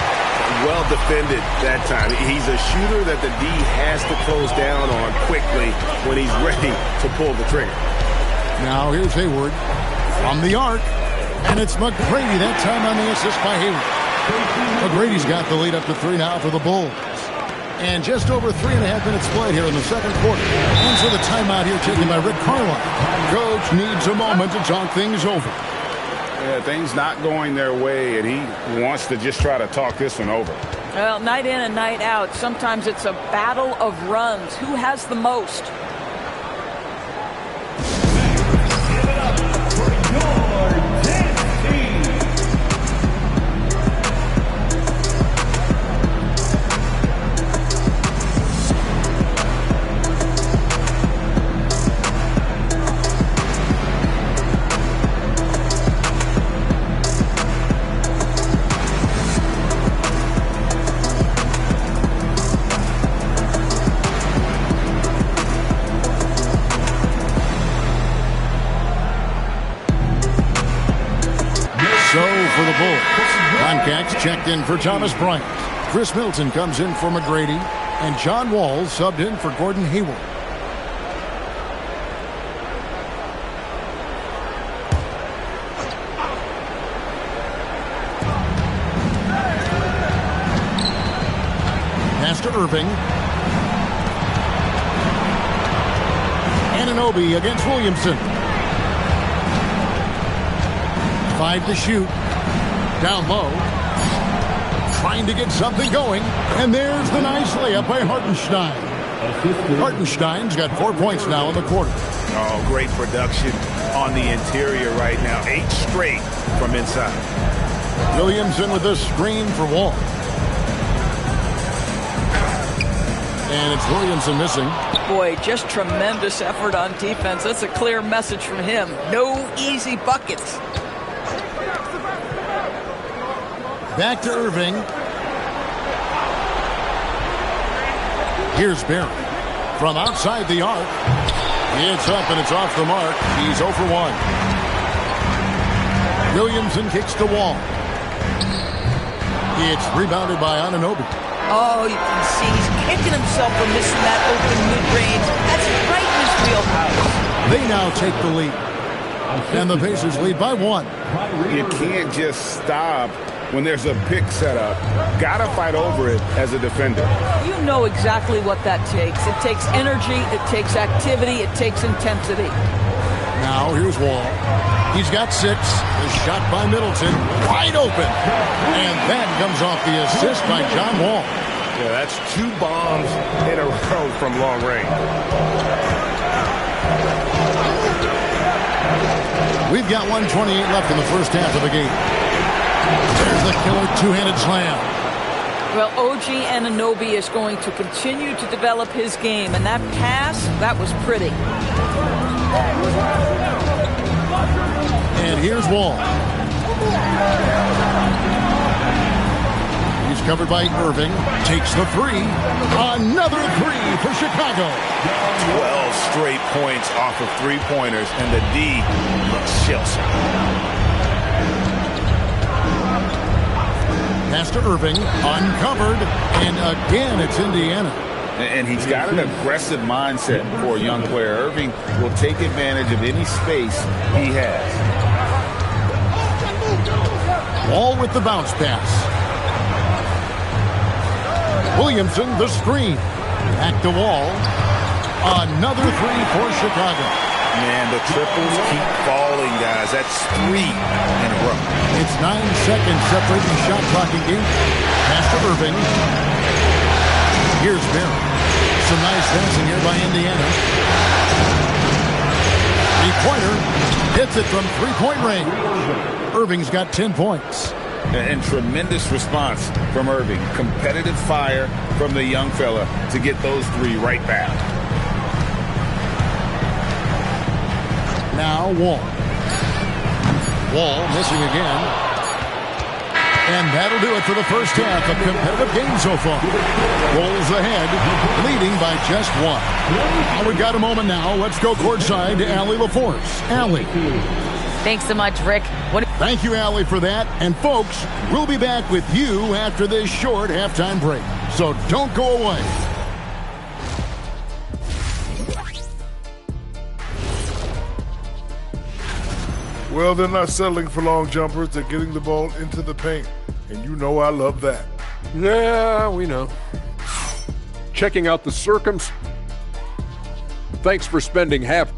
Speaker 4: Well defended that time. He's a shooter that the D has to close down on quickly when he's ready to pull the trigger.
Speaker 1: Now here's Hayward from the arc. And it's McGrady that time on the assist by Hayward. McGrady's got the lead up to 3 now for the Bulls. And just over 3.5 minutes played here in the second quarter. And so the timeout here taken by Rick Carlisle. Coach needs a moment to talk things over.
Speaker 4: Yeah, things not going their way, and he wants to just try to talk this one over.
Speaker 12: Well, night in and night out, sometimes it's a battle of runs. Who has the most?
Speaker 19: Give it up for your team.
Speaker 1: For the Bulls. Concac's checked in for Thomas Bryant. Chris Milton comes in for McGrady. And John Wall subbed in for Gordon Hayward. Pass to Irving. Anunoby against Williamson. 5 to shoot. Down low. Trying to get something going. And there's the nice layup by Hartenstein. Hartenstein's got 4 points now in the quarter.
Speaker 4: Oh, great production on the interior right now. 8 straight from inside.
Speaker 1: Williamson with the screen for Wall. And it's Williamson missing.
Speaker 12: Boy, just tremendous effort on defense. That's a clear message from him. No easy buckets.
Speaker 1: Back to Irving. Here's Barry. From outside the arc. It's up and it's off the mark. He's 0 for 1. Williamson kicks the Wall. It's rebounded by Anunoby.
Speaker 12: Oh, you can see he's kicking himself for missing that open mid-range. That's right in his wheelhouse.
Speaker 1: They now take the lead. And the Pacers lead by 1.
Speaker 4: You can't just stop when there's a pick set up. Gotta fight over it as a defender.
Speaker 12: You know exactly what that takes. It takes energy, it takes activity, it takes intensity.
Speaker 1: Now here's Wall. He's got 6. The shot by Middleton. Wide open. And that comes off the assist by John Wall.
Speaker 10: Yeah, that's 2 bombs in a row from long range.
Speaker 1: We've got 1:28 left in the first half of the game. There's the killer two-handed slam.
Speaker 12: Well, OG Anunoby is going to continue to develop his game, and that pass, that was pretty.
Speaker 1: And here's Wall. He's covered by Irving. Takes the 3. Another 3 for Chicago.
Speaker 4: 12 straight points off of 3-pointers, and the D looks shell-shocked.
Speaker 1: Pass to Irving, uncovered, and again it's Indiana.
Speaker 4: And he's got an aggressive mindset for a young player. Irving will take advantage of any space he has.
Speaker 1: Wall with the bounce pass. Williamson, the screen. Back to Wall. Another three for Chicago.
Speaker 4: Man, the triples keep falling, guys. That's 3 in a row.
Speaker 1: It's 9 seconds separating shot clock and game. Pass to Irving. Here's Barry. Some nice passing here by Indiana. Pointer hits it from three-point range. Irving's got 10 points.
Speaker 4: And tremendous response from Irving. Competitive fire from the young fella to get those 3 right back.
Speaker 1: Now Wall. Wall missing again. And that'll do it for the first half. A competitive game so far. Rolls ahead, leading by just 1. Well, we've got a moment now. Let's go courtside to Allie LaForce. Allie.
Speaker 8: Thanks so much, Rick.
Speaker 1: Thank you, Allie, for that. And folks, we'll be back with you after this short halftime break. So don't go away.
Speaker 13: Well, they're not settling for long jumpers. They're getting the ball into the paint. And you know I love that.
Speaker 6: Yeah, we know. Checking out the circums. Thanks for spending half.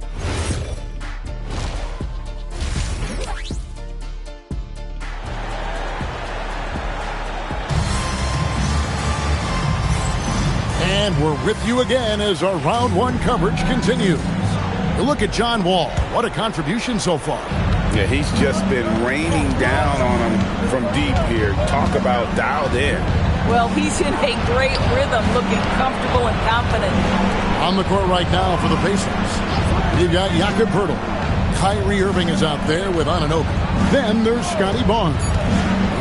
Speaker 1: And we're with you again as our round 1 coverage continues. Look at John Wall. What a contribution so far.
Speaker 4: Yeah, he's just been raining down on him from deep here. Talk about dialed in.
Speaker 12: Well, he's in a great rhythm, looking comfortable and confident.
Speaker 1: On the court right now for the Pacers, you've got Jakob Poeltl. Kyrie Irving is out there with Anunoby. Then there's Scotty Barnes.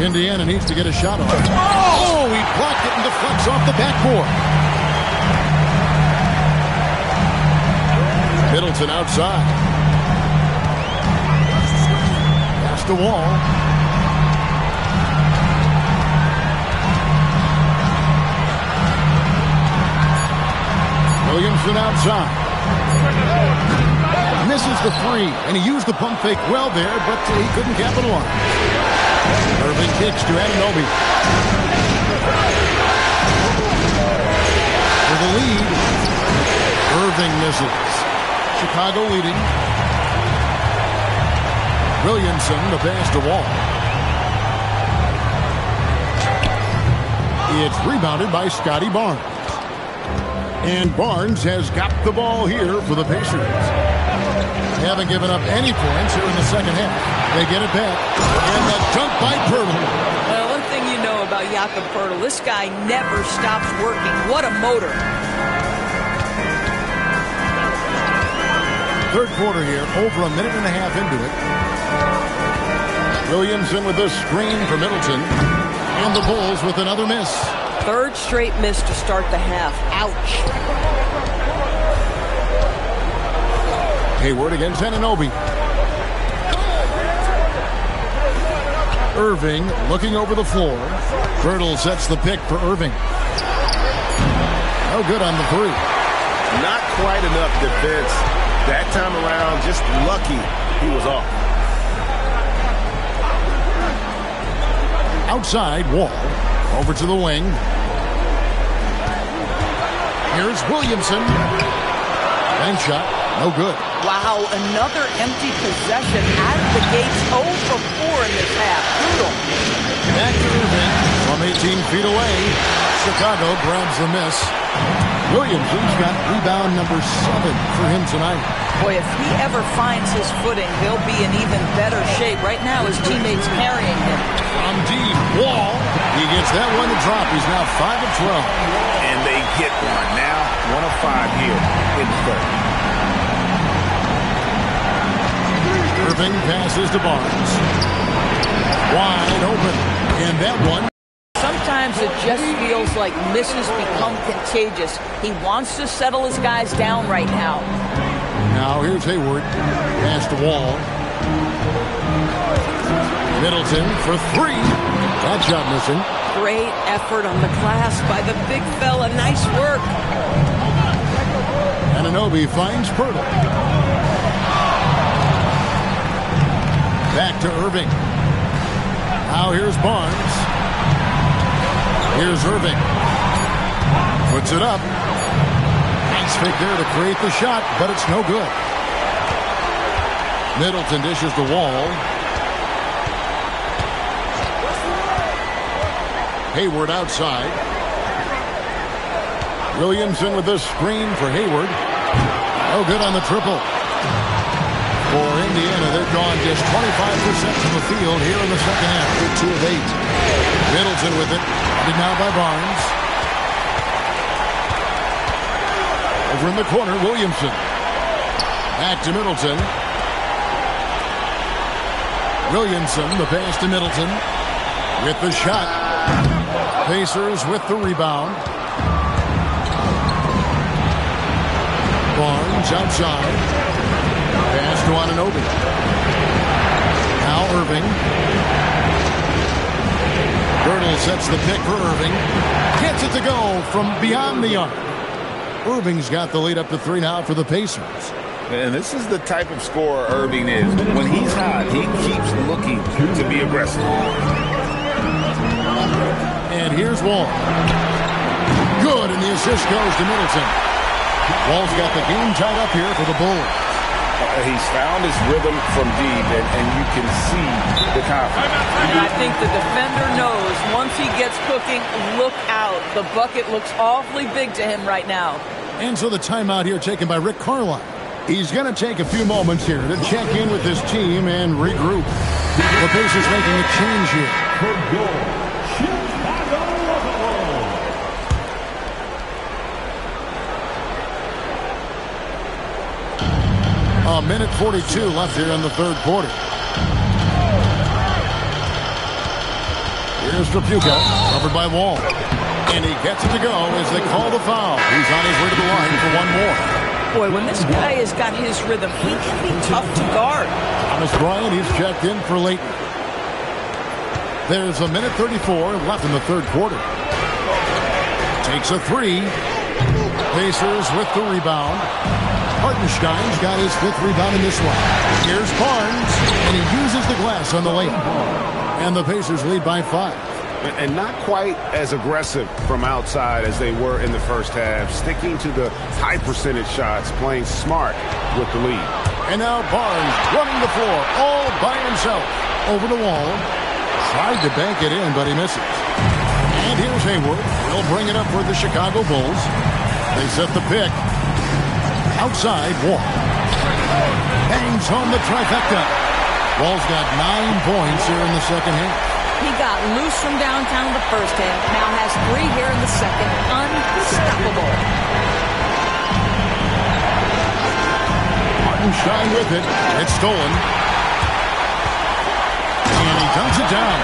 Speaker 1: Indiana needs to get a shot on it. Oh, he blocked it and deflects off the backboard. Middleton outside. Pass to Wall. Williamson outside. Misses the 3, and he used the pump fake well there, but he couldn't capitalize. Irving kicks to Anunoby. For the lead, Irving misses. Chicago leading. Williamson, the pass to Wall. It's rebounded by Scotty Barnes. And Barnes has got the ball here for the Pacers. They haven't given up any points here in the second half. They get it back. And the dunk by Poeltl.
Speaker 12: Well, one thing you know about Jakob Poeltl, this guy never stops working. What a motor.
Speaker 1: Third quarter here, over a minute and a half into it. Williamson with the screen for Middleton. And the Bulls with another miss.
Speaker 12: Third straight miss to start the half. Ouch.
Speaker 1: Hayward against Anunoby. Irving looking over the floor. Poeltl sets the pick for Irving. No good on the 3.
Speaker 9: Not quite enough defense. That time around, just lucky he was off.
Speaker 1: Outside, Wall. Over to the wing. Here's Williamson. Bank shot. No good.
Speaker 12: Wow, another empty possession out of the gates. 0 for 4 in this half. Brutal.
Speaker 1: Back to Irving from 18 feet away. Chicago grabs the miss. Williamson's got rebound number 7 for him tonight.
Speaker 12: Boy, if he ever finds his footing, he'll be in even better shape. Right now, his teammates carrying him.
Speaker 1: From deep, Wall. He gets that one to drop. He's now 5 of 12.
Speaker 4: And they get one. Now 1 of 5 here in the third.
Speaker 1: Irving passes to Barnes. Wide open. And that one.
Speaker 12: Sometimes it just feels like misses become contagious. He wants to settle his guys down right now.
Speaker 1: Now here's Hayward. Pass to Wall. Middleton for 3. That shot missing.
Speaker 12: Great effort on the glass by the big fella. Nice work.
Speaker 1: Anunoby finds Poeltl. Back to Irving. Now here's Barnes. Here's Irving. Puts it up. Nice fake there to create the shot, but it's no good. Middleton dishes the Wall. Hayward outside. Williamson with the screen for Hayward. No good on the triple. For Indiana, they've gone just 25% from the field here in the second half. They're 2 of 8. Middleton with it. Guarded now by Barnes. Over in the corner, Williamson. Back to Middleton. Williamson, the pass to Middleton. With the shot. Pacers with the rebound. Barnes outside. Pass to Anunoby. Now Irving. Girdle sets the pick for Irving. Gets it to go from beyond the arc. Irving's got the lead up to 3 now for the Pacers.
Speaker 4: And this is the type of scorer Irving is. When he's hot, he keeps looking to be aggressive.
Speaker 1: And here's Wall. Good, and the assist goes to Middleton. Wall's got the game tied up here for the Bulls.
Speaker 4: He's found his rhythm from deep, and you can see the confidence.
Speaker 12: And I think the defender knows once he gets cooking, look out. The bucket looks awfully big to him right now.
Speaker 1: And so the timeout here taken by Rick Carlisle. He's going to take a few moments here to check in with his team and regroup. The Pacers making a change here. A minute 42 left here in the third quarter. Here's Trapuka, covered by Wall. And he gets it to go as they call the foul. He's on his way to the line for one more.
Speaker 12: Boy, when this guy has got his rhythm, he can be tough to guard.
Speaker 1: Thomas Bryant, he's checked in for Leighton. There's a minute 34 left in the third quarter. Takes a 3. Pacers with the rebound. Hartenstein's got his 5th rebound in this one. Here's Barnes, and he uses the glass on the layup. And the Pacers lead by 5.
Speaker 9: And not quite as aggressive from outside as they were in the first half, sticking to the high percentage shots, playing smart with the lead.
Speaker 1: And now Barnes running the floor all by himself. Over the Wall. Tried to bank it in, but he misses. And here's Hayward. He'll bring it up for the Chicago Bulls. They set the pick. Outside, Wall. Bangs home the trifecta. Wall's got 9 points here in the second half.
Speaker 12: He got loose from downtown the first half. Now has 3 here in the second. Unstoppable.
Speaker 1: Hartenstein with it. It's stolen. And he dunks it down.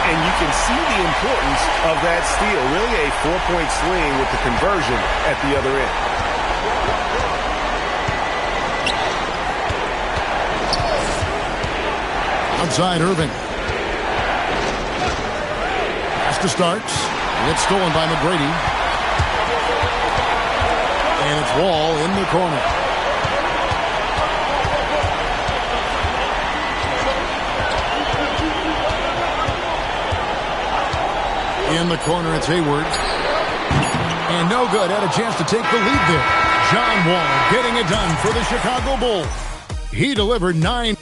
Speaker 9: And you can see the importance of that steal. Really a 4-point swing with the conversion at the other end.
Speaker 1: Outside Irving. Pass to Starks. It's stolen by McGrady. And it's Wall in the corner. In the corner, it's Hayward. And no good. Had a chance to take the lead there. John Wall getting it done for the Chicago Bulls. He delivered 9.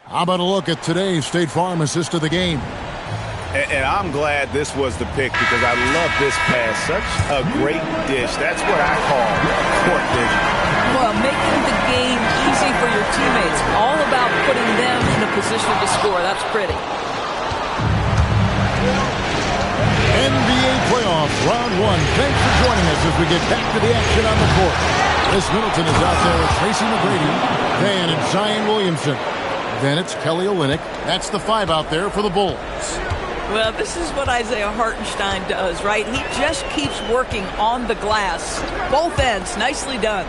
Speaker 1: How about a look at today's State Farm assist of the game?
Speaker 9: And I'm glad this was the pick because I love this pass. Such a great dish. That's what I call court vision.
Speaker 12: Well, making the game easy for your teammates. All about putting them in a position to score. That's pretty.
Speaker 1: NBA playoffs, round 1. Thanks for joining us as we get back to the action on the court. Chris Middleton is out there with Tracy McGrady. Then it's Zion Williamson. Then it's Kelly Olynyk. That's the 5 out there for the Bulls.
Speaker 12: Well, this is what Isaiah Hartenstein does, right? He just keeps working on the glass. Both ends. Nicely done.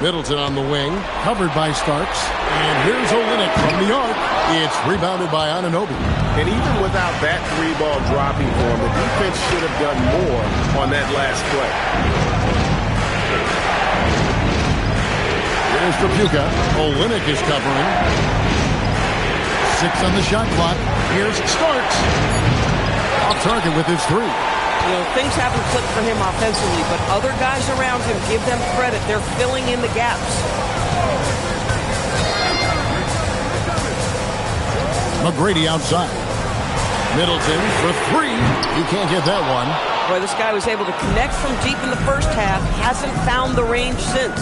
Speaker 1: Middleton on the wing, covered by Starks. And here's Olynyk from the arc. It's rebounded by Anunoby.
Speaker 9: And even without that 3-ball dropping for him, the defense should have done more on that last play.
Speaker 1: Here's Trapuka. Olynyk is covering. 6 on the shot clock. Here's Starks. Off target with his 3.
Speaker 21: You know, things haven't clicked for him offensively, but other guys around him, give them credit. They're filling in the gaps.
Speaker 1: McGrady outside. Middleton for 3. He can't get that one.
Speaker 21: Boy, this guy was able to connect from deep in the first half. Hasn't found the range since.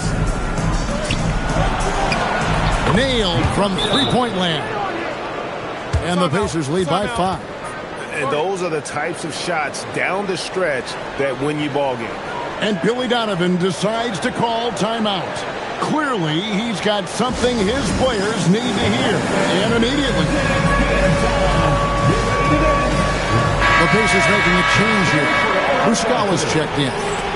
Speaker 1: Nailed from three-point land. And the Pacers lead by 5.
Speaker 4: And those are the types of shots down the stretch that win you ball games.
Speaker 1: And Billy Donovan decides to call timeout. Clearly, he's got something his players need to hear. And immediately. The Pacers making a change here. Muscala's checked in.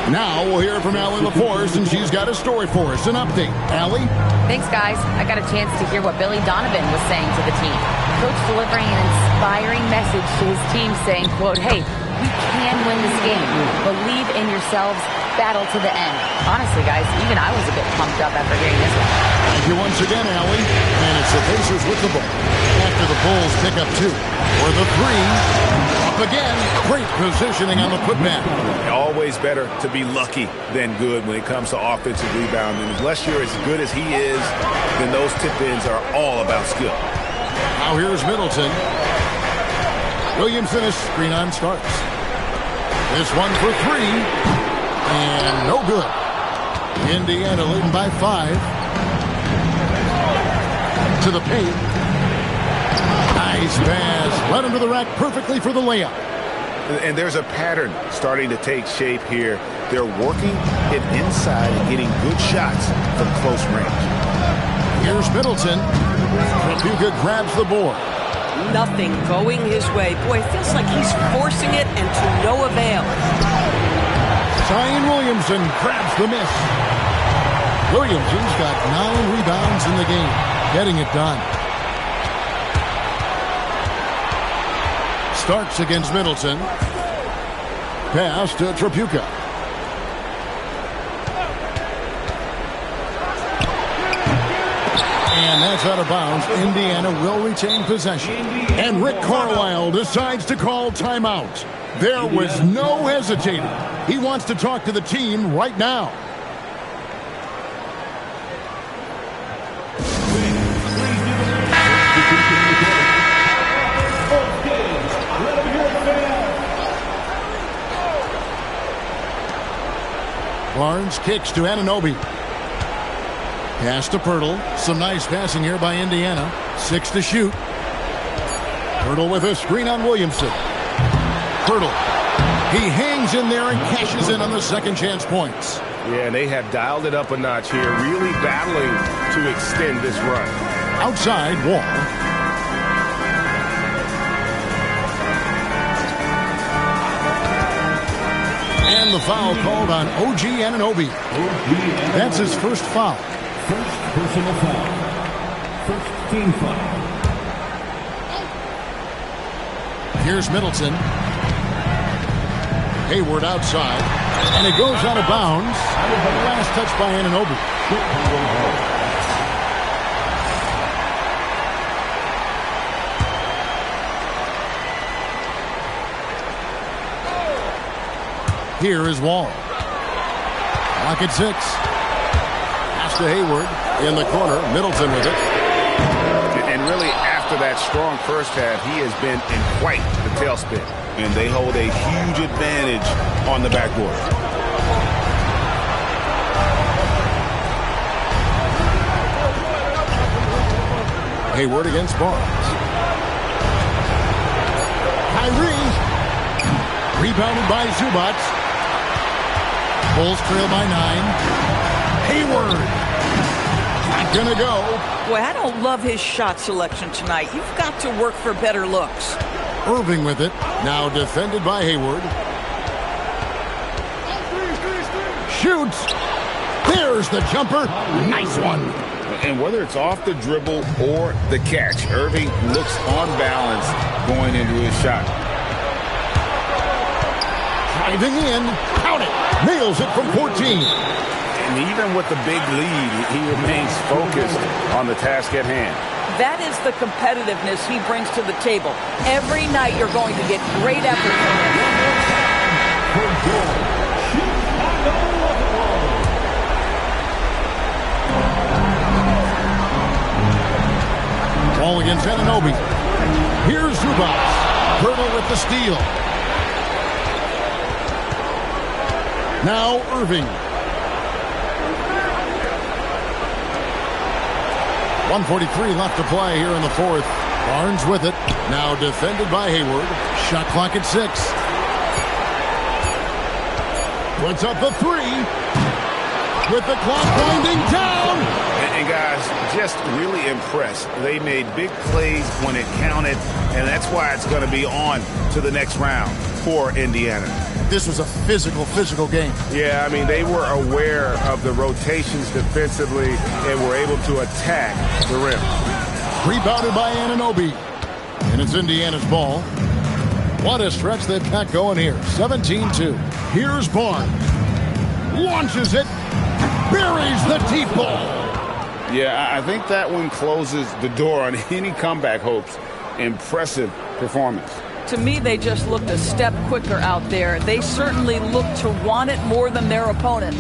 Speaker 1: Now we'll hear from Allie LaForce, and she's got a story for us. An update. Allie?
Speaker 8: Thanks, guys. I got a chance to hear what Billy Donovan was saying to the team. Coach delivering an inspiring message to his team saying, quote, hey, we can win this game. Believe in yourselves. Battle to the end. Honestly, guys, even I was a bit pumped up after hearing this one.
Speaker 1: Thank you once again, Allie. And it's the Pacers with the ball. After the Bulls pick up 2. For the 3. Up again. Great positioning on the putback.
Speaker 4: Always better to be lucky than good when it comes to offensive rebounding. Unless you're as good as he is, then those tip-ins are all about skill.
Speaker 1: Now here's Middleton. Williamson is screen on Starks. This one for 3. And no good. Indiana leading by 5. To the paint. Nice pass. Led him to the rack perfectly for the layup.
Speaker 4: And there's a pattern starting to take shape here. They're working it inside and getting good shots from close range.
Speaker 1: Here's Middleton. Trapuka grabs the board.
Speaker 21: Nothing going his way. Boy, it feels like he's forcing it and to no avail.
Speaker 1: Zion Williamson grabs the miss. Williamson's got 9 rebounds in the game. Getting it done. Starks against Middleton. Pass to Trapuka. And that's out of bounds. Indiana will retain possession. And Rick Carlisle decides to call timeout. There was no hesitating. He wants to talk to the team right now. Barnes kicks to Anunoby. Pass to Pirtle. Some nice passing here by Indiana. 6 to shoot. Pirtle with a screen on Williamson. Pirtle. He hangs in there and cashes in on the second chance points.
Speaker 4: Yeah, they have dialed it up a notch here, really battling to extend this run.
Speaker 1: Outside, Wall. And the foul called on OG Anunoby. That's his first foul.
Speaker 19: First personal foul. First team foul.
Speaker 1: Here's Middleton. Hayward outside. And it goes out of bounds. Last touch by Anunoby. Here is Wall. Lock at 6. Pass to Hayward in the corner. Middleton with it.
Speaker 4: And really, after that strong first half, he has been in quite the tailspin. And they hold a huge advantage on the backboard.
Speaker 1: Hayward against Barnes. Kyrie. Rebounded by Zubac. Bulls trail by 9. Hayward. Not gonna go.
Speaker 21: Boy, I don't love his shot selection tonight. You've got to work for better looks.
Speaker 1: Irving with it. Now defended by Hayward. Shoots. There's the jumper. Nice one.
Speaker 4: And whether it's off the dribble or the catch, Irving looks on balance going into his shot.
Speaker 1: Driving in. Count it. Nails it from 14.
Speaker 4: And even with the big lead, he remains focused on the task at hand.
Speaker 12: That is the competitiveness he brings to the table. Every night you're going to get great effort from him.
Speaker 1: Ball against Anunoby. Here's Zubac. Hurdle with the steal. Now Irving. 1:43 left to play here in the fourth. Barnes with it. Now defended by Hayward. Shot clock at 6. Puts up the 3. With the clock winding down.
Speaker 4: And guys, just really impressed. They made big plays when it counted, and that's why it's going to be on to the next round for Indiana.
Speaker 1: This was a physical game.
Speaker 9: Yeah, I mean, they were aware of the rotations defensively and were able to attack the rim.
Speaker 1: Rebounded by Anunoby. And it's Indiana's ball. What a stretch they've got going here. 17-2. Here's Barnes. Launches it. Buries the deep ball.
Speaker 4: Yeah, I think that one closes the door on any comeback hopes. Impressive performance.
Speaker 12: To me, they just looked a step quicker out there. They certainly looked to want it more than their opponent.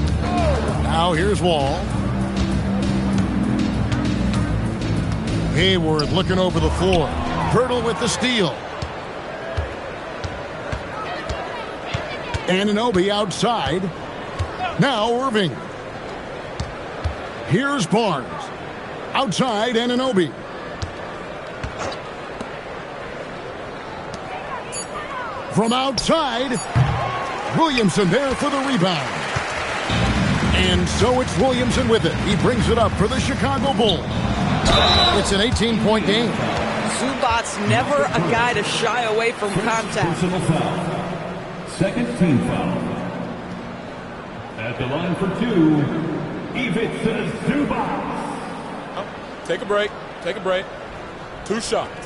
Speaker 1: Now here's Wall. Hayward looking over the floor. Hurdle with the steal. Anunoby outside. Now Irving. Here's Barnes. Outside Anunoby. From outside, Williamson there for the rebound. And so it's Williamson with it. He brings it up for the Chicago Bulls. It's an 18-point game.
Speaker 12: Zubac's never a guy to shy away from contact.
Speaker 19: Personal foul. Second team foul. At the line for 2, Ivica Zubac.
Speaker 6: Take a break. Take a break. 2 shots.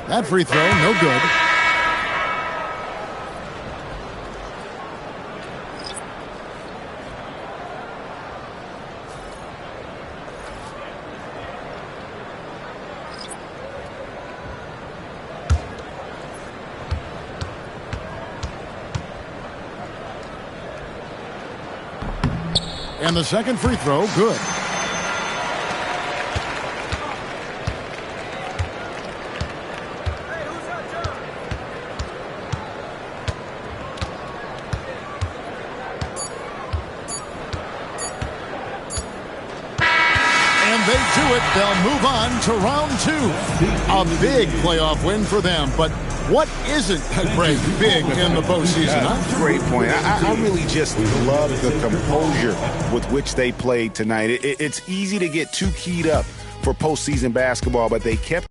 Speaker 1: That free throw, no good. And the second free throw, good. They'll move on to round 2. A big playoff win for them. But what isn't Greg big in the postseason? Huh?
Speaker 4: Great point. I really just love the composure with which they played tonight. It's easy to get too keyed up for postseason basketball, but they kept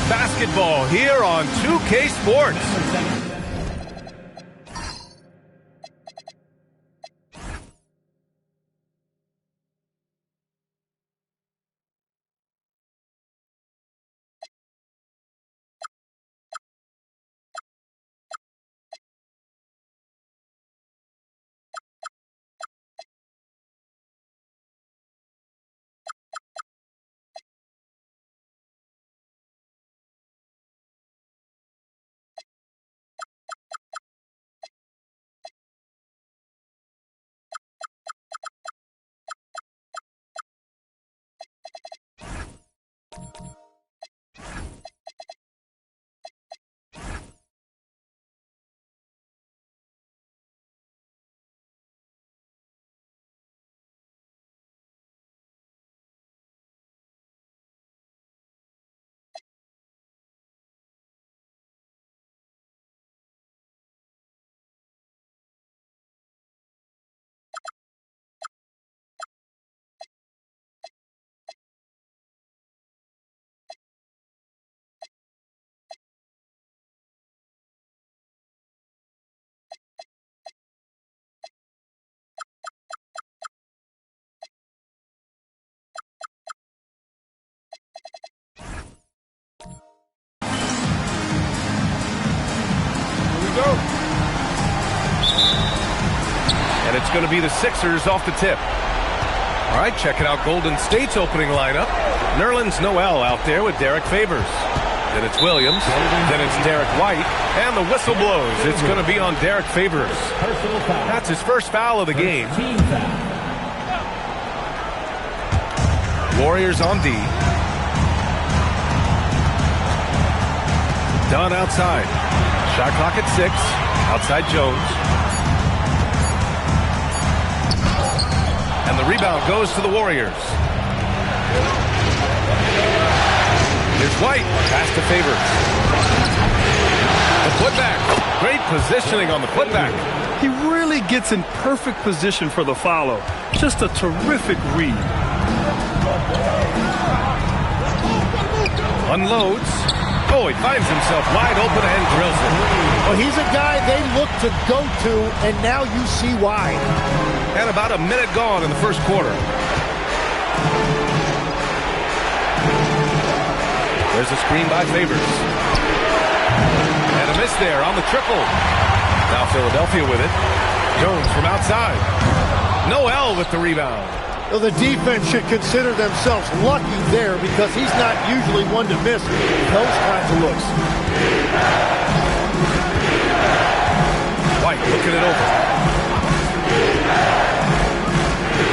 Speaker 10: basketball here on 2K Sports. And it's going to be the Sixers off the tip. All right, checking out Golden State's opening lineup. Nerlens Noel out there with Derek Favors. Then it's Williams. Then it's Derek White. And the whistle blows. It's going to be on Derek Favors. That's his first foul of the game. Warriors on D. Dunn outside. Shot clock at 6. Outside Jones. And the rebound goes to the Warriors. Here's White. Pass to Favors. The putback. Great positioning on the putback.
Speaker 11: He really gets in perfect position for the follow. Just a terrific read. Unloads. Oh, he finds himself wide open and drills it.
Speaker 3: Well, he's a guy they look to go to, and now you see why.
Speaker 10: And about a minute gone in the first quarter. There's a screen by Favors. And a miss there on the triple. Now Philadelphia with it. Jones from outside. Noel with the rebound.
Speaker 3: Well, the defense should consider themselves lucky there because he's not usually one to miss those kinds of looks.
Speaker 10: White looking it over.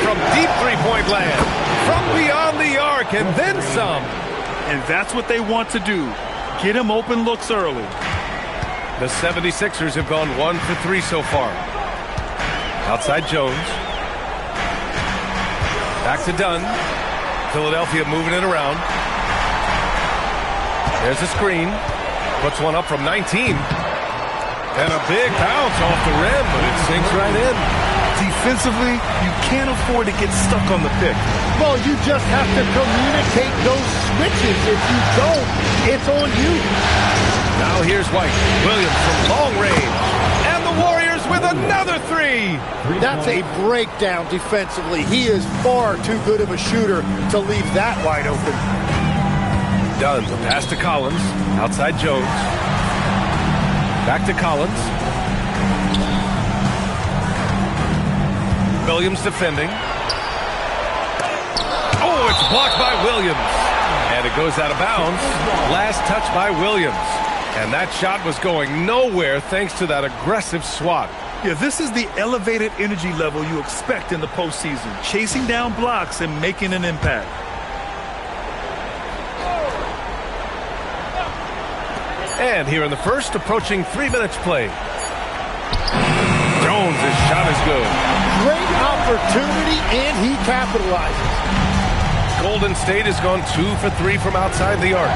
Speaker 10: From deep three-point land. From beyond the arc and then some.
Speaker 11: And that's what they want to do. Get him open looks early.
Speaker 10: The 76ers have gone 1 for 3 so far. Outside Jones. Back to Dunn. Philadelphia moving it around. There's a screen. Puts one up from 19. And a big bounce off the rim, but it sinks right in.
Speaker 11: Defensively, you can't afford to get stuck on the pick.
Speaker 3: Well, you just have to communicate those switches. If you don't, it's on you.
Speaker 10: Now here's White. Williams from long range. And the Warriors with another 3.
Speaker 3: That's a breakdown defensively. He is far too good of a shooter to leave that wide open.
Speaker 10: Dunn, the pass to Collins. Outside Jones. Back to Collins. Williams defending. Oh, it's blocked by Williams. And it goes out of bounds. Last touch by Williams. And that shot was going nowhere thanks to that aggressive swat.
Speaker 11: Yeah, this is the elevated energy level you expect in the postseason. Chasing down blocks and making an impact.
Speaker 10: And here in the first, approaching 3 minutes play. Jones' shot is good.
Speaker 3: Great opportunity, and he capitalizes.
Speaker 10: Golden State has gone 2 for 3 from outside the arc.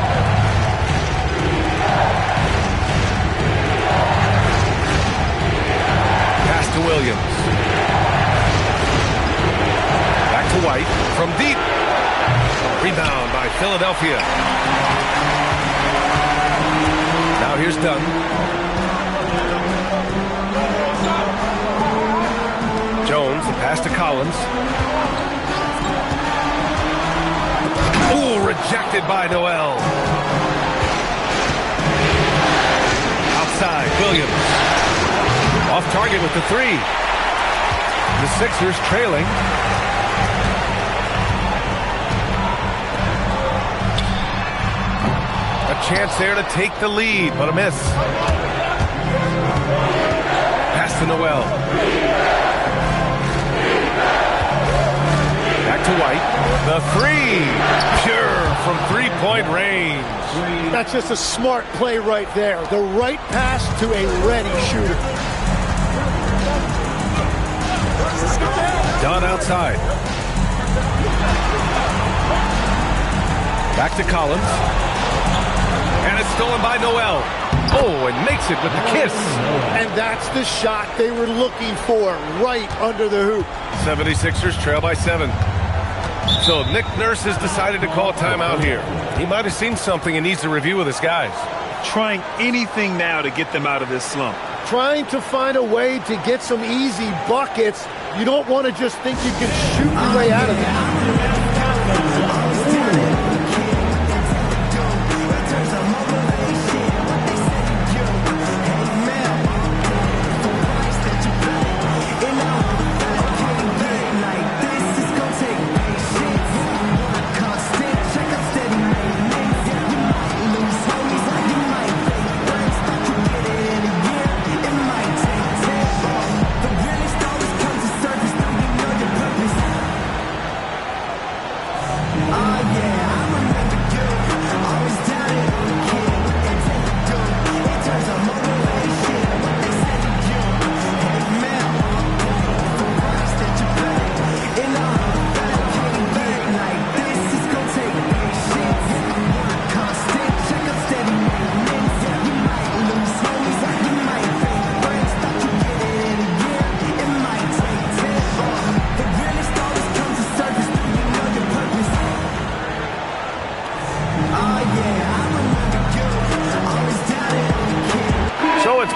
Speaker 10: Pass to Williams. Back to White from deep. Rebound by Philadelphia. Now here's Dunn. Jones, the pass to Collins. Oh, rejected by Noel. Outside, Williams. Off target with the three. The Sixers trailing. A chance there to take the lead, but a miss. Pass to Noel. Back to White. The three. Pure from three-point range.
Speaker 3: That's just a smart play right there. The right pass to a ready shooter.
Speaker 10: Dunn outside. Back to Collins. And it's stolen by Noel. Oh, and makes it with the kiss.
Speaker 3: And that's the shot they were looking for, right under the hoop.
Speaker 10: 76ers trail by 7. So Nick Nurse has decided to call timeout here. He might have seen something and needs to review with his guys.
Speaker 11: Trying anything now to get them out of this slump.
Speaker 3: Trying to find a way to get some easy buckets. You don't want to just think you can shoot your way out of it.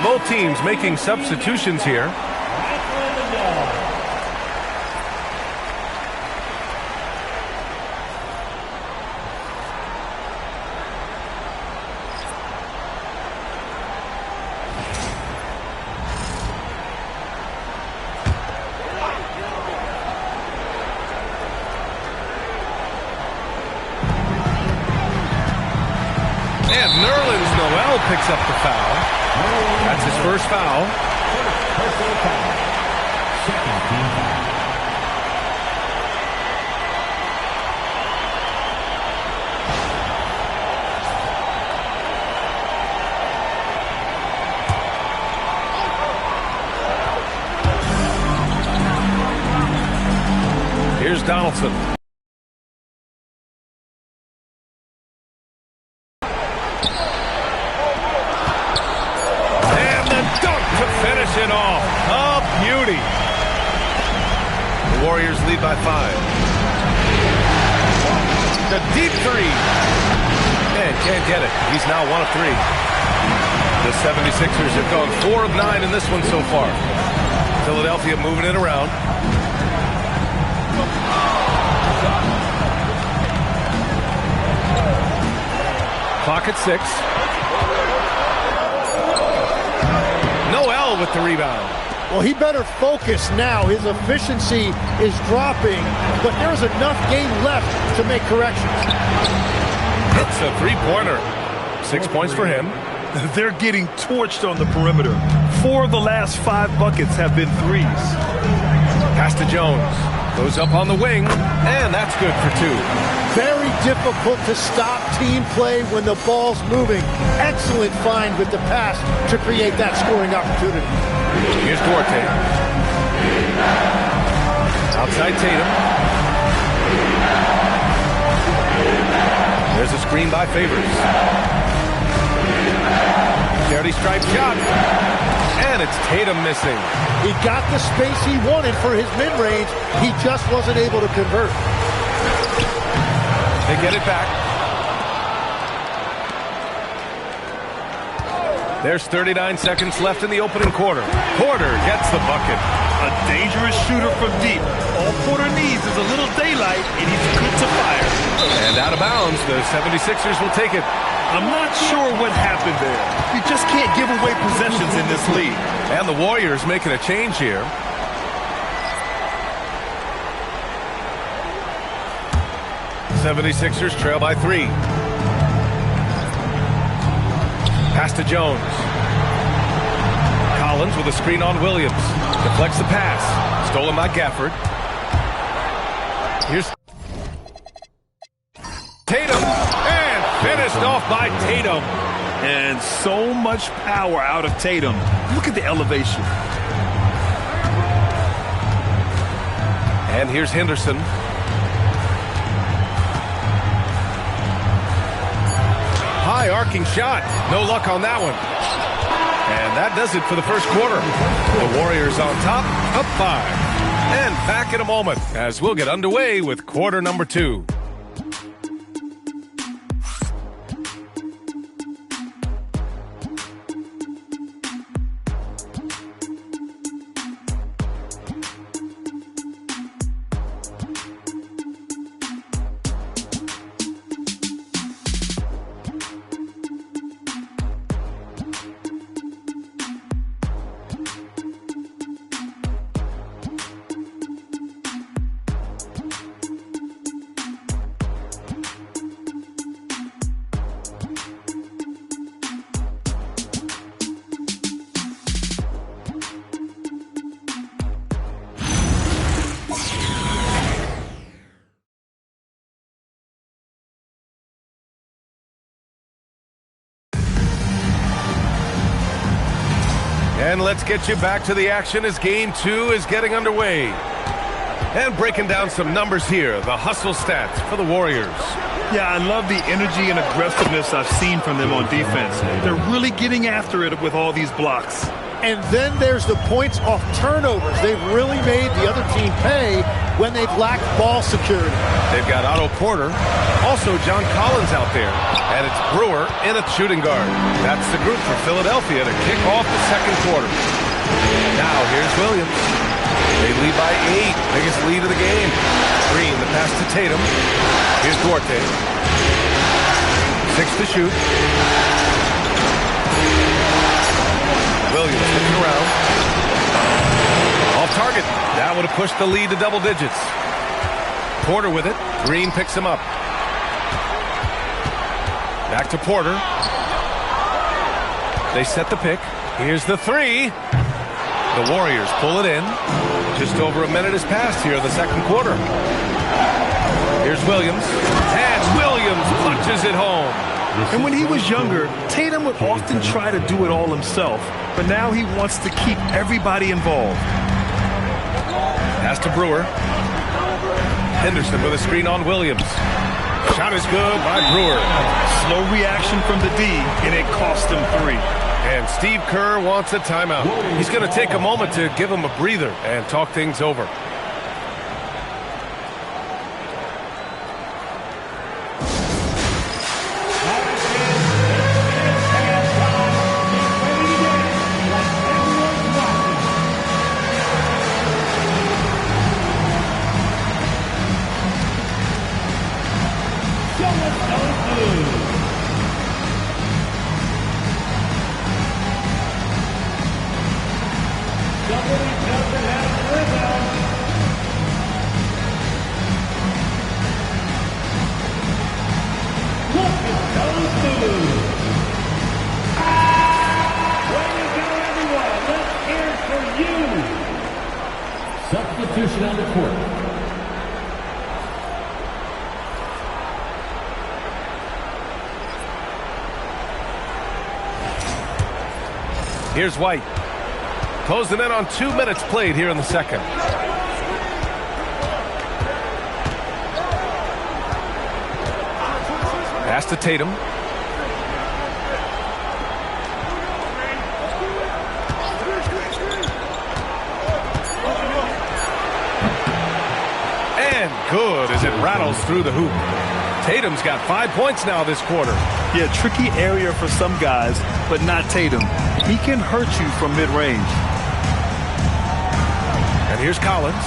Speaker 10: Both teams making substitutions here. And Nerlens Noel picks up the foul. That's his first foul.
Speaker 19: Personal foul. Second team foul.
Speaker 10: Here's Donaldson. It off. A beauty. The Warriors lead by 5. The deep three. Man, can't get it. He's now 1 of 3. The 76ers have gone 4 of 9 in this one so far. Philadelphia moving it around. Clock at 6. Noel with the rebound.
Speaker 3: Well, he better focus now. His efficiency is dropping, but there's enough game left to make corrections.
Speaker 10: Hits a three-pointer. 6 points for him.
Speaker 11: They're getting torched on the perimeter. 4 of the last 5 buckets have been threes.
Speaker 10: Pass to Jones. Goes up on the wing, and that's good for 2.
Speaker 3: Very difficult to stop team play when the ball's moving. Excellent find with the pass to create that scoring opportunity.
Speaker 10: Here's Duarte. Outside Tatum. There's a screen by Favors. Charity stripe shot. And it's Tatum missing.
Speaker 3: He got the space he wanted for his mid-range. He just wasn't able to convert.
Speaker 10: They get it back. There's 39 seconds left in the opening quarter. Porter gets the bucket.
Speaker 11: A dangerous shooter from deep. All Porter needs is a little daylight, and he's good to fire.
Speaker 10: And out of bounds, the 76ers will take it.
Speaker 11: I'm not sure what happened there. You just can't give away possessions in this league.
Speaker 10: And the Warriors making a change here. '76ers trail by 3. Pass to Jones. Collins with a screen on Williams. Deflects the pass. Stolen by Gafford. Here's Tatum. And finished off by Tatum.
Speaker 11: And so much power out of Tatum. Look at the elevation.
Speaker 10: And here's Henderson. High arcing shot. No luck on that one. And that does it for the first quarter. The Warriors on top, up 5. And back in a moment as we'll get underway with quarter number 2. And let's get you back to the action as game 2 is getting underway. And breaking down some numbers here, the hustle stats for the Warriors.
Speaker 11: Yeah, I love the energy and aggressiveness I've seen from them on defense. They're really getting after it with all these blocks.
Speaker 3: And then there's the points off turnovers. They've really made the other team pay when they've lacked ball security.
Speaker 10: They've got Otto Porter, also John Collins out there, and it's Brewer in at shooting guard. That's the group for Philadelphia to kick off the second quarter. Now here's Williams. They lead by 8, biggest lead of the game. Green, the pass to Tatum. Here's Duarte. 6 to shoot. Williams looking around. Off target. That would have pushed the lead to double digits. Porter with it. Green picks him up. Back to Porter. They set the pick. Here's the 3. The Warriors pull it in. Just over a minute has passed here in the second quarter. Here's Williams. And Williams punches it home.
Speaker 11: And when he was younger, Tatum would often try to do it all himself. But now he wants to keep everybody involved.
Speaker 10: Pass to Brewer. Henderson with a screen on Williams. Shot is good by Brewer.
Speaker 11: Slow reaction from the D, and it cost him 3.
Speaker 10: And Steve Kerr wants a timeout. He's going to take a moment to give him a breather and talk things over.
Speaker 19: Substitution on the court.
Speaker 10: Here's White. Closing in on 2 minutes played here in the second. Pass to Tatum. And good as it rattles through the hoop. Tatum's got 5 points now this quarter.
Speaker 11: Yeah, tricky area for some guys, but not Tatum. He can hurt you from mid-range.
Speaker 10: And here's Collins.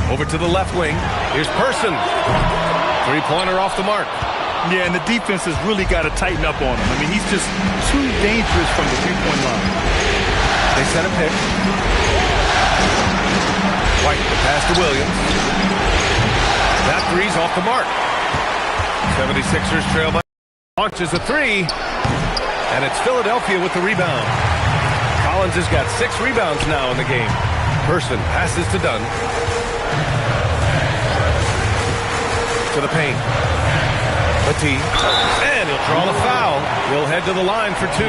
Speaker 10: Over to the left wing. Here's Person. Three-pointer off the mark.
Speaker 11: Yeah, and the defense has really got to tighten up on him. I mean, he's just too dangerous from the three-point line.
Speaker 10: They set a pick. White, the pass to Williams. That three's off the mark. 76ers trail by. Launches a three. And it's Philadelphia with the rebound. Collins has got 6 rebounds now in the game. Person passes to Dunn. To the paint. Petit. And he'll draw the foul. He'll head to the line for 2.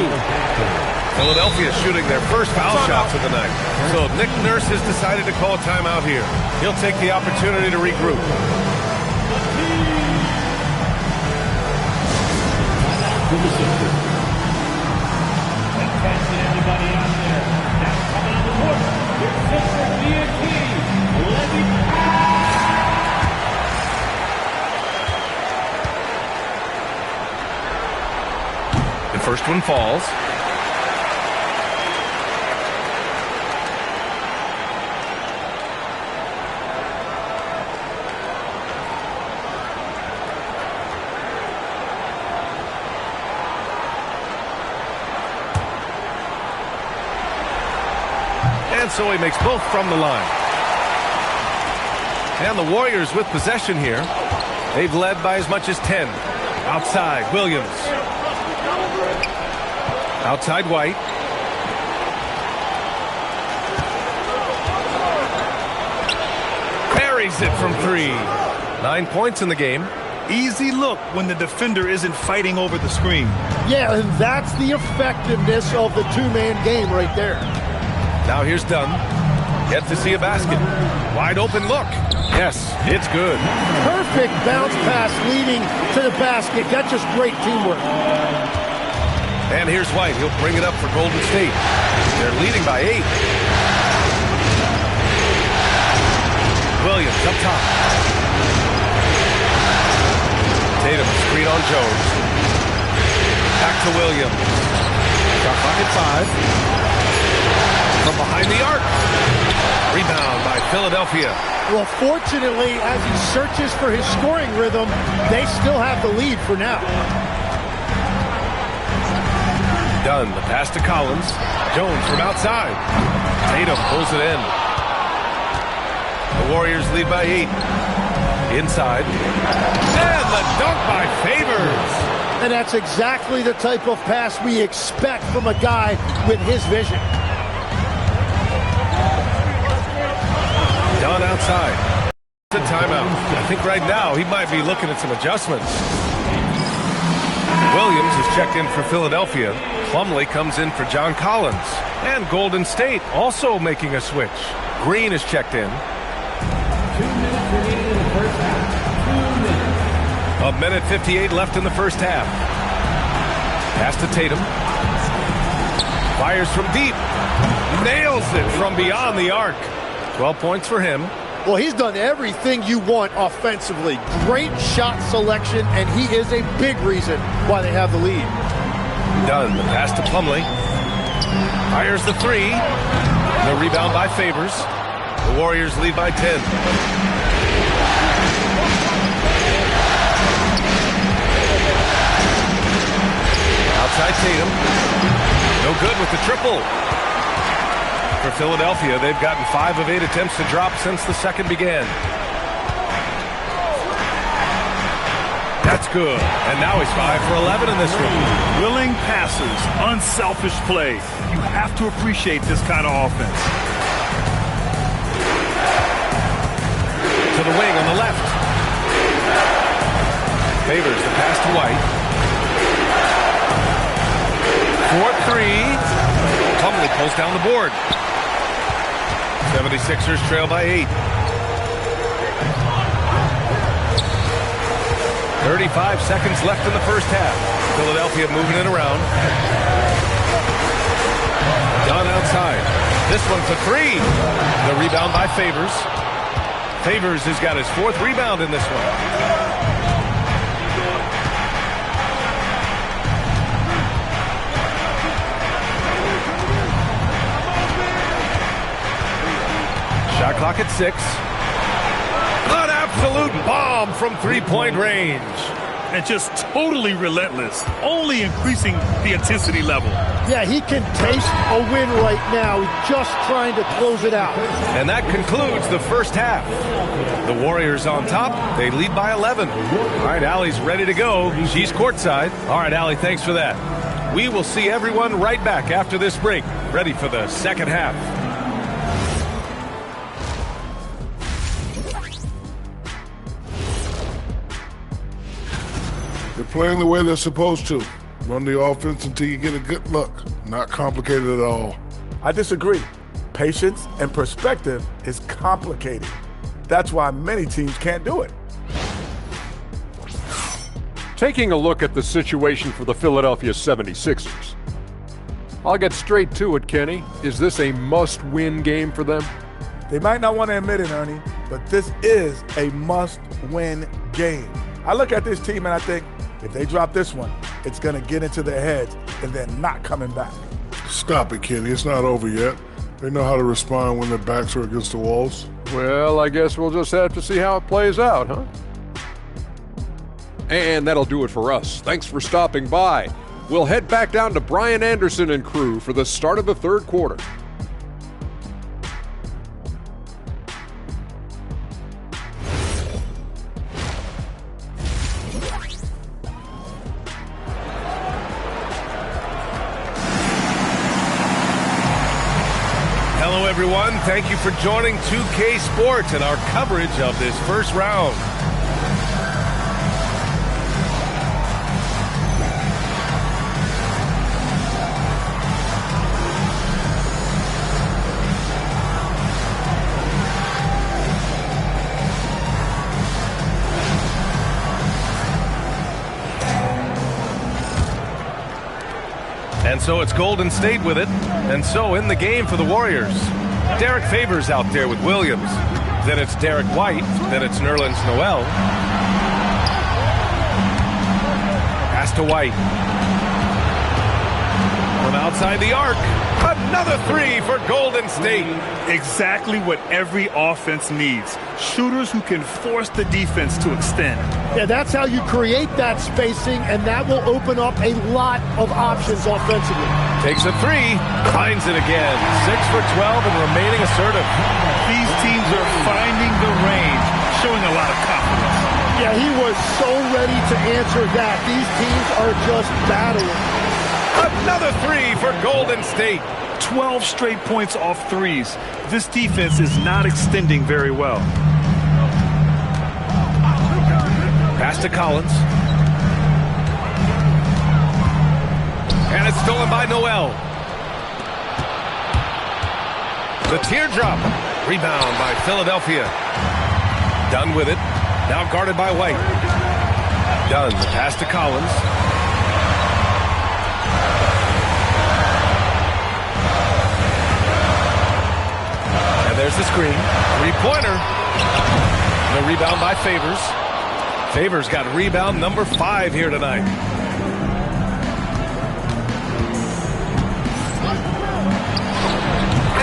Speaker 10: Philadelphia shooting their first foul shots of the night. So Nick Nurse has decided to call a timeout here. He'll take the opportunity to regroup. The first one falls. And so he makes both from the line. And the Warriors with possession here. They've led by as much as 10. Outside, Williams. Outside, White. Buries it from 3. 9 points in the game.
Speaker 11: Easy look when the defender isn't fighting over the screen.
Speaker 3: Yeah, and that's the effectiveness of the two-man game right there.
Speaker 10: Now here's Dunn. Yet to see a basket. Wide open look. Yes, it's good.
Speaker 3: Perfect bounce pass leading to the basket. That's just great teamwork.
Speaker 10: And here's White. He'll bring it up for Golden State. They're leading by 8. Williams up top. Tatum screen on Jones. Back to Williams. Shot clock at 5. From behind the arc. Rebound by Philadelphia.
Speaker 3: Well, fortunately, as he searches for his scoring rhythm, they still have the lead for now.
Speaker 10: Dunn, the pass to Collins. Jones from outside. Tatum pulls it in. The Warriors lead by 8. Inside. And the dunk by Favors.
Speaker 3: And that's exactly the type of pass we expect from a guy with his vision.
Speaker 10: Dunn outside. It's a timeout. I think right now he might be looking at some adjustments. Williams is checked in for Philadelphia. Plumlee comes in for John Collins. And Golden State also making a switch. Green is checked in.
Speaker 19: 2 minutes remaining in the first half. 2 minutes.
Speaker 10: A minute 58 left in the first half. Pass to Tatum. Fires from deep. Nails it from beyond the arc. 12 points for him.
Speaker 3: Well, he's done everything you want offensively. Great shot selection, and he is a big reason why they have the lead.
Speaker 10: Dunn, the pass to Plumlee. Fires the 3. The rebound by Favors. The Warriors lead by 10. Outside Tatum. No good with the triple. For Philadelphia, they've gotten 5 of 8 attempts to drop since the second began. That's good. And now he's 5 for 11 in this one.
Speaker 11: Willing passes, unselfish play. You have to appreciate this kind of offense.
Speaker 10: To the wing on the left. Favors the pass to White. 4-3. Plumlee pulls down the board. 76ers trail by 8. 35 seconds left in the first half. Philadelphia moving it around. Dunn outside. This one for 3. The rebound by Favors. Favors has got his 4th rebound in this one. Shot clock at 6. An absolute bomb from three-point range.
Speaker 11: And just totally relentless, only increasing the intensity level.
Speaker 3: Yeah, he can taste a win right now. He's just trying to close it out.
Speaker 10: And that concludes the first half. The Warriors on top. They lead by 11. All right, Allie's ready to go. She's courtside. All right, Allie, thanks for that. We will see everyone right back after this break, ready for the second half.
Speaker 13: They're playing the way they're supposed to. Run the offense until you get a good look. Not complicated at all.
Speaker 20: I disagree. Patience and perspective is complicated. That's why many teams can't do it.
Speaker 6: Taking a look at the situation for the Philadelphia 76ers. I'll get straight to it, Kenny. Is this a must-win game for them?
Speaker 20: They might not want to admit it, Ernie, but this is a must-win game. I look at this team and I think, if they drop this one, it's going to get into their heads and they're not coming back.
Speaker 13: Stop it, Kenny. It's not over yet. They know how to respond when their backs are against the walls.
Speaker 6: Well, I guess we'll just have to see how it plays out, huh? And that'll do it for us. Thanks for stopping by. We'll head back down to Brian Anderson and crew for the start of the third quarter.
Speaker 10: Hello, everyone. Thank you for joining 2K Sports and our coverage of this first round. And so it's Golden State with it. And so in the game for the Warriors, Derek Favors out there with Williams. Then it's Derek White. Then it's Nerlens Noel. Pass to White. From outside the arc. Another three for Golden State.
Speaker 11: Exactly what every offense needs. Shooters who can force the defense to extend.
Speaker 3: Yeah, that's how you create that spacing, and that will open up a lot of options offensively.
Speaker 10: Takes a three, finds it again. 6 for 12 and remaining assertive.
Speaker 11: These teams are finding the range, showing a lot of confidence.
Speaker 3: Yeah, he was so ready to answer that. These teams are just battling.
Speaker 10: Another three for Golden State.
Speaker 11: 12 straight points off threes. This defense is not extending very well.
Speaker 10: Pass to Collins. And it's stolen by Noel. The teardrop. Rebound by Philadelphia. Done with it. Now guarded by White. Done. The pass to Collins. And there's the screen. Three-pointer. The rebound by Favors. Favors got rebound number 5 here tonight.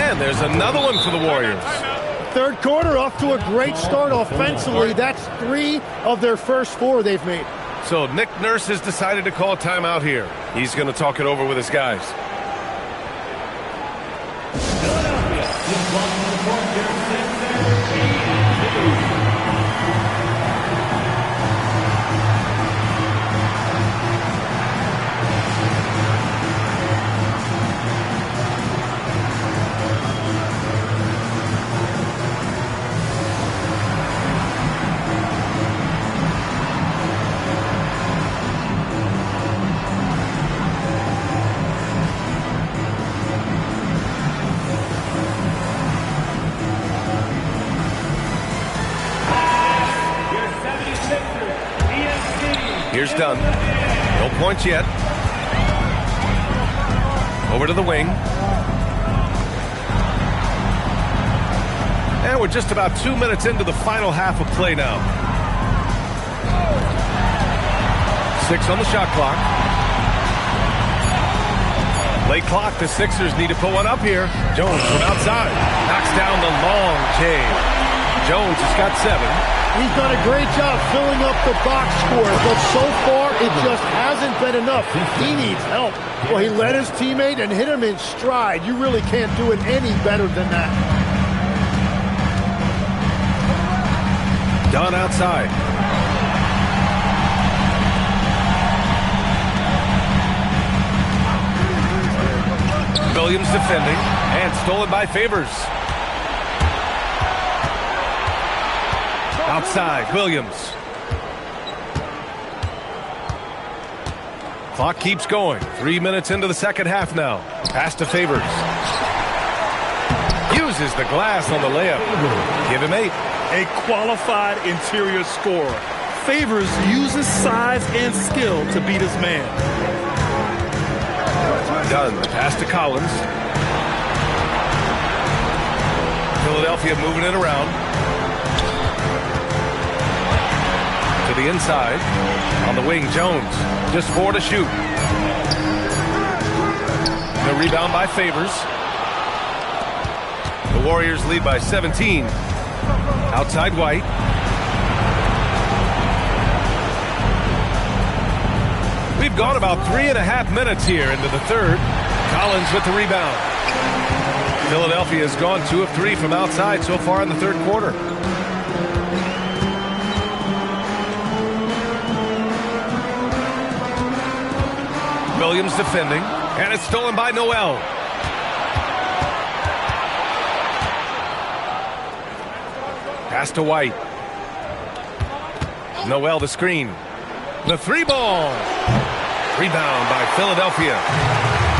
Speaker 10: And there's another one for the Warriors.
Speaker 3: Third quarter off to a great start offensively. That's 3 of their first 4 they've made.
Speaker 10: So Nick Nurse has decided to call a timeout here. He's going to talk it over with his guys. Here's Dunn. No points yet. Over to the wing. And we're just about 2 minutes into the final half of play now. 6 on the shot clock. Late clock, the Sixers need to put one up here. Jones from outside knocks down the long J. Jones has got 7.
Speaker 3: He's done a great job filling up the box score, but so far it just hasn't been enough. He needs help. Well, he led his teammate and hit him in stride. You really can't do it any better than that.
Speaker 10: Dunn outside. Williams defending, and stolen by Favors. Outside, Williams. Clock keeps going. 3 minutes into the second half now. Pass to Favors. Uses the glass on the layup. Give him 8.
Speaker 11: A qualified interior scorer. Favors uses size and skill to beat his man.
Speaker 10: Dunn, the pass to Collins. Philadelphia moving it around. To the inside. On the wing, Jones. Just 4 to shoot. The rebound by Favors. The Warriors lead by 17. Outside White. We've gone about 3.5 minutes here into the third. Collins with the rebound. Philadelphia has gone 2 of 3 from outside so far in the third quarter. Williams defending, and it's stolen by Noel. Pass to White. Noel the screen. The 3-ball. Rebound by Philadelphia.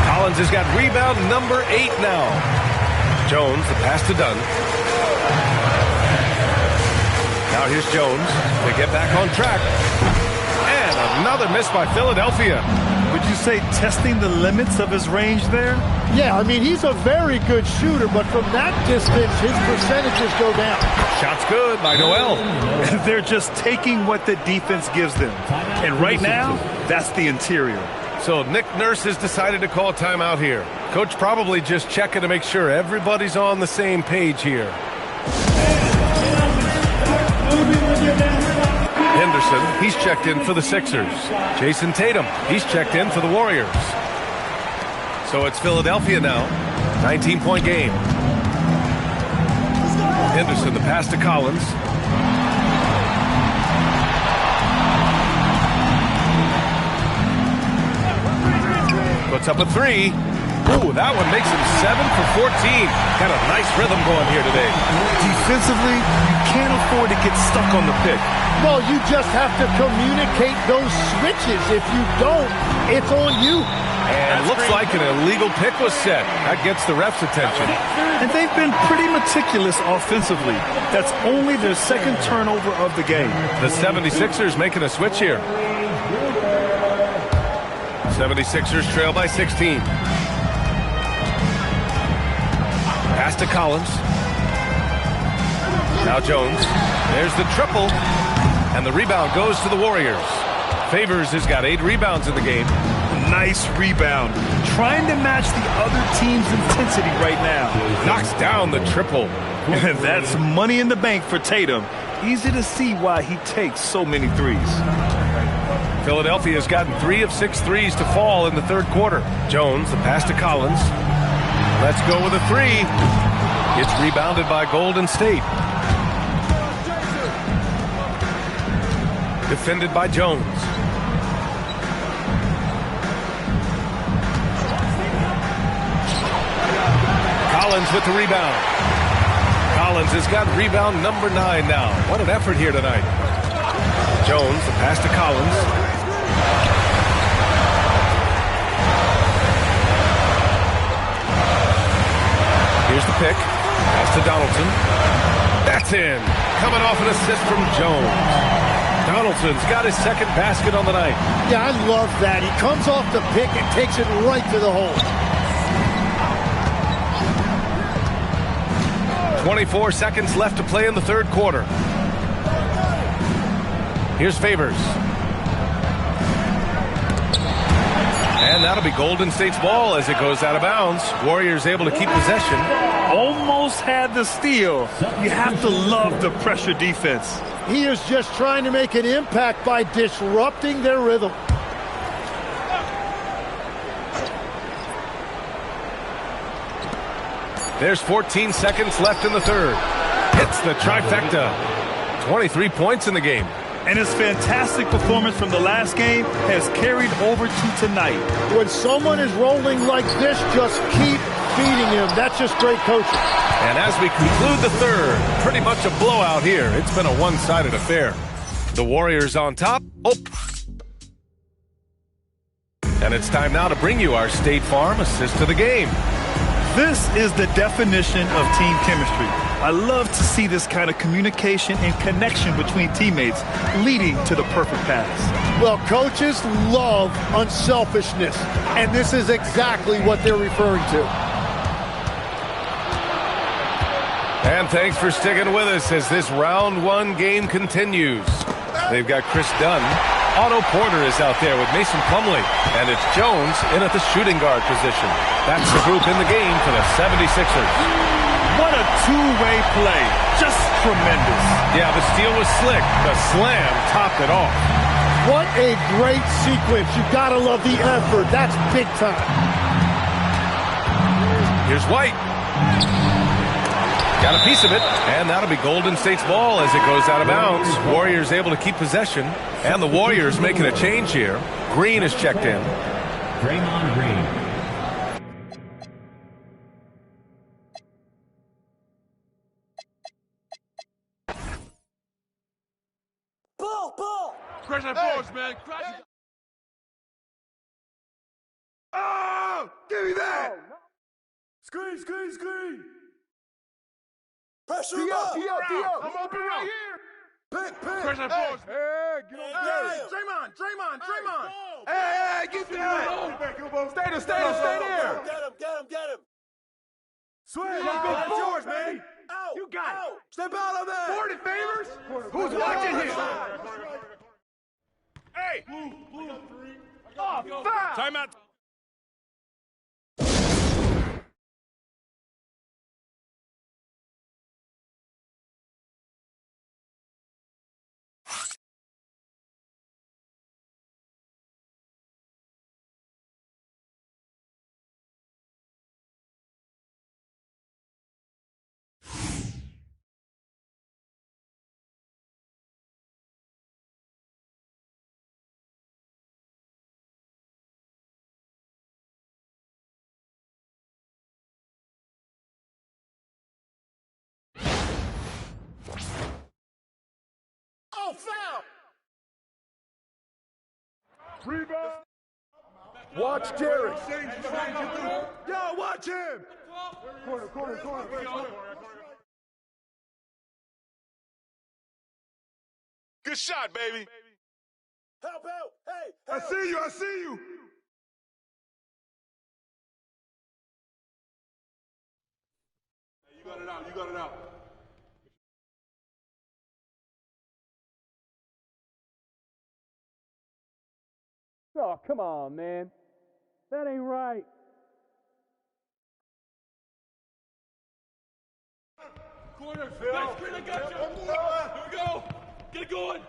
Speaker 10: Collins has got rebound number 8 now. Jones, the pass to Dunn. Now here's Jones to get back on track. And another miss by Philadelphia.
Speaker 11: Would you say testing the limits of his range there?
Speaker 3: Yeah, I mean, he's a very good shooter, but from that distance, his percentages go down.
Speaker 10: Shot's good by Noel.
Speaker 11: They're just taking what the defense gives them. And right now, that's the interior.
Speaker 10: So Nick Nurse has decided to call timeout here. Coach probably just checking to make sure everybody's on the same page here. Henderson, he's checked in for the Sixers. Jason Tatum, he's checked in for the Warriors. So it's Philadelphia now. 19-point game. Henderson, the pass to Collins. Puts up a 3. Ooh, that one makes him 7 for 14. Got a nice rhythm going here today.
Speaker 11: Defensively, you can't afford to get stuck on the pick.
Speaker 3: Well, you just have to communicate those switches. If you don't, it's on you.
Speaker 10: And it looks like an illegal pick was set. That gets the ref's attention.
Speaker 11: And they've been pretty meticulous offensively. That's only their second turnover of the game.
Speaker 10: The 76ers making a switch here. 76ers trail by 16. Pass to Collins. Now Jones. There's the triple. And the rebound goes to the Warriors. Favors has got 8 rebounds in the game.
Speaker 11: Nice rebound. Trying to match the other team's intensity right now.
Speaker 10: Knocks down the triple.
Speaker 11: And that's money in the bank for Tatum. Easy to see why he takes so many threes.
Speaker 10: Philadelphia has gotten 3 of 6 threes to fall in the third quarter. Jones, the pass to Collins. Let's go with a 3. It's rebounded by Golden State. Defended by Jones. Collins with the rebound. Collins has got rebound number 9 now. What an effort here tonight. Jones, the pass to Collins. Here's the pick. Pass to Donaldson. That's in. Coming off an assist from Jones. Donaldson's got his second basket on the night.
Speaker 3: Yeah, I love that. He comes off the pick and takes it right to the hole.
Speaker 10: 24 seconds left to play in the third quarter. Here's Favors. And that'll be Golden State's ball as it goes out of bounds. Warriors able to keep possession.
Speaker 11: Almost had the steal. You have to love the pressure defense.
Speaker 3: He is just trying to make an impact by disrupting their rhythm.
Speaker 10: There's 14 seconds left in the third. Hits the trifecta. 23 points in the game.
Speaker 11: And his fantastic performance from the last game has carried over to tonight.
Speaker 3: When someone is rolling like this, just keep feeding him. That's just great coaching.
Speaker 10: And as we conclude the third, pretty much a blowout here. It's been a one-sided affair. The Warriors on top. Oh. And it's time now to bring you our State Farm assist of the game.
Speaker 11: This is the definition of team chemistry. I love to see this kind of communication and connection between teammates leading to the perfect pass.
Speaker 3: Well, coaches love unselfishness, and this is exactly what they're referring to.
Speaker 10: And thanks for sticking with us as this round one game continues. They've got Chris Dunn. Otto Porter is out there with Mason Plumlee. And it's Jones in at the shooting guard position. That's the group in the game for the 76ers.
Speaker 11: What a two-way play. Just tremendous.
Speaker 10: Yeah, the steal was slick. The slam topped it off.
Speaker 3: What a great sequence. You gotta love the effort. That's big time.
Speaker 10: Here's White. Got a piece of it, and that'll be Golden State's ball as it goes out of bounds. Warriors able to keep possession, and the Warriors making a change here. Green is checked in.
Speaker 19: Draymond Green.
Speaker 16: Ball!
Speaker 7: Crash that balls, man. Crash it. Oh! Give me that! Screen! Pressure him up! I'm open right here! Pick! Crash that balls! Hey, get on Draymond! Hey, get down! Stay there! Get him! Swing! That's yours, man! Out! You got it! Step out of there! 40 favors? Who's watching here? Hey! Blue, 3. Oh, foul! Timeout! Oh, foul! Rebound!
Speaker 3: Watch Jerry.
Speaker 7: Yo, watch him! Corner. Good shot, baby. Help! Hey! I see you! You got it out.
Speaker 18: Oh, come on, man. That ain't right.
Speaker 7: Corner, Phil. Next screen, I got you. Here we go. Get it going.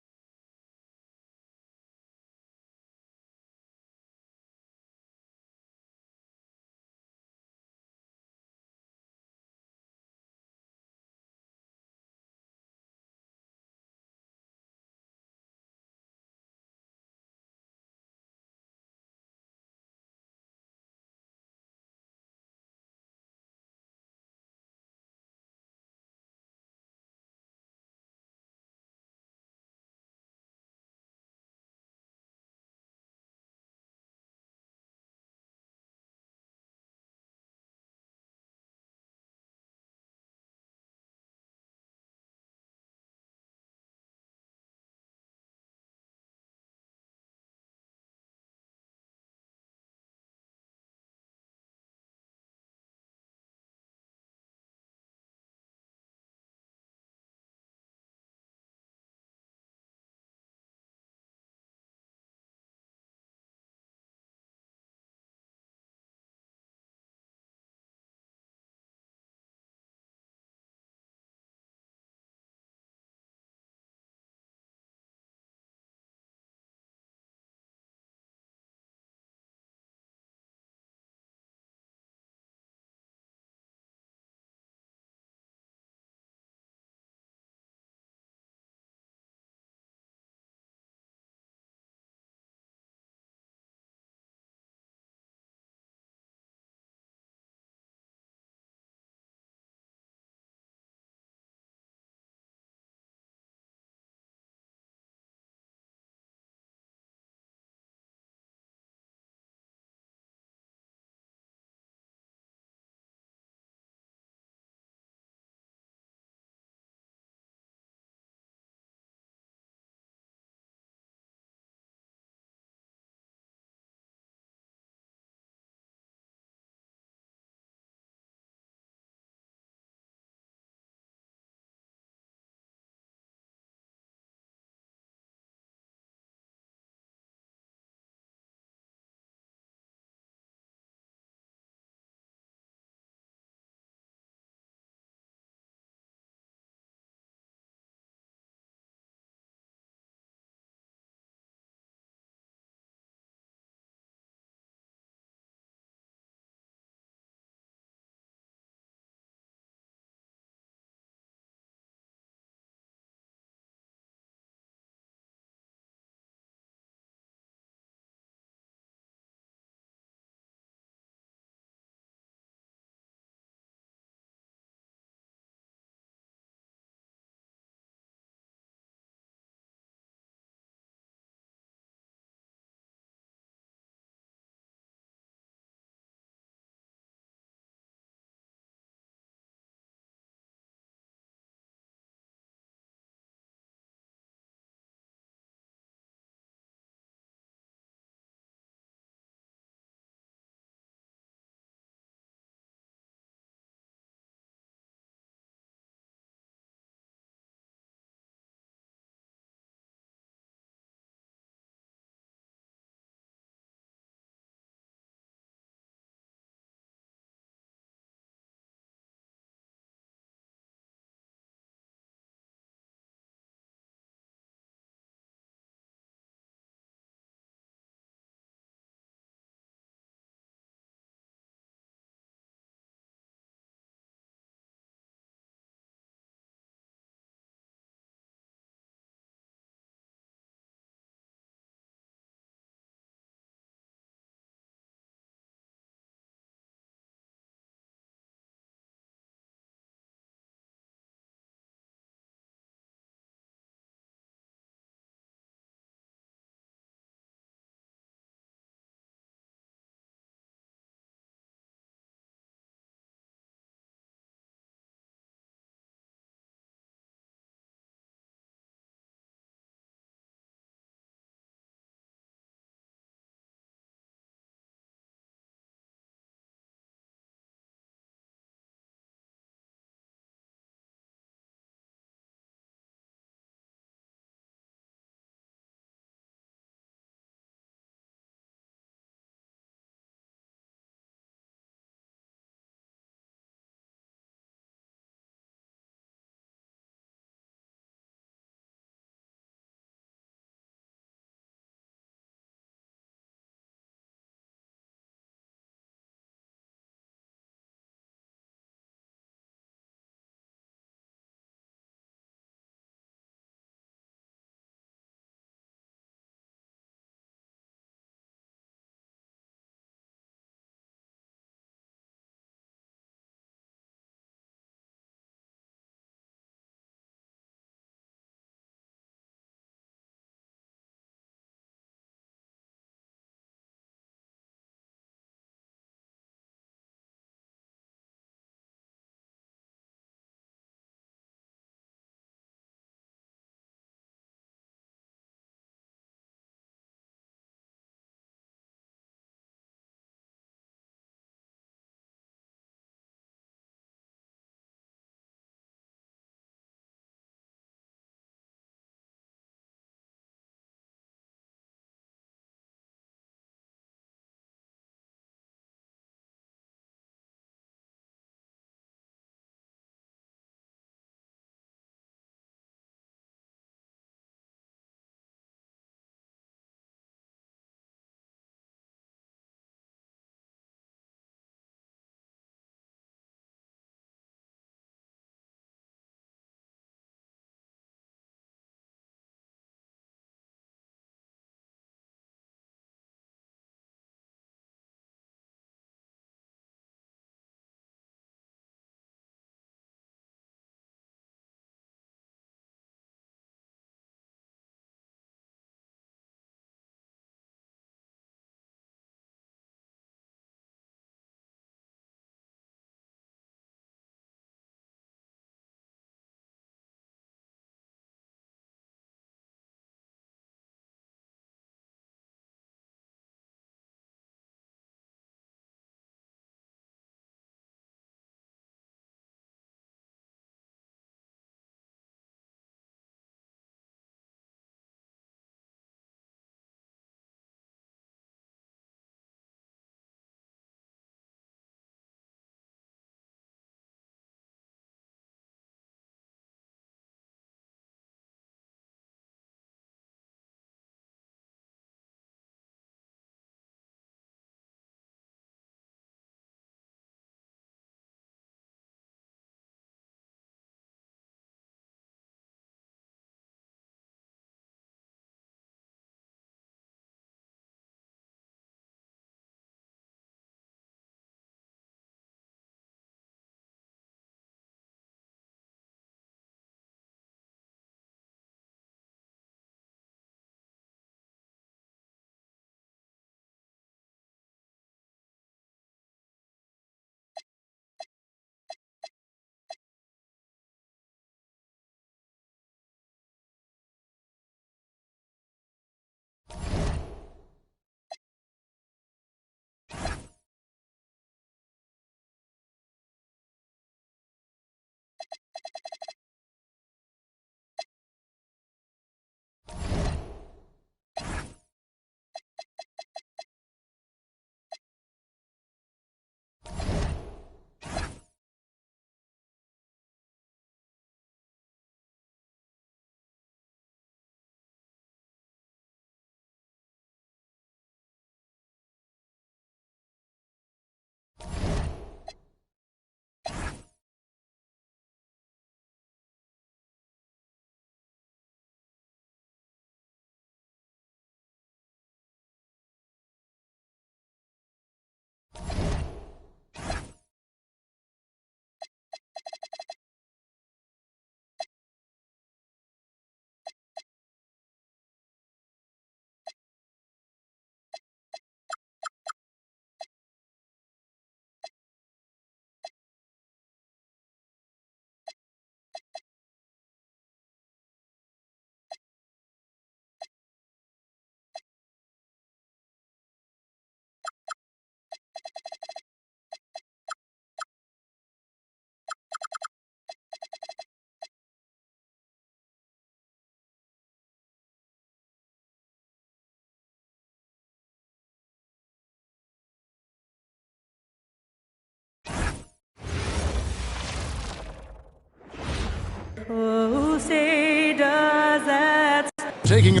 Speaker 5: Who say does that?
Speaker 1: Taking a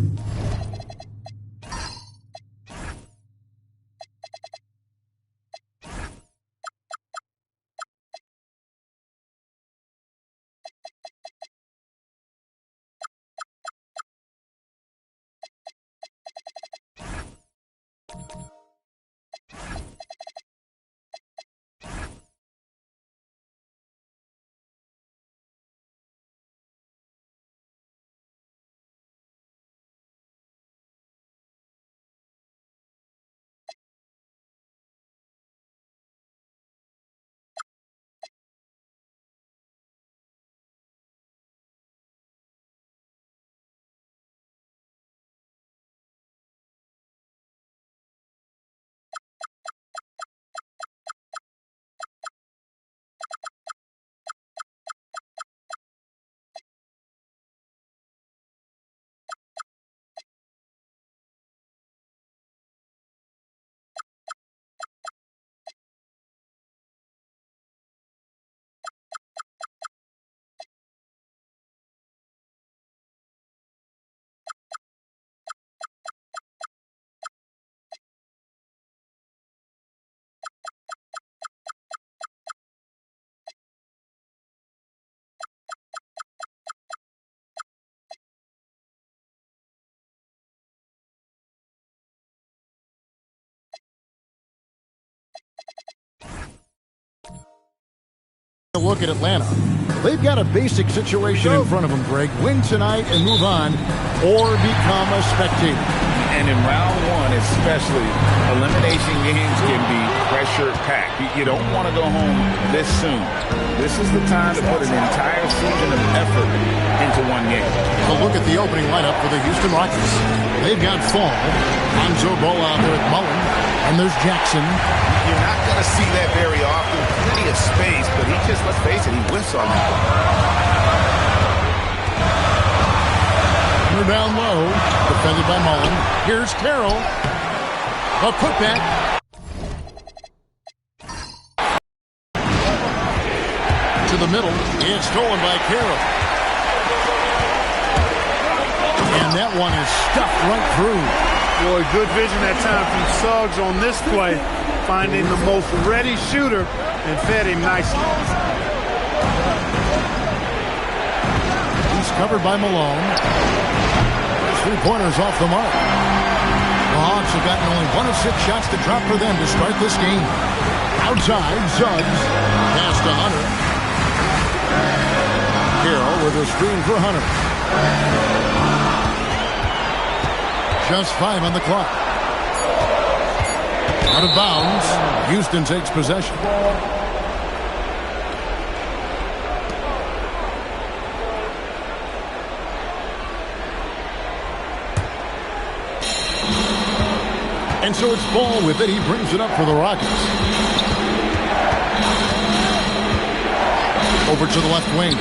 Speaker 1: look at Atlanta. They've got a basic situation in front of them, Greg. Win tonight and move on, or become a spectator.
Speaker 4: And in round one especially, elimination games can be pressure-packed. You don't want to go home this soon. This is the time to put an entire season of effort into one game.
Speaker 1: So look at the opening lineup for the Houston Rockets. They've got Fall, Hanzo Ball out there at Mullen, and there's Jackson.
Speaker 4: You're not going to see that very often. Plenty of space, but he just, let's face it, he whiffs on that.
Speaker 1: They're down low, defended by Mullen. Here's Carroll. A putback. To the middle. It's stolen by Carroll. And that one is stuffed right through.
Speaker 3: Boy, good vision that time from Suggs on this play, finding the most ready shooter and fed him nicely.
Speaker 1: He's covered by Malone. Three-pointers off the mark. The Hawks have gotten only 1 of 6 shots to drop for them to start this game. Outside, Suggs. Pass to Hunter. Carroll with a screen for Hunter. Just 5 on the clock. Out of bounds. Houston takes possession. And so it's Ball with it. He brings it up for the Rockets. Over to the left wing.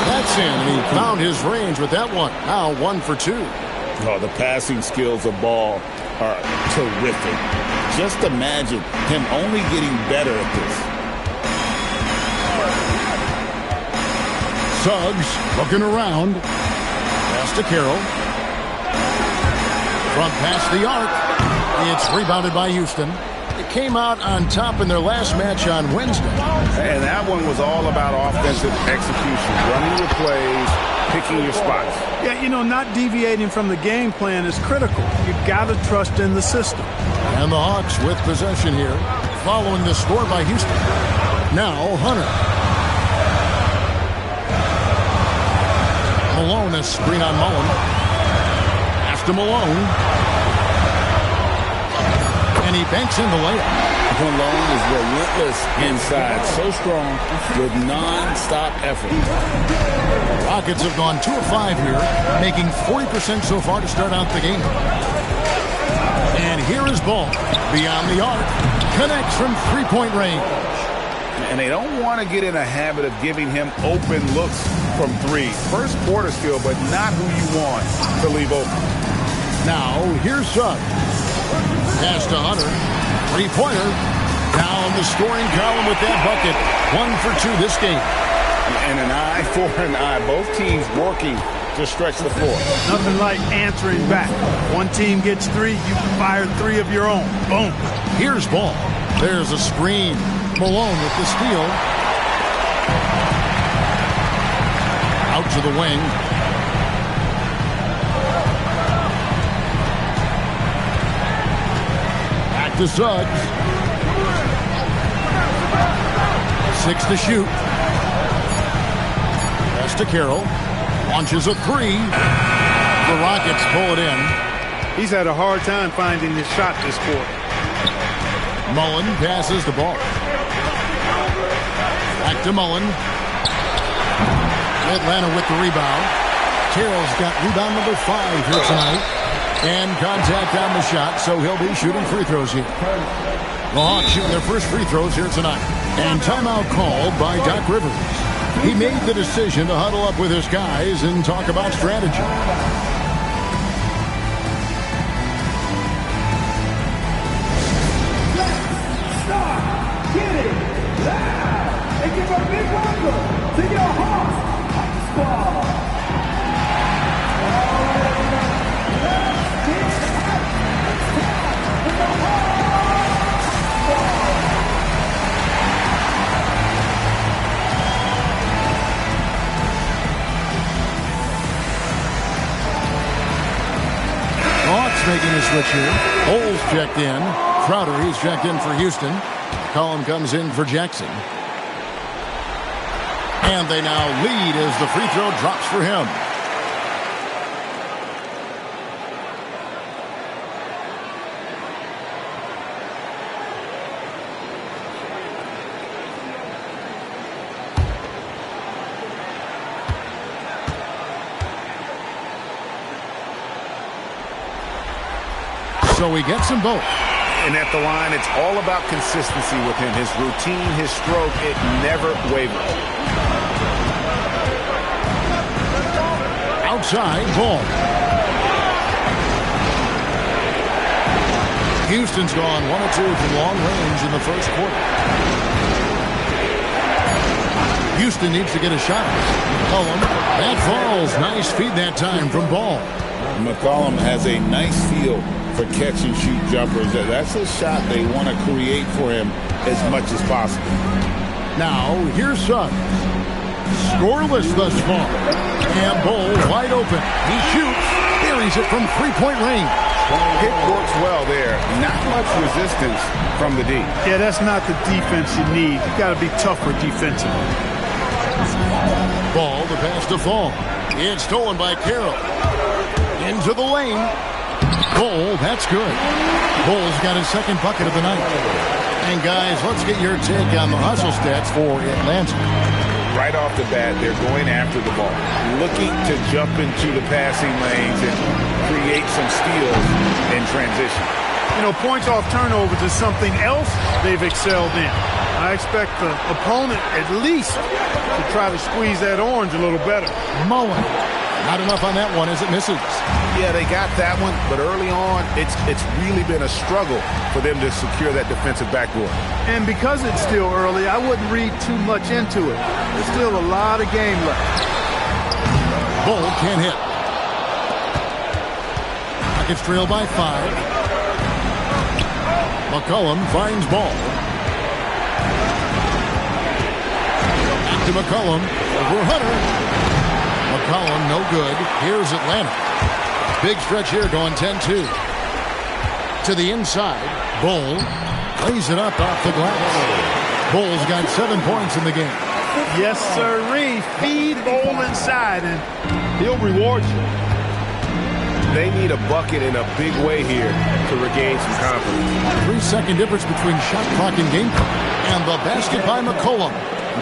Speaker 1: That's in, and he found his range with that one. Now 1 for 2.
Speaker 2: Oh, the passing skills of Ball are terrific. Just imagine him only getting better at this.
Speaker 1: Suggs looking around. Pass to Carroll. Front past the arc. It's rebounded by Houston. It came out on top in their last match on Wednesday.
Speaker 4: And that one was all about offensive execution, running your plays, picking your spots.
Speaker 3: Yeah, you know, not deviating from the game plan is critical. You've got to trust in the system.
Speaker 1: And the Hawks with possession here, following the score by Houston. Now Hunter. Malone, a screen on Mullen. Pass to Malone. And he banks in the layup.
Speaker 2: Malone is relentless inside, so strong with non-stop effort.
Speaker 1: Rockets have gone 2 of 5 here, making 40% so far to start out the game. And here is Ball beyond the arc, connects from three-point range.
Speaker 4: And they don't want to get in a habit of giving him open looks from 3. First quarter skill, but not who you want to leave open.
Speaker 1: Now here's Suggs. Pass to Hunter. Three-pointer. Down the scoring column with that bucket. 1 for 2 this game.
Speaker 4: And an eye for an eye. Both teams working to stretch the floor.
Speaker 11: Nothing like answering back. One team gets 3, you fire 3 of your own. Boom.
Speaker 1: Here's ball. There's a screen. Malone with the steal. Out to the wing. Back to Suggs. 6 to shoot. Pass to Carroll. Launches a 3. The Rockets pull it in.
Speaker 11: He's had a hard time finding his shot this quarter.
Speaker 1: Mullen passes the ball. Back to Mullen. Atlanta with the rebound. Carroll's got rebound number 5 here tonight. And contact on the shot, so he'll be shooting free throws here. The Hawks shooting their first free throws here tonight. And timeout called by Doc Rivers. He made the decision to huddle up with his guys and talk about strategy.
Speaker 7: Get it loud and give a big welcome to your Hawks Squad.
Speaker 1: Hawks making a switch here. Holes checked in. Crowder, he's checked in for Houston. Collin comes in for Jackson. And they now lead as the free throw drops for him. So he gets them both.
Speaker 4: And at the line, it's all about consistency with him. His routine, his stroke, it never wavers.
Speaker 1: Outside, ball. Houston's gone 1 of 2 from long range in the first quarter. Houston needs to get a shot. McCollum, that falls. Nice feed that time from Ball.
Speaker 2: McCollum has a nice feel for catch-and-shoot jumpers. That's a shot they want to create for him as much as possible.
Speaker 1: Now, here's Suggs. Scoreless thus far. And Bull wide open. He shoots. Buries it from three-point range.
Speaker 4: It works well there. Not much resistance from the D.
Speaker 11: Yeah, that's not the defense you need. You got to be tougher defensively.
Speaker 1: Ball, the pass to Fall. It's stolen by Carroll. Into the lane. Bull, that's good. Bull's got his second bucket of the night. And guys, let's get your take on the hustle stats for Atlanta.
Speaker 4: Right off the bat, they're going after the ball, looking to jump into the passing lanes and create some steals in transition.
Speaker 11: You know, points off turnovers is something else they've excelled in. I expect the opponent at least to try to squeeze that orange a little better.
Speaker 1: Mullen. Not enough on that one as it misses.
Speaker 4: Yeah, they got that one, but early on, it's really been a struggle for them to secure that defensive backboard.
Speaker 11: And because it's still early, I wouldn't read too much into it. There's still a lot of game left.
Speaker 1: Bull can't hit. Rockets trail by 5. McCollum finds Ball. Back to McCollum. Over Hunter. McCollum, no good. Here's Atlanta. Big stretch here going 10-2. To the inside. Bull lays it up off the glass. Bull's got 7 points in the game.
Speaker 11: Yes, sirree. Feed Bull inside, and he'll reward you.
Speaker 4: They need a bucket in a big way here to regain some confidence.
Speaker 1: 3-second difference between shot clock and game clock. And the basket by McCollum.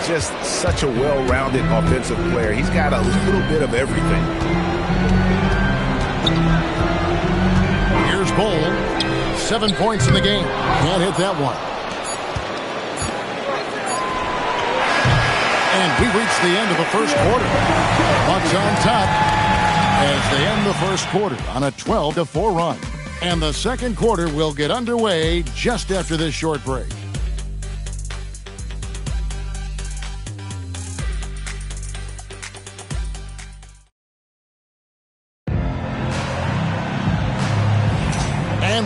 Speaker 4: Just such a well-rounded offensive player. He's got a little bit of everything.
Speaker 1: Here's Bull. 7 points in the game. Can't hit that one. And we reach the end of the first quarter. Bucks on top as they end the first quarter on a 12-4 run. And the second quarter will get underway just after this short break.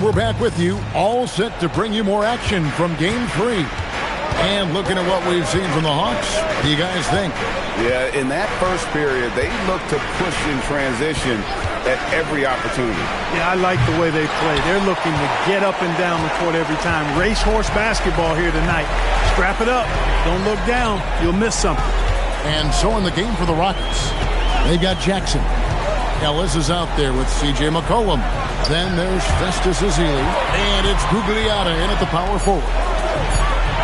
Speaker 1: And we're back with you, all set to bring you more action from Game 3. And looking at what we've seen from the Hawks, what do you guys think?
Speaker 4: Yeah, in that first period, they looked to push in transition at every opportunity.
Speaker 11: Yeah, I like the way they play. They're looking to get up and down the court every time. Racehorse basketball here tonight. Scrap it up. Don't look down. You'll miss something.
Speaker 1: And so in the game for the Rockets, they've got Jackson. Ellis is out there with C.J. McCollum. Then there's Festus Ezeli. And it's Gugliotta in at the power forward.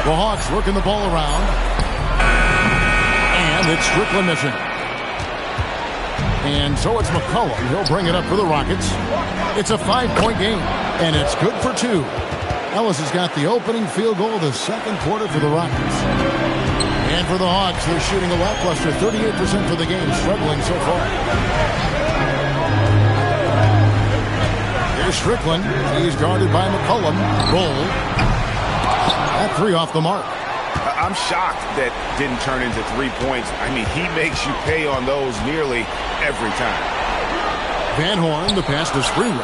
Speaker 1: The Hawks working the ball around. And it's Strickland missing. And so it's McCollum. He'll bring it up for the Rockets. It's a 5-point game. And it's good for 2. Ellis has got the opening field goal of the second quarter for the Rockets. And for the Hawks, they're shooting a lackluster 38% for the game, struggling so far. Here's Strickland. He's guarded by McCollum. Roll. That 3 off the mark.
Speaker 4: I'm shocked that didn't turn into 3 points. I mean, he makes you pay on those nearly every time.
Speaker 1: Van Horn, the pass to Sprewell.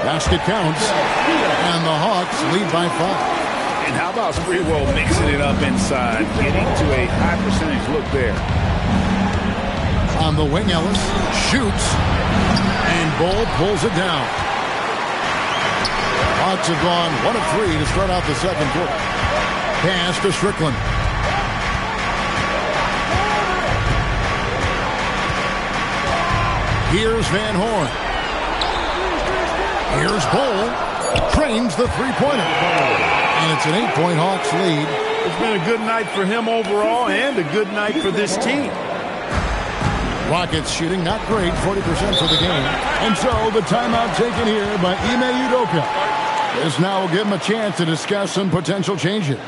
Speaker 1: Basket counts. And the Hawks lead by 5.
Speaker 4: And how about Sprewell mixing it up inside, getting to a high percentage look there.
Speaker 1: On the wing, Ellis shoots. And Bull pulls it down. Hawks have gone 1 of 3 to start out the second quarter. Pass to Strickland. Here's Van Horn. Here's Bull. Trains the three-pointer. And it's an 8-point Hawks lead.
Speaker 11: It's been a good night for him overall and a good night for this team.
Speaker 1: Rockets shooting not great, 40% for the game. And so the timeout taken here by Ime Udoka. This now will give him a chance to discuss some potential changes.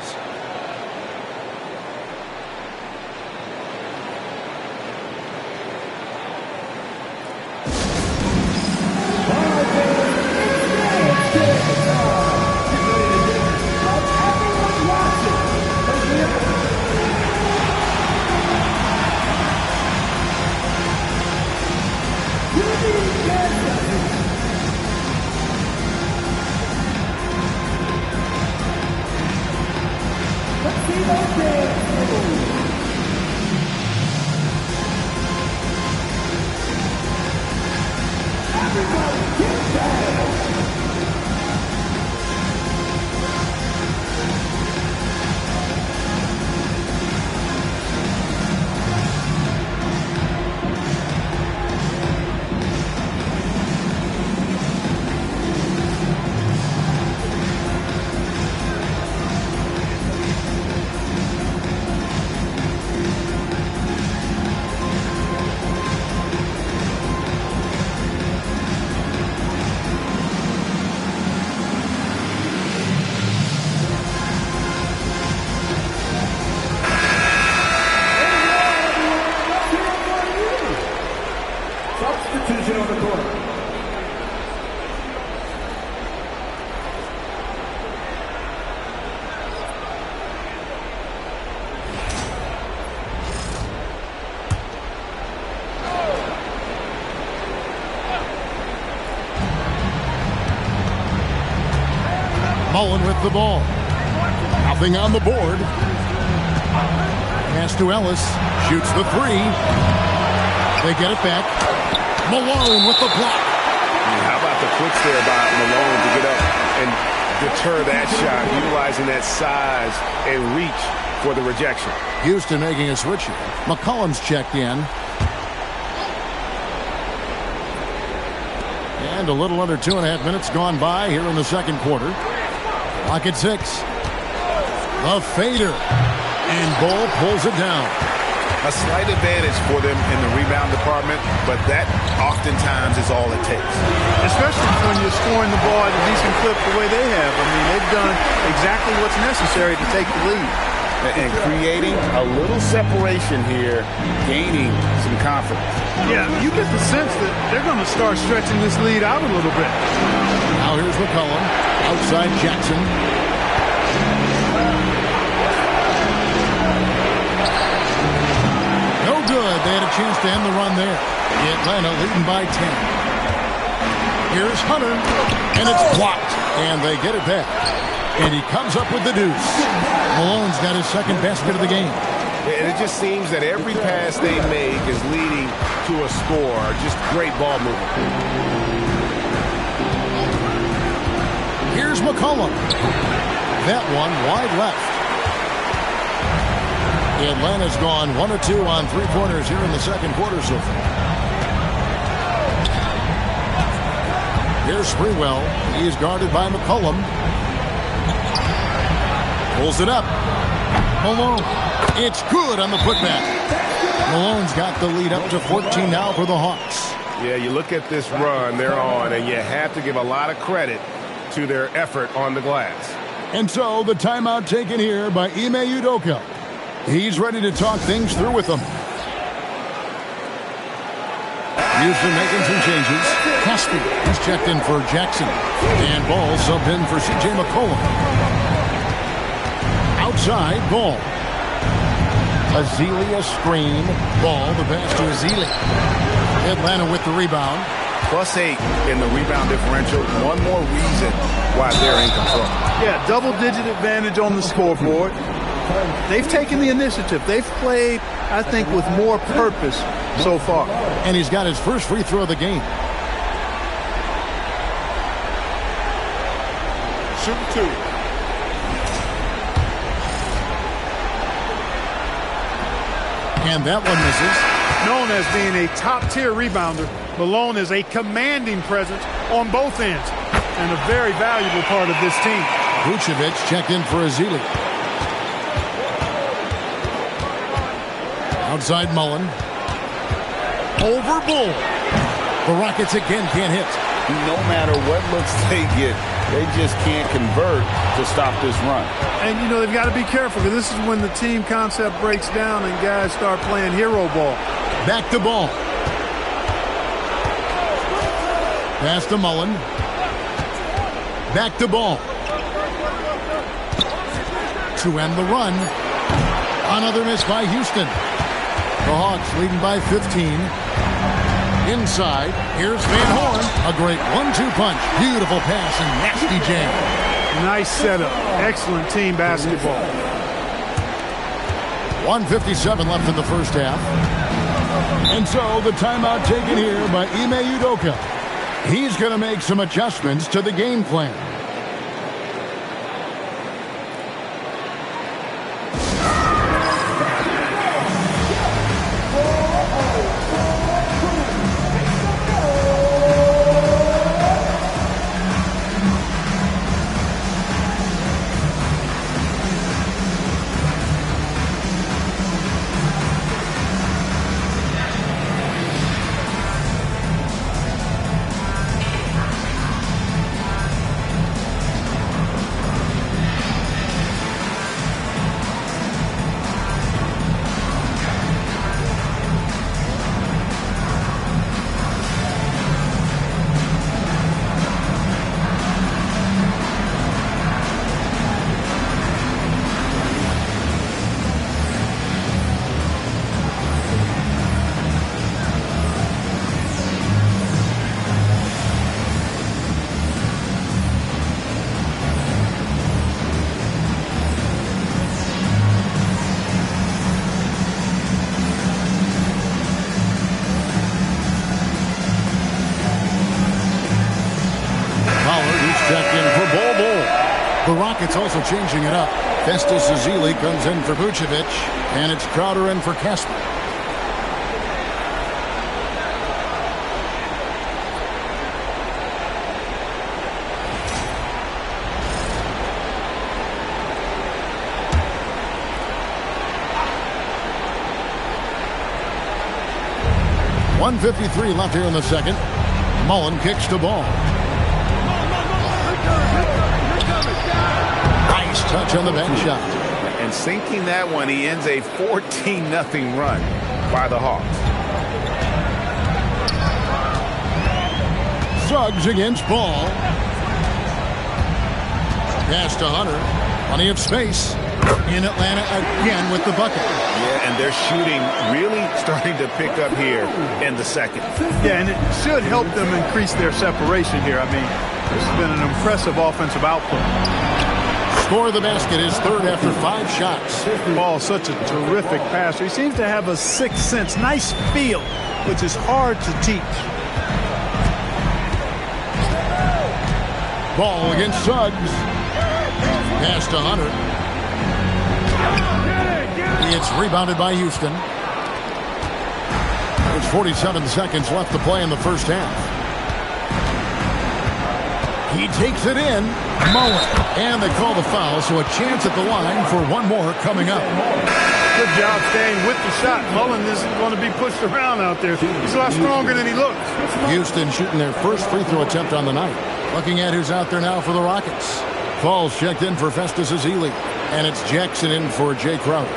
Speaker 1: Mullen with the ball. Nothing on the board. Pass to Ellis. Shoots the 3. They get it back. Malone with the block.
Speaker 4: How about the twitch there by Malone to get up and deter that shot, utilizing that size and reach for the rejection.
Speaker 1: Houston making a switch here. McCollum's checked in. And a little under 2.5 minutes gone by here in the second quarter. Clock at 6. The fader. And Bull pulls it down.
Speaker 4: A slight advantage for them in the rebound department, but that oftentimes is all it takes.
Speaker 11: Especially when you're scoring the ball at a decent clip the way they have. I mean, they've done exactly what's necessary to take the lead.
Speaker 4: And creating a little separation here, gaining some confidence.
Speaker 11: Yeah, you get the sense that they're going to start stretching this lead out a little bit.
Speaker 1: Now here's McCollum. Outside Jackson. No good. They had a chance to end the run there. Atlanta leading by 10. Here's Hunter, and it's blocked, and they get it back. And he comes up with the deuce. Malone's got his second basket of the game.
Speaker 4: And it just seems that every pass they make is leading to a score. Just great ball movement.
Speaker 1: Here's McCollum. That one wide left. Atlanta's gone 1 of 2 on three-pointers here in the second quarter so far. Here's Sprewell. He's guarded by McCollum. Pulls it up. Malone. It's good on the putback. Malone's got the lead up to 14 now for the Hawks.
Speaker 4: Yeah, you look at this run they're on, and you have to give a lot of credit to their effort on the glass.
Speaker 1: And so the timeout taken here by Ime Udoka. He's ready to talk things through with them. Houston making some changes. Caspi is checked in for Jackson. And Ball subbed in for C.J. McCollum. Outside, Ball. Azealia screen. Ball, the pass to Azealia. Atlanta with the rebound.
Speaker 4: +8 in the rebound differential. One more reason why they're in control.
Speaker 11: Yeah, double-digit advantage on the scoreboard. They've taken the initiative. They've played, I think, with more purpose so far.
Speaker 1: And he's got his first free throw of the game.
Speaker 13: Shoot 2.
Speaker 1: And that one misses.
Speaker 14: Known as being a top-tier rebounder, Malone is a commanding presence on both ends and a very valuable part of this team.
Speaker 1: Vucevic checked in for Azealia. Outside Mullen. Over Bull. The Rockets again can't hit.
Speaker 4: No matter what looks they get, they just can't convert to stop this run.
Speaker 14: And, you know, they've got to be careful because this is when the team concept breaks down and guys start playing hero ball.
Speaker 1: Back to Ball. Pass to Mullen. Back to Ball. To end the run. Another miss by Houston. The Hawks leading by 15. Inside, here's Van Horn. A great 1-2 punch. Beautiful pass and nasty jam.
Speaker 14: Nice setup. Excellent team basketball.
Speaker 1: 1:57 left in the first half. And so the timeout taken here by Ime Udoka. He's going to make some adjustments to the game plan. The Rockets also changing it up. Festus Ezeli comes in for Vucevic, and it's Crowder in for Casper. .153 left here in the second. Mullen kicks the ball. Nice touch on the bench shot.
Speaker 4: And sinking that one, he ends a 14-0 run by the Hawks.
Speaker 1: Suggs against Ball. Pass to Hunter. Plenty of space. In Atlanta again with the bucket.
Speaker 4: Yeah, and they're shooting really starting to pick up here in the second.
Speaker 14: Yeah, and it should help them increase their separation here. I mean, this has been an impressive offensive output.
Speaker 1: Score of the basket is third after 5 shots.
Speaker 14: Ball, such a terrific passer. He seems to have a sixth sense, nice feel, which is hard to teach.
Speaker 1: Ball against Suggs. Pass to Hunter. It's rebounded by Houston. There's 47 seconds left to play in the first half. He takes it in. Mullen. And they call the foul, so a chance at the line for one more coming up.
Speaker 14: Good job staying with the shot. Mullen isn't going to be pushed around out there. He's a lot stronger than he looks.
Speaker 1: Houston shooting their first free throw attempt on the night. Looking at who's out there now for the Rockets. Falls checked in for Festus Ezeli. And it's Jackson in for Jay Crowder.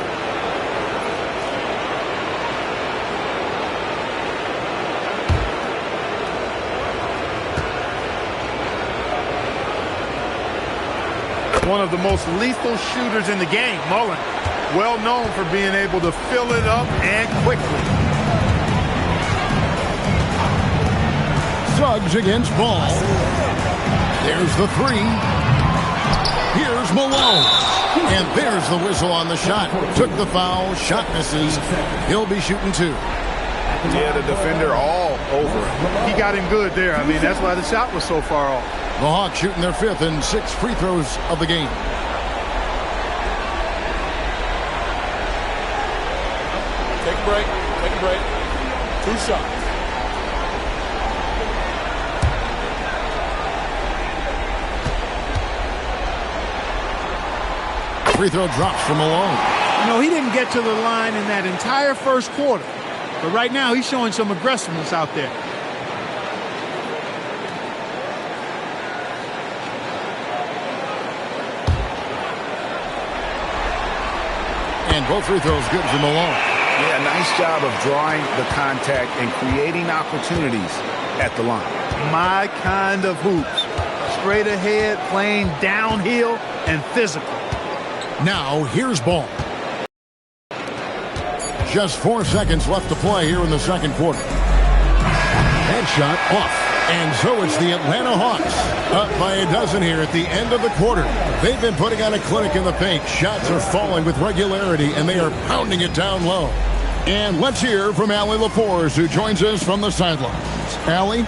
Speaker 14: One of the most lethal shooters in the game, Mullen. Well known for being able to fill it up and quickly.
Speaker 1: Suggs against Ball. There's the three. Here's Malone. And there's the whistle on the shot. Took the foul. Shot misses. He'll be shooting 2.
Speaker 4: Yeah, the defender all over him.
Speaker 14: He got him good there. I mean, that's why the shot was so far off.
Speaker 1: The Hawks shooting their 5th and 6th free throws of the game.
Speaker 7: Take a break. Take a break. 2 shots.
Speaker 1: Free throw drops from Malone.
Speaker 14: You know, he didn't get to the line in that entire first quarter. But right now, he's showing some aggressiveness out there.
Speaker 1: And both free throws good for Malone.
Speaker 4: Yeah, nice job of drawing the contact and creating opportunities at the line.
Speaker 14: My kind of hoops. Straight ahead, playing downhill, and physical.
Speaker 1: Now, here's Ball. Just 4 seconds left to play here in the second quarter. Headshot off. And so it's the Atlanta Hawks up by a dozen here at the end of the quarter. They've been putting on a clinic in the paint. Shots are falling with regularity, and they are pounding it down low. And let's hear from Allie Laforce, who joins us from the sidelines. Allie?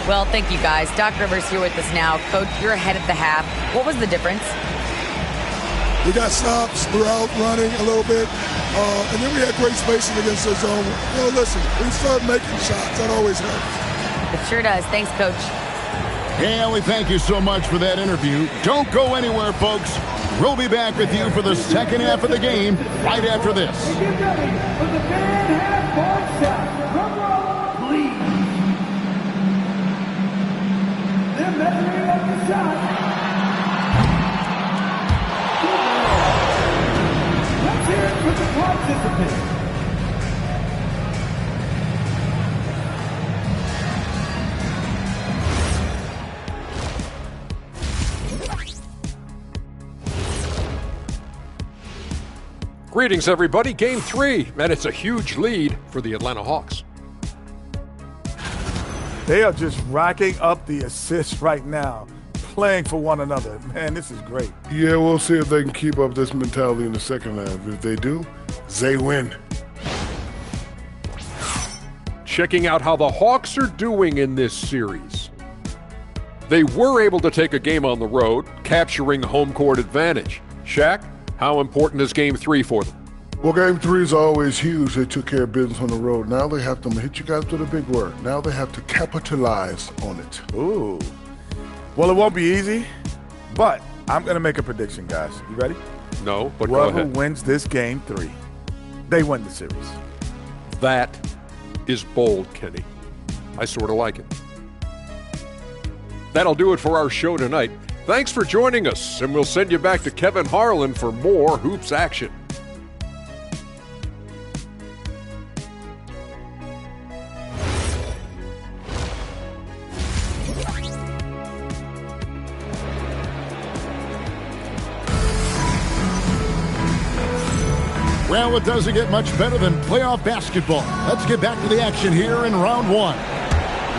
Speaker 8: Well, thank you, guys. Doc Rivers here with us now. Coach, you're ahead at the half. What was the difference?
Speaker 15: We got stops, we're out running a little bit, and then we had great spacing against the zone. You know, listen, we started making shots. That always helps.
Speaker 8: It sure does. Thanks, Coach.
Speaker 1: Hey, Allie, thank you so much for that interview. Don't go anywhere, folks. We'll be back with you for the second half of the game right after this.
Speaker 22: Get ready for the fan half-court shot. Drum roll, please. They're measuring up the shot. Let's hear it for the participants.
Speaker 6: Greetings, everybody. Game 3, and it's a huge lead for the Atlanta Hawks.
Speaker 20: They are just racking up the assists right now, playing for one another. Man, this is great.
Speaker 13: Yeah, we'll see if they can keep up this mentality in the second half. If they do, they win.
Speaker 6: Checking out how the Hawks are doing in this series. They were able to take a game on the road, capturing home court advantage. Shaq, how important is Game 3 for them?
Speaker 13: Well, Game 3 is always huge. They took care of business on the road. Now they have to hit you guys with a big word. Now they have to capitalize on it.
Speaker 20: Ooh. Well, it won't be easy, but I'm going to make a prediction, guys. You ready?
Speaker 6: No, but
Speaker 20: whoever
Speaker 6: go ahead.
Speaker 20: wins this Game 3, they win the series.
Speaker 6: That is bold, Kenny. I sort of like it. That'll do it for our show tonight. Thanks for joining us, and we'll send you back to Kevin Harlan for more Hoops action.
Speaker 1: Well, it doesn't get much better than playoff basketball. Let's get back to the action here in round one.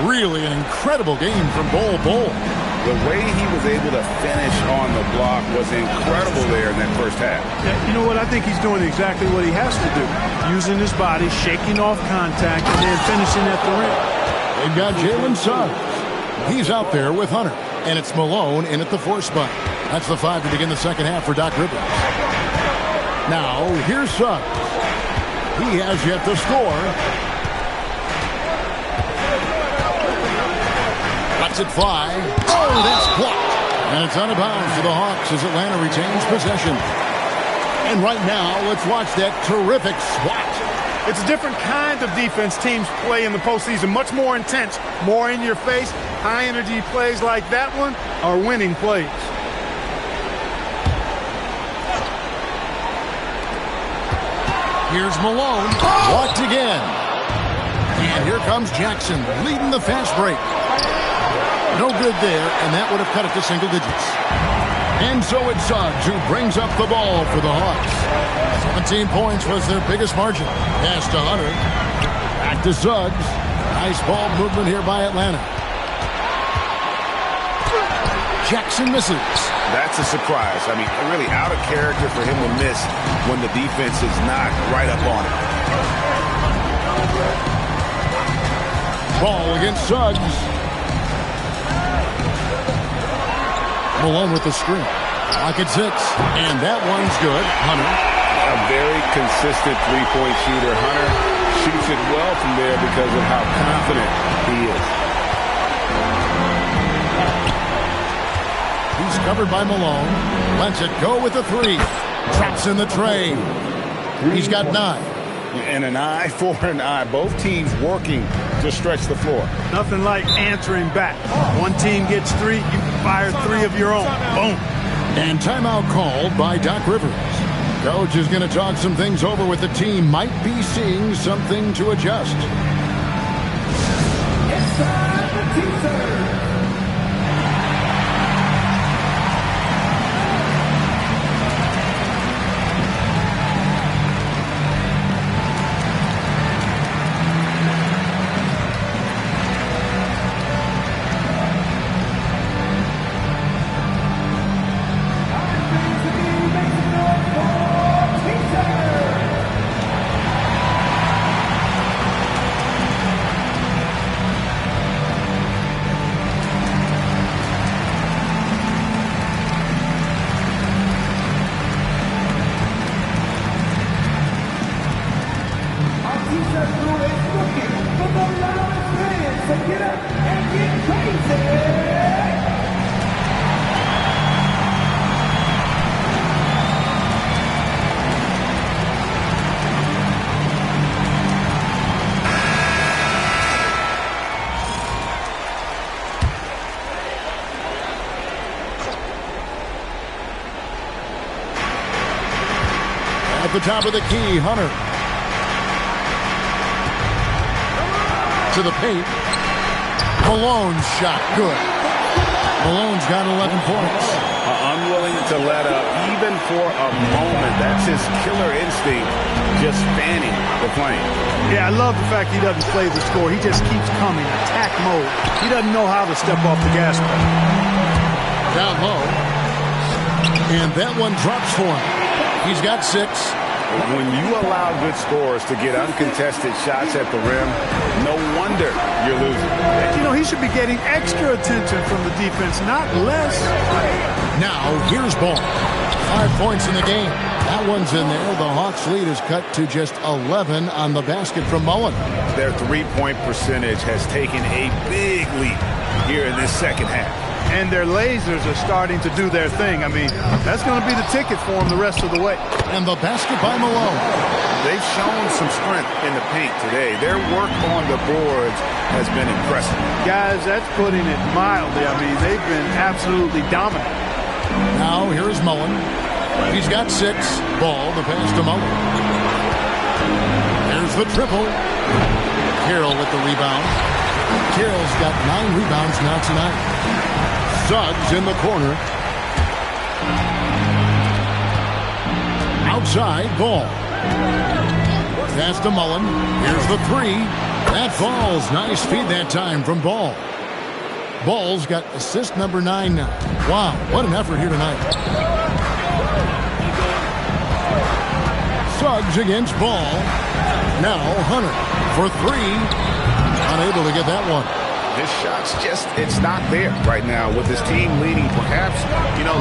Speaker 1: Really an incredible game from Bol.
Speaker 4: The way he was able to finish on the block was incredible there in that first half.
Speaker 14: Yeah, you know what? I think he's doing exactly what he has to do. Using his body, shaking off contact, and then finishing at the rim.
Speaker 1: They've got Jalen Suggs. He's out there with Hunter. And it's Malone in at the 4 spot. That's the 5 to begin the second half for Doc Rivers. Now, here's Suggs. He has yet to score. Lets it fly. Oh, that's blocked. And it's out of bounds to the Hawks as Atlanta retains possession. And right now, let's watch that terrific swat.
Speaker 14: It's a different kind of defense teams play in the postseason. Much more intense, more in your face. High-energy plays like that one are winning plays.
Speaker 1: Here's Malone. Blocked again. And here comes Jackson leading the fast break. No good there, and that would have cut it to single digits. And so it's Suggs who brings up the ball for the Hawks. 17 points was their biggest margin. Pass to Hunter. Back to Suggs. Nice ball movement here by Atlanta. Jackson misses.
Speaker 4: That's a surprise. I mean, really out of character for him to miss when the defense is not right up on it.
Speaker 1: Ball against Suggs. Malone with the screen. Lock at 6. And that one's good. Hunter.
Speaker 4: A very consistent three-point shooter. Hunter shoots it well from there because of how confident he is.
Speaker 1: He's covered by Malone. Lets it go with the 3. Traps in the tray. He's got 9.
Speaker 4: And an eye for an eye. Both teams working to stretch the floor.
Speaker 14: Nothing like answering back. One team gets 3, you can fire 3 of your own. Boom.
Speaker 1: And timeout called by Doc Rivers. Coach is going to talk some things over with the team. Might be seeing something to adjust.
Speaker 22: It's time for teaser.
Speaker 1: The top of the key, Hunter. To the paint. Malone's shot, good. Malone's got 11 points.
Speaker 4: Unwilling to let up, even for a moment. That's his killer instinct, just fanning the flame.
Speaker 14: Yeah, I love the fact he doesn't play the score. He just keeps coming, attack mode. He doesn't know how to step off the gas pedal.
Speaker 1: Down low. And that one drops for him. He's got 6.
Speaker 4: When you allow good scorers to get uncontested shots at the rim, no wonder you're losing.
Speaker 14: You know, he should be getting extra attention from the defense, not less.
Speaker 1: Now, here's Ball. 5 points in the game. That one's in there. The Hawks' lead is cut to just 11 on the basket from Mullen.
Speaker 4: Their three-point percentage has taken a big leap here in this second half.
Speaker 14: And their lasers are starting to do their thing. I mean, that's going to be the ticket for them the rest of the way.
Speaker 1: And the basket by Malone.
Speaker 4: They've shown some strength in the paint today. Their work on the boards has been impressive.
Speaker 14: Guys, that's putting it mildly. I mean, they've been absolutely dominant.
Speaker 1: Now, here's Mullen. He's got 6. Ball, the pass to Mullen. There's the triple. Carroll with the rebound. Carroll's got 9 rebounds now tonight. Suggs in the corner. Outside, Ball. Pass to Mullen. Here's the three. That falls. Nice feed that time from Ball. Ball's got assist number 9 now. Wow, what an effort here tonight. Suggs against Ball. Now Hunter for three. Unable to get that one.
Speaker 4: His shot's just, it's not there right now with his team leading. Perhaps,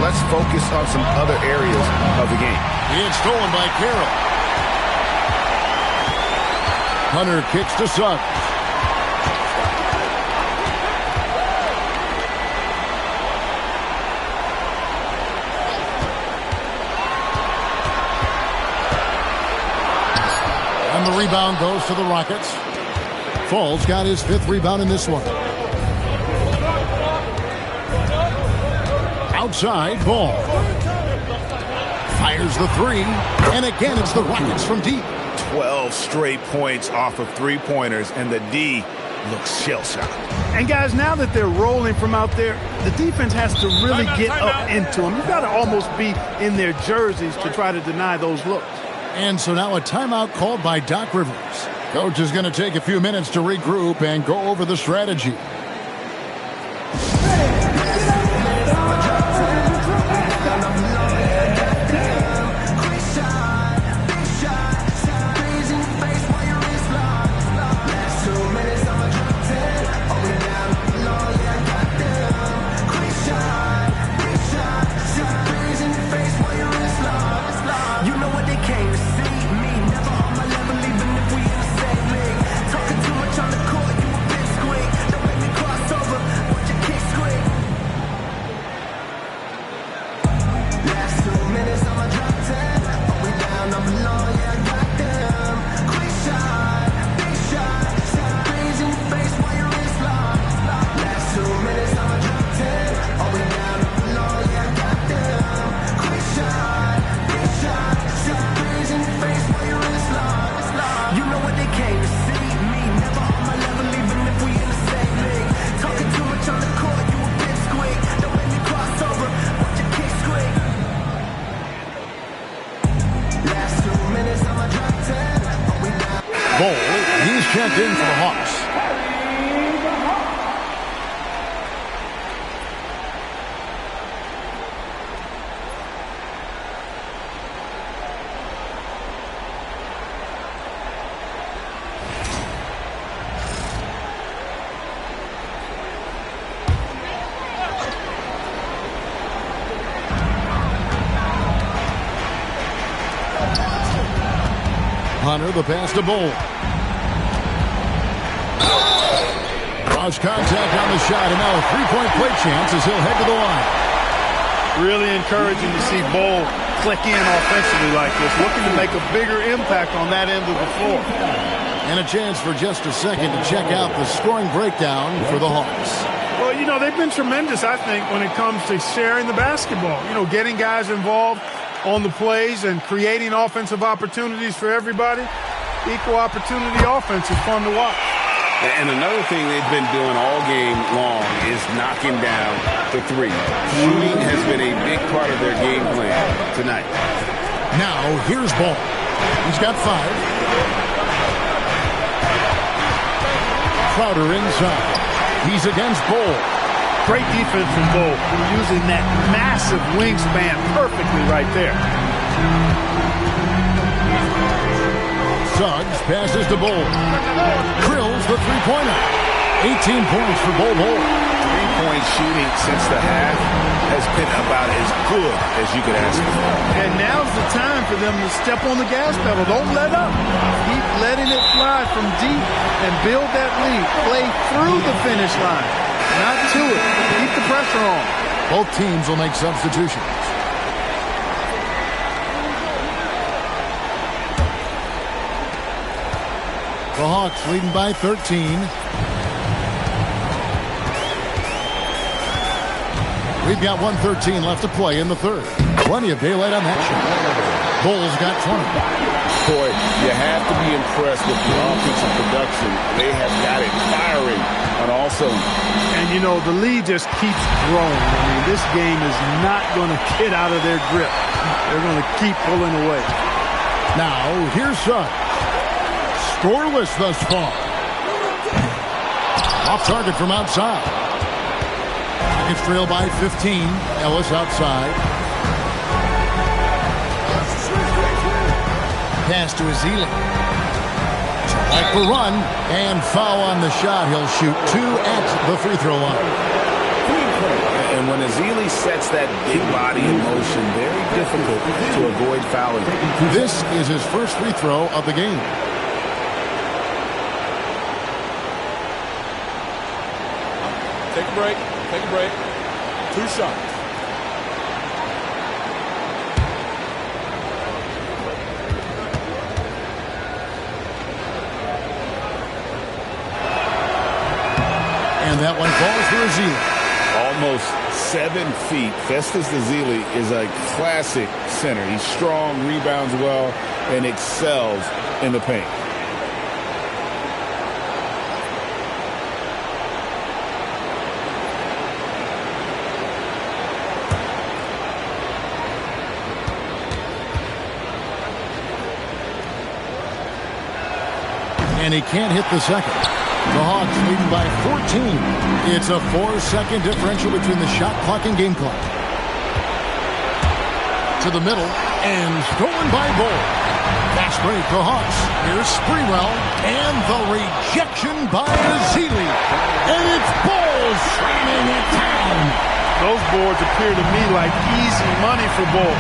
Speaker 4: let's focus on some other areas of the game.
Speaker 1: It's stolen by Carroll. Hunter kicks to Suggs. And the rebound goes to the Rockets. Fall's got his 5th rebound in this one. Outside, Ball. Fires the three. And again, it's the Rockets from deep.
Speaker 4: 12 straight points off of three-pointers, and the D looks shell-shocked.
Speaker 14: And, guys, now that they're rolling from out there, the defense has to really get up into them. You've got to almost be in their jerseys to try to deny those looks.
Speaker 1: And so now a timeout called by Doc Rivers. Coach is going to take a few minutes to regroup and go over the strategy. He's checked in for the Hawks. Hunter, the pass to Bull. Cross contact on the shot, and now a three-point play chance as he'll head to the line.
Speaker 14: Really encouraging to see Bull click in offensively like this, looking to make a bigger impact on that end of the floor.
Speaker 1: And a chance for just a second to check out the scoring breakdown for the Hawks.
Speaker 14: Well, they've been tremendous, I think, when it comes to sharing the basketball. Getting guys involved on the plays and creating offensive opportunities for everybody. Equal opportunity offense is fun to watch.
Speaker 9: And another thing they've been doing all game long is knocking down the three. Shooting has been a big part of their game plan tonight.
Speaker 1: Now, here's Ball. He's got 5. Crowder inside. He's against Bull.
Speaker 14: Great defense from Bull, using that massive wingspan perfectly right there.
Speaker 1: Suggs passes to Bull. Drills the three-pointer. 18 points for Bull.
Speaker 4: Three-point shooting since the half has been about as good as you could ask for.
Speaker 14: And now's the time for them to step on the gas pedal. Don't let up. Keep letting it fly from deep and build that lead. Play through the finish line, not to it. Keep the pressure on.
Speaker 1: Both teams will make substitutions. The Hawks leading by 13. We've got 1:13 left to play in the third. Plenty of daylight on that shot. Bull's got 20.
Speaker 4: Boy, you have to be impressed with the offensive production. They have got it firing on all cylinders.
Speaker 14: And, the lead just keeps growing. This game is not going to get out of their grip. They're going to keep pulling away.
Speaker 1: Now, here's Suggs. Scoreless thus far. Off target from outside. It's trailed by 15. Ellis outside. Pass to Ezeli. Back for run. And foul on the shot. He'll shoot 2 at the free throw line.
Speaker 4: And when Ezeli sets that big body in motion, very difficult to avoid fouling.
Speaker 1: This is his first free throw of the game.
Speaker 17: Take a break. Take a break. 2 shots.
Speaker 1: And that one falls for Ezeli.
Speaker 4: Almost 7 feet. Festus Ezeli is a classic center. He's strong, rebounds well, and excels in the paint.
Speaker 1: And he can't hit the second. The Hawks leading by 14. It's a 4-second differential between the shot clock and game clock. To the middle, and stolen by Bull. Fast break to Hawks. Here's Sprewell, and the rejection by Ezeli. And it's Bull slamming it down.
Speaker 14: Those boards appear to me like easy money for Bull.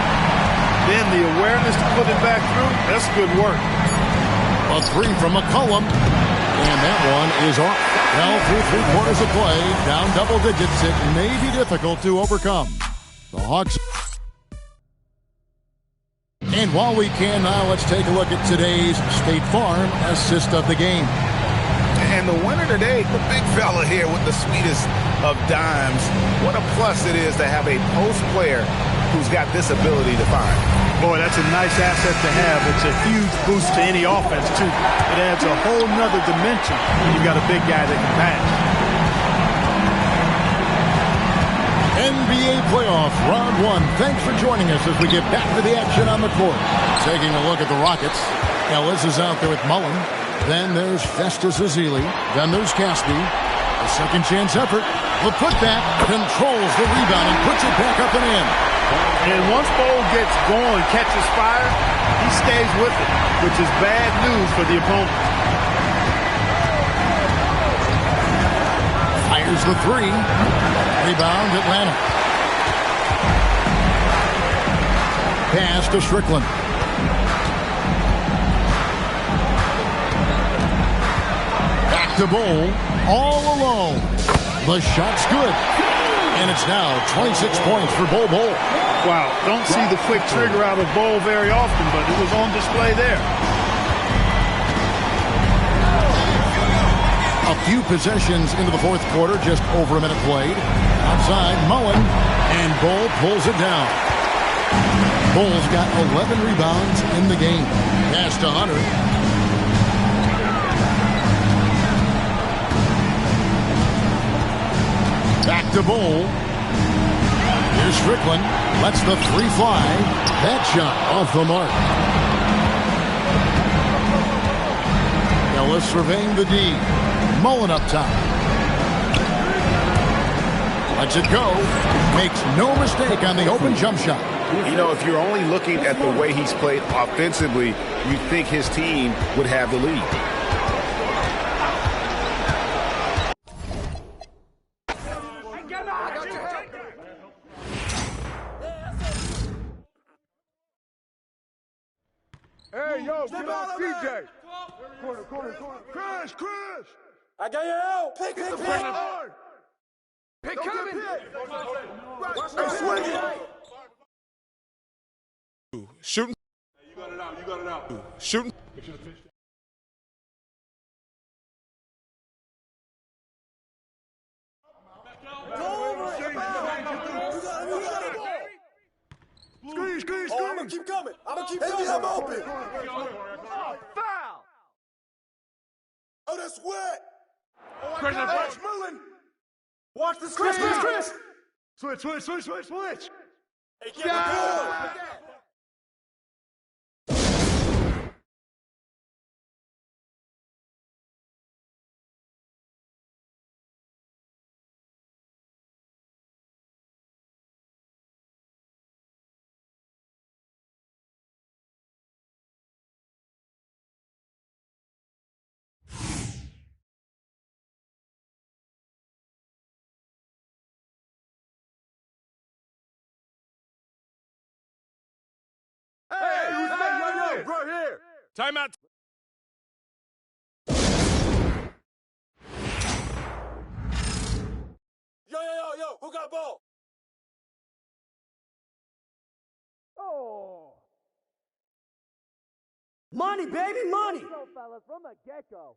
Speaker 14: Then the awareness to put it back through, that's good work.
Speaker 1: A 3 from McCollum. And that one is off. Well, through 3 quarters of play, down double digits, it may be difficult to overcome. The Hawks. And while we can now, let's take a look at today's State Farm assist of the game.
Speaker 4: And the winner today, the big fella here with the sweetest of dimes. What a plus it is to have a post player who's got this ability to find.
Speaker 14: Boy, that's a nice asset to have. It's a huge boost to any offense, too. It adds a whole nother dimension when you've got a big guy that can pass.
Speaker 1: NBA playoffs, round 1. Thanks for joining us as we get back to the action on the court. Taking a look at the Rockets. Ellis is out there with Mullen. Then there's Festus Ezeli. Then there's Caspi. A second chance effort. The putback controls the rebound and puts it back up and in.
Speaker 14: And once Bull gets going, catches fire, he stays with it, which is bad news for the opponent.
Speaker 1: Fires the 3. Rebound, Atlanta. Pass to Strickland. Back to Bull. All alone. The shot's good. And it's now 26 points for Bull.
Speaker 14: Wow, don't see the quick trigger out of Bull very often, but it was on display there.
Speaker 1: A few possessions into the fourth quarter, just over a minute played. Outside, Mullen, and Bull pulls it down. Bull's got 11 rebounds in the game. Pass to Hunter. Back to Bull. Here's Strickland. Lets the 3 fly. That shot off the mark. Ellis surveying the D. Mullen up top. Lets it go. Makes no mistake on the open jump shot.
Speaker 4: You know, if you're only looking at the way he's played offensively, you think his team would have the lead.
Speaker 7: Hey, yo, get off CJ. Corner. Crash.
Speaker 22: I got your help. Pick.
Speaker 7: Pick coming.
Speaker 22: Hey, swing it.
Speaker 17: Shooting.
Speaker 7: You got it out.
Speaker 17: Shooting.
Speaker 7: Screen.
Speaker 22: Oh, I'm gonna keep coming. I'm open.
Speaker 7: Foul.
Speaker 22: Oh, that's wet.
Speaker 7: Chris.
Speaker 22: Watch Mullen. Watch the screen.
Speaker 7: Chris. Switch.
Speaker 22: Hey, get the
Speaker 7: here. Right here.
Speaker 10: Timeout.
Speaker 7: Yo, who got ball?
Speaker 18: Oh.
Speaker 12: Money, baby, money.
Speaker 18: Let's go, fellas, from the get-go.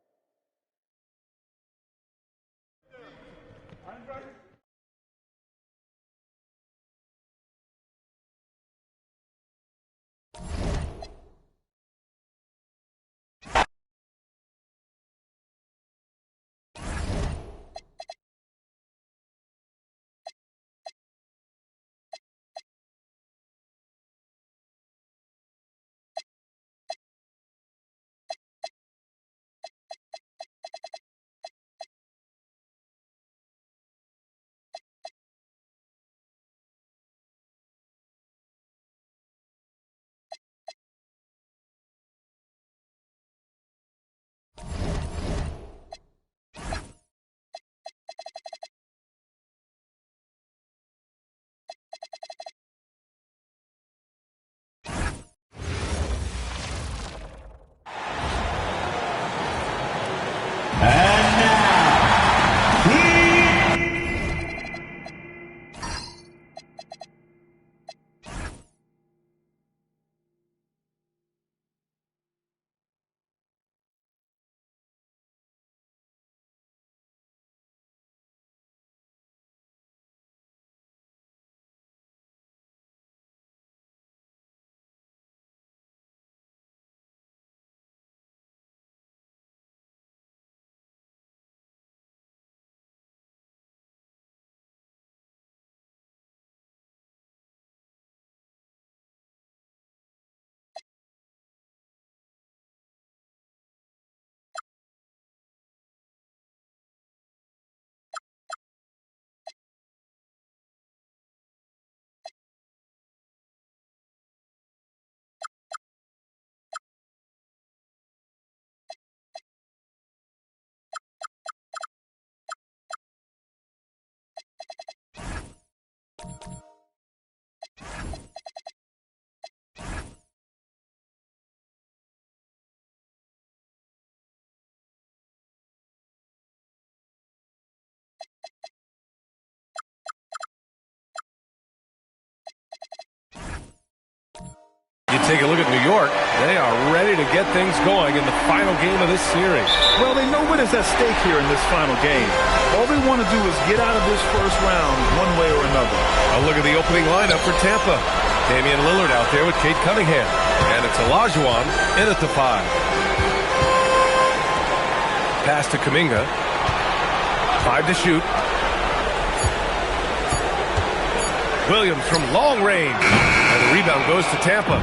Speaker 10: You take a look at New York. They are ready to get things going in the final game of this series.
Speaker 11: Well, they know what is at stake here in this final game. All they want to do is get out of this first round one way or another.
Speaker 10: A look at the opening lineup for Tampa. Damian Lillard out there with Kate Cunningham. And it's Olajuwon in at the 5. Pass to Kuminga. 5 to shoot. Williams from long range. And the rebound goes to Tampa.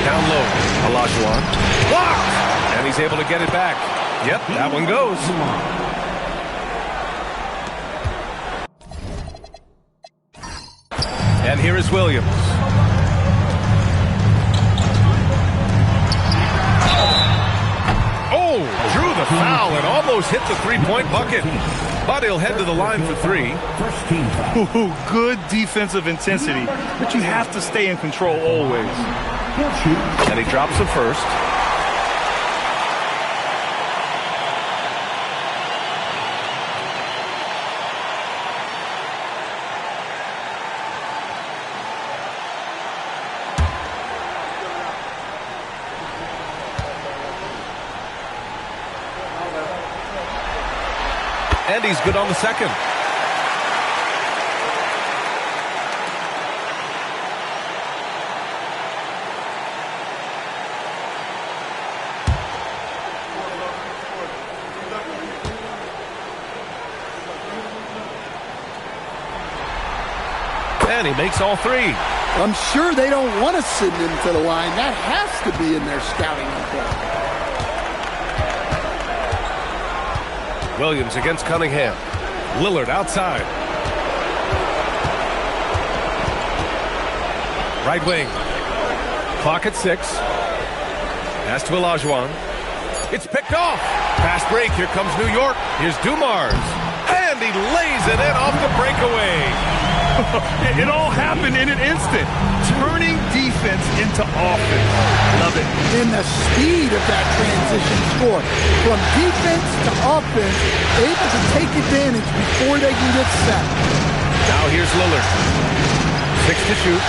Speaker 10: Down low. Olajuwon. Blocked! And he's able to get it back. Yep, that one goes. And here is Williams. Oh, drew the foul and almost hit the three-point bucket. But he'll head to the line for 3.
Speaker 11: Ooh, good defensive intensity, but you have to stay in control always.
Speaker 10: And he drops the first. And he's good on the second. And he makes all 3.
Speaker 21: I'm sure they don't want to send him to the line. That has to be in their scouting report.
Speaker 10: Williams against Cunningham. Lillard outside. Right wing. Clock at 6. Pass to Olajuwon. It's picked off. Fast break. Here comes New York. Here's Dumars. And he lays it in off the breakaway.
Speaker 11: It all happened in an instant. Turning defense into offense. Love it.
Speaker 21: And the speed of that transition score. From defense to offense, able to take advantage before they can get set.
Speaker 10: Now here's Lillard. 6 to shoot.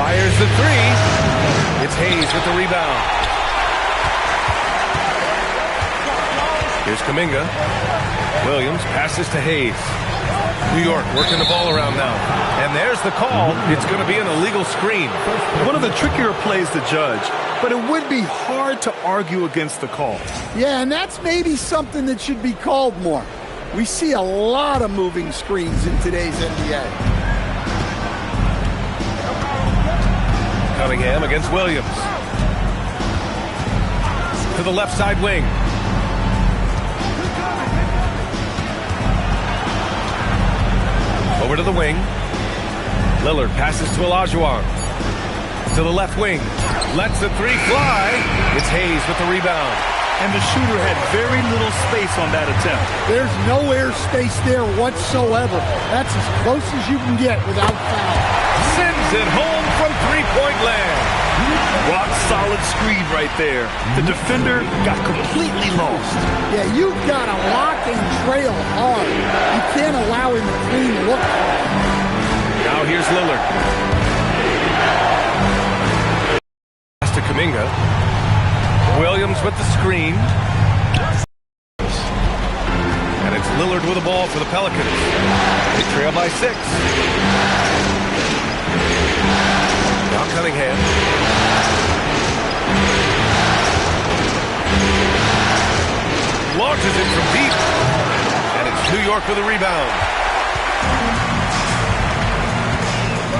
Speaker 10: Fires the 3. It's Hayes with the rebound. Here's Kuminga. Williams passes to Hayes. New York working the ball around now. And there's the call. It's going to be an illegal screen.
Speaker 11: One of the trickier plays to judge, but it would be hard to argue against the call.
Speaker 21: Yeah, and that's maybe something that should be called more. We see a lot of moving screens in today's NBA.
Speaker 10: Cunningham against Williams. To the left side wing. Over to the wing. Lillard passes to Olajuwon. To the left wing. Lets the 3 fly. It's Hayes with the rebound.
Speaker 11: And the shooter had very little space on that attempt.
Speaker 21: There's no air space there whatsoever. That's as close as you can get without foul.
Speaker 10: Sends it home from three-point land.
Speaker 11: Rock solid screen right there. The defender got completely lost.
Speaker 21: Yeah, you've got to lock and trail hard. You can't allow him to clean look.
Speaker 10: Now here's Lillard. Pass to Kuminga. Williams with the screen. And it's Lillard with the ball for the Pelicans. They trail by 6. Now Cunningham. Launches it from deep. And it's New York with a rebound.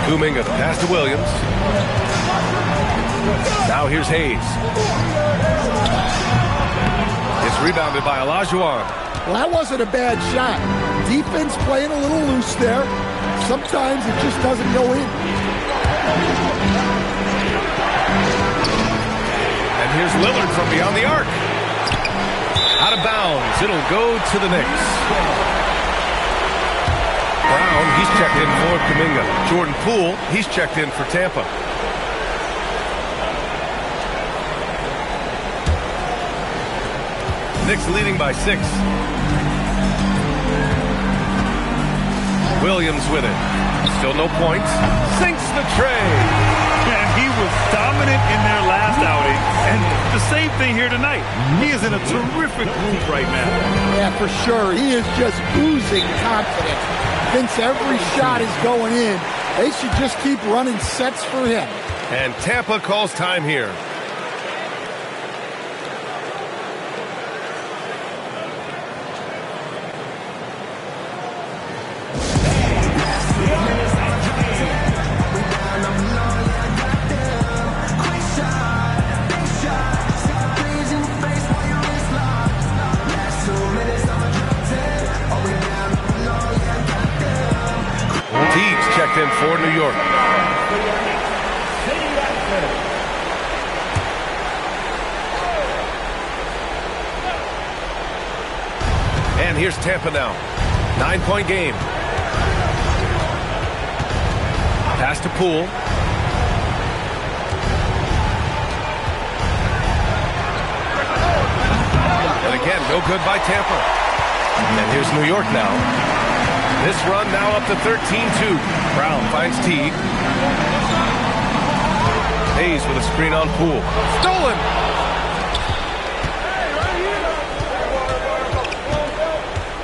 Speaker 10: Kuminga, the pass to Williams. Now here's Hayes. It's rebounded by Olajuwon.
Speaker 21: Well, that wasn't a bad shot. Defense playing a little loose there. Sometimes it just doesn't go in.
Speaker 10: And here's Lillard from beyond the arc. Out of bounds. It'll go to the Knicks. Brown, he's checked in for Kuminga. Jordan Poole, he's checked in for Tampa. Knicks leading by 6. Williams with it. Still no points. Sinks the tray.
Speaker 11: And he was dominant in their last outing. And the same thing here tonight. He is in a terrific group right now.
Speaker 21: Yeah, for sure. He is just oozing confidence. Thinks every shot is going in. They should just keep running sets for him.
Speaker 10: And Tampa calls time here. Checked in for New York. And here's Tampa now. 9-point game. Pass to Poole. And again, no good by Tampa. And here's New York now. This run now up to 13-2. Brown finds Teague. Hayes with a screen on Poole. Stolen!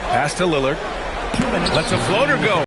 Speaker 10: Pass to Lillard. Lets a floater go.